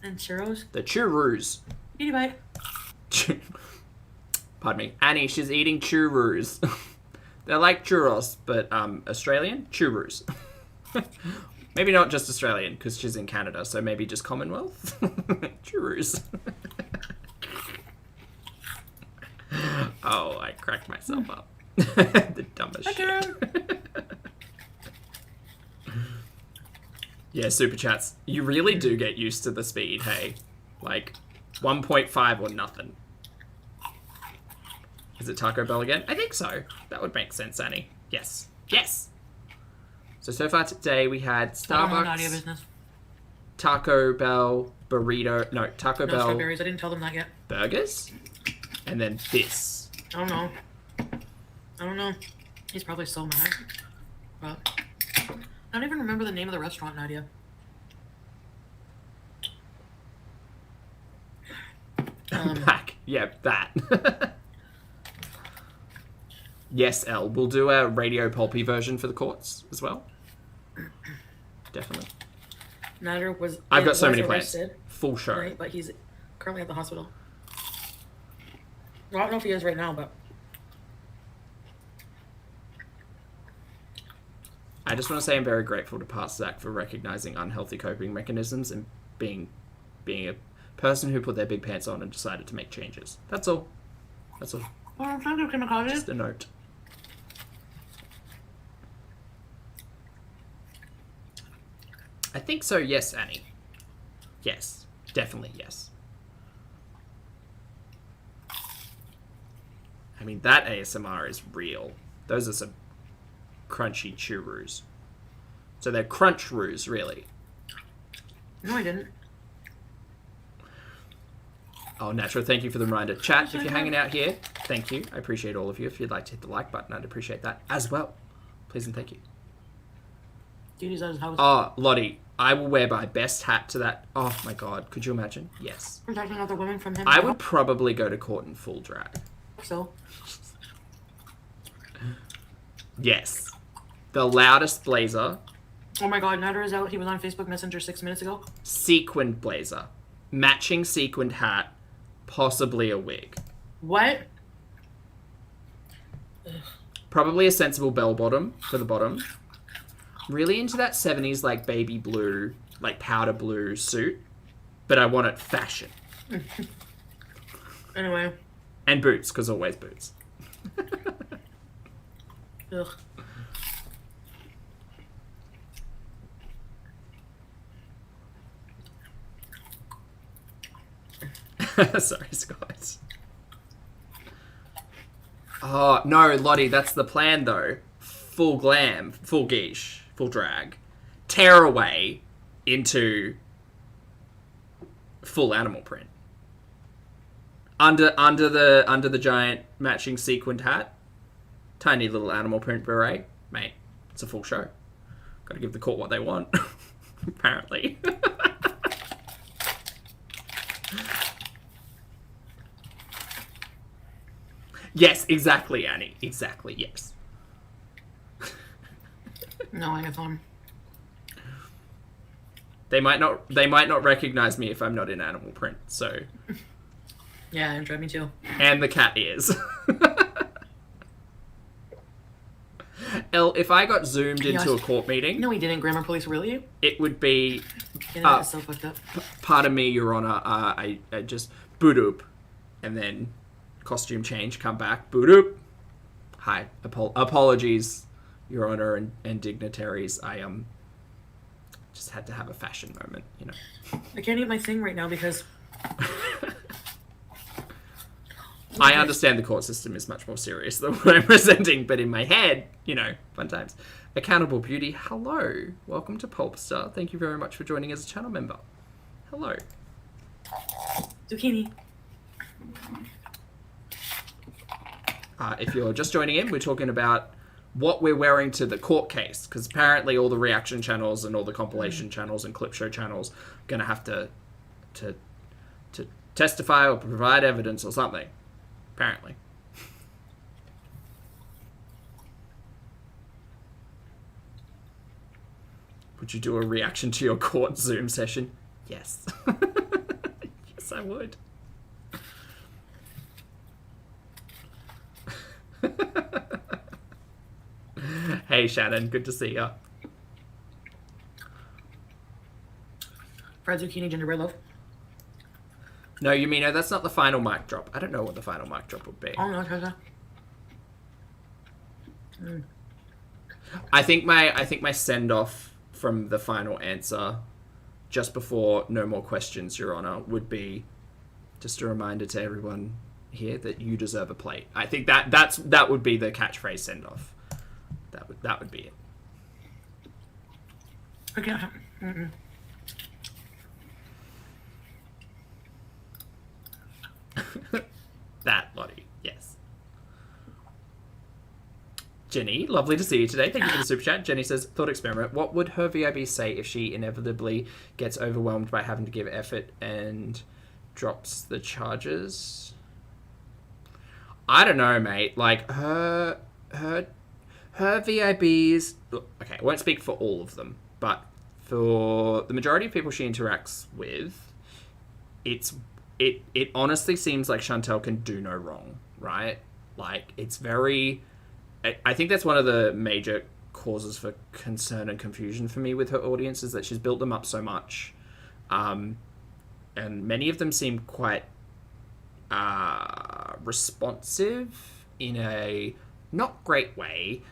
Speaker 2: And churros.
Speaker 1: The churros.
Speaker 2: Eat a bite.
Speaker 1: Pardon me. Annie, she's eating churros. They're like churros, but Australian churros. Maybe not just Australian, because she's in Canada, so maybe just Commonwealth. Churros. Oh, I cracked myself up. The dumbest shit. Yeah, super chats. You really do get used to the speed, hey? Like, 1.5 or nothing. Is it Taco Bell again? I think so. That would make sense, Annie. Yes. Yes! So far today we had Starbucks, Taco Bell, burrito, no, Taco
Speaker 2: No
Speaker 1: Bell,
Speaker 2: strawberries. I didn't tell them that yet.
Speaker 1: burgers, and then this.
Speaker 2: I don't know. He's probably so mad. But I don't even remember the name of the restaurant, Nadia.
Speaker 1: Back. Yeah, that. Yes, Elle. We'll do a radio pulpy version for the courts as well. Definitely.
Speaker 2: Nader was.
Speaker 1: I've got so many plans.
Speaker 2: arrested,
Speaker 1: Full show.
Speaker 2: right? But he's currently at the hospital. Well, I don't know if he is right now, but
Speaker 1: I just want to say I'm very grateful to Past Zach for recognizing unhealthy coping mechanisms and being a person who put their big pants on and decided to make changes. That's all. That's all.
Speaker 2: well, I'm trying to chemicals.
Speaker 1: Just a note. I think so, yes, Annie. Yes. Definitely yes. I mean, that ASMR is real. Those are some crunchy churros. So they're crunch-roos, really.
Speaker 2: No, I didn't.
Speaker 1: Oh, Natural, thank you for the reminder. Chat, if you're hanging out here, thank you. I appreciate all of you. If you'd like to hit the like button, I'd appreciate that as well. Please and thank you.
Speaker 2: Duty's at his house.
Speaker 1: Oh, Lottie, I will wear my best hat to that. Oh, my God. Could you imagine? Yes.
Speaker 2: Protecting other women from him.
Speaker 1: I would probably go to court in full drag.
Speaker 2: So.
Speaker 1: Yes. The loudest blazer.
Speaker 2: Oh my God, Nader is out. He was on Facebook Messenger 6 minutes ago.
Speaker 1: Sequined blazer. Matching sequined hat. Possibly a wig.
Speaker 2: What?
Speaker 1: Probably a sensible bell bottom for the bottom. Really into that 70s like baby blue, like powder blue suit. But I want it fashion.
Speaker 2: Anyway.
Speaker 1: And boots, because always boots.
Speaker 2: Ugh.
Speaker 1: Sorry, Scott. Oh, no, Lottie, that's the plan, though. Full glam, full geesh, full drag. Tear away into full animal print. Under the giant matching sequined hat, tiny little animal print beret. Mate, it's a full show. Gotta give the court what they want, apparently. Yes, exactly, Annie. Exactly, yes.
Speaker 2: No, I have on.
Speaker 1: They might not recognize me if I'm not in animal print, so.
Speaker 2: Yeah, and drive me too.
Speaker 1: And the cat ears. Elle, if I got zoomed into a court meeting,
Speaker 2: No, he didn't. Grammar police, really?
Speaker 1: it would be,
Speaker 2: Yeah, that's so fucked up.
Speaker 1: pardon me, Your Honor, I just boot up, and then costume change, come back, boot up. Hi, apologies, Your Honor and dignitaries. I just had to have a fashion moment, you know.
Speaker 2: I can't eat my thing right now because
Speaker 1: I understand the court system is much more serious than what I'm presenting, but in my head, you know, fun times. Accountable Beauty, hello. Welcome to Pulpstar. Thank you very much for joining as a channel member. Hello.
Speaker 2: zucchini.
Speaker 1: If you're just joining in, we're talking about what we're wearing to the court case, because apparently all the reaction channels and all the compilation channels and clip show channels are going to have to testify or provide evidence or something, apparently. Would you do a reaction to your court Zoom session? Yes. Yes, I would. Hey, Shannon. Good to see ya.
Speaker 2: Fried zucchini gingerbread loaf.
Speaker 1: No, you mean, no, that's not the final mic drop. I don't know what the final mic drop would be.
Speaker 2: Oh, no, Tessa.
Speaker 1: I think my send-off from the final answer, just before no more questions, Your Honor, would be just a reminder to everyone here that you deserve a plate. I think that would be the catchphrase send-off. That would be it.
Speaker 2: Okay. Mm-mm.
Speaker 1: That, Lottie, yes. Jenny, lovely to see you today. Thank you for the super chat. Jenny says, thought experiment. What would her VIB say if she inevitably gets overwhelmed by having to give effort and drops the charges? I don't know, mate. Like, her VIBs... Okay, I won't speak for all of them, but for the majority of people she interacts with, it honestly seems like Chantel can do no wrong, right? Like, it's very... I think that's one of the major causes for concern and confusion for me with her audience, is that she's built them up so much. And many of them seem quite responsive in a not great way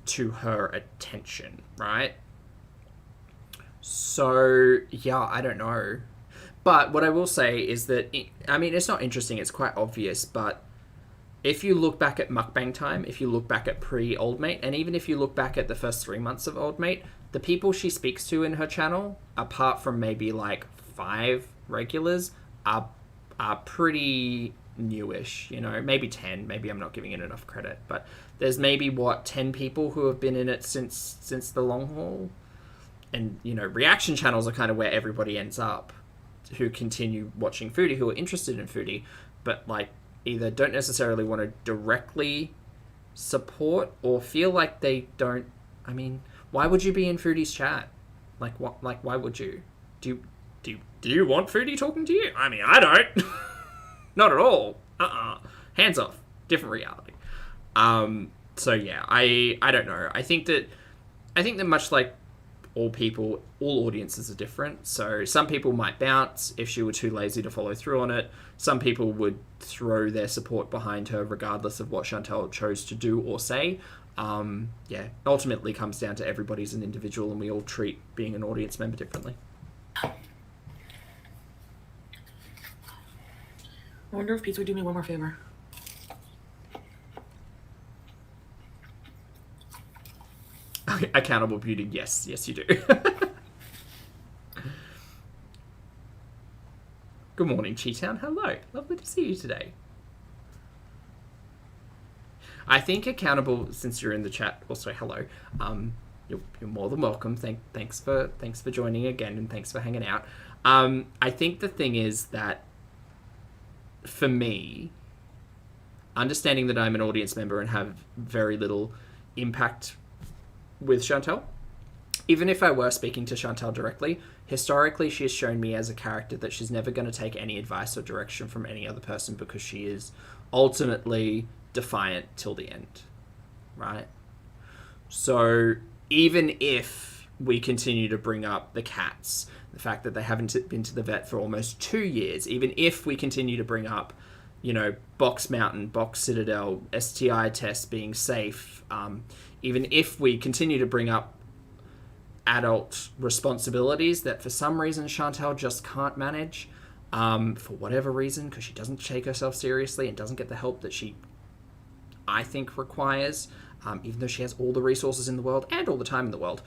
Speaker 1: to her attention, right? So, yeah, I don't know. But what I will say is that, it's not interesting, it's quite obvious, but if you look back at mukbang time, if you look back at pre-Old Mate, and even if you look back at the first 3 months of Old Mate, the people she speaks to in her channel, apart from maybe like 5 regulars, are pretty newish, maybe 10, maybe I'm not giving it enough credit, but there's maybe 10 people who have been in it since the long haul. And, reaction channels are kind of where everybody ends up, who continue watching Foodie, who are interested in Foodie, but like either don't necessarily want to directly support or feel like they don't. I mean, why would you be in Foodie's chat? Like, what? Like, why would you? Do you want Foodie talking to you? I mean, I don't. Not at all. Hands off. Different reality. So yeah, I don't know. I think that much like all people, all audiences are different. So some people might bounce if she were too lazy to follow through on it. Some people would throw their support behind her regardless of what Chantel chose to do or say. Ultimately comes down to everybody's an individual, and we all treat being an audience member differently.
Speaker 2: I wonder if Pizza would do me one more favor.
Speaker 1: Accountable beauty, yes you do. Good morning, Cheetown. Hello, lovely to see you today. I think accountable, since you're in the chat, also hello. You're more than welcome. Thanks for joining again, and thanks for hanging out. I think the thing is that for me, understanding that I'm an audience member and have very little impact with Chantel, even if I were speaking to Chantel directly, historically she has shown me as a character that she's never going to take any advice or direction from any other person, because she is ultimately defiant till the end, right? So even if we continue to bring up the cats, the fact that they haven't been to the vet for almost 2 years, even if we continue to bring up, Box Mountain, Box Citadel, STI tests being safe, even if we continue to bring up adult responsibilities that for some reason Chantel just can't manage, for whatever reason, because she doesn't take herself seriously and doesn't get the help that she, I think, requires, even though she has all the resources in the world and all the time in the world.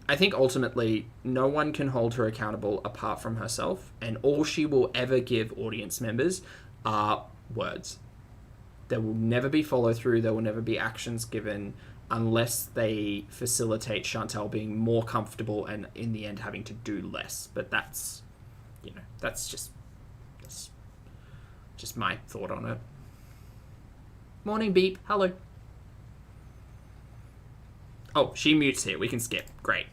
Speaker 1: I think ultimately no one can hold her accountable apart from herself, and all she will ever give audience members are words. There will never be follow-through. There will never be actions given unless they facilitate Chantal being more comfortable and, in the end, having to do less. But that's, that's just my thought on it. Morning, Beep. Hello. Oh, she mutes here. We can skip. Great.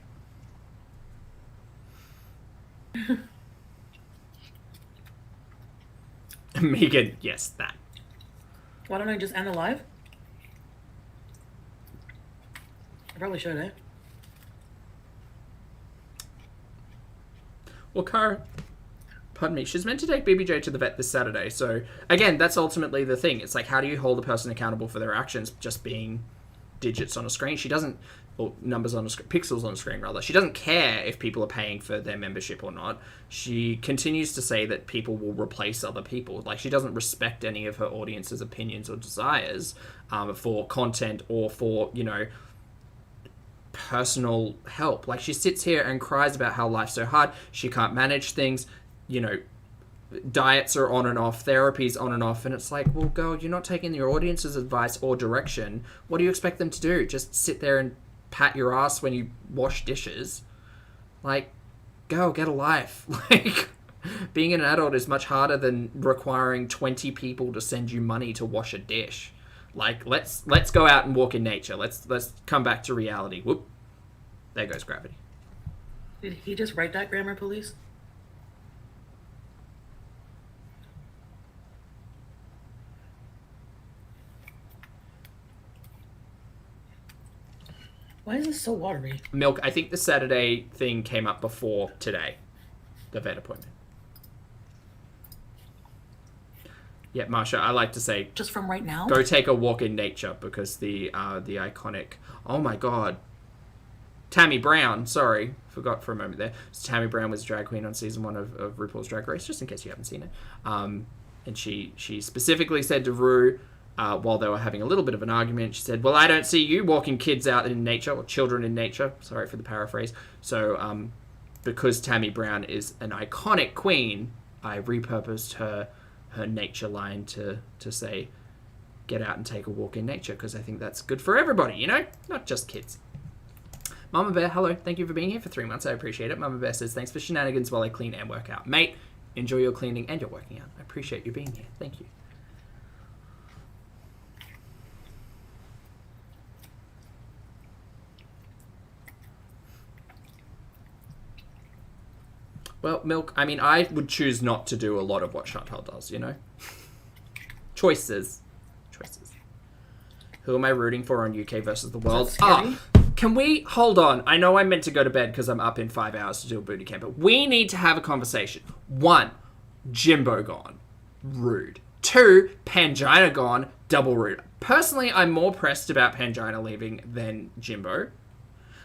Speaker 1: Megan, yes, that.
Speaker 2: Why don't I just end the live? I probably should, eh?
Speaker 1: Well, Cara, pardon me, she's meant to take BBJ to the vet this Saturday. So, again, that's ultimately the thing. It's like, how do you hold a person accountable for their actions just being digits on a screen? She doesn't, or numbers on a screen, pixels on a screen, rather. She doesn't care if people are paying for their membership or not. She continues to say that people will replace other people. Like, she doesn't respect any of her audience's opinions or desires for content or for, personal help. Like, she sits here and cries about how life's so hard. She can't manage things. Diets are on and off, therapy's on and off, and it's like, well, girl, you're not taking your audience's advice or direction. What do you expect them to do? Just sit there and pat your ass when you wash dishes? Like, girl, get a life. Like, being an adult is much harder than requiring 20 people to send you money to wash a dish. Like, let's go out and walk in nature. Let's come back to reality. Whoop. There goes gravity.
Speaker 2: Did he just write that, grammar police? Why is this so watery?
Speaker 1: Milk, I think the Saturday thing came up before today. The vet appointment. Yeah, Marsha, I like to say...
Speaker 2: Just from right now?
Speaker 1: Go take a walk in nature, because the iconic... Oh my god. Tammy Brown, sorry. Forgot for a moment there. So Tammy Brown was drag queen on season 1 of RuPaul's Drag Race, just in case you haven't seen it. And she specifically said to Ru, while they were having a little bit of an argument, she said, well, I don't see you walking kids out in nature, or children in nature. Sorry for the paraphrase. So, because Tammy Brown is an iconic queen, I repurposed her nature line to say, get out and take a walk in nature, because I think that's good for everybody, not just kids. Mama Bear, hello. Thank you for being here for 3 months. I appreciate it. Mama Bear says, thanks for shenanigans while I clean and work out. Mate, enjoy your cleaning and your working out. I appreciate you being here. Thank you. Well, Milk, I mean, I would choose not to do a lot of what Chantal does, Choices. Who am I rooting for on UK versus the world? Can we hold on? I know I'm meant to go to bed because I'm up in 5 hours to do a booty camp, but we need to have a conversation. 1, Jimbo gone. Rude. 2, Pangina gone. Double rude. Personally, I'm more pressed about Pangina leaving than Jimbo.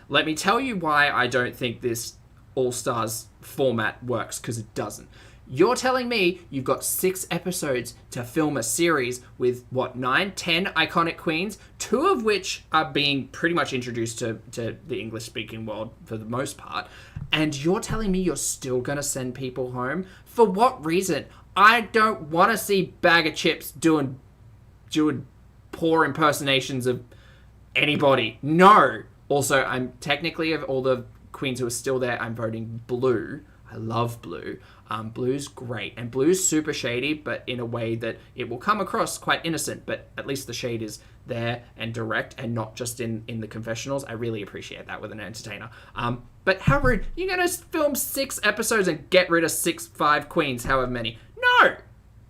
Speaker 1: Let me tell you why I don't think this All-Stars format works, because it doesn't. You're telling me you've got 6 episodes to film a series with, 9, 10 iconic queens, 2 of which are being pretty much introduced to the English-speaking world for the most part, and you're telling me you're still going to send people home? For what reason? I don't want to see Bag of Chips doing poor impersonations of anybody. No! Also, I'm technically, of all the queens who are still there, I'm voting Blue. I love Blue. Blue's great, and Blue's super shady, but in a way that it will come across quite innocent, but at least the shade is there and direct and not just in the confessionals. I really appreciate that with an entertainer. But how rude. You're going to film 6 episodes and get rid of 5 queens, however many. No!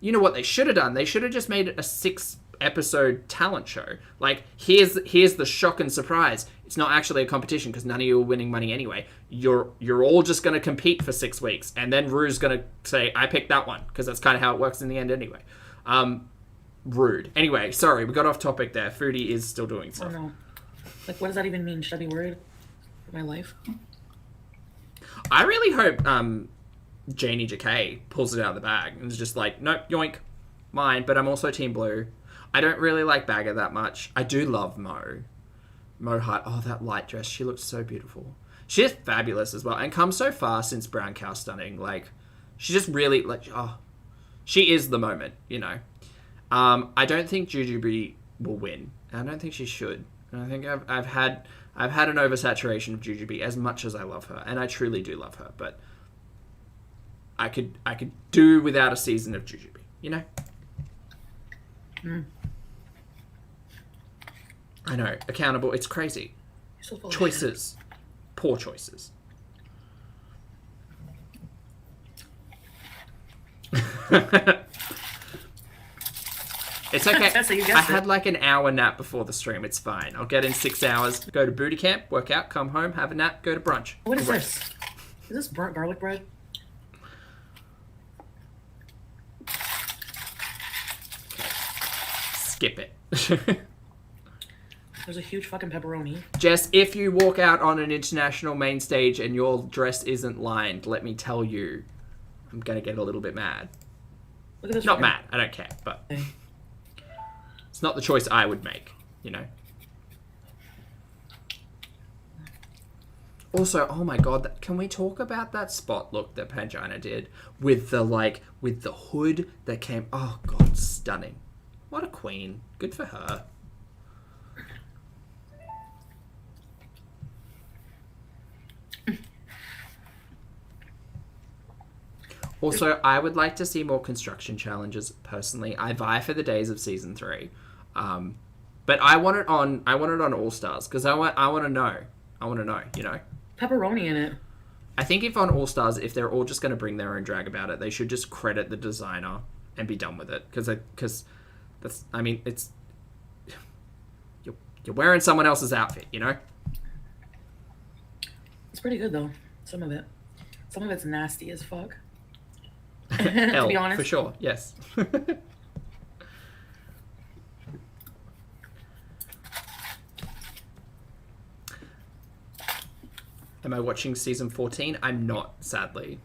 Speaker 1: You know what they should have done? They should have just made it a 6-episode talent show. Like, here's the shock and surprise. It's not actually a competition because none of you are winning money anyway. You're all just going to compete for 6 weeks, and then Rue's going to say, I picked that one, because that's kind of how it works in the end anyway. Rude. Anyway, sorry, we got off topic there. Foodie is still doing stuff.
Speaker 2: Oh no. Like, what does that even mean? Should I be worried for my life?
Speaker 1: I really hope Janie Jacquet pulls it out of the bag and is just like, nope, yoink, mine, but I'm also Team Blue. I don't really like Bagger that much. I do love Mo Hart. Oh, that light dress. She looks so beautiful. She is fabulous as well, and come so far since Brown Cow Stunning. Like, she just really, she is the moment, I don't think Jujubee will win. I don't think she should. And I think I've had an oversaturation of Jujubee as much as I love her, and I truly do love her. But I could do without a season of Jujubee. You know. I know. Accountable. It's crazy.
Speaker 2: So
Speaker 1: Choices. Poor choices. It's okay. I had like an hour nap before the stream. It's fine. I'll get in 6 hours, go to booty camp, work out, come home, have a nap, go to brunch.
Speaker 2: What is this? Is this burnt garlic bread?
Speaker 1: Okay. Skip it.
Speaker 2: There's a huge fucking pepperoni.
Speaker 1: Jess, if you walk out on an international main stage and your dress isn't lined, let me tell you, I'm going to get a little bit mad.
Speaker 2: Look at this.
Speaker 1: Not mad. I don't care, but it's not the choice I would make, you know? Also, oh my god, can we talk about that spot look that Pangina did with the hood that came? Oh god, stunning. What a queen. Good for her. Also, I would like to see more construction challenges. Personally, I vie for the days of season 3, but I want it on All Stars because I want to know. You know,
Speaker 2: pepperoni in it.
Speaker 1: I think if on All Stars, if they're all just going to bring their own drag about it, they should just credit the designer and be done with it. Because that's, I mean, it's you're wearing someone else's outfit, you know.
Speaker 2: It's pretty good though. Some of it's nasty as fuck.
Speaker 1: To
Speaker 2: be honest,
Speaker 1: for sure, yes. Am I watching season 14? I'm not, sadly.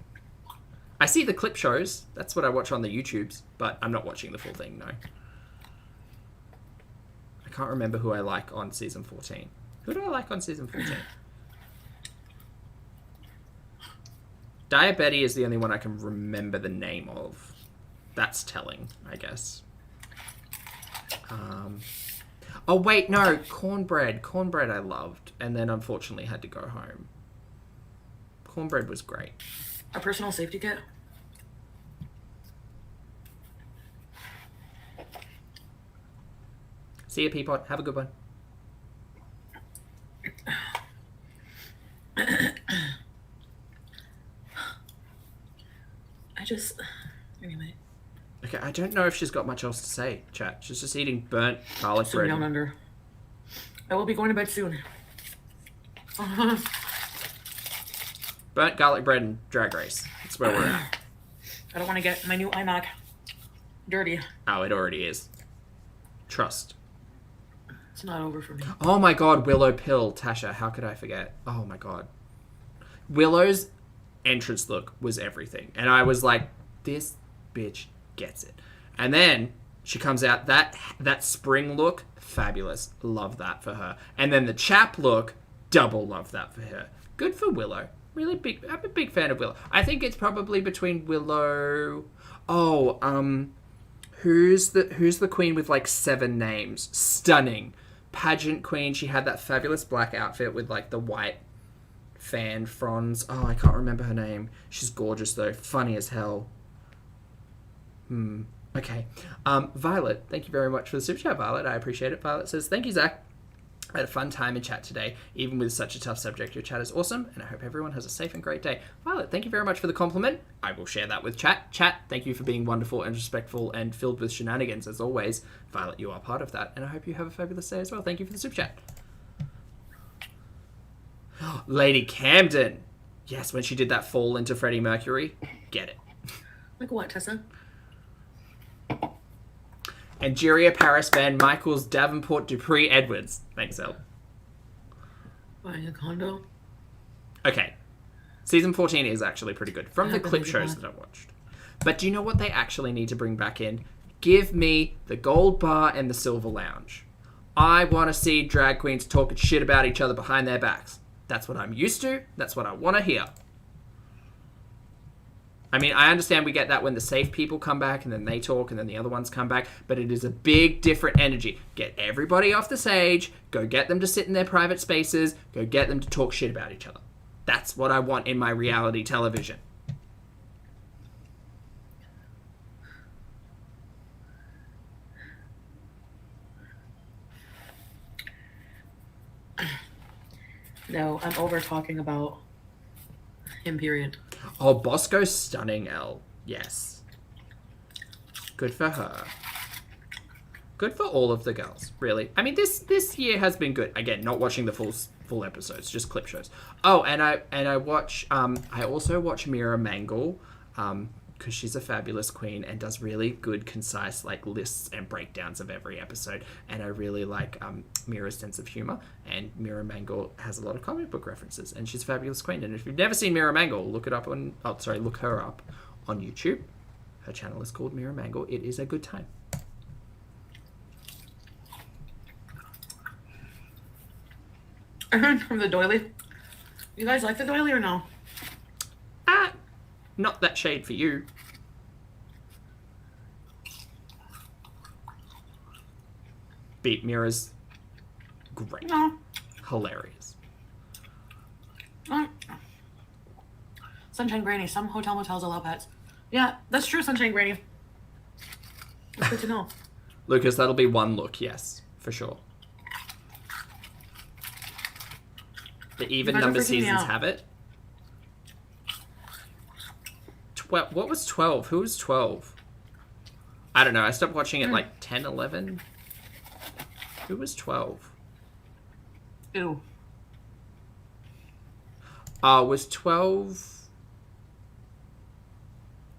Speaker 1: I see the clip shows. That's what I watch on the YouTubes, but I'm not watching the full thing, no. I can't remember who I like on season 14. Who do I like on season 14? Diabetes is the only one I can remember the name of. That's telling, I guess. Oh, wait, no. Cornbread. Cornbread I loved, and then unfortunately had to go home. Cornbread was great.
Speaker 2: A personal safety kit?
Speaker 1: See you, Peapod. Have a good one.
Speaker 2: Anyway.
Speaker 1: Okay, I don't know if she's got much else to say, chat. She's just eating burnt garlic bread.
Speaker 2: Down under. I will be going to bed soon.
Speaker 1: Burnt garlic bread and Drag Race. That's where we're at.
Speaker 2: I don't want to get my new iMac dirty.
Speaker 1: Oh, it already is. Trust.
Speaker 2: It's not over for me.
Speaker 1: Oh my god, Willow Pill. Tasha, how could I forget? Oh my god. Willow's entrance look was everything. And I was like, this bitch gets it. And then she comes out, that spring look, fabulous. Love that for her. And then the chap look, double love that for her. Good for Willow. Really big. I'm a big fan of Willow. I think it's probably between Willow. Oh, who's the queen with like 7 names? Stunning. Pageant queen. She had that fabulous black outfit with like the white fan fronds. Oh, I can't remember her name. She's gorgeous though. Funny as hell. Okay. Violet, thank you very much for the super chat, Violet. I appreciate it. Violet says, thank you, Zach. I had a fun time in chat today, even with such a tough subject. Your chat is awesome, and I hope everyone has a safe and great day. Violet, thank you very much for the compliment. I will share that with chat. Chat, thank you for being wonderful and respectful and filled with shenanigans, as always. Violet, you are part of that, and I hope you have a fabulous day as well. Thank you for the super chat. Lady Camden. Yes, when she did that fall into Freddie Mercury. Get it.
Speaker 2: Like what, Tessa?
Speaker 1: Angeria, Paris, Van Michaels, Davenport, Dupree, Edwards. Thanks, El.
Speaker 2: Buying a condo?
Speaker 1: Okay. Season 14 is actually pretty good. From the clip shows that I watched. But do you know what they actually need to bring back in? Give me the gold bar and the silver lounge. I want to see drag queens talking shit about each other behind their backs. That's what I'm used to. That's what I want to hear. I mean, I understand we get that when the safe people come back and then they talk and then the other ones come back, but it is a big different energy. Get everybody off the stage, go get them to sit in their private spaces, go get them to talk shit about each other. That's what I want in my reality television.
Speaker 2: No, I'm over talking about him, period.
Speaker 1: Oh, Bosco's stunning, Elle. Yes. Good for her. Good for all of the girls, really. I mean, this year has been good. Again, not watching the full episodes, just clip shows. Oh, and I watch. I also watch Mira Mangle, because she's a fabulous queen and does really good, concise like lists and breakdowns of every episode. And I really like Mira's sense of humor. And Mira Mangle has a lot of comic book references, and she's a fabulous queen. And if you've never seen Mira Mangle, look her up on YouTube. Her channel is called Mira Mangle. It is a good time.
Speaker 2: I heard from the doily. You guys like the doily or no?
Speaker 1: Not that shade for you. Beat Mira's great.
Speaker 2: No.
Speaker 1: Hilarious.
Speaker 2: Sunshine Granny. Some hotel motels allow pets. Yeah, that's true, Sunshine Granny. That's good to know.
Speaker 1: Lucas, that'll be one look, yes, for sure. The even number seasons have it. What was 12? Who was 12? I don't know. I stopped watching it like 10, 11. Who was 12?
Speaker 2: Ew.
Speaker 1: Was 12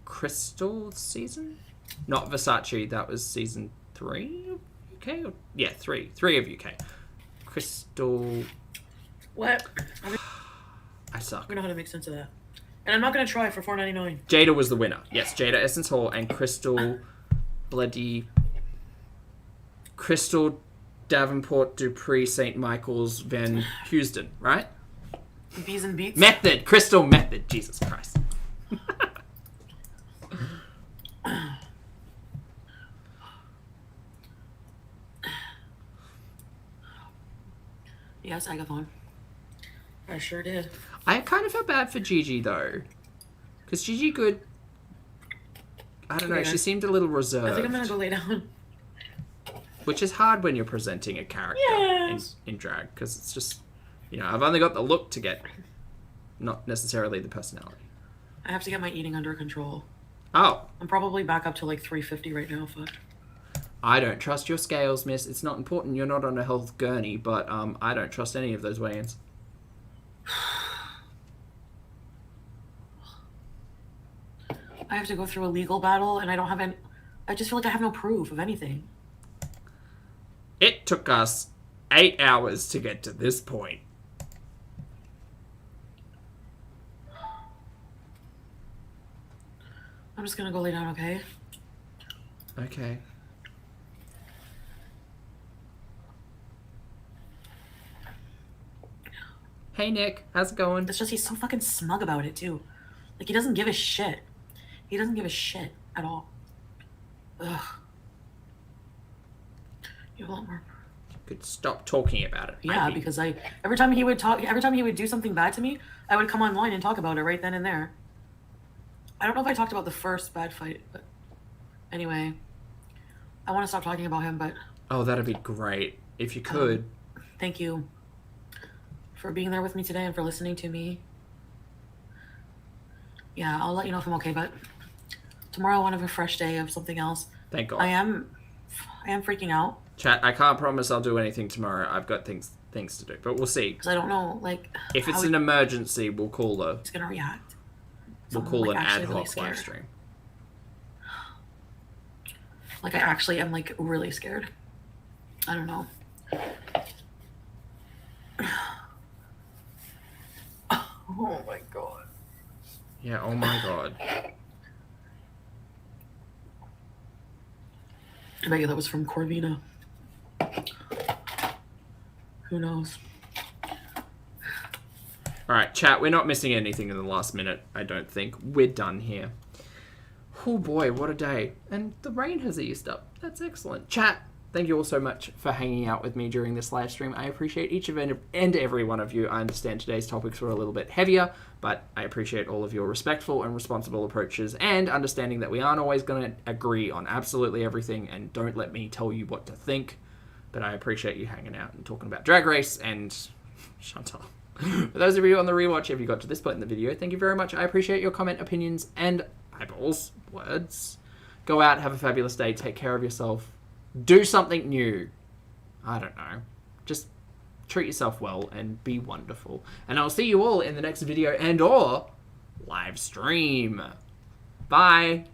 Speaker 1: Crystal's season? Not Versace. That was season 3 of UK? Yeah, 3. 3 of UK. Crystal...
Speaker 2: What?
Speaker 1: I suck.
Speaker 2: I don't know how to make sense of that. And I'm not going to try for $4.99.
Speaker 1: Jada was the winner. Yes, Jada Essence Hall and Crystal Davenport Dupree St. Michael's Van Houston, right?
Speaker 2: Bees and Beats?
Speaker 1: Method. Crystal Method. Jesus Christ.
Speaker 2: Yes, Agathon. I sure did.
Speaker 1: I kind of felt bad for Gigi, though. Because Gigi Good... I don't know, she seemed a little reserved.
Speaker 2: I think I'm going to go lay down.
Speaker 1: Which is hard when you're presenting a character in drag. Because it's just... You know, I've only got the look to get... Not necessarily the personality.
Speaker 2: I have to get my eating under control.
Speaker 1: Oh.
Speaker 2: I'm probably back up to like 350 right now. Fuck.
Speaker 1: I don't trust your scales, miss. It's not important you're not on a health gurney, but I don't trust any of those weigh-ins.
Speaker 2: I have to go through a legal battle, and I don't have any... I just feel like I have no proof of anything.
Speaker 1: It took us 8 hours to get to this point.
Speaker 2: I'm just gonna go lay down, okay?
Speaker 1: Okay. Hey, Nick. How's it going?
Speaker 2: It's just he's so fucking smug about it, too. Like, he doesn't give a shit. He doesn't give a shit at all. Ugh. You have a lot more.
Speaker 1: Could stop talking about it.
Speaker 2: Yeah, because every time he would do something bad to me, I would come online and talk about it right then and there. I don't know if I talked about the first bad fight, but anyway, I want to stop talking about him, but...
Speaker 1: Oh, that'd be great. If you could.
Speaker 2: Thank you for being there with me today and for listening to me. Yeah, I'll let you know if I'm okay, but tomorrow I want to have a fresh day of something else.
Speaker 1: Thank God.
Speaker 2: I am freaking out.
Speaker 1: Chat, I can't promise I'll do anything tomorrow. I've got things to do, but we'll see.
Speaker 2: Because I don't know, like...
Speaker 1: If it's an emergency, we'll call
Speaker 2: He's going to react.
Speaker 1: We'll call an ad hoc live stream.
Speaker 2: Like, I actually am, like, really scared. I don't know. Oh my God.
Speaker 1: Yeah, oh my God.
Speaker 2: I bet you that was from Corvina. Who knows?
Speaker 1: Alright, chat, we're not missing anything in the last minute, I don't think. We're done here. Oh boy, what a day. And the rain has eased up. That's excellent. Chat, thank you all so much for hanging out with me during this live stream. I appreciate each and every one of you. I understand today's topics were a little bit heavier, but I appreciate all of your respectful and responsible approaches and understanding that we aren't always going to agree on absolutely everything, and don't let me tell you what to think. But I appreciate you hanging out and talking about Drag Race and Chantal. For those of you on the rewatch, if you got to this point in the video, thank you very much. I appreciate your comment, opinions, and eyeballs, words. Go out, have a fabulous day, take care of yourself, do something new. I don't know. Just treat yourself well and be wonderful. And I'll see you all in the next video and or live stream. Bye.